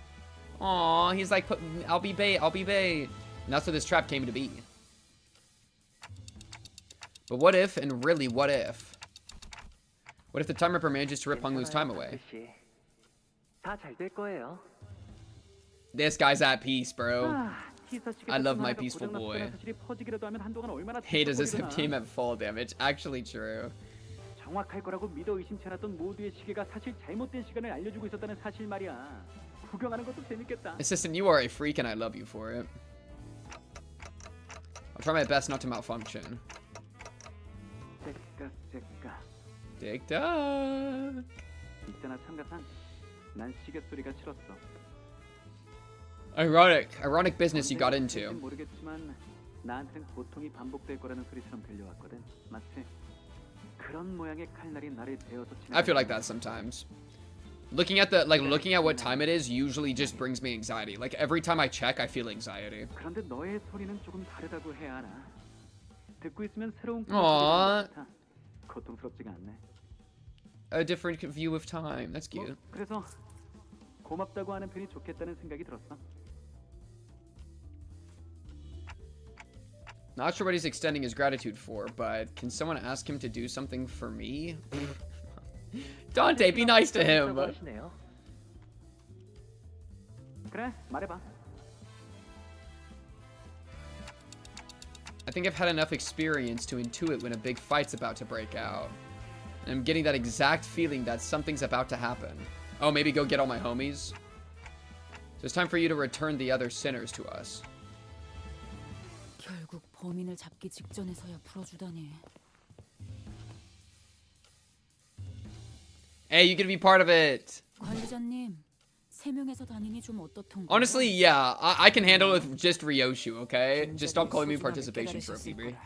Aw, he's like, I'll be bae, I'll be bae. And that's what this trap came to be. But what if, and really what if? What if the Time Ripper manages to rip Honglu's time away? 다 잘 될 거예요. This guy's at peace, bro. I love my peaceful boy. Hey, does this team have fall damage? Actually true. 정확할 거라고 믿어 의심치 않았던 모두의 시계가 사실 잘못된 시간을 알려주고 있었다는 사실 말이야. 구경하는 것도 재밌겠다. Assistant, you are a freak and I love you for it. I'll try my best not to malfunction. 틱탁. 있잖아 참가상. 난 시계 소리가 싫었어. Ironic business you got into. 모르겠지만 나한테는 고통이 반복될 거라는 소리처럼 들려왔거든. 마치 그런 모양의 칼날이 나를 베어서 I feel like that sometimes. Looking at what time it is usually just brings me anxiety. Like every time I check, I feel anxiety. 그런데 너의 소리는 조금 다르다고 해야 하나. 듣고 있으면 새로운 Aww. 고통스럽지가 않네. A different view of time. That's cute. 그래서 고맙다고 하는 편이 좋겠다는 생각이 들었어. Not sure what he's extending his gratitude for, but can someone ask him to do something for me? Dante, be nice to him. 그래, 말해봐. I think I've had enough experience to intuit when a big fight's about to break out. And I'm getting that exact feeling that something's about to happen. Oh, maybe go get all my homies? So it's time for you to return the other sinners to us. 결국 범인을 잡기 직전에서야 풀어주다니. Hey, you get to be part of it. 관리자님, 세 명에서 다니니 좀 어떻던가요? Honestly, yeah, I can handle it with just Ryoshu, okay? Just stop calling me participation trophy, B.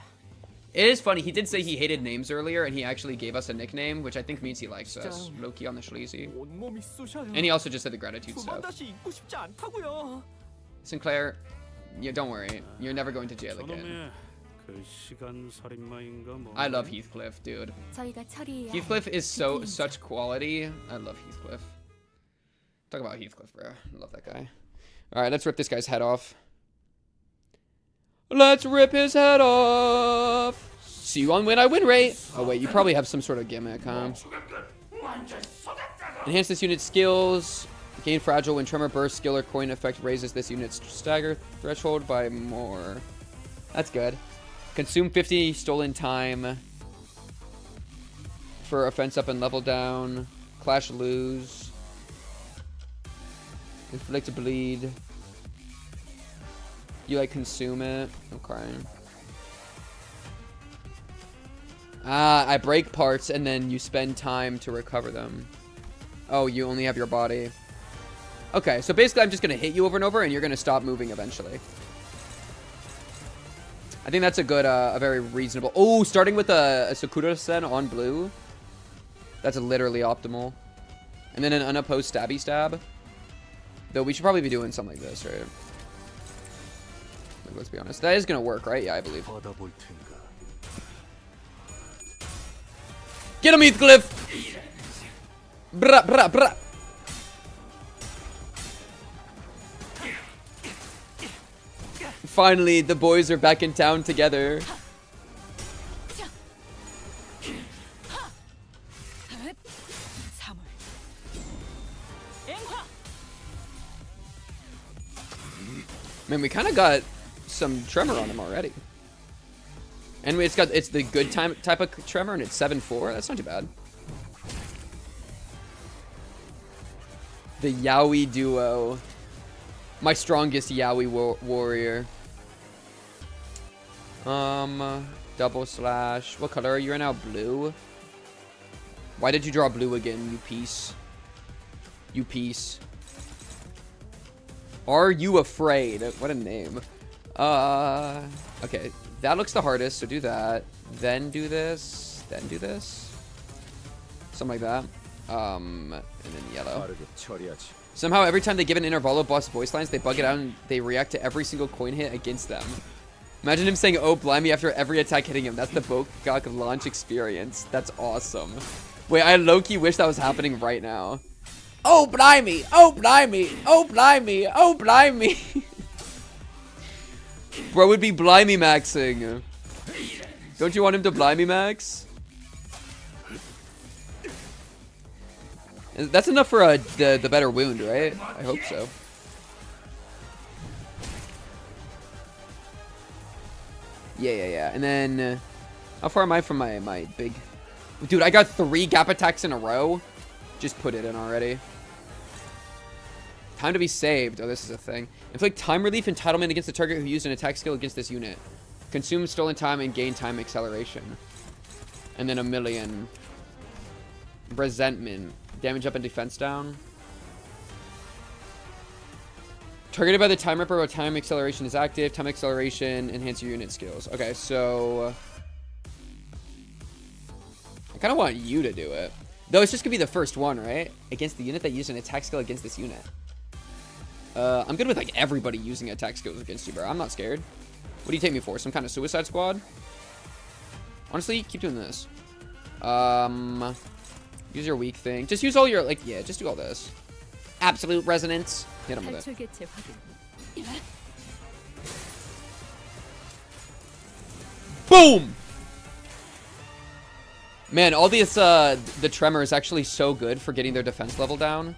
It is funny, he did say he hated names earlier, and he actually gave us a nickname, which I think means he likes us. Low-key on the sleazy. And he also just said the gratitude stuff. Sinclair, yeah, don't worry. You're never going to jail again. I love Heathcliff, dude. Heathcliff is such quality. I love Heathcliff. Talk about Heathcliff, bro. I love that guy. Alright, let's rip this guy's head off. Let's rip his head off! See you on When I Win Rate! Oh wait, you probably have some sort of gimmick, huh? Enhance this unit's skills. Gain fragile when tremor burst skill or coin effect raises this unit's stagger threshold by more. That's good. Consume 50 stolen time for offense up and level down. Clash lose. Inflict a bleed. You like consume it. Okay. I break parts and then you spend time to recover them. Oh, you only have your body. Okay, so basically I'm just going to hit you over and over and you're going to stop moving eventually. I think that's a good, a very reasonable... Oh, starting with a Sakura-sen on blue. That's literally optimal. And then an unopposed stabby stab. Though we should probably be doing something like this, right? Like, let's be honest. That is going to work, right? Yeah, I believe. Get him, Heathcliff! Brah, brah, brah. Finally, the boys are back in town together. Man, we kind of got some tremor on him already. And it's the good type of tremor, and it's 7-4. That's not too bad. The Yaoi duo. My strongest Yaoi warrior. Double slash. What color are you right now? Blue? Why did you draw blue again, you piece? You piece. Are you afraid? What a name. Okay. That looks the hardest, so do that. Then do this. Then do this. Something like that. And then yellow. Somehow, every time they give an Intervallo boss voice lines, they bug it out and they react to every single coin hit against them. Imagine him saying, "Oh, blimey," after every attack hitting him. That's the Bokak launch experience. That's awesome. Wait, I low-key wish that was happening right now. Oh, blimey! Oh, blimey! Oh, blimey! Oh, blimey! Bro would be blimey maxing. Don't you want him to blimey max? That's enough for the better wound, right? I hope so. Yeah. And then, how far am I from my big... Dude, I got 3 gap attacks in a row. Just put it in already. Time to be saved. Oh, this is a thing. Inflict time relief entitlement against the target who used an attack skill against this unit. Consume stolen time and gain time acceleration. And then 1,000,000. Resentment. Damage up and defense down. Targeted by the time ripper while time acceleration is active. Time acceleration enhance your unit skills. Okay, so... I kind of want you to do it. Though it's just going to be the first one, right? Against the unit that used an attack skill against this unit. I'm good with, like, everybody using attack skills against you, bro. I'm not scared. What do you take me for? Some kind of suicide squad? Honestly, keep doing this. Use your weak thing. Just use all your, like, yeah, just do all this. Absolute resonance. Hit him with it. Boom! Man, all these, the tremor is actually so good for getting their defense level down.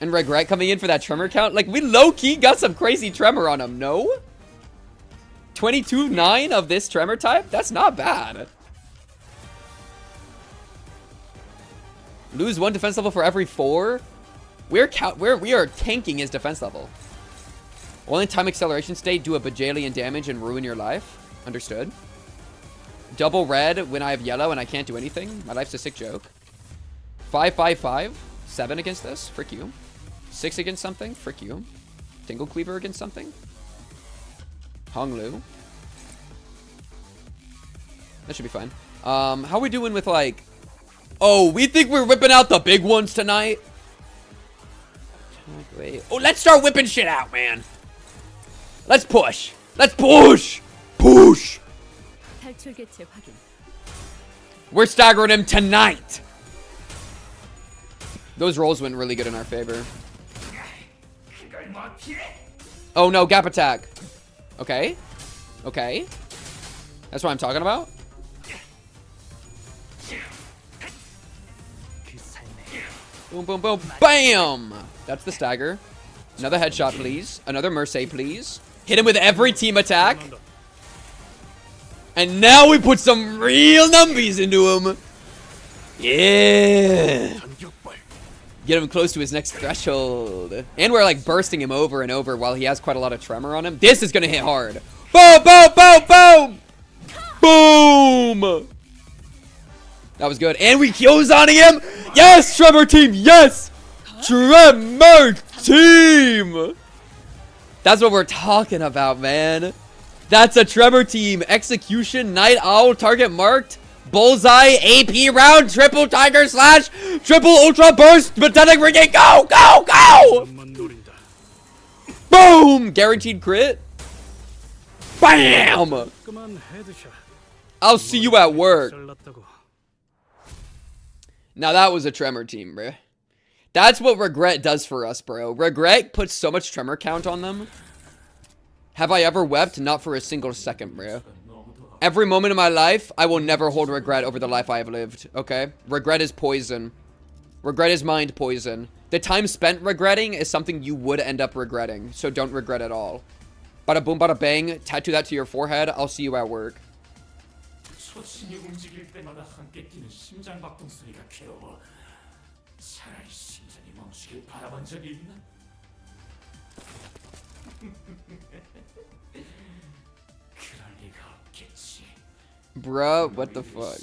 And regret coming in for that tremor count. Like, we low-key got some crazy tremor on him, no? 22-9 of this tremor type? That's not bad. Lose 1 defense level for every 4? We are tanking his defense level. While in time acceleration state, do a bajillion damage and ruin your life. Understood. Double red when I have yellow and I can't do anything. My life's a sick joke. 5-5-5. 7 against this. Frick you. 6 against something. Frick you. Tingle Cleaver against something. Hong Lu. That should be fine. How are we doing with, like... Oh, we think we're whipping out the big ones tonight? Wait. Oh, let's start whipping shit out, man. Let's push. Let's push. Push. We're staggering him tonight. Those rolls went really good in our favor. Oh no, gap attack. Okay. Okay. That's what I'm talking about. Boom, boom, boom. Bam! That's the stagger. Another headshot, please. Another Merce, please. Hit him with every team attack. And now we put some real numbies into him. Yeah. Get him close to his next threshold. And we're like bursting him over and over while he has quite a lot of tremor on him. This is gonna hit hard. Boom, boom, boom, boom. Boom. That was good. And we Kyozaning him. Yes, Tremor team. Yes. Tremor team. That's what we're talking about, man. That's a Tremor team. Execution, Night Owl, target marked. Bullseye, AP round, triple tiger slash, triple ultra burst, pathetic ringing. Go, go, go. Boom. Guaranteed crit. Bam. I'll see you at work. Now that was a Tremor team, bro. That's what Regret does for us, bro. Regret puts so much tremor count on them. Have I ever wept? Not for a single second, bro. Every moment of my life, I will never hold regret over the life I have lived, okay? Regret is poison. Regret is mind poison. The time spent regretting is something you would end up regretting, so don't regret at all. Bada boom, bada bang. Tattoo that to your forehead. I'll see you at work. 소신이 움직일 때마다 함께 뛰는 심장박동 소리가 괴로워. 차라리 심장이 멈추길 바라본 적이 있나? 그럴 리가 없겠지. Bruh, what the fuck?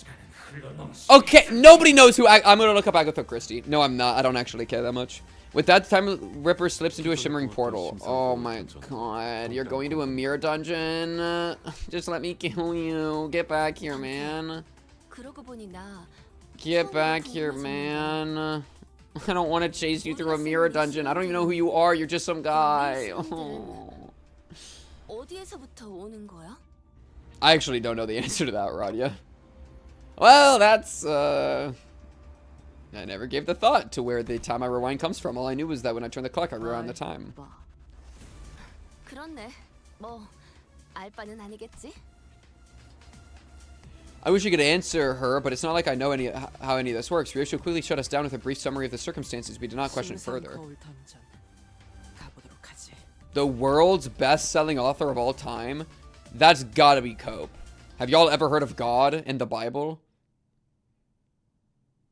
Okay, nobody knows who I'm gonna look up Agatha Christie. No, I'm not. I don't actually care that much. With that, time Ripper slips into a shimmering portal. Oh my god, you're going to a mirror dungeon? Just let me kill you. Get back here, man. Get back here, man. I don't want to chase you through a mirror dungeon. I don't even know who you are. You're just some guy. Oh. I actually don't know the answer to that, Rodia. Well, that's, I never gave the thought to where the time I rewind comes from. All I knew was that when I turn the clock, I rewind the time. I wish you could answer her, but it's not like I know how any of this works. Ryoshu quickly shut us down with a brief summary of the circumstances. We did not question it further. The world's best-selling author of all time? That's gotta be Corp. Have y'all ever heard of God in the Bible?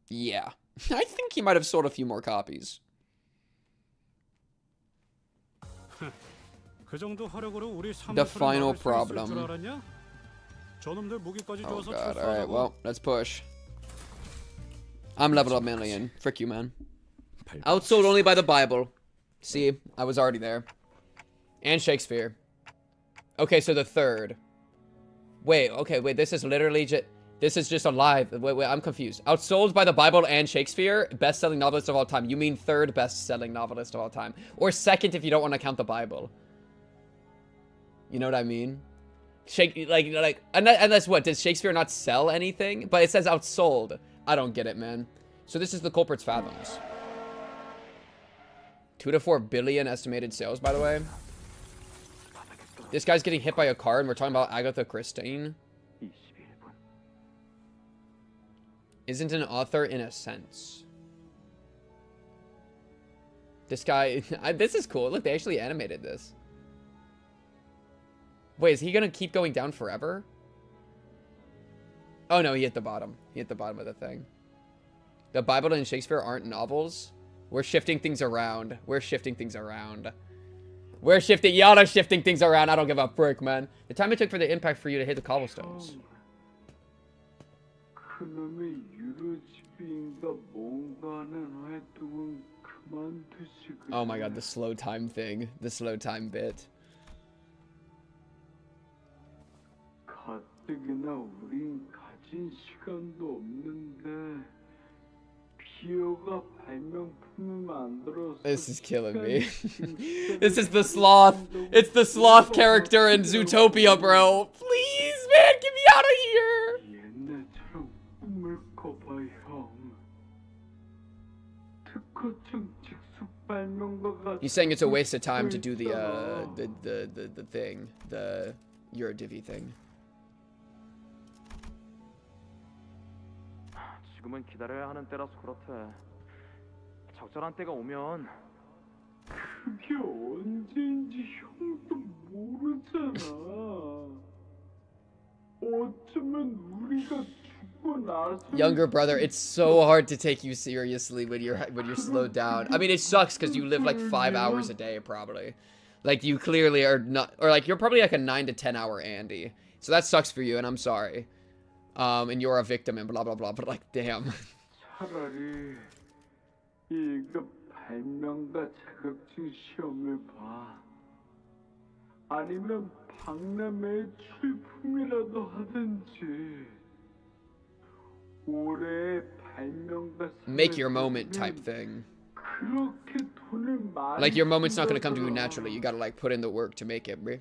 Yeah. I think he might have sold a few more copies. The final problem. Oh god, alright, well, let's push. I'm level up million. Frick you, man. Outsold only by the Bible. See, I was already there. And Shakespeare. Okay, so the third. Wait, okay, wait, this is literally just... This is just a lie. Wait, I'm confused. Outsold by the Bible and Shakespeare, best-selling novelist of all time. You mean third best-selling novelist of all time. Or second if you don't want to count the Bible. You know what I mean? Unless what? Did Shakespeare not sell anything? But it says outsold. I don't get it, man. So this is the culprit's fathoms. 2 to 4 billion estimated sales, by the way. This guy's getting hit by a car, and we're talking about Agatha Christie. Isn't an author in a sense. This guy... this is cool. Look, they actually animated this. Wait, is he gonna keep going down forever? Oh no, he hit the bottom. He hit the bottom of the thing. The Bible and Shakespeare aren't novels. We're shifting things around. We're shifting things around. We're shifting... Y'all are shifting things around. I don't give a frick, man. The time it took for the impact for you to hit the cobblestones. Oh my god, the slow time thing. The slow time bit. This is killing me. This is the sloth. It's the sloth character in Zootopia, bro. Please, man, get me out of here. He's saying it's a waste of time to do the thing, the Eurodivvy thing. 지금은 기다려야 하는 때라서 그렇대. 적절한 때가 오면. 그게 언제인지 형도 모르. Younger brother, it's so hard to take you seriously when you're slowed down. I mean, it sucks because you live like 5 hours a day probably. Like you clearly are not, or like you're probably like a 9 to 10 hour Andy. So that sucks for you, and I'm sorry. And you're a victim and blah blah blah. But like, damn. 차라리 1급 발명가 자격증 시험을 봐. 아니면 박람회 출품이라도 하든지. 올해 발명가 Make your moment type thing. Like your moment's not gonna come to you naturally. You gotta like put in the work to make it, bro.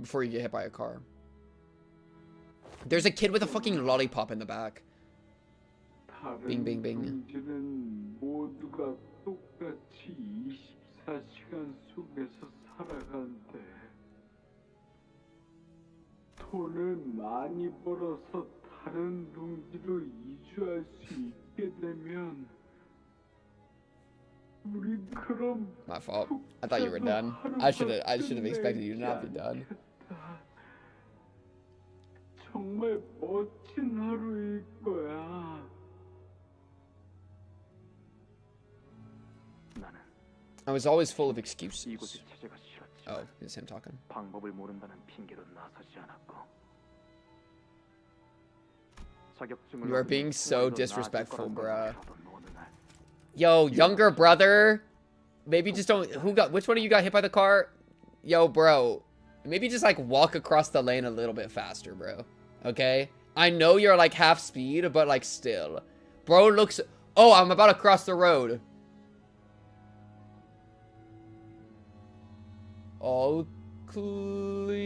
Before you get hit by a car. There's a kid with a fucking lollipop in the back. Bing, bing, bing. 모두가 똑같이 24시간 속에서 살아간대. 돈을 많이 벌어서 다른 동지로 이주할 수 있게 되면 우리 그럼 My fault. I thought you were done. I should have expected you to not be done. 정말 멋진 하루일 거야. I was always full of excuses. 이곳을 찾아가 싫었지만 Oh, it's him talking. 방법을 모른다는 핑계로 나서지 않았고. 자격증을 You are 얻으면 being so 생활도 disrespectful, 나아질 거란 bruh. 걸 알아도 어느 날 Yo, younger brother. Maybe just don't. Which one of you got hit by the car? Yo, bro. Maybe just like walk across the lane a little bit faster, bro. Okay? I know you're like half speed, but like still. Bro looks. Oh, I'm about to cross the road. All clear.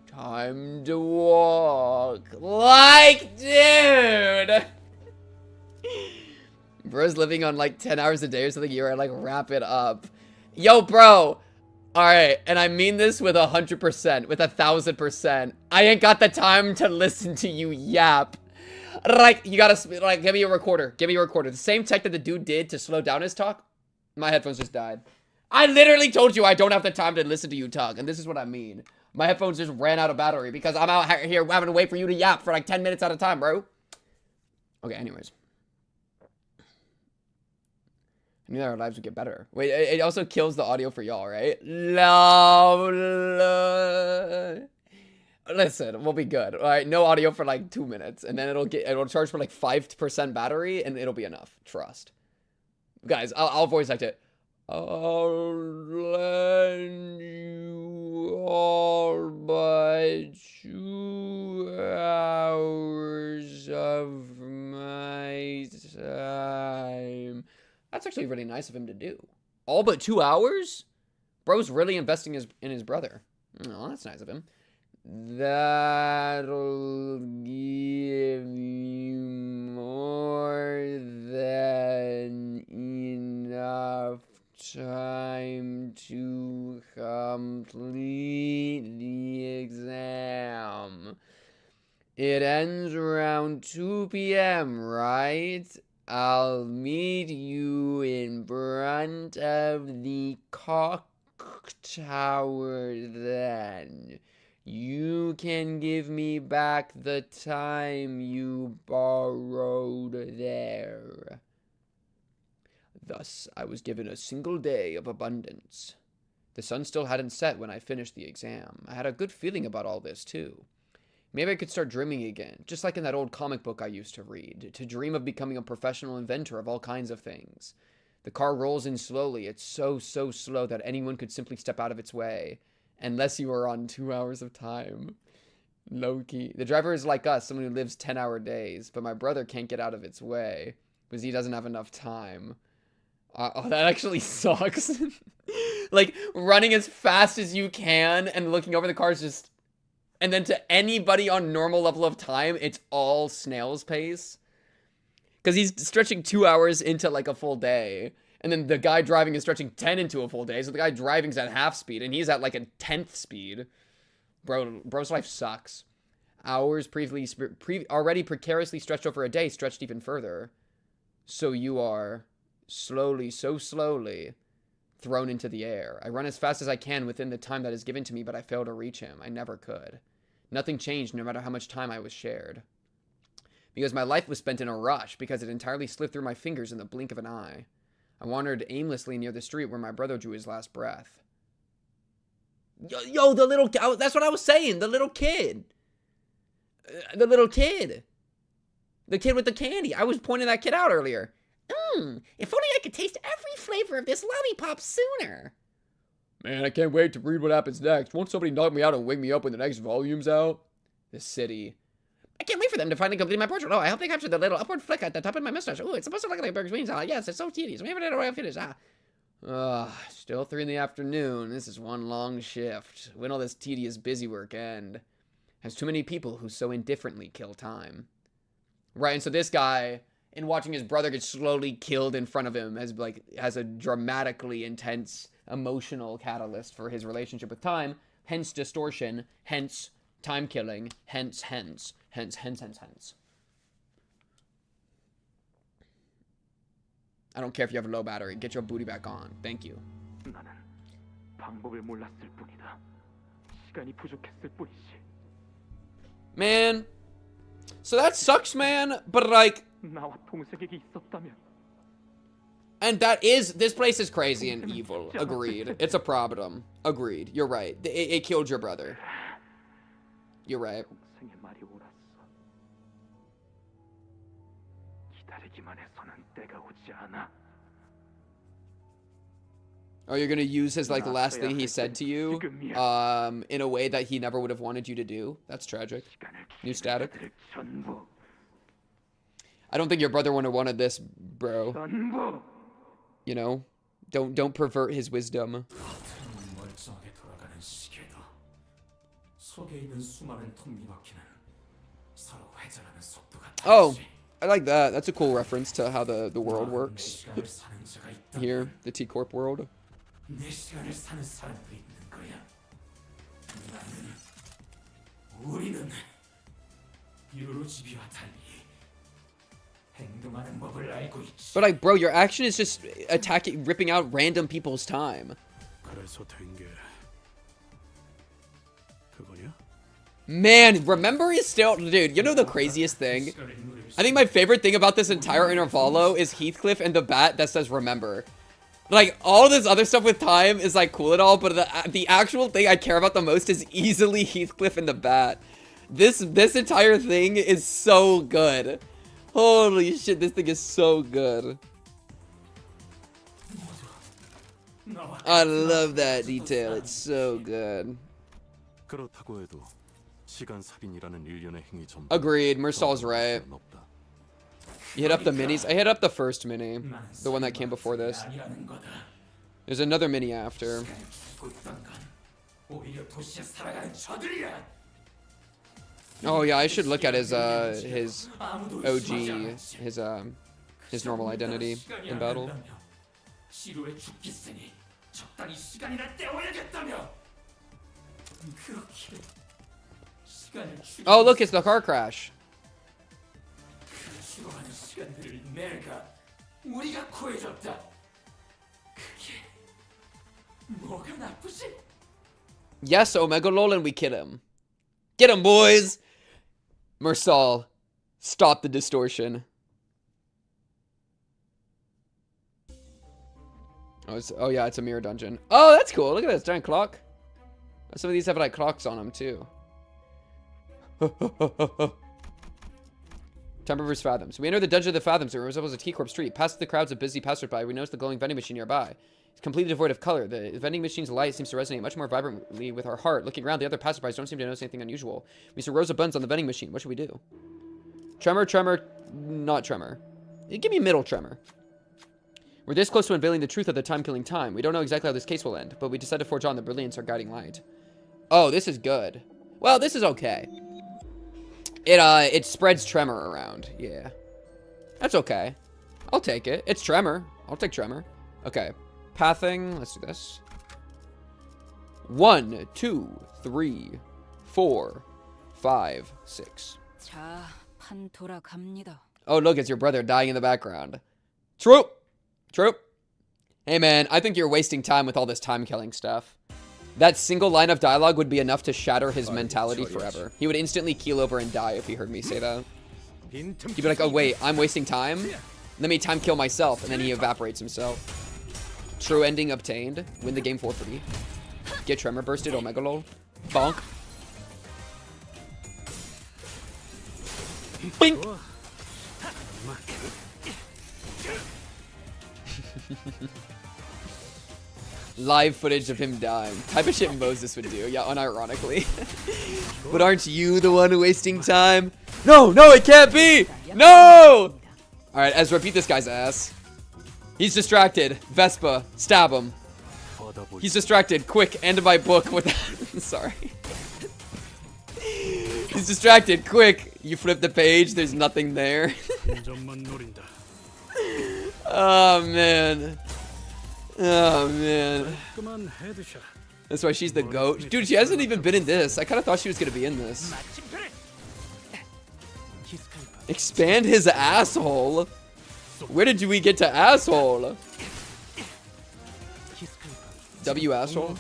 Time to walk. Like, dude! Bro's living on like 10 hours a day or something. You're like, wrap it up. Yo, bro. Alright, and I mean this with 100%, with 1000%. I ain't got the time to listen to you yap. Like, you gotta, like, give me a recorder. Give me a recorder. The same tech that the dude did to slow down his talk. My headphones just died. I literally told you I don't have the time to listen to you talk, and this is what I mean. My headphones just ran out of battery because I'm out here having to wait for you to yap for like 10 minutes at a time, bro. Okay, anyways. I knew that our lives would get better. Wait, it also kills the audio for y'all, right? Listen, we'll be good. All right, no audio for like 2 minutes, and then it'll charge for like 5% battery, and it'll be enough. Trust, guys. I'll voice act it. I'll lend you all but 2 hours of my time. That's actually really nice of him to do. All but 2 hours? Bro's really investing in his brother. Oh, that's nice of him. That'll give you more than enough time to complete the exam. It ends around 2 p.m., right? I'll meet you in front of the clock tower then. You can give me back the time you borrowed there. Thus, I was given a single day of abundance. The sun still hadn't set when I finished the exam. I had a good feeling about all this, too. Maybe I could start dreaming again, just like in that old comic book I used to read, to dream of becoming a professional inventor of all kinds of things. The car rolls in slowly. It's so slow that anyone could simply step out of its way, unless you were on 2 hours of time. Low-key. The driver is like us, someone who lives 10-hour days, but my brother can't get out of its way, because he doesn't have enough time. Oh, that actually sucks. Like, running as fast as you can and looking over the cars just... And then to anybody on normal level of time, it's all snail's pace. Because he's stretching 2 hours into like a full day. And then the guy driving is stretching 10 into a full day. So the guy driving's at half speed and he's at like a 10th speed. Bro's life sucks. Hours already precariously stretched over a day stretched even further. So you are slowly, so slowly, thrown into the air. I run as fast as I can within the time that is given to me, but I fail to reach him. I never could. Nothing changed no matter how much time I was shared. Because my life was spent in a rush, because it entirely slipped through my fingers in the blink of an eye. I wandered aimlessly near the street where my brother drew his last breath. Yo, the little... that's what I was saying, the little kid. The little kid. The kid with the candy. I was pointing that kid out earlier. If only I could taste every flavor of this lollipop sooner. Man, I can't wait to read what happens next. Won't somebody knock me out and wake me up when the next volume's out? The city. I can't wait for them to finally complete my portrait. Oh, I hope they capture the little upward flick at the top of my mustache. Oh, it's supposed to look like burger's wings. Yes, it's so tedious. We haven't had a royal finish. Still 3 in the afternoon. This is one long shift. When will this tedious busy work end? Has too many people who so indifferently kill time. Right, and so this guy, in watching his brother get slowly killed in front of him, has a dramatically intense emotional catalyst for his relationship with time. Hence distortion. Hence time killing. Hence. I don't care if you have a low battery. Get your booty back on. Thank you. 나는 방법을 몰랐을 뿐이다. 시간이 부족했을 뿐이지. Man. So that sucks, man. But like... 나와 동생에게 있었다면. And that is... This place is crazy and evil. Agreed. It's a problem. Agreed. You're right. It killed your brother. You're right. 동생의 말이 옳았어. 기다리기만 해서는 때가 오지 않아. Oh, you're gonna use his, like, the last thing he said to you, in a way that he never would have wanted you to do? That's tragic. New static. I don't think your brother would have wanted this, bro. You know? Don't pervert his wisdom. Oh, I like that. That's a cool reference to how the world works. Here, the T-Corp world. 내 시간을 사는 사람도 있는 거야. 우리는 유로지비와 달리 행동하는 법을 알고 있지. But like, bro, your action is just ripping out random people's time. 그래서 된 게 그거냐? Man, remember is still... Dude, you know the craziest thing? I think my favorite thing about this entire Intervallo is Heathcliff and the bat that says remember. Like, all this other stuff with time is, like, cool and all, but the actual thing I care about the most is easily Heathcliff and the bat. This entire thing is so good. Holy shit, this thing is so good. I love that detail. It's so good. Agreed, Mersal's right. You hit up the minis? I hit up the first mini. The one that came before this. There's another mini after. Oh yeah, I should look at his OG, his normal identity in battle. Oh look, it's the car crash. 내가 우리가 구해줬다. 그게 뭐가 나쁘지? Yes, Omega Lol, and we kill him. Get him, boys! Mersal, stop the distortion. Oh yeah, it's a mirror dungeon. Oh, that's cool. Look at this giant clock. Some of these have like clocks on them too. Temper vs. Fathoms. We enter the dungeon of the Fathoms. It resembles a T-Corp street. Past the crowds of busy passersby, we notice the glowing vending machine nearby. It's completely devoid of color. The vending machine's light seems to resonate much more vibrantly with our heart. Looking around, the other passersby don't seem to notice anything unusual. We see rows of buns on the vending machine. What should we do? Tremor, not tremor. Give me middle tremor. We're this close to unveiling the truth of the time-killing time. We don't know exactly how this case will end, but we decided to forge on the brilliance our guiding light. Oh, this is good. Well, this is okay. It spreads tremor around. Yeah. That's okay. I'll take it. It's tremor. I'll take tremor. Okay. Pathing. Let's do this. 1, 2, 3, 4, 5, 6. 자, 판 돌아갑니다. Oh, look, it's your brother dying in the background. True. True. Hey, man, I think you're wasting time with all this time-killing stuff. That single line of dialogue would be enough to shatter his mentality forever. He would instantly keel over and die if he heard me say that. He'd be like, oh, wait, I'm wasting time? Let me time kill myself, and then he evaporates himself. True ending obtained. Win the game for free. Get tremor bursted, omega lol. Bonk. Bing! Live footage of him dying. Type of shit Moses would do. Yeah, unironically. But aren't you the one wasting time? No, no, it can't be! No! Alright, Ezra, beat this guy's ass. He's distracted. Vespa, stab him. He's distracted. Quick, end my book with sorry. He's distracted. Quick. You flip the page. There's nothing there. Oh, man. Oh, man. That's why she's the GOAT. Dude, she hasn't even been in this. I kind of thought she was going to be in this. Expand his asshole. Where did we get to asshole? W asshole?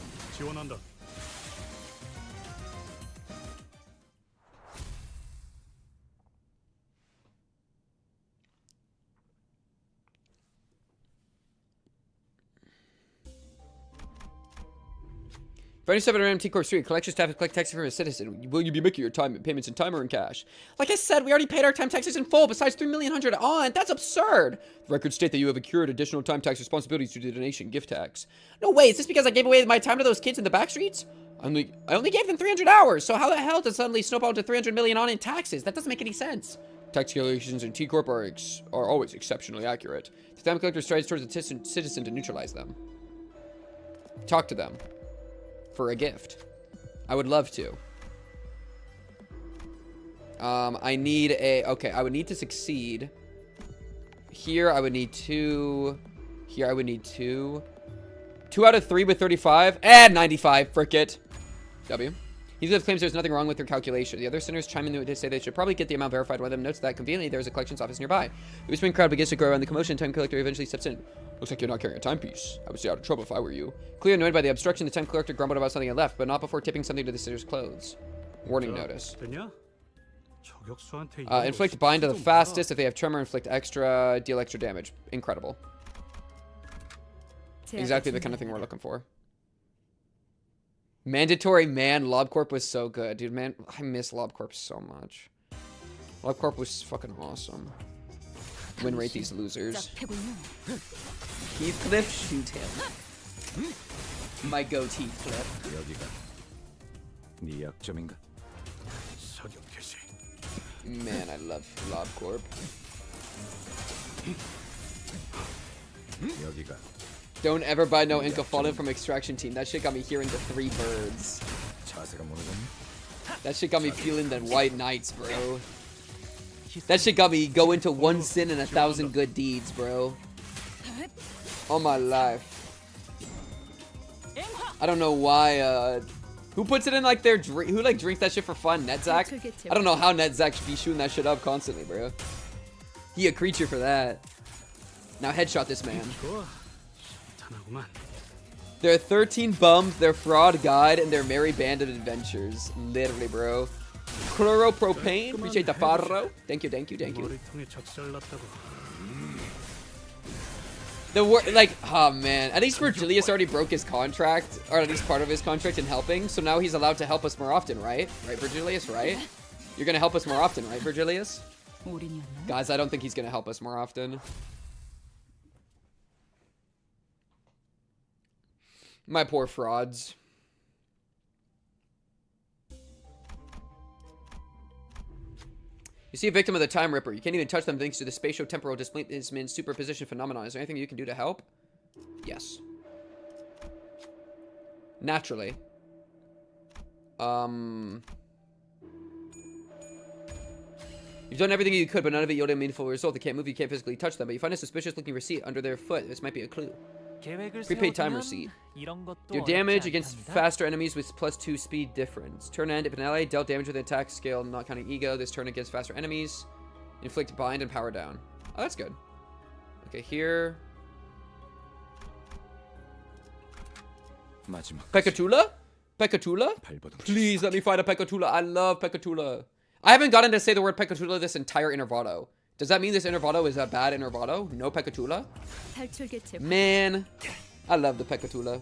For any 7 around T-Corp Street, collection staff has collect taxes from a citizen. Will you be making your time payments in time or in cash? Like I said, we already paid our time taxes in full, besides $3,100,000 on. That's absurd! Records state that you have accrued additional time tax responsibilities due to the donation gift tax. No way, is this because I gave away my time to those kids in the back streets? I only gave them 300 hours, so how the hell did suddenly snowball to $300 million on in taxes? That doesn't make any sense. Tax calculations in T-Corp are always exceptionally accurate. The time collector strides towards the citizen to neutralize them. Talk to them. For a gift. I would love to. I need a... Okay, I would need to succeed. Here, I would need 2. Here, I would need 2. 2 out of 3 with 35. And 95. Frick it. W. Heathcliff claims there's nothing wrong with their calculation. The other sinners chime in to say they should probably get the amount verified. One of them notes that conveniently there's a collections office nearby. The whispering crowd begins to grow around the commotion. Time collector eventually steps in. Looks like you're not carrying a timepiece. I would stay out of trouble if I were you. Clearly annoyed by the obstruction, the time collector grumbled about something and left, but not before tipping something to the sinner's clothes. Warning notice. Inflict bind to the fastest. If they have tremor, inflict extra, deal extra damage. Incredible. Exactly the kind of thing we're looking for. Mandatory, man. LobCorp was so good. Dude, man, I miss LobCorp so much. LobCorp was fucking awesome. Win rate these losers. Heathcliff, shoot him. My goat Heathcliff. Man, I love LobCorp. Don't ever buy no Inca Fallen from Extraction Team. That shit got me hearing the 3 birds. That shit got me feeling the white knights, bro. That shit got me go into 1 sin and 1,000 good deeds, bro. All my life. I don't know why, who puts it in like their drink? Who like drinks that shit for fun? NetZach? I don't know how NetZach should be shooting that shit up constantly, bro. He a creature for that. Now headshot this man. There are 13 bums, their fraud guide, and their merry band of adventures. Literally, bro. Chloropropane, appreciate the farro. Thank you, thank you, thank you. Like, oh man. At least Vergilius already broke his contract, or at least part of his contract in helping, so now he's allowed to help us more often, right? Right, Vergilius, right? You're gonna help us more often, right, Vergilius? Guys, I don't think he's gonna help us more often. My poor frauds. You see a victim of the Time Ripper. You can't even touch them thanks to the spatio-temporal displacement superposition phenomenon. Is there anything you can do to help? Yes. Naturally. You've done everything you could, but none of it yielded a meaningful result. They can't move, you can't physically touch them, but you find a suspicious-looking receipt under their foot. This might be a clue. Prepaid time receipt. Do damage against faster enemies with +2 speed difference. Turn end, if an ally dealt damage with an attack scale not counting E.G.O, this turn against faster enemies. Inflict bind and power down. Oh, that's good. Okay, here. Pekatula? Pekatula? Please let me find a Pekatula. I love Pekatula. I haven't gotten to say the word Pekatula this entire Intervallo. Does that mean this Intervallo is a bad Intervallo? No Pekatula? Man, I love the Pekatula.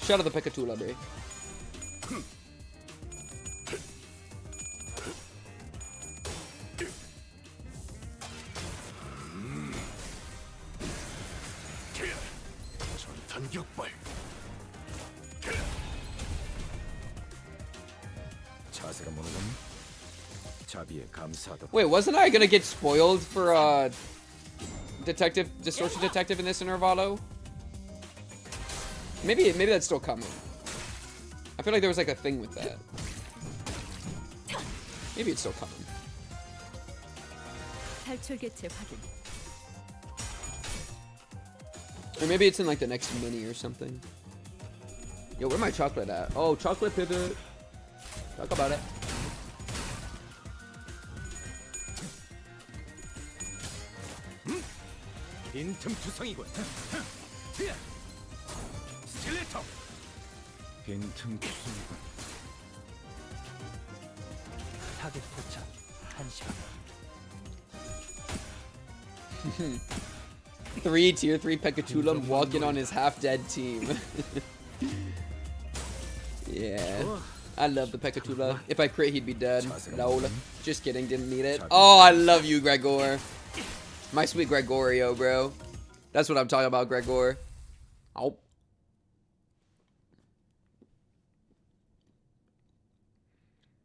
Shout out the Pekatula, bro. Wait, wasn't I gonna get spoiled for Distortion Detective in this Intervallo? Maybe that's still coming. I feel like there was like a thing with that. Maybe it's still coming. Or maybe it's in like the next mini or something. Yo, where my chocolate at? Oh, chocolate pivot. Talk about it. 빈틈투성이군. 스틸레터. 빈틈투성이군. 타겟 포착 1시간. 3 tier 3 Pekatula walking on his half-dead team. Yeah. I love the Pekatula. If I crit, he'd be dead. Lol. Just kidding, didn't need it. Oh, I love you, Gregor. My sweet Gregorio, bro. That's what I'm talking about, Gregor. Oh.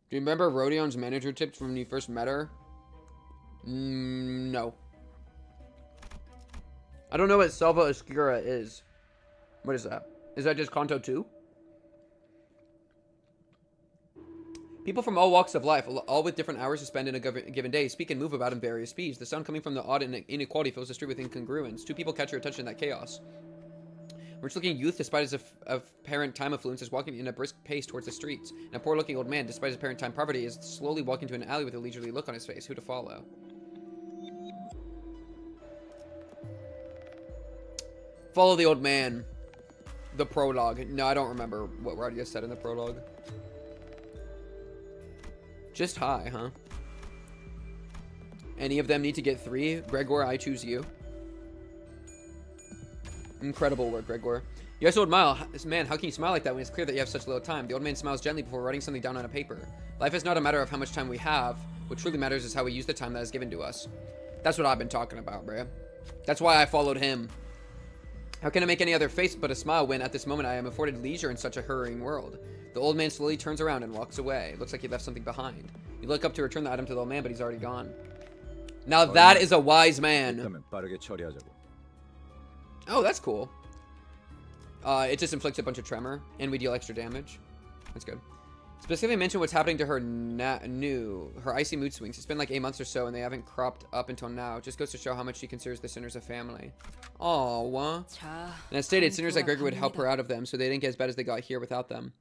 Do you remember Rodion's manager tips from when you first met her? No. I don't know what Salva Oscura is. What is that? Is that just Kanto 2? People from all walks of life, all with different hours to spend in a given day, speak and move about in various speeds. The sound coming from the odd inequality fills the street with incongruence. Two people catch your attention in that chaos. Rich-looking youth, despite his apparent time affluence, is walking in a brisk pace towards the streets. And a poor-looking old man, despite his apparent time poverty, is slowly walking to an alley with a leisurely look on his face. Who to follow? Follow the old man. The prologue. No, I don't remember what Rodia said in the prologue. Just high, huh? Any of them need to get 3? Gregor, I choose you. Incredible work, Gregor. Yes, old man, how can you smile like that when it's clear that you have such little time? The old man smiles gently before writing something down on a paper. Life is not a matter of how much time we have. What truly matters is how we use the time that is given to us. That's what I've been talking about, bruh. That's why I followed him. How can I make any other face but a smile when, at this moment, I am afforded leisure in such a hurrying world? The old man slowly turns around and walks away. Looks like he left something behind. You look up to return the item to the old man, but he's already gone. Now that is a wise man. Oh, that's cool. It just inflicts a bunch of tremor, and we deal extra damage. That's good. Specifically mention what's happening to her her icy mood swings. It's been like 8 months or so, and they haven't cropped up until now. It just goes to show how much she considers the sinners a family. Aww. And as stated, sinners like Gregor would help her out of them, so they didn't get as bad as they got here without them.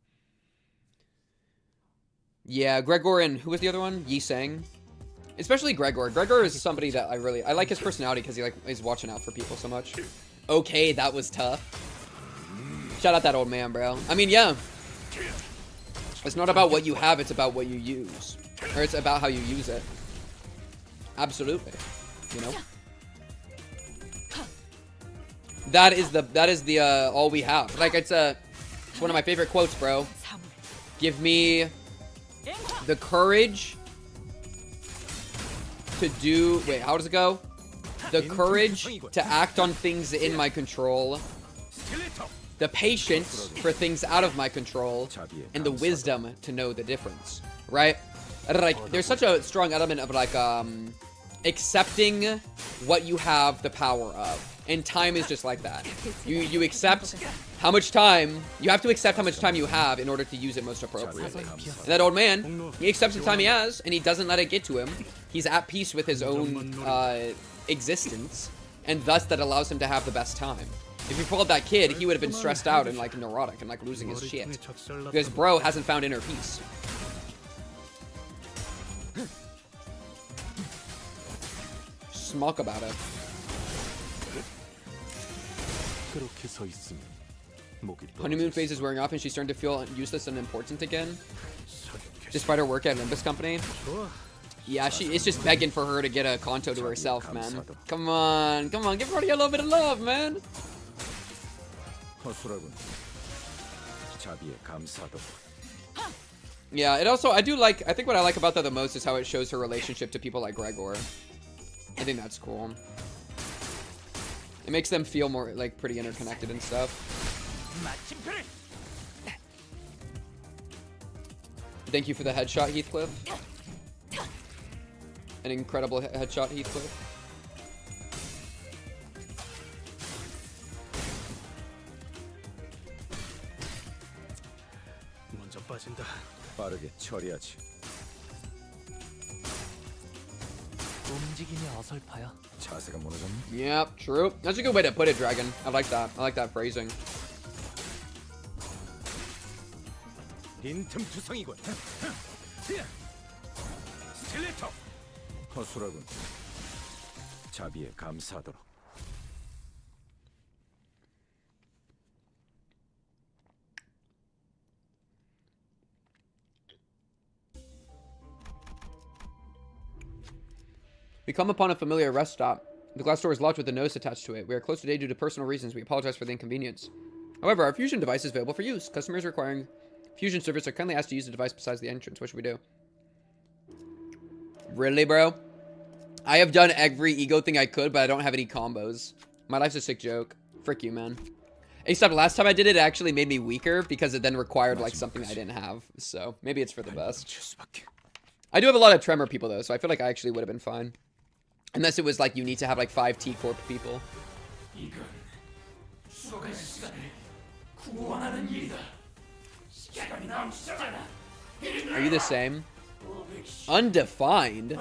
Yeah, Gregor and who was the other one? Yi Sang. Especially Gregor. Gregor is somebody that I like his personality because he is watching out for people so much. Okay, that was tough. Shout out that old man, bro. I mean, yeah. It's not about what you have, it's about what you use. Or it's about how you use it. Absolutely. You know? That is the all we have. Like it's one of my favorite quotes, bro. Give me the courage to do, wait, how does it go? The courage to act on things in my control, the patience for things out of my control, and the wisdom to know the difference, right? Like, there's such a strong element of like accepting what you have the power of. And time is just like that. You accept how much time, you have to accept how much time you have in order to use it most appropriately. And that old man, he accepts the time he has, and he doesn't let it get to him. He's at peace with his own existence, and thus that allows him to have the best time. If he pulled that kid, he would have been stressed out and like neurotic and like losing his shit. Because bro hasn't found inner peace. Smoke about it. Honeymoon phase is wearing off and she's starting to feel useless and important again. Despite her work at Limbus Company. Yeah, it's just begging for her to get a Kanto to herself, man. Come on, give Rodia a little bit of love, man. Yeah, it also, I think what I like about that the most is how it shows her relationship to people like Gregor. I think that's cool. It makes them feel more, like, pretty interconnected and stuff. Thank you for the headshot, Heathcliff. An incredible headshot, Heathcliff. 빠르게 처리하지. 움직임이 어설퍼요. 자세가 무너졌네. Yep, true. That's a good way to put it, Dragon. I like that. I like that phrasing. 빈틈투성이군. 스틸레터. 허술하군. 자비에 감사하도록. We come upon a familiar rest stop. The glass door is locked with a notice attached to it. We are closed today due to personal reasons. We apologize for the inconvenience. However, our fusion device is available for use. Customers requiring fusion service are kindly asked to use the device besides the entrance. What should we do? Really, bro? I have done every ego thing I could, but I don't have any combos. My life's a sick joke. Frick you, man. Except last time I did it, it actually made me weaker because it then required like something I didn't have. So maybe it's for the best. I do have a lot of tremor people though, so I feel like I actually would have been fine. Unless it was like you need to have like 5 T-Corp people. Are you the same? Undefined?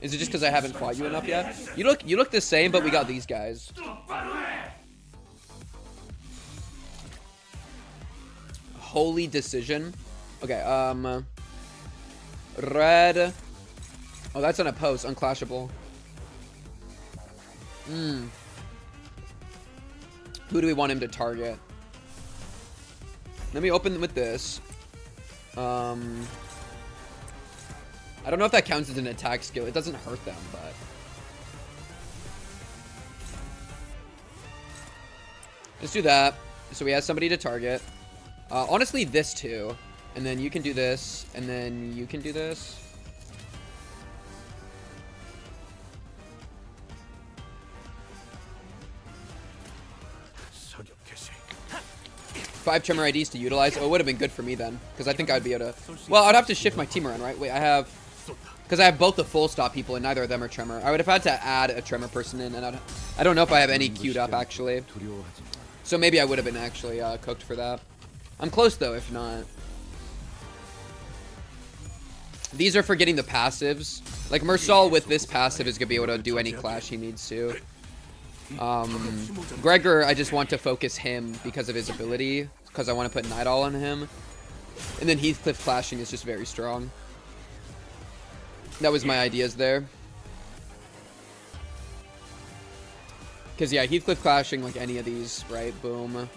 Is it just because I haven't fought you enough yet? You look the same, but we got these guys. Holy decision. Okay, red. Oh, that's on a post, unclashable. Who do we want him to target? Let me open with this. I don't know if that counts as an attack skill. It doesn't hurt them, but... Let's do that. So we have somebody to target. Honestly, this too. And then you can do this. And then you can do this. Five tremor IDs to utilize. Oh, it would have been good for me then, because I think I'd be able to. Well, I'd have to shift my team around, right? Wait, I have, because I have both the full stop people, and neither of them are tremor. I would have had to add a tremor person in, and I don't know if I have any queued up actually. So maybe I would have been actually cooked for that. I'm close though, if not. These are for getting the passives. Like Mersal with this passive is gonna be able to do any clash he needs to. Gregor, I just want to focus him because of his ability, because I want to put Night All on him. And then Heathcliff clashing is just very strong. That was my ideas there. Because yeah, Heathcliff clashing like any of these, right? Boom.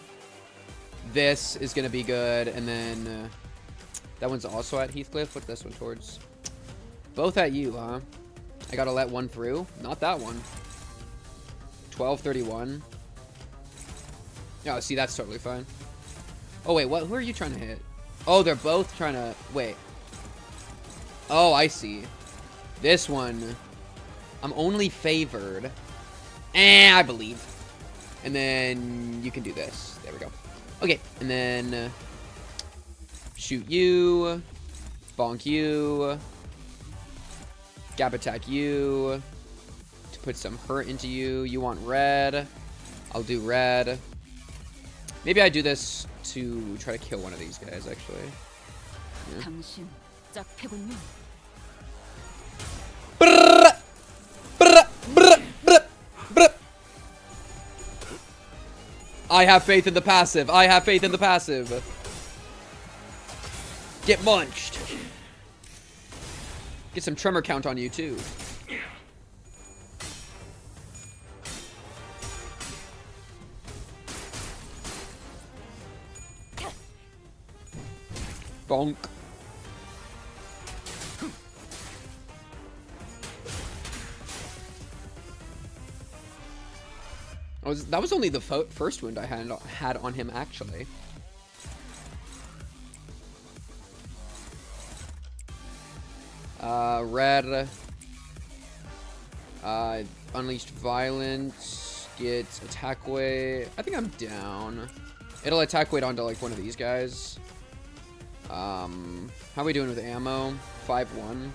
This is going to be good, and then that one's also at Heathcliff. Put this one towards. Both at you, huh? I gotta let one through? Not that one. 1231. Oh, see, that's totally fine. Oh, wait, what? Who are you trying to hit? Oh, they're both trying to... Wait. Oh, I see. This one, I'm only favored. I believe. And then you can do this. There we go. Okay, and then shoot you. Bonk you. Gap attack you. Put some hurt into you. You want red. I'll do red. Maybe I do this to try to kill one of these guys, actually. Yeah. I have faith in the passive. I have faith in the passive. Get munched. Get some tremor count on you, too. Bonk. That was only the first wound I had on him, actually. Red. Unleashed violence. Gets attack weight. I think I'm down. It'll attack weight onto like one of these guys. How are we doing with ammo? 5-1.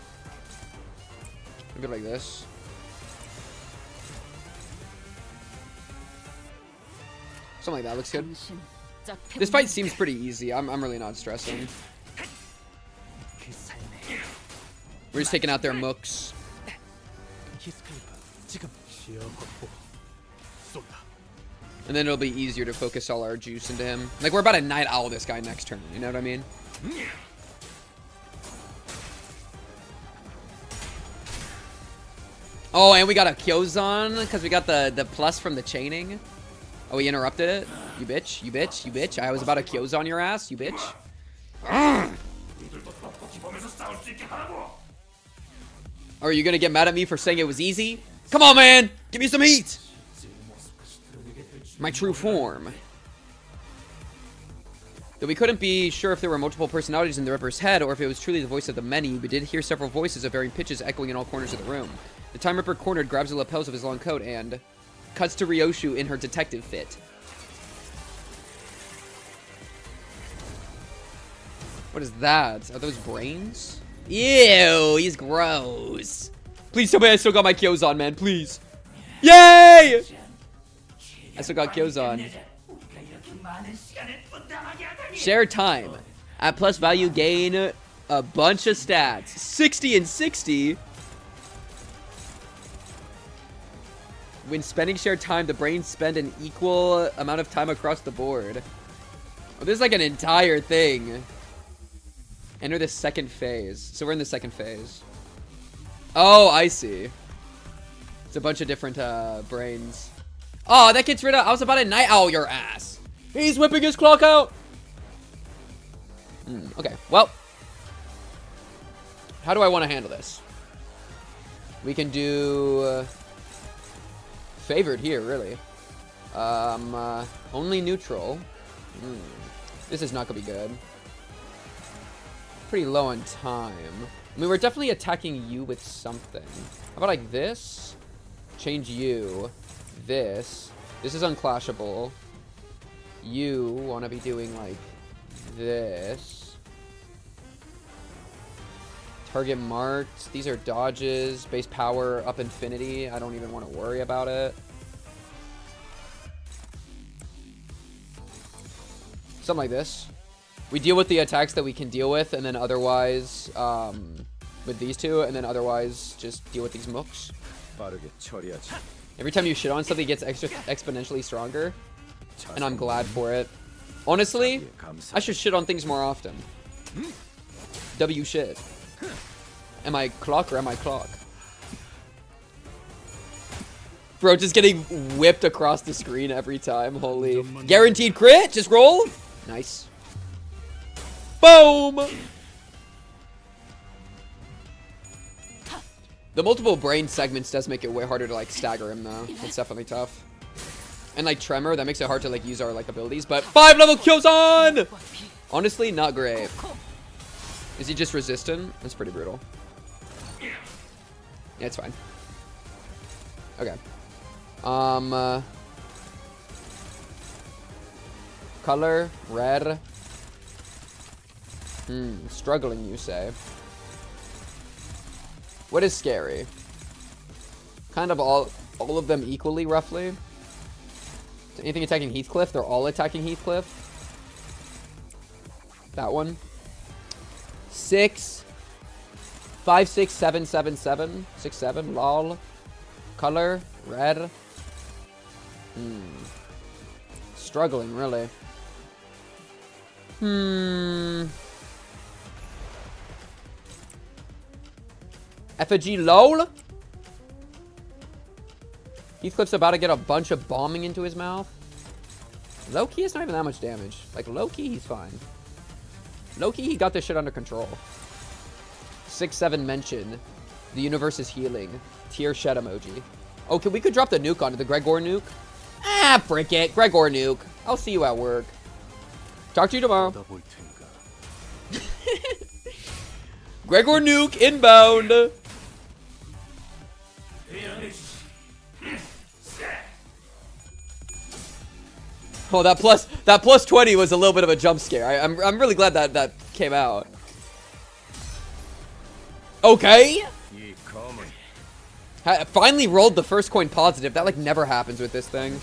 Maybe like this. Something like that looks good. This fight seems pretty easy. I'm really not stressing. We're just taking out their mooks. And then it'll be easier to focus all our juice into him. Like, we're about to night owl this guy next turn. You know what I mean? Oh, and we got a Kyozan because we got the plus from the chaining. Oh, we interrupted it? You bitch, you bitch, you bitch. I was about to Kyozan your ass, you bitch. Are you gonna get mad at me for saying it was easy? Come on, man! Give me some heat! My true form. Though we couldn't be sure if there were multiple personalities in the Ripper's head or if it was truly the voice of the many, we did hear several voices of varying pitches echoing in all corners of the room. The Time Ripper cornered, grabs the lapels of his long coat, and cuts to Ryoshu in her detective fit. What is that? Are those brains? Ew, he's gross. Please tell me I still got my Kyozan, man, please. Yay! I still got Kyozan. Share time. At plus value, gain a bunch of stats. 60 and 60. When spending shared time, the brains spend an equal amount of time across the board. Oh, this is like an entire thing. Enter the second phase. So we're in the second phase. Oh, I see. It's a bunch of different brains. Oh, that gets rid of... I was about to night owl your ass. He's whipping his clock out. Okay, well. How do I want to handle this? We can do... favored here, really. Only neutral. This is not going to be good. Pretty low on time. I mean, we're definitely attacking you with something. How about like this? Change you. This. This is unclashable. You want to be doing like this. Target marked. These are dodges. Base power up infinity. I don't even want to worry about it. Something like this. We deal with the attacks that we can deal with, and then otherwise, with these two, and then otherwise just deal with these mooks. Every time you shit on something, it gets exponentially stronger, and I'm glad for it. Honestly, I should shit on things more often. W shit. Am I clock or am I clock? Bro, just getting whipped across the screen every time. Holy. Guaranteed crit? Just roll? Nice. Boom! The multiple brain segments does make it way harder to like stagger him though. It's definitely tough. And like Tremor, that makes it hard to like use our like abilities, but 5-level Kyozan! Honestly, not great. Is he just resistant? That's pretty brutal. Yeah, it's fine. Okay. Color, red. Struggling, you say. What is scary? Kind of all of them equally, roughly. So anything attacking Heathcliff? They're all attacking Heathcliff. That one. 6. 5, 6, 7, 7, 7. 6, 7. Lol. Color, red. struggling, really. Effigy lol? Heathcliff's about to get a bunch of bombing into his mouth. Low-key, it's not even that much damage. Like, low-key, he's fine. Low-key, he got this shit under control. 6-7 mention. The universe is healing. Tear shed emoji. Oh, we could drop the nuke onto the Gregor nuke. Ah, frick it. Gregor nuke. I'll see you at work. Talk to you tomorrow. Gregor nuke inbound. Oh, that plus 20 was a little bit of a jump scare. I'm really glad that came out. Okay. I finally rolled the first coin positive. That like never happens with this thing.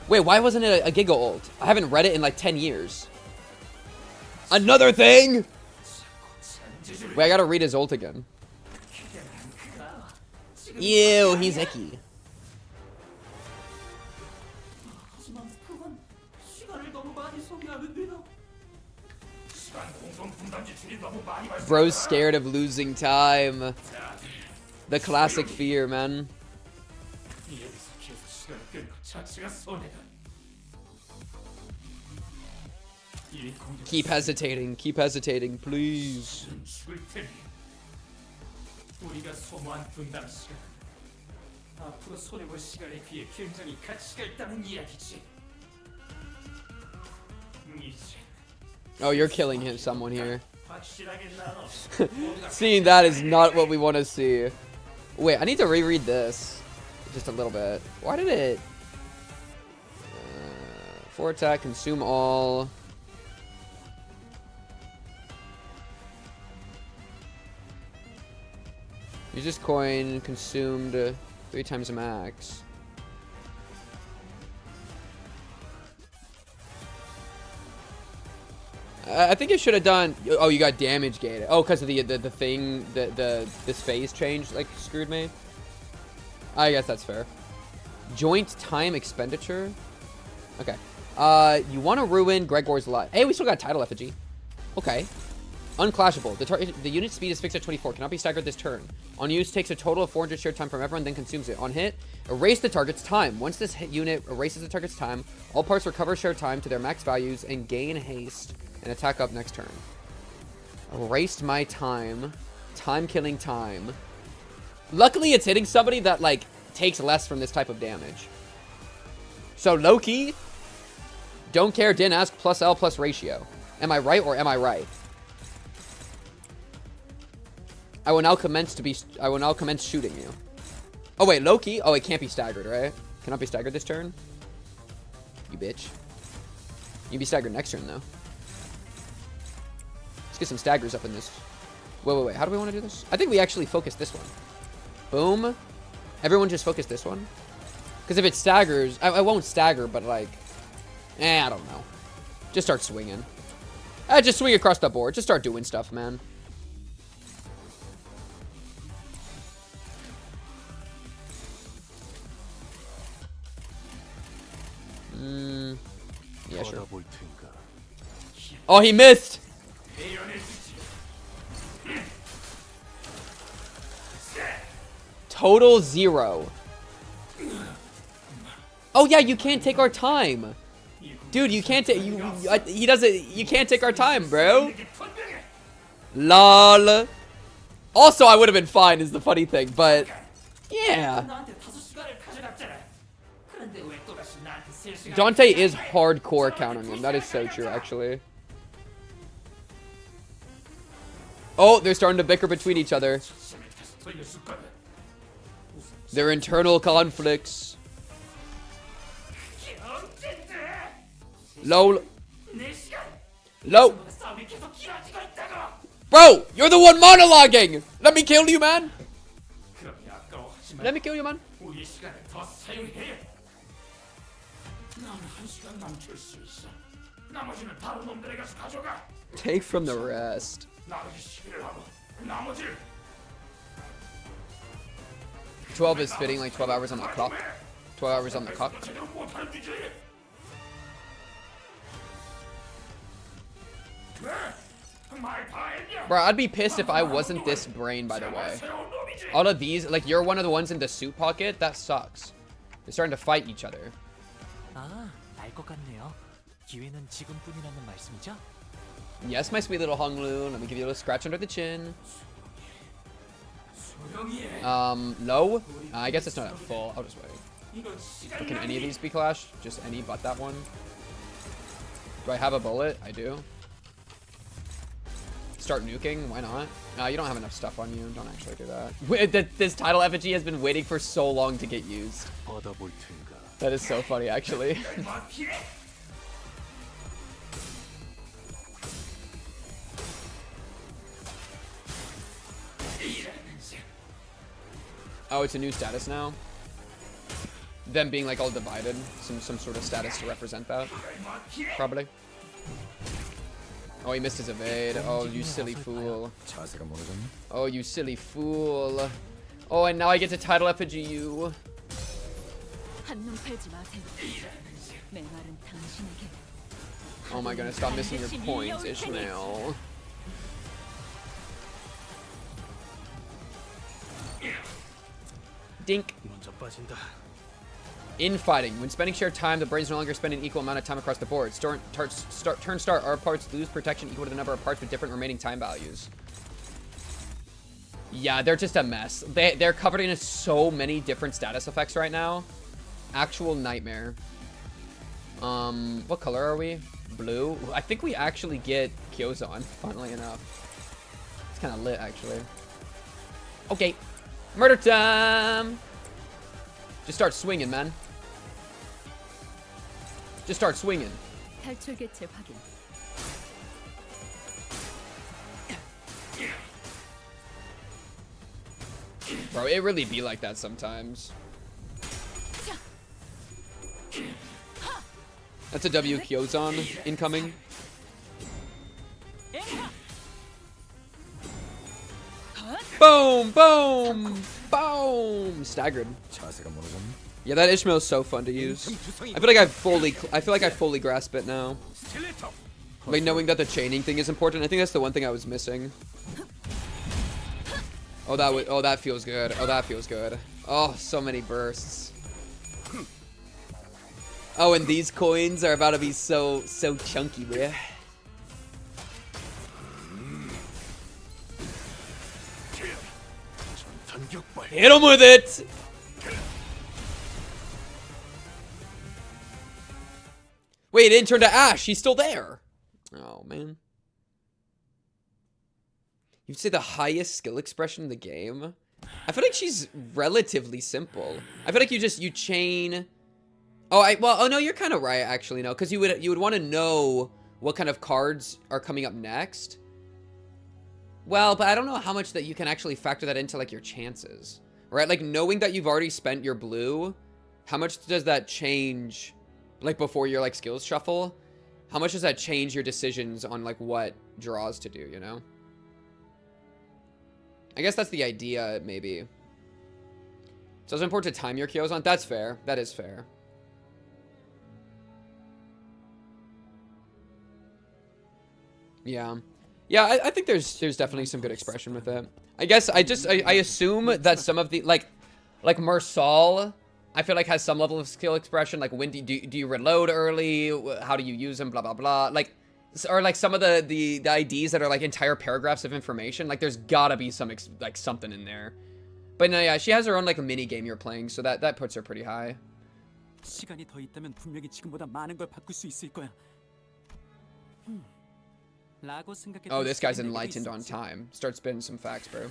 Wait, why wasn't it a Giga ult? I haven't read it in like 10 years. Another thing? Wait, I gotta read his ult again. Ew, he's icky. Bro's scared of losing time. The classic fear, man. Keep hesitating, please. Oh, you're killing someone here. Seeing that is not what we want to see. Wait, I need to reread this just a little bit. Why did it? 4 attack, consume all. Use this coin, consumed 3 times max. I think it should have done. Oh, you got damage gated. Oh, because of the thing, this phase change like screwed me. I guess that's fair. Joint time expenditure. Okay. You want to ruin Gregor's life. Hey, we still got title effigy. Okay. Unclashable. The unit speed is fixed at 24. Cannot be staggered this turn. On use, takes a total of 400 shared time from everyone, then consumes it. On hit, erase the target's time. Once this unit erases the target's time, all parts recover shared time to their max values and gain haste and attack up next turn. Erased my time. Time killing time. Luckily, it's hitting somebody that, like, takes less from this type of damage. So, Loki, don't care, didn't ask, plus L plus ratio. Am I right or am I right? I will now commence shooting you. Oh wait, Loki? Oh, it can't be staggered, right? Cannot be staggered this turn? You bitch. You can be staggered next turn, though. Let's get some staggers up in this. Wait. How do we want to do this? I think we actually focus this one. Boom. Everyone just focus this one. Because if it staggers, I won't stagger, but like, I don't know. Just start swinging. Just swing across the board. Just start doing stuff, man. Yeah, sure. Oh, he missed! Total 0. Oh yeah, you can't take our time. Dude, you can't take you can't take our time, bro. Lol. Also, I would have been fine is the funny thing, but yeah. Dante is hardcore counting him. That is so true, actually. Oh, they're starting to bicker between each other. Their internal conflicts. Low. Bro, you're the one monologuing. Let me kill you, man. Let me kill you, man. Take from the rest. 12 is fitting, like 12 hours on the clock. 12 hours on the clock. Bro, I'd be pissed if I wasn't this brain, by the way. All of these, like, you're one of the ones in the suit pocket? That sucks. They're starting to fight each other. 아, 알 것 같네요. 기회는 지금뿐이라는 말씀이죠? Yes, my sweet little Hongloon. Let me give you a little scratch under the chin. Low? I guess it's not at full. I'll just wait. But can any of these be clashed? Just any but that one? Do I have a bullet? I do. Start nuking? Why not? You don't have enough stuff on you. Don't actually do that. This title effigy has been waiting for so long to get used. That is so funny, actually. Oh, it's a new status now? Them being like all divided. Some sort of status to represent that. Probably. Oh, he missed his evade. Oh, you silly fool. Oh, you silly fool. Oh, and now I get to title effigy you. Oh my goodness, stop missing your points, Ishmael. Dink. Infighting. When spending shared time, the brains no longer spend an equal amount of time across the board. Turn start. Our parts lose protection equal to the number of parts with different remaining time values. Yeah, they're just a mess. They're covered in so many different status effects right now. Actual nightmare. What color are we? Blue? I think we actually get Kyozan, funnily enough. It's kind of lit, actually. Okay. Murder time! Just start swinging, man. Just start swinging. Bro, it really be like that sometimes. That's a W Kyozan incoming. Boom! Boom! Boom! Staggered. Yeah, that Ishmael is so fun to use. I feel like I fully grasp it now. Like knowing that the chaining thing is important. I think that's the one thing I was missing. Oh, that feels good. Oh, that feels good. Oh, so many bursts. Oh, and these coins are about to be so chunky, bruh. Hit him with it! Wait, it didn't turn to ash. He's still there. Oh, man. You'd say the highest skill expression in the game? I feel like she's relatively simple. I feel like you chain... Oh, no, you're kind of right, actually, no. Because you would want to know what kind of cards are coming up next. Well, but I don't know how much that you can actually factor that into, like, your chances. Right? Like, knowing that you've already spent your blue, how much does that change, like, before your, like, skills shuffle? How much does that change your decisions on, like, what draws to do, you know? I guess that's the idea, maybe. So it's important to time your Kyozan. That's fair. That is fair. Yeah. Yeah, I think there's definitely some good expression with it. I guess I assume that some of the like Mersal, I feel like has some level of skill expression. Like when do you reload early? How do you use them? Blah blah blah. Like, or like some of the IDs that are like entire paragraphs of information. Like there's gotta be some like something in there. But no, yeah, she has her own like mini game you're playing, so that puts her pretty high. 시간이 더 있다면 분명히 지금보다 많은 걸 바꿀 수 있을 거야. Oh, this guy's enlightened on time. Start spinning some facts, bro.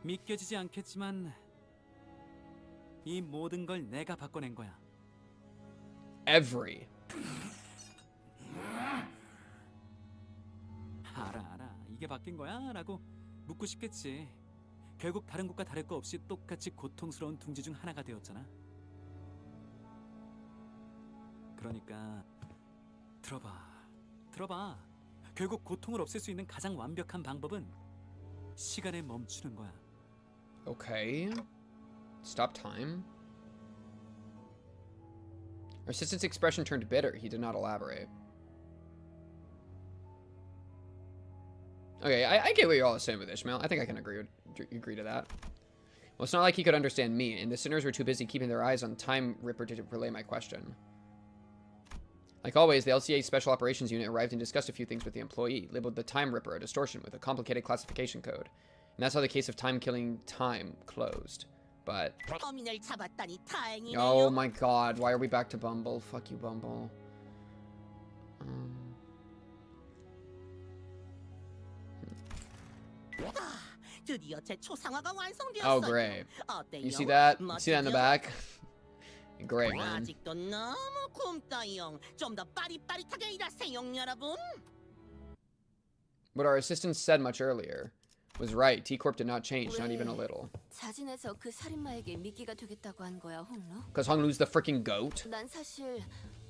믿겨지지 않겠지만 이 모든 걸 내가 바꿔낸 거야. Every. 알아. 이게 바뀐 거야? 라고 묻고 싶겠지. 결국 다른 곳과 다를 거 없이 똑같이 고통스러운 둥지 중 하나가 되었잖아. 그러니까 들어봐. 결국 고통을 없앨 수 있는 가장 완벽한 방법은 시간에 멈추는 거야. Okay. Stop time. Our assistant's expression turned bitter. He did not elaborate. Okay, I get what you're all saying with Ishmael. I think I can agree to that. Well, it's not like he could understand me, and the sinners were too busy keeping their eyes on Time Ripper to relay my question. Like always, the LCA Special Operations Unit arrived and discussed a few things with the employee, labeled the Time Ripper a distortion with a complicated classification code. And that's how the case of time killing time closed. But... oh my god, why are we back to Bumble? Fuck you, Bumble. Oh, great. You see that? You see that in the back? Great, man. What our assistant said much earlier was right. T-Corp did not change, not even a little. 자진해서 그 살인마에게 미끼가 되겠다고 한 거야, 홍루? Because Honglu's the freaking goat? 난 사실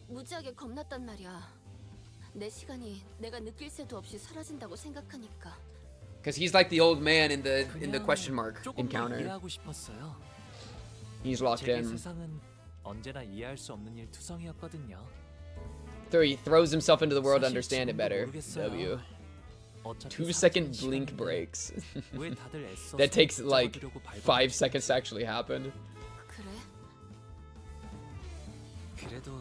무지하게 겁났단 말이야. 내 시간이 내가 느낄 새도 없이 사라진다고 생각하니까. Because he's like the old man in the question mark encounter. 이해하고 싶었어요. He's locked in. 세상은 언제나 이해할 수 없는 일 투성이었거든요. So he throws himself into the world to understand it better. W. 2-second blink breaks. That takes like 5 seconds to actually happen. 그래도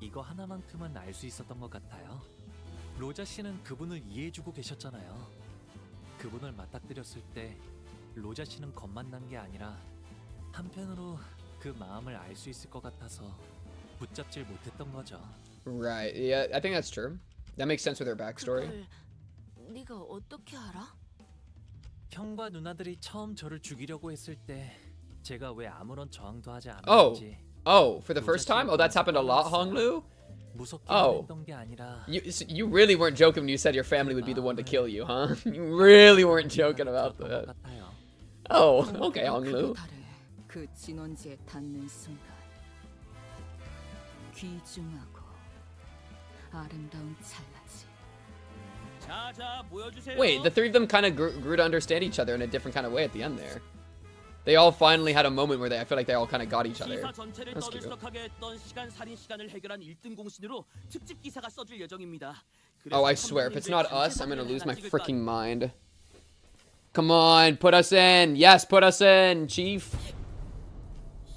이거 하나만큼은 알 수 있었던 것 같아요. 로자 씨는 그분을 이해해주고 계셨잖아요. 그분을 맞닥뜨렸을 때 로자 씨는 겁만 난 게 아니라 한편으로 그 마음을 알 수 있을 것 같아서 붙잡질 못했던 거죠. Right. Yeah, I think that's true. That makes sense with her backstory. 네가 어떻게 알아? 형과 누나들이 처음 저를 죽이려고 했을 때 제가 왜 아무런 저항도 하지 Oh, 않았는지. for the first time? Oh, that's happened a lot, Honglu? Oh, you really weren't joking when you said your family would be the one to kill you, huh? You really weren't joking about that. Oh, okay, Honglu. 그 진원지에 닿는 순간 귀중하고 아름다운 찰나지. Wait, the three of them kind of grew to understand each other in a different kind of way at the end there. They all finally had a moment where I feel like they all kind of got each other. That's cute. Oh, I swear, if it's not us, I'm gonna lose my freaking mind. Come on, put us in. Yes, put us in, Chief.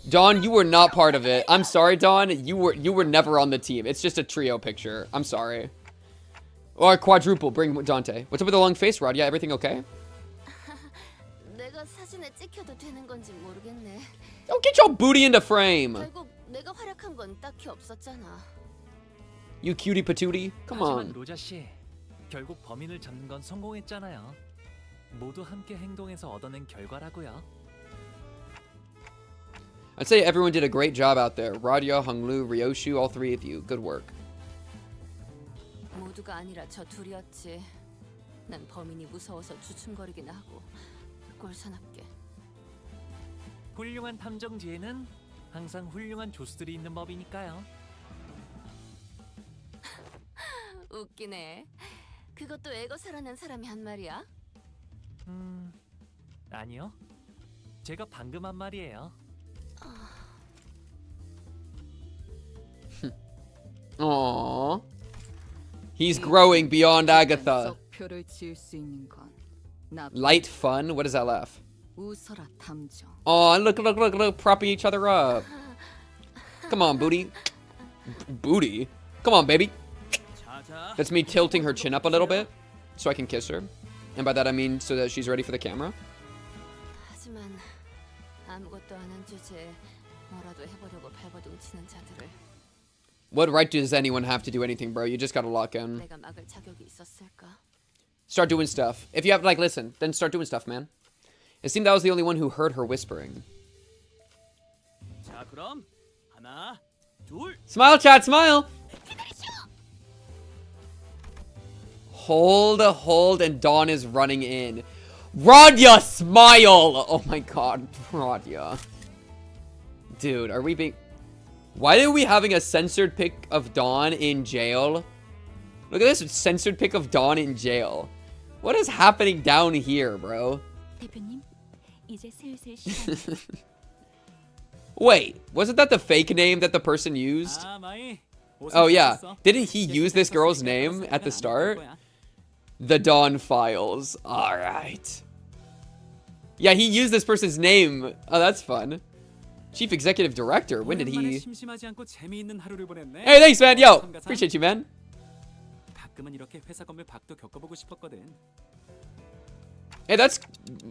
Dawn, you were not part of it. I'm sorry, Dawn. You were never on the team. It's just a trio picture. I'm sorry. Or quadruple. Bring Dante. What's up with the long face, Rodia? Everything okay? 내가 사진에 찍혀도 되는 건지 모르겠네. Oh, get your booty into frame. 결국 내가 활약한 건 딱히 없었잖아. You cutie patootie. Come on. 하지만 로자 씨, 결국 범인을 잡는 건 성공했잖아요. 모두 함께 행동해서 얻어낸 결과라고요. I'd say everyone did a great job out there. Rodia, Honglu, Ryoshu, all three of you. Good work. 모두가 아니라 저 둘이었지. 난 범인이 무서워서 주춤거리긴 하고 꼴사납게. 훌륭한 탐정 뒤에는 항상 훌륭한 조수들이 있는 법이니까요. 웃기네. 그것도 에고사라는 사람이 한 말이야? 아니요. 제가 방금 한 말이에요. Aww. He's growing beyond Agatha. Light fun? What does that laugh? Oh, look, propping each other up. Come on, booty. Booty? Come on, baby. That's me tilting her chin up a little bit so I can kiss her. And by that I mean so that she's ready for the camera. 하지만 아무것도 안 한 주제에 뭐라도 해보려고 발버둥 치는 자들을. What right does anyone have to do anything, bro? You just gotta lock in. 내가 막을 자격이 있었을까? Start doing stuff. If you have, like, listen, then start doing stuff, man. It seemed I was the only one who heard her whispering. 자, 그럼 하나, 둘. Smile, chat, smile! Hold, and Dawn is running in. Rodia, smile! Oh my god, Rodia. Dude, are we being... Why are we having a censored pic of Dawn in jail? Look at this censored pic of Dawn in jail. What is happening down here, bro? 대표님, 이제 슬슬 시간. Wait, wasn't that the fake name that the person used? Oh yeah, didn't he use this girl's name at the start? The Dawn Files. Alright. Yeah, he used this person's name. Oh, that's fun. Chief Executive Director, when did he... Hey, thanks, man. Yo, appreciate you, man. Hey, that's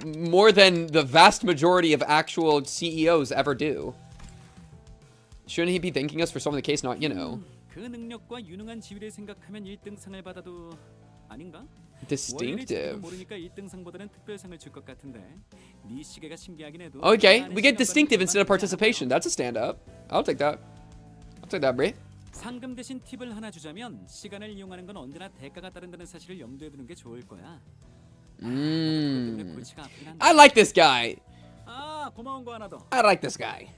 more than the vast majority of actual CEOs ever do. Shouldn't he be thanking us for solving the case? Not, you know. Distinctive. Okay, we get distinctive instead of participation. That's a stand-up. I'll take that. I'll take that, Brie. 상금 대신 팁을 하나 주자면 시간을 이용하는 건 언제나 대가가 따른다는 사실을 염두에 두는 게 좋을 거야. I like this guy. 아, 고마운 거 하나 더. I like this guy.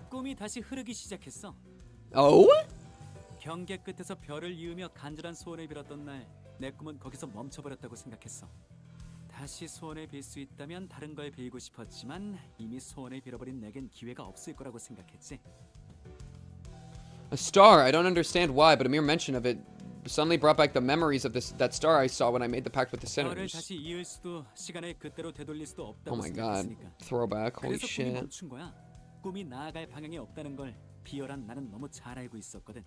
꿈이 다시 흐르기 시작했어. Oh? 경계 끝에서 별을 이으며 간절한 소원을 빌었던 날, 내 꿈은 거기서 멈춰버렸다고 생각했어. 다시 소원을 빌 수 있다면 다른 걸 빌고 싶었지만 이미 소원을 빌어버린 내겐 기회가 없을 거라고 생각했지. A star. I don't understand why, but a mere mention of it suddenly brought back the memories of that star I saw when I made the pact with the sinners. 다시 이을 수도 시간을 그때로 되돌릴 수도 없다고 Oh my god. 생각했으니까. Throwback. Holy 그래서 꿈이 shit. 멈춘 거야. 꿈이 나아갈 방향이 없다는 걸 비열한 나는 너무 잘 알고 있었거든.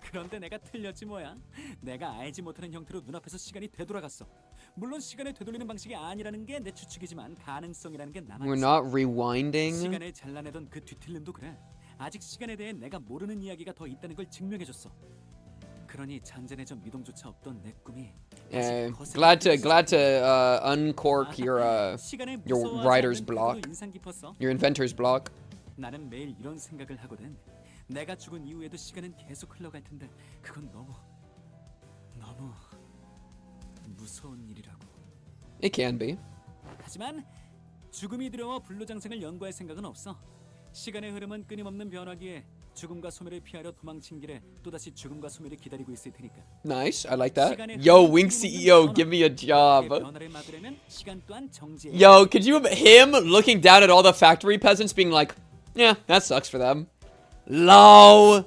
그런데 내가 틀렸지 뭐야. 내가 알지 못하는 형태로 눈앞에서 시간이 되돌아갔어. 물론 시간을 되돌리는 방식이 아니라는 게 내 추측이지만 가능성이라는 게 남아있어. We're not rewinding. 시간을 잘라내던 그 뒤틀림도 그래. 아직 시간에 대해 내가 모르는 이야기가 더 있다는 걸 증명해줬어. 그러니 잔잔해져 미동조차 없던 내 꿈이. Glad to uncork your writer's block, your inventor's block. 나는 매일 이런 생각을 하거든. 내가 죽은 이후에도 시간은 계속 흘러갈 텐데 그건 너무 무서운 일이라고. It can be. 하지만 죽음이 두려워 불로장생을 연구할 생각은 없어. 시간의 흐름은 끊임없는 변화기에 죽음과 소멸을 피하려 도망친 길에 또다시 죽음과 소멸이 기다리고 있을 테니까. Nice, I like that. Yo, Wing CEO, give me a job. Yo, could you him looking down at all the factory peasants being like, yeah, that sucks for them. Low.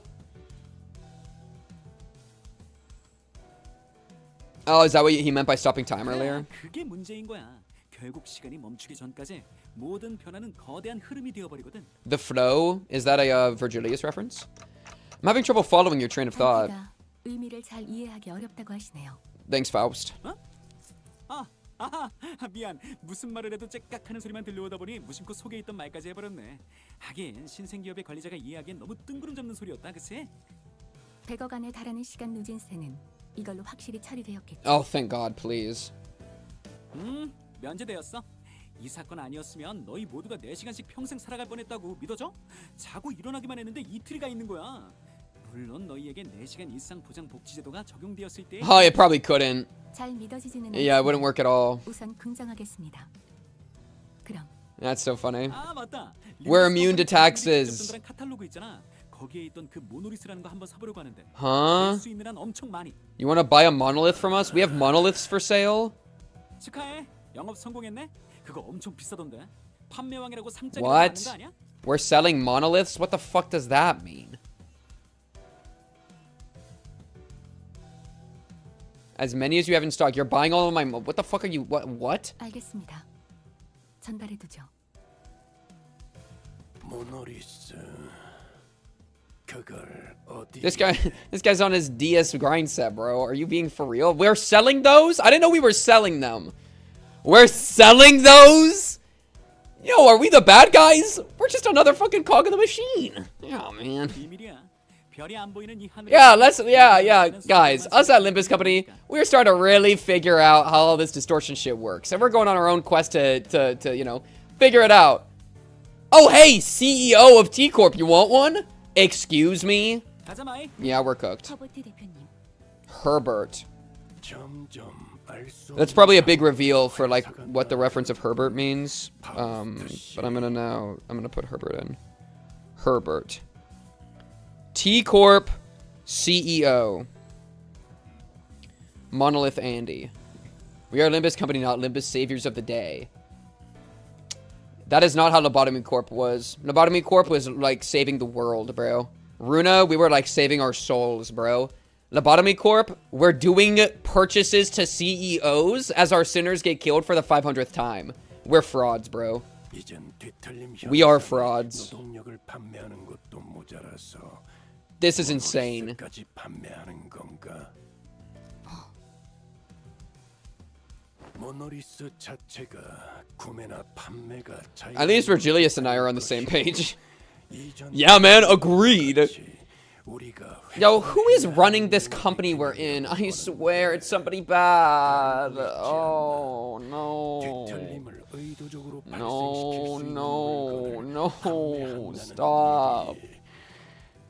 Oh, is that what he meant by stopping time earlier? 그게 문제인 거야. 결국 시간이 멈추기 전까지 모든 변화는 거대한 흐름이 되어버리거든. The flow, is that a Vergilius reference? I'm having trouble following your train of thought. 의미를 잘 이해하기 어렵다고 하시네요. Thanks, Faust. 미안. 무슨 말을 해도 째깍하는 소리만 들려오다 보니 무심코 속에 있던 말까지 해버렸네. 하긴 신생기업의 관리자가 이해하기엔 너무 뜬구름 잡는 소리였다, 그치? 100억 안에 달하는 시간 누진세는 이걸로 확실히 처리되었겠죠. Oh, thank God, please. 면제되었어. 이 사건 아니었으면 너희 모두가 4시간씩 평생 살아갈 뻔했다고 믿어져? 자고 일어나기만 했는데 이틀이가 있는 거야. 물론 너희에게 4시간 이상 보장 복지제도가 적용되었을 때. Oh, it probably couldn't. 잘 믿어지지는 Yeah, it wouldn't work at all. 우선 긍정하겠습니다. 그럼. That's so funny. 아, 맞다. We're immune to taxes. 카탈로그 있잖아. 거기에 있던 그 모노리스라는 거 한번 사보려고 하는데. Huh? 수 있는 한 엄청 많이. You want to buy a monolith from us? We have monoliths for sale. 축하해. 영업 성공했네. 그거 엄청 비싸던데. 판매왕이라고 상장이 받는 What? 거 아니야? We're selling monoliths? What the fuck does that mean? As many as you have in stock. You're buying all of my... What the fuck are you... What? 알겠습니다. 전달해두죠. 모노리스. 그걸 어디... This guy's on his DS grind set, bro. Are you being for real? We're selling those? I didn't know we were selling them. We're selling those? Yo, are we the bad guys? We're just another fucking cog in the machine. Oh, man. Yeah, guys, us at Limbus Company, we're starting to really figure out how all this distortion shit works. And we're going on our own quest to you know, figure it out. Oh, hey, CEO of T-Corp, you want one? Excuse me? Yeah, we're cooked. Herbert. That's probably a big reveal for, like, what the reference of Herbert means. But I'm gonna put Herbert in. Herbert. T-Corp CEO. Monolith Andy. We are Limbus Company, not Limbus Saviors of the Day. That is not how Lobotomy Corp was. Lobotomy Corp was like saving the world, bro. Runa, we were like saving our souls, bro. Lobotomy Corp, we're doing purchases to CEOs as our sinners get killed for the 500th time. We're frauds, bro. We are frauds. This is insane. At least Vergilius and I are on the same page. Yeah, man, agreed. Yo, who is running this company we're in? I swear it's somebody bad. Oh, no. No. Stop.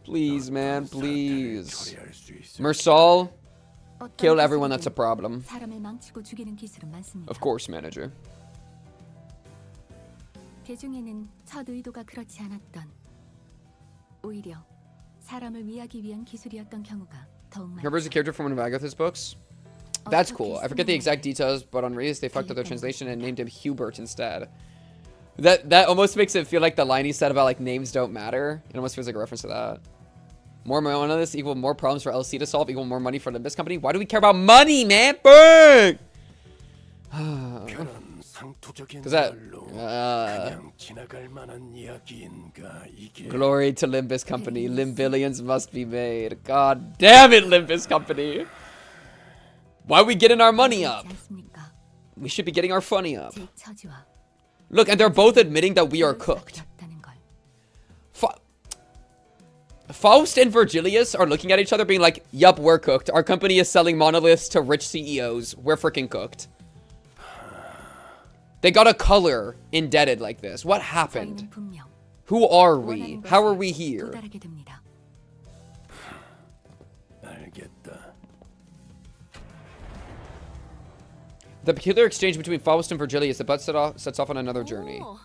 Please, man, please. Mersal, kill everyone that's a problem. Of course, manager. 그 중에는 첫 의도가 그렇지 않았던 오히려 사람을 위하기 위한 기술이었던 경우가 더욱 많다. Remembers a character from one of Agatha's books? That's cool. I forget the exact details, but on Reddit they fucked up their translation and named him Hubert instead. That almost makes it feel like the line he said about like names don't matter. It almost feels like a reference to that. More Monoliths equal more problems for LC to solve equal more money for Limbus Company. Why do we care about money, man? Burn! Cause that glory to Limbus Company. Limbillions must be made. God damn it, Limbus Company. Why are we getting our money up? We should be getting our funny up. Look, and they're both admitting that we are cooked. Faust and Vergilius are looking at each other being like, yup, we're cooked. Our company is selling monoliths to rich CEOs. We're freaking cooked. They got a color indebted like this. What happened? Who are we? How are we here? The peculiar exchange between Faust and Vergilius, the butt sets off on another journey. Oh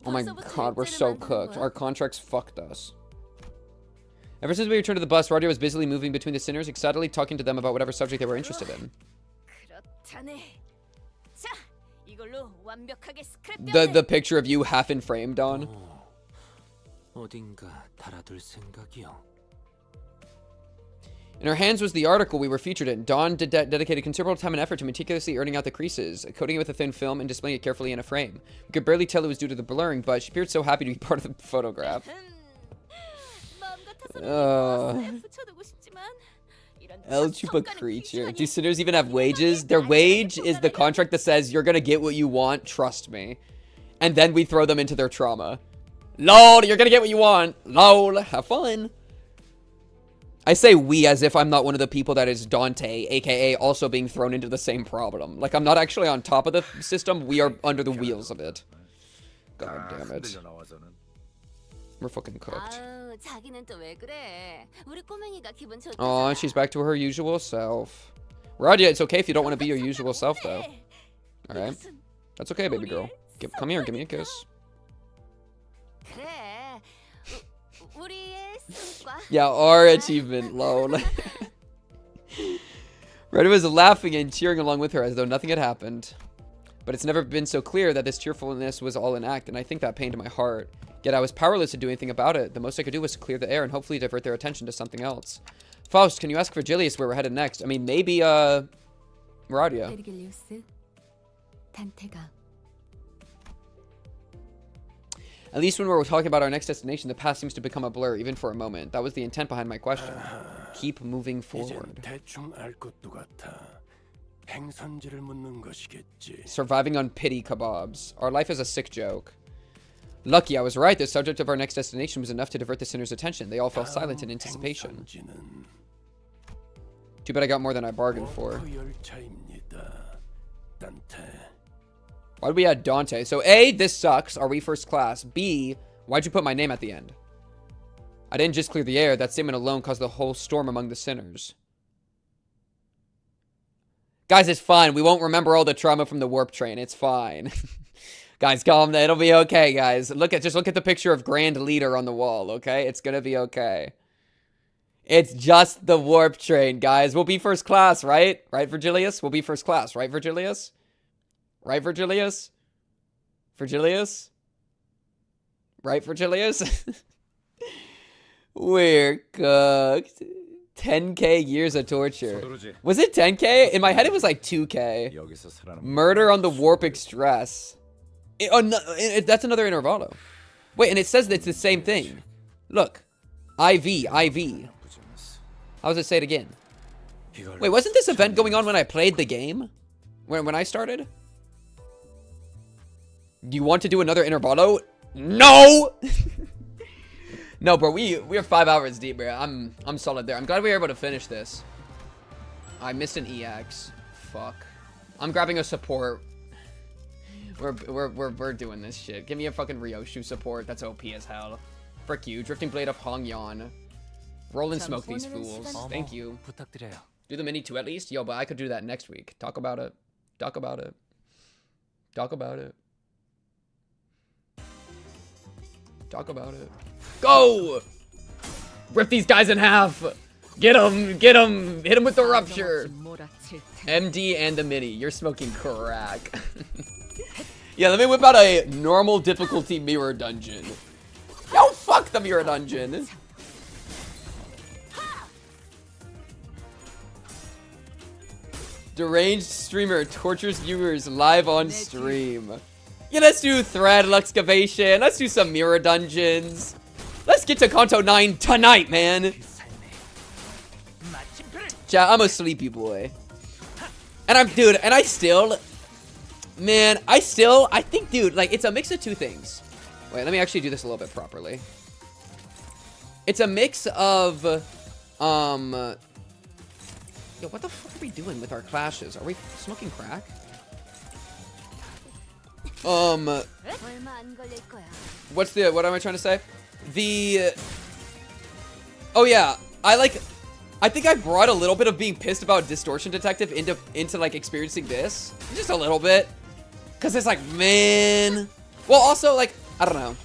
my god, we're so cooked. Our contracts fucked us. Ever since we returned to the bus, Rodia was busily moving between the sinners, excitedly talking to them about whatever subject they were interested in. The picture of you half in frame, Don. In her hands was the article we were featured in. Dawn dedicated considerable time and effort to meticulously earning out the creases, coating it with a thin film and displaying it carefully in a frame. We could barely tell it was due to the blurring, but she appeared so happy to be part of the photograph. El Chupa creature. Do sinners even have wages? Their wage is the contract that says you're gonna get what you want, trust me. And then we throw them into their trauma. LOL, you're gonna get what you want. LOL, have fun. I say we as if I'm not one of the people that is Dante, aka also being thrown into the same problem. Like, I'm not actually on top of the system, we are under the wheels of it. God damn it. We're fucking cooked. Aw, she's back to her usual self. Rodia, it's okay if you don't want to be your usual self, though. Alright? That's okay, baby girl. Come here, give me a kiss. Yeah, our achievement, lol. Rodia was laughing and cheering along with her as though nothing had happened. But it's never been so clear that this cheerfulness was all in act, and I think that pained my heart. Yet I was powerless to do anything about it. The most I could do was to clear the air and hopefully divert their attention to something else. Faust, can you ask Vergilius where we're headed next? I mean, maybe, Rodia. At least when we're talking about our next destination, the past seems to become a blur, even for a moment. That was the intent behind my question. Keep moving forward. Surviving on pity kebabs. Our life is a sick joke. Lucky I was right. The subject of our next destination was enough to divert the sinner's attention. They all fell silent in anticipation. Too bad I got more than I bargained for. Why'd we add Dante? So A, this sucks. Are we first class? B, why'd you put my name at the end? I didn't just clear the air. That statement alone caused the whole storm among the sinners. Guys, it's fine. We won't remember all the trauma from the warp train. It's fine. Guys, calm down. It'll be okay, guys. Just look at the picture of Grand Leader on the wall, okay? It's gonna be okay. It's just the warp train, guys. We'll be first class, right? Right, Vergilius? We'll be first class, right, Vergilius? Right, Vergilius? Vergilius? Right, Vergilius? We're cooked. 10k years of torture. Was it 10k? In my head, it was like 2k. Murder on the Warp Express. That's another Intervallo. Wait, and it says that it's the same thing. Look. IV. How does it say it again? Wait, wasn't this event going on when I played the game? When I started? Do you want to do another Intervallo? No! No, bro, we're 5 hours deep, bro. I'm solid there. I'm glad we were able to finish this. I missed an EX. Fuck. I'm grabbing a support. We're doing this shit. Give me a fucking Ryoshu support. That's OP as hell. Frick you. Drifting Blade of Hongyan. Roll and smoke these fools. Thank you. Do the mini 2 at least? Yo, but I could do that next week. Talk about it. Talk about it. Talk about it. Talk about it. Go! Rip these guys in half. Get them. Get them. Hit them with the rupture. MD and the mini. You're smoking crack. Yeah, let me whip out a normal difficulty mirror dungeon. Yo, fuck the mirror dungeon. Deranged streamer tortures viewers live on stream. Yeah, let's do thread excavation. Let's do some mirror dungeons. Let's get to Kanto 9 tonight, man. Chat, I'm a sleepy boy. And I think, dude, like, it's a mix of two things. Wait, let me actually do this a little bit properly. It's a mix of, yo, what the fuck are we doing with our clashes? Are we smoking crack? What am I trying to say? Oh yeah, I think I brought a little bit of being pissed about Distortion Detective into like experiencing this. Just a little bit. Cause it's like, man. Well, also like, I don't know.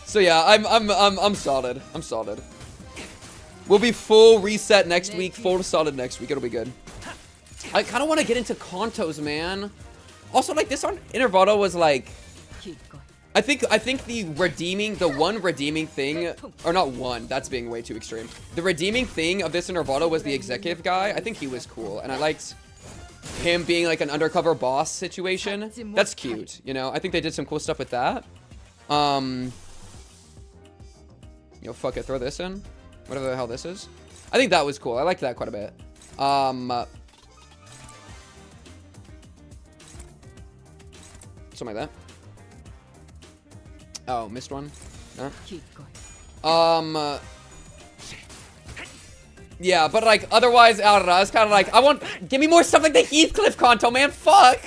So yeah, I'm solid. I'm solid. We'll be full reset next week, full solid next week. It'll be good. I kind of want to get into Kantos, man. Also, like, this Intervallo was like, I think the one redeeming thing, or not one, that's being way too extreme. The redeeming thing of this Intervallo was the executive guy. I think he was cool, and I liked him being like an undercover boss situation. That's cute, you know? I think they did some cool stuff with that. Yo, fuck it, throw this in. Whatever the hell this is. I think that was cool. I liked that quite a bit. Something like that. Oh, missed one. No? Yeah, but like otherwise, I don't know. It's kind of like give me more stuff like the Heathcliff Kanto, man. Fuck.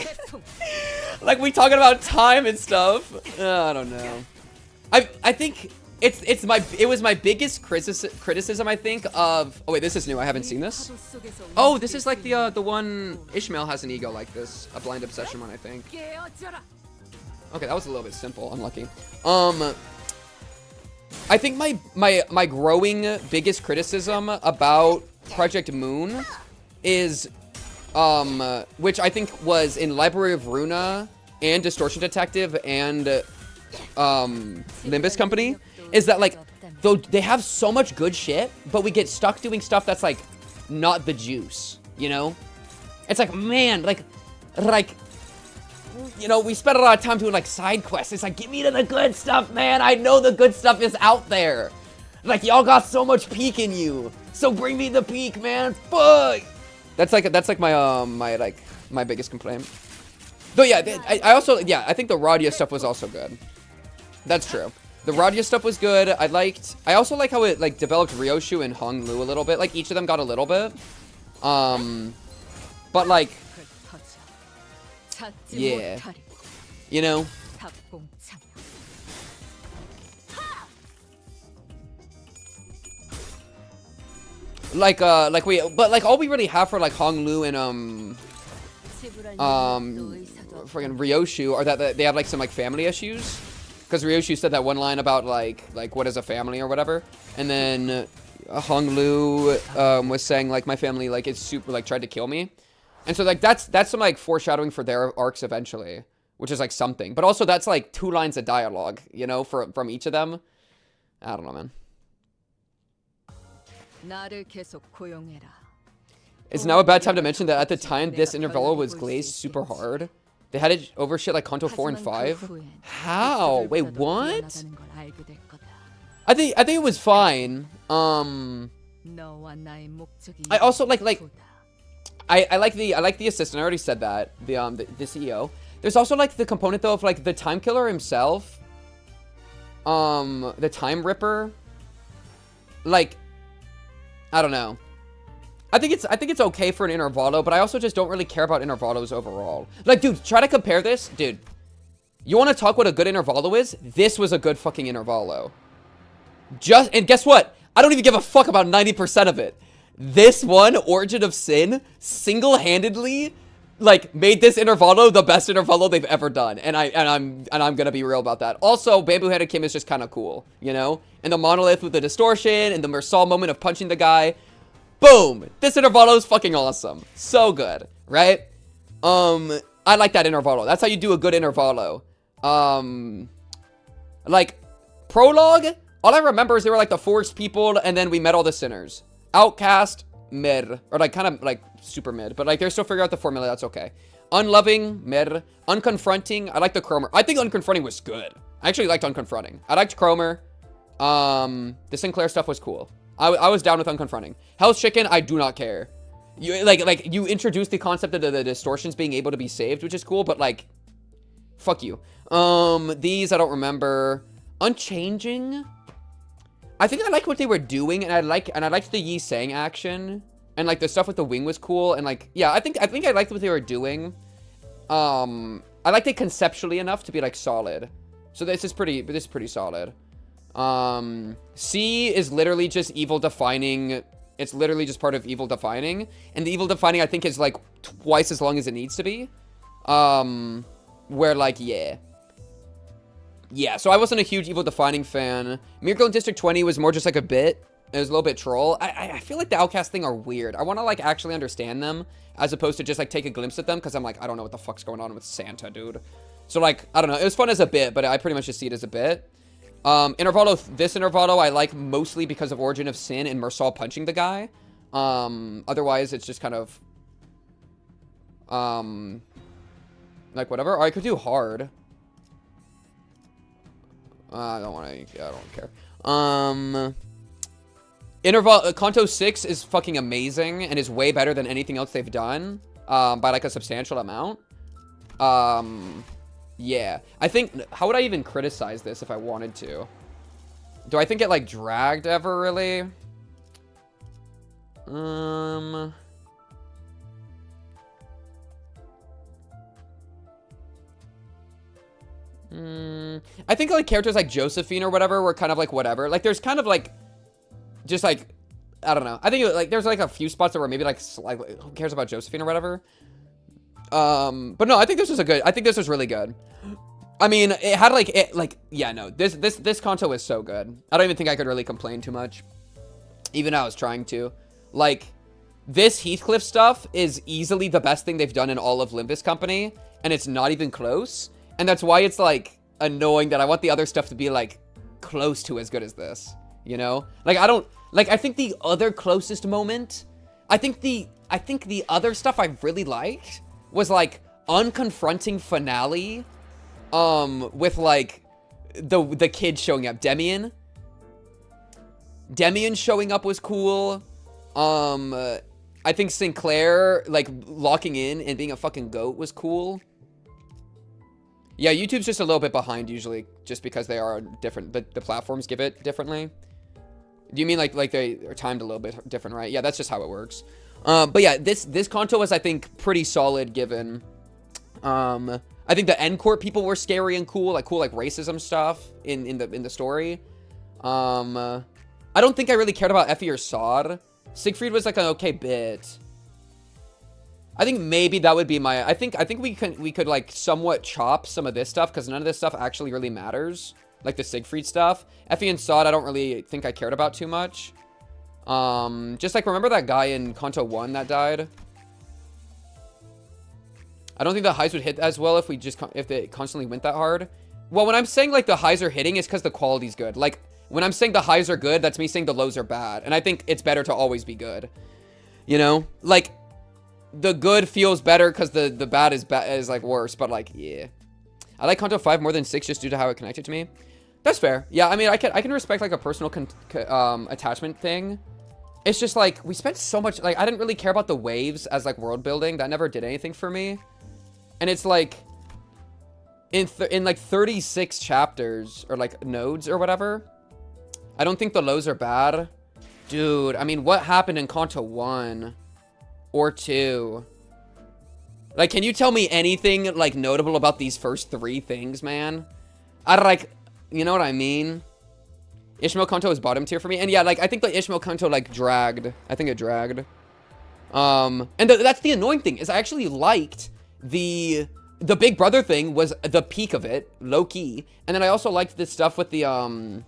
Like we talking about time and stuff. I don't know. I think it was my biggest criticism. I think of. Oh wait, this is new. I haven't seen this. Oh, this is like the one Ishmael has an ego like this, a blind obsession one, I think. Okay, that was a little bit simple. Unlucky. I think my growing biggest criticism about Project Moon is, which I think was in Library of Runa and Distortion Detective and Limbus Company, is that like, though they have so much good shit, but we get stuck doing stuff that's like not the juice, you know? It's like, man, like, you know, we spend a lot of time doing like side quests. It's like, give me to the good stuff, man. I know the good stuff is out there. Like, y'all got so much peak in you, so bring me the peak, man. Fuck. That's like my my biggest complaint. Though yeah, I also I think the Rodia stuff was also good. That's true. The Rodia stuff was good. I also like how it like developed Ryoshu and Hong Lu a little bit. Like each of them got a little bit. But like, yeah, you know. Like all we really have for like Hong Lu and friggin' Ryoshu are that they have like some like family issues, because Ryoshu said that one line about like what is a family or whatever, and then Hong Lu was saying like my family like is super like tried to kill me, and so like that's some like foreshadowing for their arcs eventually, which is like something, but also that's like 2 lines of dialogue, you know, from each of them. I don't know, man. It's now a bad time to mention that at the time this Intervallo was glazed super hard. They had it over shit like Kanto 4 and 5. How? Wait, what? I think it was fine. I also like I like the assistant. I already said that. The CEO. There's also like the component though of like the time killer himself. The time ripper. Like, I don't know. I think it's okay for an Intervallo, but I also just don't really care about Intervallos overall. Like, dude, try to compare this. Dude, you want to talk what a good Intervallo is? This was a good fucking Intervallo. And guess what? I don't even give a fuck about 90% of it. This one, Origin of Sin, single-handedly, like, made this Intervallo the best Intervallo they've ever done. And I'm gonna be real about that. Also, Bamboo-Headed Kim is just kind of cool, you know? And the Monolith with the distortion, and the Mersal moment of punching the guy. Boom! This Intervallo is fucking awesome. So good, right? I like that Intervallo. That's how you do a good Intervallo. Like, Prologue, all I remember is they were like the forest people, and then we met all the sinners. Outcast, mid. Or like, kind of like super mid. But like, they're still figuring out the formula, that's okay. Unloving, mid. Unconfronting, I like the Cromer. I think Unconfronting was good. I actually liked Unconfronting. I liked Cromer. The Sinclair stuff was cool. I was down with Unconfronting. Hell's Chicken, I do not care. You like you introduced the concept of the distortions being able to be saved, which is cool, but like, fuck you. These I don't remember. Unchanging, I think I liked what they were doing, and I liked the Yi Sang action, and like the stuff with the wing was cool, and like yeah, I think I liked what they were doing. I liked it conceptually enough to be like solid. So this is pretty solid. C is literally just evil defining. It's literally just part of evil defining, and the evil defining I think is like twice as long as it needs to be. Where like yeah, so I wasn't a huge evil defining fan. Miracle in District 20 was more just like a bit. It was a little bit troll. I feel like the Outcast thing are weird. I want to like actually understand them as opposed to just like take a glimpse at them, because I'm like, I don't know what the fuck's going on with Santa, dude. So like, I don't know. It was fun as a bit, but I pretty much just see it as a bit. This Intervallo I like mostly because of Origin of Sin and Mersal punching the guy. Otherwise it's just kind of like whatever. Or I could do hard. I don't care. Kanto 6 is fucking amazing and is way better than anything else they've done by like a substantial amount. Yeah, I think, how would I even criticize this if I wanted to? Do I think it like dragged ever really? I think like characters like Josephine or whatever were kind of like whatever. Like there's kind of like, just like, I don't know. I think like there's like a few spots that were maybe like who cares about Josephine or whatever. But no, I think this was really good. I mean, it had yeah, no, this Kanto is so good. I don't even think I could really complain too much. Even though I was trying to. Like, this Heathcliff stuff is easily the best thing they've done in all of Limbus Company, and it's not even close. And that's why it's like annoying that I want the other stuff to be like close to as good as this, you know? Like I think the other closest moment, I think the other stuff I really liked was like Unconfronting finale with like the kid showing up. Demian showing up was cool. I think Sinclair like locking in and being a fucking goat was cool. Yeah, YouTube's just a little bit behind usually just because they are different. The platforms give it differently. Do you mean like they are timed a little bit different, right? Yeah, that's just how it works. But yeah, this Kanto was, I think, pretty solid given. I think the N-Corp people were scary and cool like racism stuff in the story. I don't think I really cared about Effie or Sod. Siegfried was like an okay bit. I think maybe that would be my... I think we could like somewhat chop some of this stuff because none of this stuff actually really matters. Like the Siegfried stuff. Effie and Sod I don't really think I cared about too much. Just like remember that guy in Kanto 1 that died? I don't think the highs would hit as well if they constantly went that hard. Well, when I'm saying like the highs are hitting, it's because the quality's good. Like when I'm saying the highs are good, that's me saying the lows are bad. And I think it's better to always be good. You know? Like the good feels better because the bad is like worse. But like, yeah. I like Kanto 5 more than 6 just due to how it connected to me. That's fair. Yeah, I mean, I can respect like a personal attachment thing. It's just like we spent so much, like I didn't really care about the waves as like world building. That never did anything for me. And it's like in like 36 chapters or like nodes or whatever. I don't think the lows are bad. Dude, I mean, what happened in Kanto 1 or 2? Like, can you tell me anything like notable about these first 3 things, man? I like, you know what I mean? Ishmael Kanto is bottom tier for me. And yeah, like I think the Ishmael Kanto like dragged. I think it dragged. And that's the annoying thing is I actually liked the Big Brother thing was the peak of it, low key. And then I also liked this stuff with the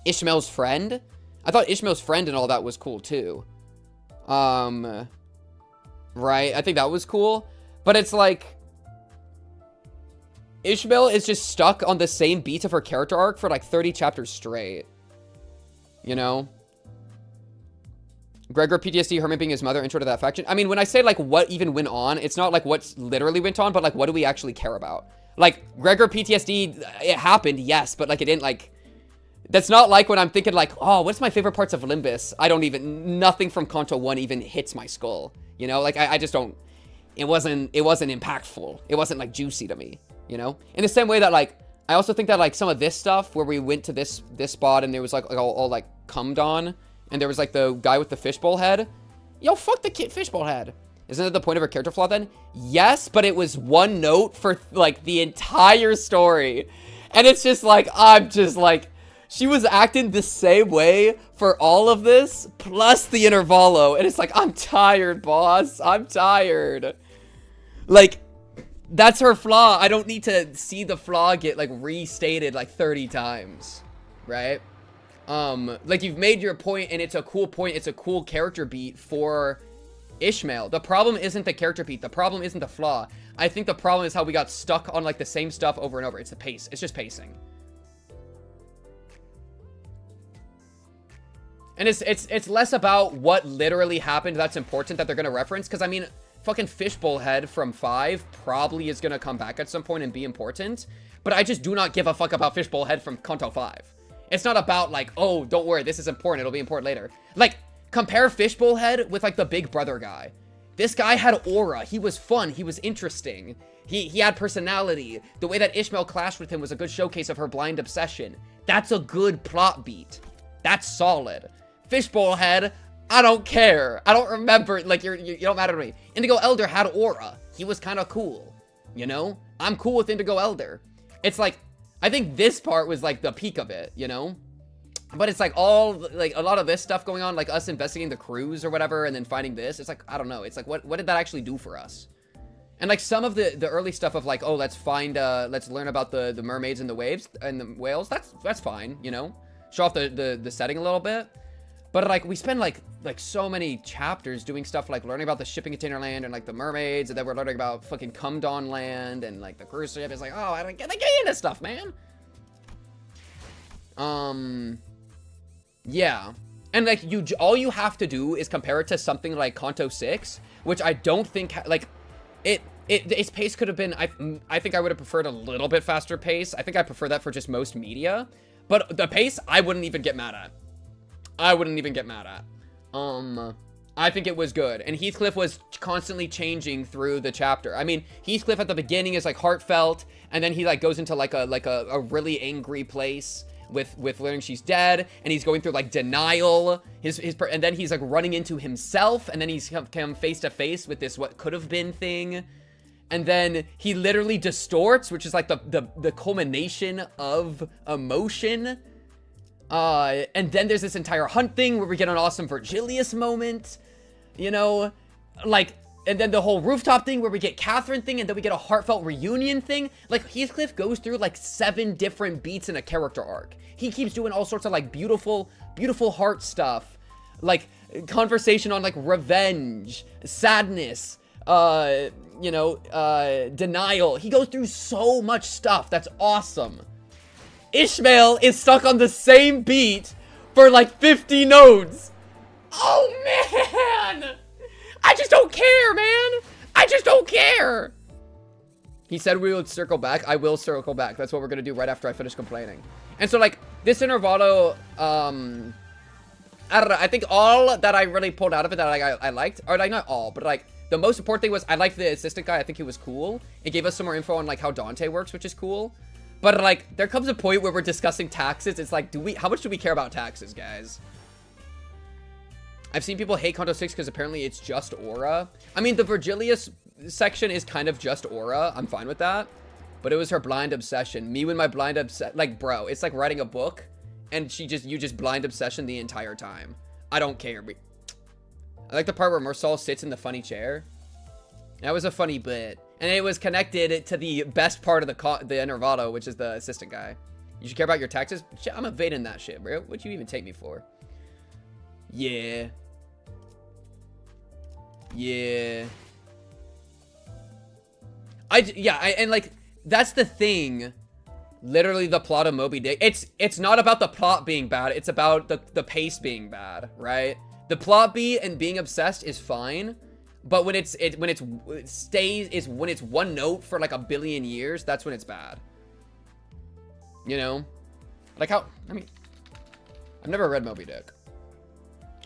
Ishmael's friend. I thought Ishmael's friend and all that was cool too. Right? I think that was cool. But it's like Ishmael is just stuck on the same beat of her character arc for like 30 chapters straight. You know? Gregor PTSD, Herman being his mother, intro to that faction. I mean, when I say like what even went on, it's not like what's literally went on, but like what do we actually care about? Like Gregor PTSD, it happened, yes, but like it didn't like... That's not like when I'm thinking like, oh, what's my favorite parts of Limbus? I don't even... Nothing from Kanto 1 even hits my skull. You know? Like I just don't... It wasn't impactful. It wasn't like juicy to me. You know? In the same way that like... I also think that like some of this stuff where we went to this spot and there was like all like cummed on... And there was like the guy with the fishbowl head. Yo, fuck the kid fishbowl head. Isn't that the point of her character flaw then? Yes, but it was one note for like the entire story. And it's just like, I'm just like, she was acting the same way for all of this, plus the Intervallo. And it's like, I'm tired, boss. I'm tired. Like, that's her flaw. I don't need to see the flaw get like restated like 30 times. Right? Like you've made your point and it's a cool point. It's a cool character beat for Ishmael. The problem isn't the character beat. The problem isn't the flaw. I think the problem is how we got stuck on like the same stuff over and over. It's the pace. It's just pacing. And it's less about what literally happened that's important that they're going to reference. Because I mean, fucking Fishbowl Head from 5 probably is going to come back at some point and be important. But I just do not give a fuck about Fishbowl Head from Kanto 5. It's not about like, oh, don't worry, this is important, it'll be important later. Like, compare Fishbowl Head with like the Big Brother guy. This guy had aura, he was fun, he was interesting. He had personality. The way that Ishmael clashed with him was a good showcase of her blind obsession. That's a good plot beat. That's solid. Fishbowl Head, I don't care. I don't remember, like, you don't matter to me. Indigo Elder had aura. He was kind of cool, you know? I'm cool with Indigo Elder. It's like, I think this part was like the peak of it, you know? But it's like all, like a lot of this stuff going on, like us investigating the cruise or whatever, and then finding this. It's like, I don't know. It's like, what did that actually do for us? And like some of the early stuff of like, oh, let's learn about the mermaids and the waves and the whales. That's fine, you know? Show off the setting a little bit. But like we spend like so many chapters doing stuff like learning about the shipping container land and like the mermaids, and then we're learning about fucking Come Dawn land and like the cruise ship. It's like, oh, I don't get into stuff, man. Yeah. And like all you have to do is compare it to something like Kanto 6, which I don't think like its pace could have been, I think I would have preferred a little bit faster pace. I think I prefer that for just most media, but the pace I wouldn't even get mad at. I think it was good. And Heathcliff was constantly changing through the chapter. I mean, Heathcliff at the beginning is like heartfelt, and then he like goes into like a really angry place with learning she's dead, and he's going through like denial. And then he's like running into himself, and then he's come face to face with this what could have been thing. And then he literally distorts, which is like the culmination of emotion. And then there's this entire Hunt thing where we get an awesome Vergilius moment, you know, like And then the whole rooftop thing where we get Catherine thing, and then we get a heartfelt reunion thing. Like, Heathcliff goes through like 7 different beats in a character arc. He keeps doing all sorts of like beautiful heart stuff. Like, conversation on like revenge, sadness, denial. He goes through so much stuff. That's awesome. Ishmael is stuck on the same beat for like 50 nodes. Oh, man. I just don't care, man. I just don't care. He said we would circle back. I will circle back. That's what we're going to do right after I finish complaining. And so, like, this Intervallo, I don't know. I think all that I really pulled out of it that I liked, or like not all, but like the most important thing was I liked the assistant guy. I think he was cool. It gave us some more info on like how Dante works, which is cool. But like there comes a point where we're discussing taxes. It's like, how much do we care about taxes, guys? I've seen people hate Kanto 6 because apparently it's just aura. I mean, the Vergilius section is kind of just aura. I'm fine with that. But it was her blind obsession. Me with my blind obsession. Like, bro, it's like writing a book and you just blind obsession the entire time. I don't care. I like the part where Mersal sits in the funny chair. That was a funny bit. And it was connected to the best part of the Intervallo, which is the assistant guy. You should care about your taxes? I'm evading that shit, bro. What'd you even take me for? Yeah. Yeah. And like, that's the thing. Literally the plot of Moby Dick. It's not about the plot being bad. It's about the pace being bad, right? The plot and being obsessed is fine. But when it's one note for like a billion years, that's when it's bad. You know? Like how, I mean, I've never read Moby Dick.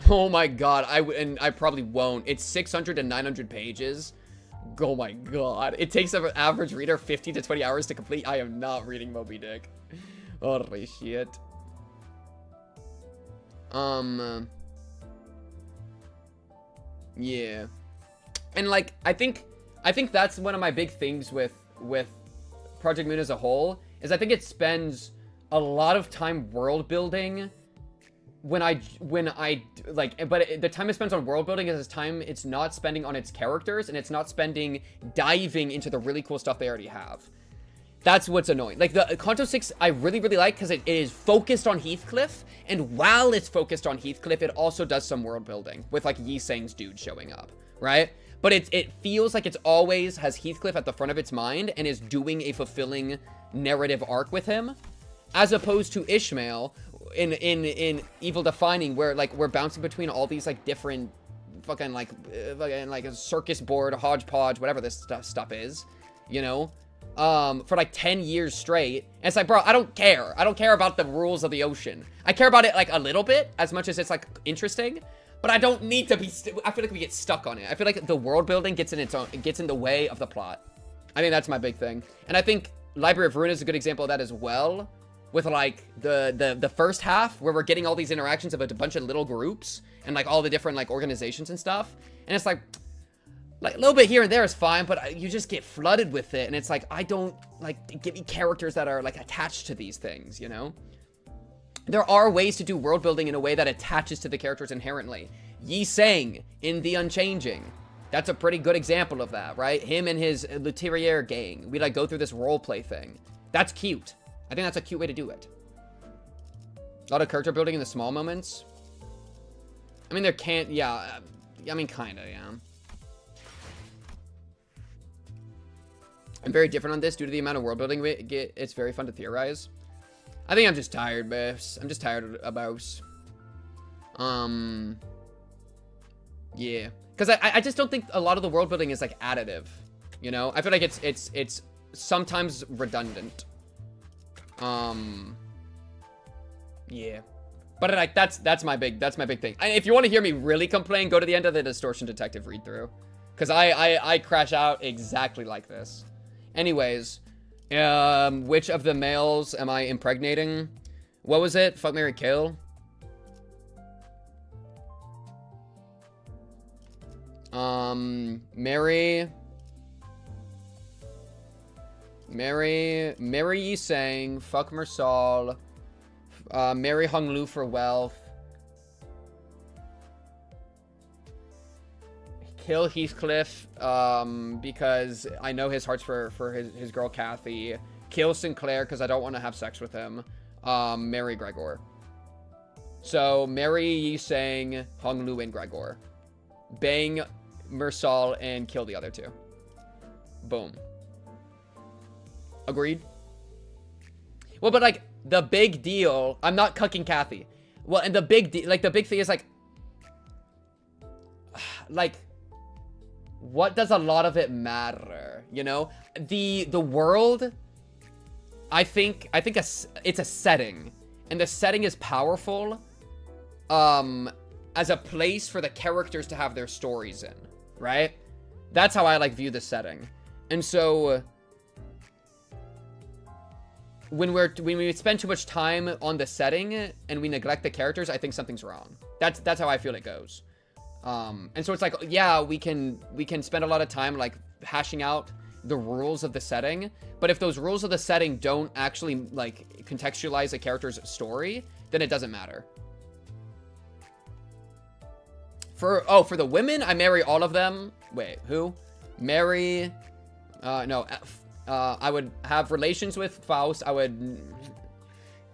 Oh my god, I probably won't. It's 600 to 900 pages. Oh my god. It takes an average reader 50 to 20 hours to complete. I am not reading Moby Dick. Holy shit. Yeah. And like, I think that's one of my big things with Project Moon as a whole, is I think it spends a lot of time world building when I like, but the time it spends on world building is time it's not spending on its characters, and it's not spending diving into the really cool stuff they already have. That's what's annoying. Like the Kanto 6 I really like because it is focused on Heathcliff, and while it's focused on Heathcliff, it also does some world building with like Yi Sang's dude showing up, right? But it feels like it's always has Heathcliff at the front of its mind and is doing a fulfilling narrative arc with him, as opposed to Ishmael in Evil Defining, where like we're bouncing between all these like different fucking like a circus board, a hodgepodge, whatever this stuff is, you know, for like 10 years straight. And it's like, bro, I don't care about the rules of the ocean. I care about it like a little bit, as much as it's like interesting, but I don't need to be I feel like we get stuck on it. I feel like the world building gets in the way of the plot. I think that's my big thing. And I think Library of Ruin is a good example of that as well, with like the first half where we're getting all these interactions of a bunch of little groups and like all the different like organizations and stuff. And it's like a little bit here and there is fine, but you just get flooded with it. And it's like, I don't like, give me characters that are like attached to these things, you know? There are ways to do world building in a way that attaches to the characters inherently. Yi Sang in The Unchanging. That's a pretty good example of that, right? Him and his Leterrier gang. We like go through this roleplay thing. That's cute. I think that's a cute way to do it. A lot of character building in the small moments. I mean, there can't, yeah. I mean, kinda, yeah. I'm very different on this due to the amount of world building we get. It's very fun to theorize. I think I'm just tired, Biffs. I'm just tired about. Yeah. Because I just don't think a lot of the world building is like additive. You know? I feel like it's sometimes redundant. Yeah. But like that's my big thing. If you want to hear me really complain, go to the end of the Distortion Detective read through. Because I crash out exactly like this. Anyways, which of the males am I impregnating? What was it? Fuck, marry, kill? Marry Yi Sang, fuck Mersal, marry Hung Lu for wealth. kill Heathcliff because I know his heart's for his girl Kathy. Kill Sinclair because I don't want to have sex with him. Marry Gregor. So marry Yi Sang, Hong Lu, and Gregor. Bang Mersal and kill the other two. Boom. Agreed? Well, but like the big deal, I'm not cucking Kathy. Well, and the big the big thing is like what does a lot of it matter, you know? The world, I think it's a setting, and the setting is powerful as a place for the characters to have their stories in, right? That's how I like view the setting. And so when we spend too much time on the setting and we neglect the characters, I think something's wrong. That's how I feel it goes. And so it's like, yeah, we can spend a lot of time like hashing out the rules of the setting, but if those rules of the setting don't actually like contextualize a character's story, then it doesn't matter. For the women, I marry all of them. Wait, who? Marry, no, I would have relations with Faust. I would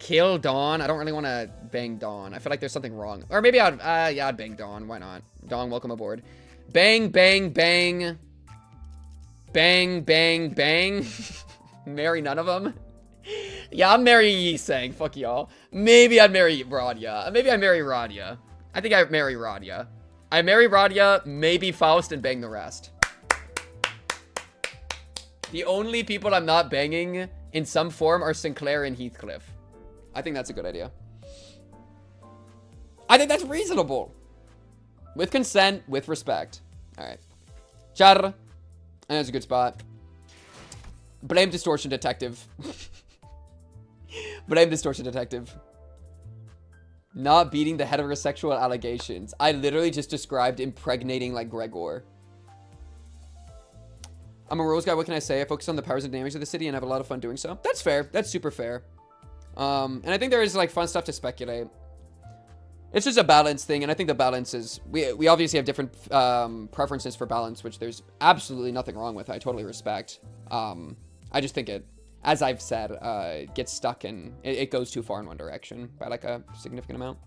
kill Dawn. I don't really want to bang Dawn. I feel like there's something wrong. Or maybe I'd bang Dawn. Why not? Dawn, welcome aboard. Bang, bang, bang. Bang, bang, bang. Marry none of them. Yeah, I'm marrying Yi Sang. Fuck y'all. Maybe I'd marry Rodia. Maybe I marry Rodia. I think I'd marry Rodia. I marry Rodia, maybe Faust, and bang the rest. The only people I'm not banging in some form are Sinclair and Heathcliff. I think that's a good idea. I think that's reasonable. With consent, with respect. Alright. Char. And that's a good spot. Blame Distortion Detective. Blame Distortion Detective. Not beating the heterosexual allegations. I literally just described impregnating like Gregor. I'm a rules guy, what can I say? I focus on the powers and dynamics of the city and have a lot of fun doing so. That's fair. That's super fair. And I think there is like fun stuff to speculate. It's just a balance thing, and I think the balance is... We obviously have different preferences for balance, which there's absolutely nothing wrong with. I totally respect. I just think it, as I've said, gets stuck in... It goes too far in one direction by like a significant amount.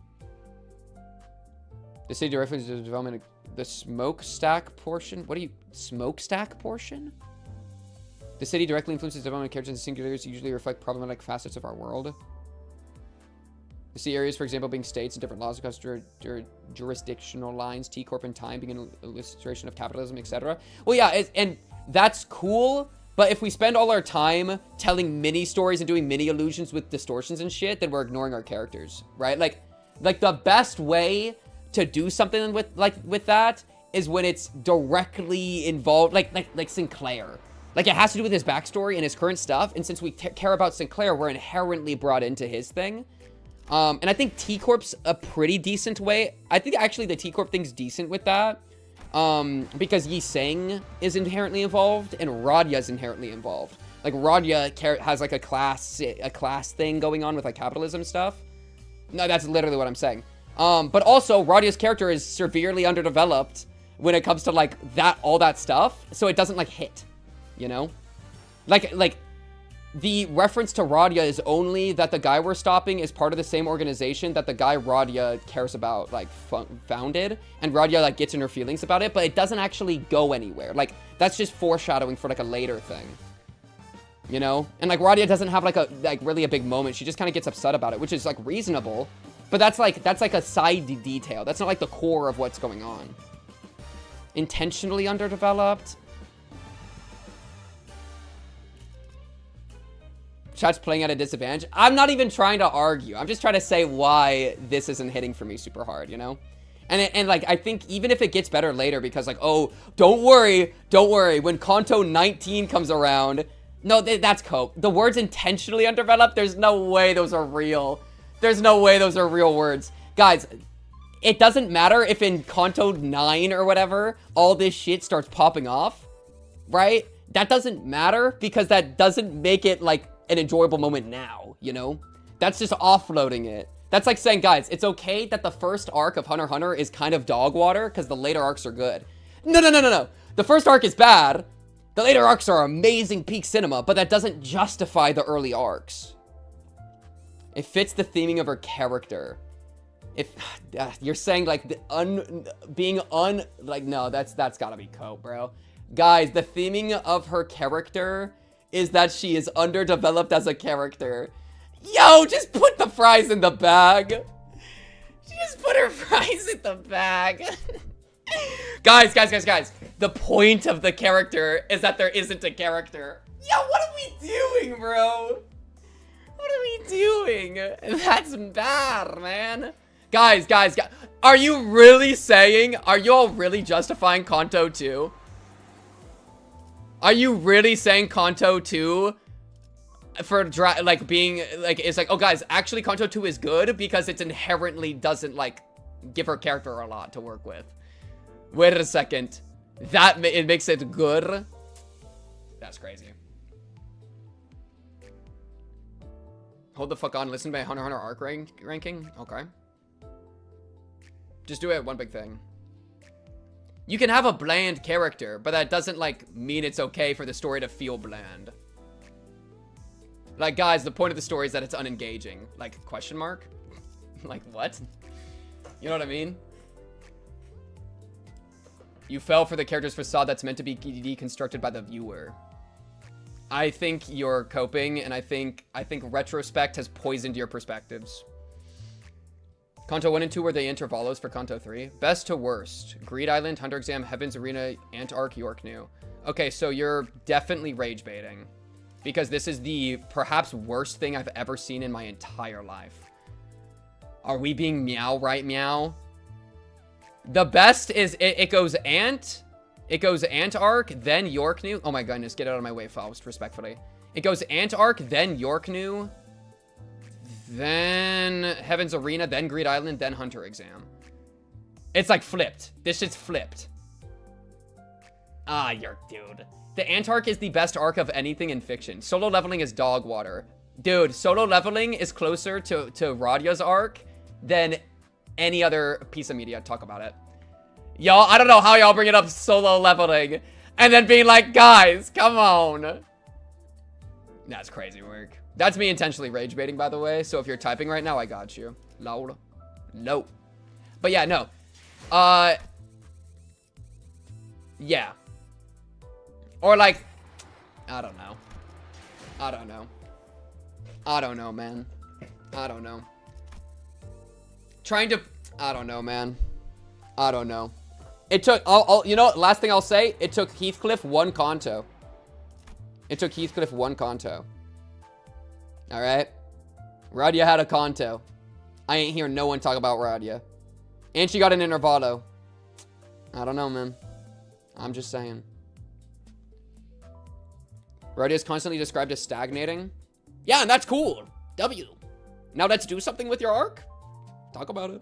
The city directly to the development of the smokestack portion. What do you... Smokestack portion? The city directly influences development of characters and singulars usually reflect problematic facets of our world. The city areas, for example, being states and different laws across jurisdictional lines, T-Corp and time being an illustration of capitalism, etc. Well, yeah, and that's cool, but if we spend all our time telling mini stories and doing mini illusions with distortions and shit, then we're ignoring our characters, right? Like the best way to do something with that is when it's directly involved, like Sinclair. Like, it has to do with his backstory and his current stuff, and since we care about Sinclair, we're inherently brought into his thing. And I think T-Corp's a pretty decent way. I think actually the T-Corp thing's decent with that. Because Yi Sang is inherently involved, and Rodia's inherently involved. Like, Rodia has like a class thing going on with like capitalism stuff. No, that's literally what I'm saying. But also, Rodia's character is severely underdeveloped when it comes to like all that stuff, so it doesn't like hit. You know? Like, the reference to Rodia is only that the guy we're stopping is part of the same organization that the guy Rodia cares about, like, founded. And Rodia, like, gets in her feelings about it, but it doesn't actually go anywhere. Like, that's just foreshadowing for, like, a later thing. You know? And, like, Rodia doesn't have, like, really a big moment. She just kind of gets upset about it, which is, like, reasonable. But that's like a side detail. That's not, like, the core of what's going on. Intentionally underdeveloped? Chat's playing at a disadvantage. I'm not even trying to argue. I'm just trying to say why this isn't hitting for me super hard, you know? And like, I think even if it gets better later, because like, oh, don't worry. When Kanto 19 comes around, no, that's Cope. The words intentionally undeveloped, there's no way those are real. There's no way those are real words. Guys, it doesn't matter if in Kanto 9 or whatever, all this shit starts popping off, right? That doesn't matter because that doesn't make it like an enjoyable moment now, you know? That's just offloading it. That's like saying, guys, it's okay that the first arc of Hunter x Hunter is kind of dog water because the later arcs are good. No. The first arc is bad. The later arcs are amazing peak cinema, but that doesn't justify the early arcs. It fits the theming of her character. If you're saying like no, that's gotta be Cope, bro. Guys, the theming of her character is that she is underdeveloped as a character. Yo, just put the fries in the bag. Just put her fries in the bag. Guys. The point of the character is that there isn't a character. Yo, what are we doing, bro? What are we doing? That's bad, man. Guys. Are you really saying, are you all really justifying Kanto 2? Are you really saying Kanto 2 for being like, it's like, oh guys, actually Kanto 2 is good because it inherently doesn't like give her character a lot to work with. Wait a second. It makes it good? That's crazy. Hold the fuck on, listen to my Hunter x Hunter arc ranking? Okay. Just do it, one big thing. You can have a bland character, but that doesn't, like, mean it's okay for the story to feel bland. Like, guys, the point of the story is that it's unengaging. Like, question mark? Like, what? You know what I mean? You fell for the character's facade that's meant to be deconstructed by the viewer. I think you're coping, and I think retrospect has poisoned your perspectives. Kanto 1 and 2 were the intervallos for Kanto 3. Best to worst. Greed Island, Hunter Exam, Heaven's Arena, Ant Arc, York New. Okay, so you're definitely rage baiting. Because this is the perhaps worst thing I've ever seen in my entire life. Are we being meow right meow? The best is it goes Ant. It goes Ant Arc, then York New. Oh my goodness, get out of my way, Faust, respectfully. It goes Ant Arc, then York New. Then Heaven's Arena, then Greed Island, then Hunter Exam. It's like flipped. This shit's flipped. Ah, you're dude. The Ant Arc is the best arc of anything in fiction. Solo Leveling is dog water. Dude, Solo Leveling is closer to Rodia's arc than any other piece of media. Talk about it. Y'all, I don't know how y'all bring it up Solo Leveling and then being like, guys, come on. That's crazy work. That's me intentionally rage baiting, by the way. So if you're typing right now, I got you. Lol. No. But yeah, no. Yeah. Or like, I don't know. I don't know, man. I don't know. I don't know, man. I don't know. It took, you know, last thing I'll say, it took Heathcliff one Kanto. Alright? Rodia had a Kanto. I ain't hear no one talk about Rodia. And she got an Intervallo. I don't know, man. I'm just saying. Rodia is constantly described as stagnating. Yeah, and that's cool. W. Now let's do something with your arc. Talk about it.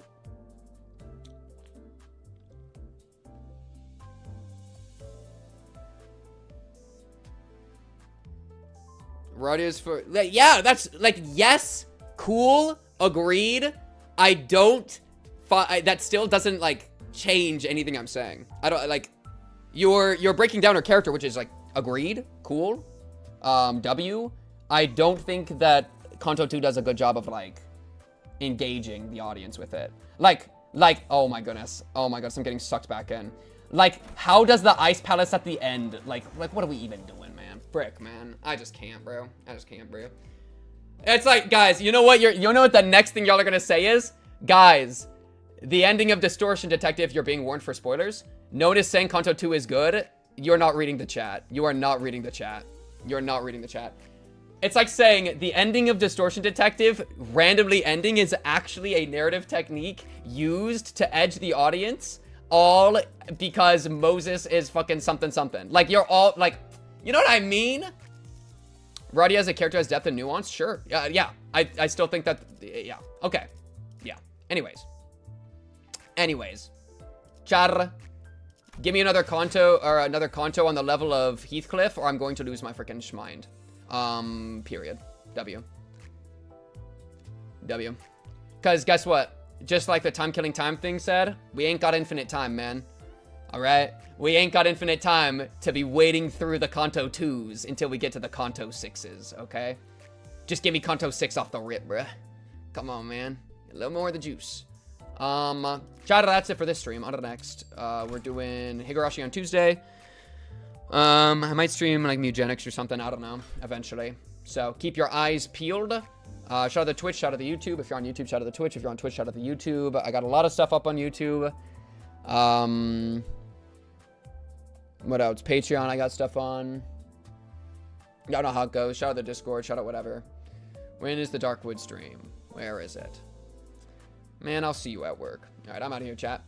Rodia's for... Yeah, that's... Like, yes. Cool. Agreed. I don't... that still doesn't, like, change anything I'm saying. I don't... Like, you're breaking down her character, which is, like, agreed. Cool. W. I don't think that Kanto 2 does a good job of, like, engaging the audience with it. Like, oh my goodness. Oh my goodness, I'm getting sucked back in. Like, how does the Ice Palace at the end, like, what are we even doing, man? Frick, man. I just can't, bro. It's like, guys, you know what? You know what the next thing y'all are gonna say is? Guys, the ending of Distortion Detective, you're being warned for spoilers. Notice saying Kanto 2 is good. You're not reading the chat. You are not reading the chat. You're not reading the chat. It's like saying the ending of Distortion Detective, randomly ending, is actually a narrative technique used to edge the audience, all because Moses is fucking something something. Like, you're all, like, you know what I mean? Rodia as a character has depth and nuance? Sure. Yeah. I still think that, yeah. Okay. Yeah. Anyways. Char. Give me another Kanto, or another Kanto on the level of Heathcliff, or I'm going to lose my freaking schmind. Period. W. Because guess what? Just like the time killing time thing said, we ain't got infinite time, man. All right? We ain't got infinite time to be wading through the Kanto 2s until we get to the Kanto 6s, okay? Just give me Kanto 6 off the rip, bruh. Come on, man. A little more of the juice. That's it for this stream. On to the next. We're doing Higurashi on Tuesday. I might stream like Mugenics or something. I don't know. Eventually. So keep your eyes peeled. Shout out the Twitch. Shout out the YouTube. If you're on YouTube, shout out the Twitch. If you're on Twitch, shout out the YouTube. I got a lot of stuff up on YouTube. What else? Patreon, I got stuff on. Y'all know how it goes. Shout out the Discord. Shout out whatever. When is the Darkwood stream? Where is it? Man, I'll see you at work. All right, I'm out of here, chat.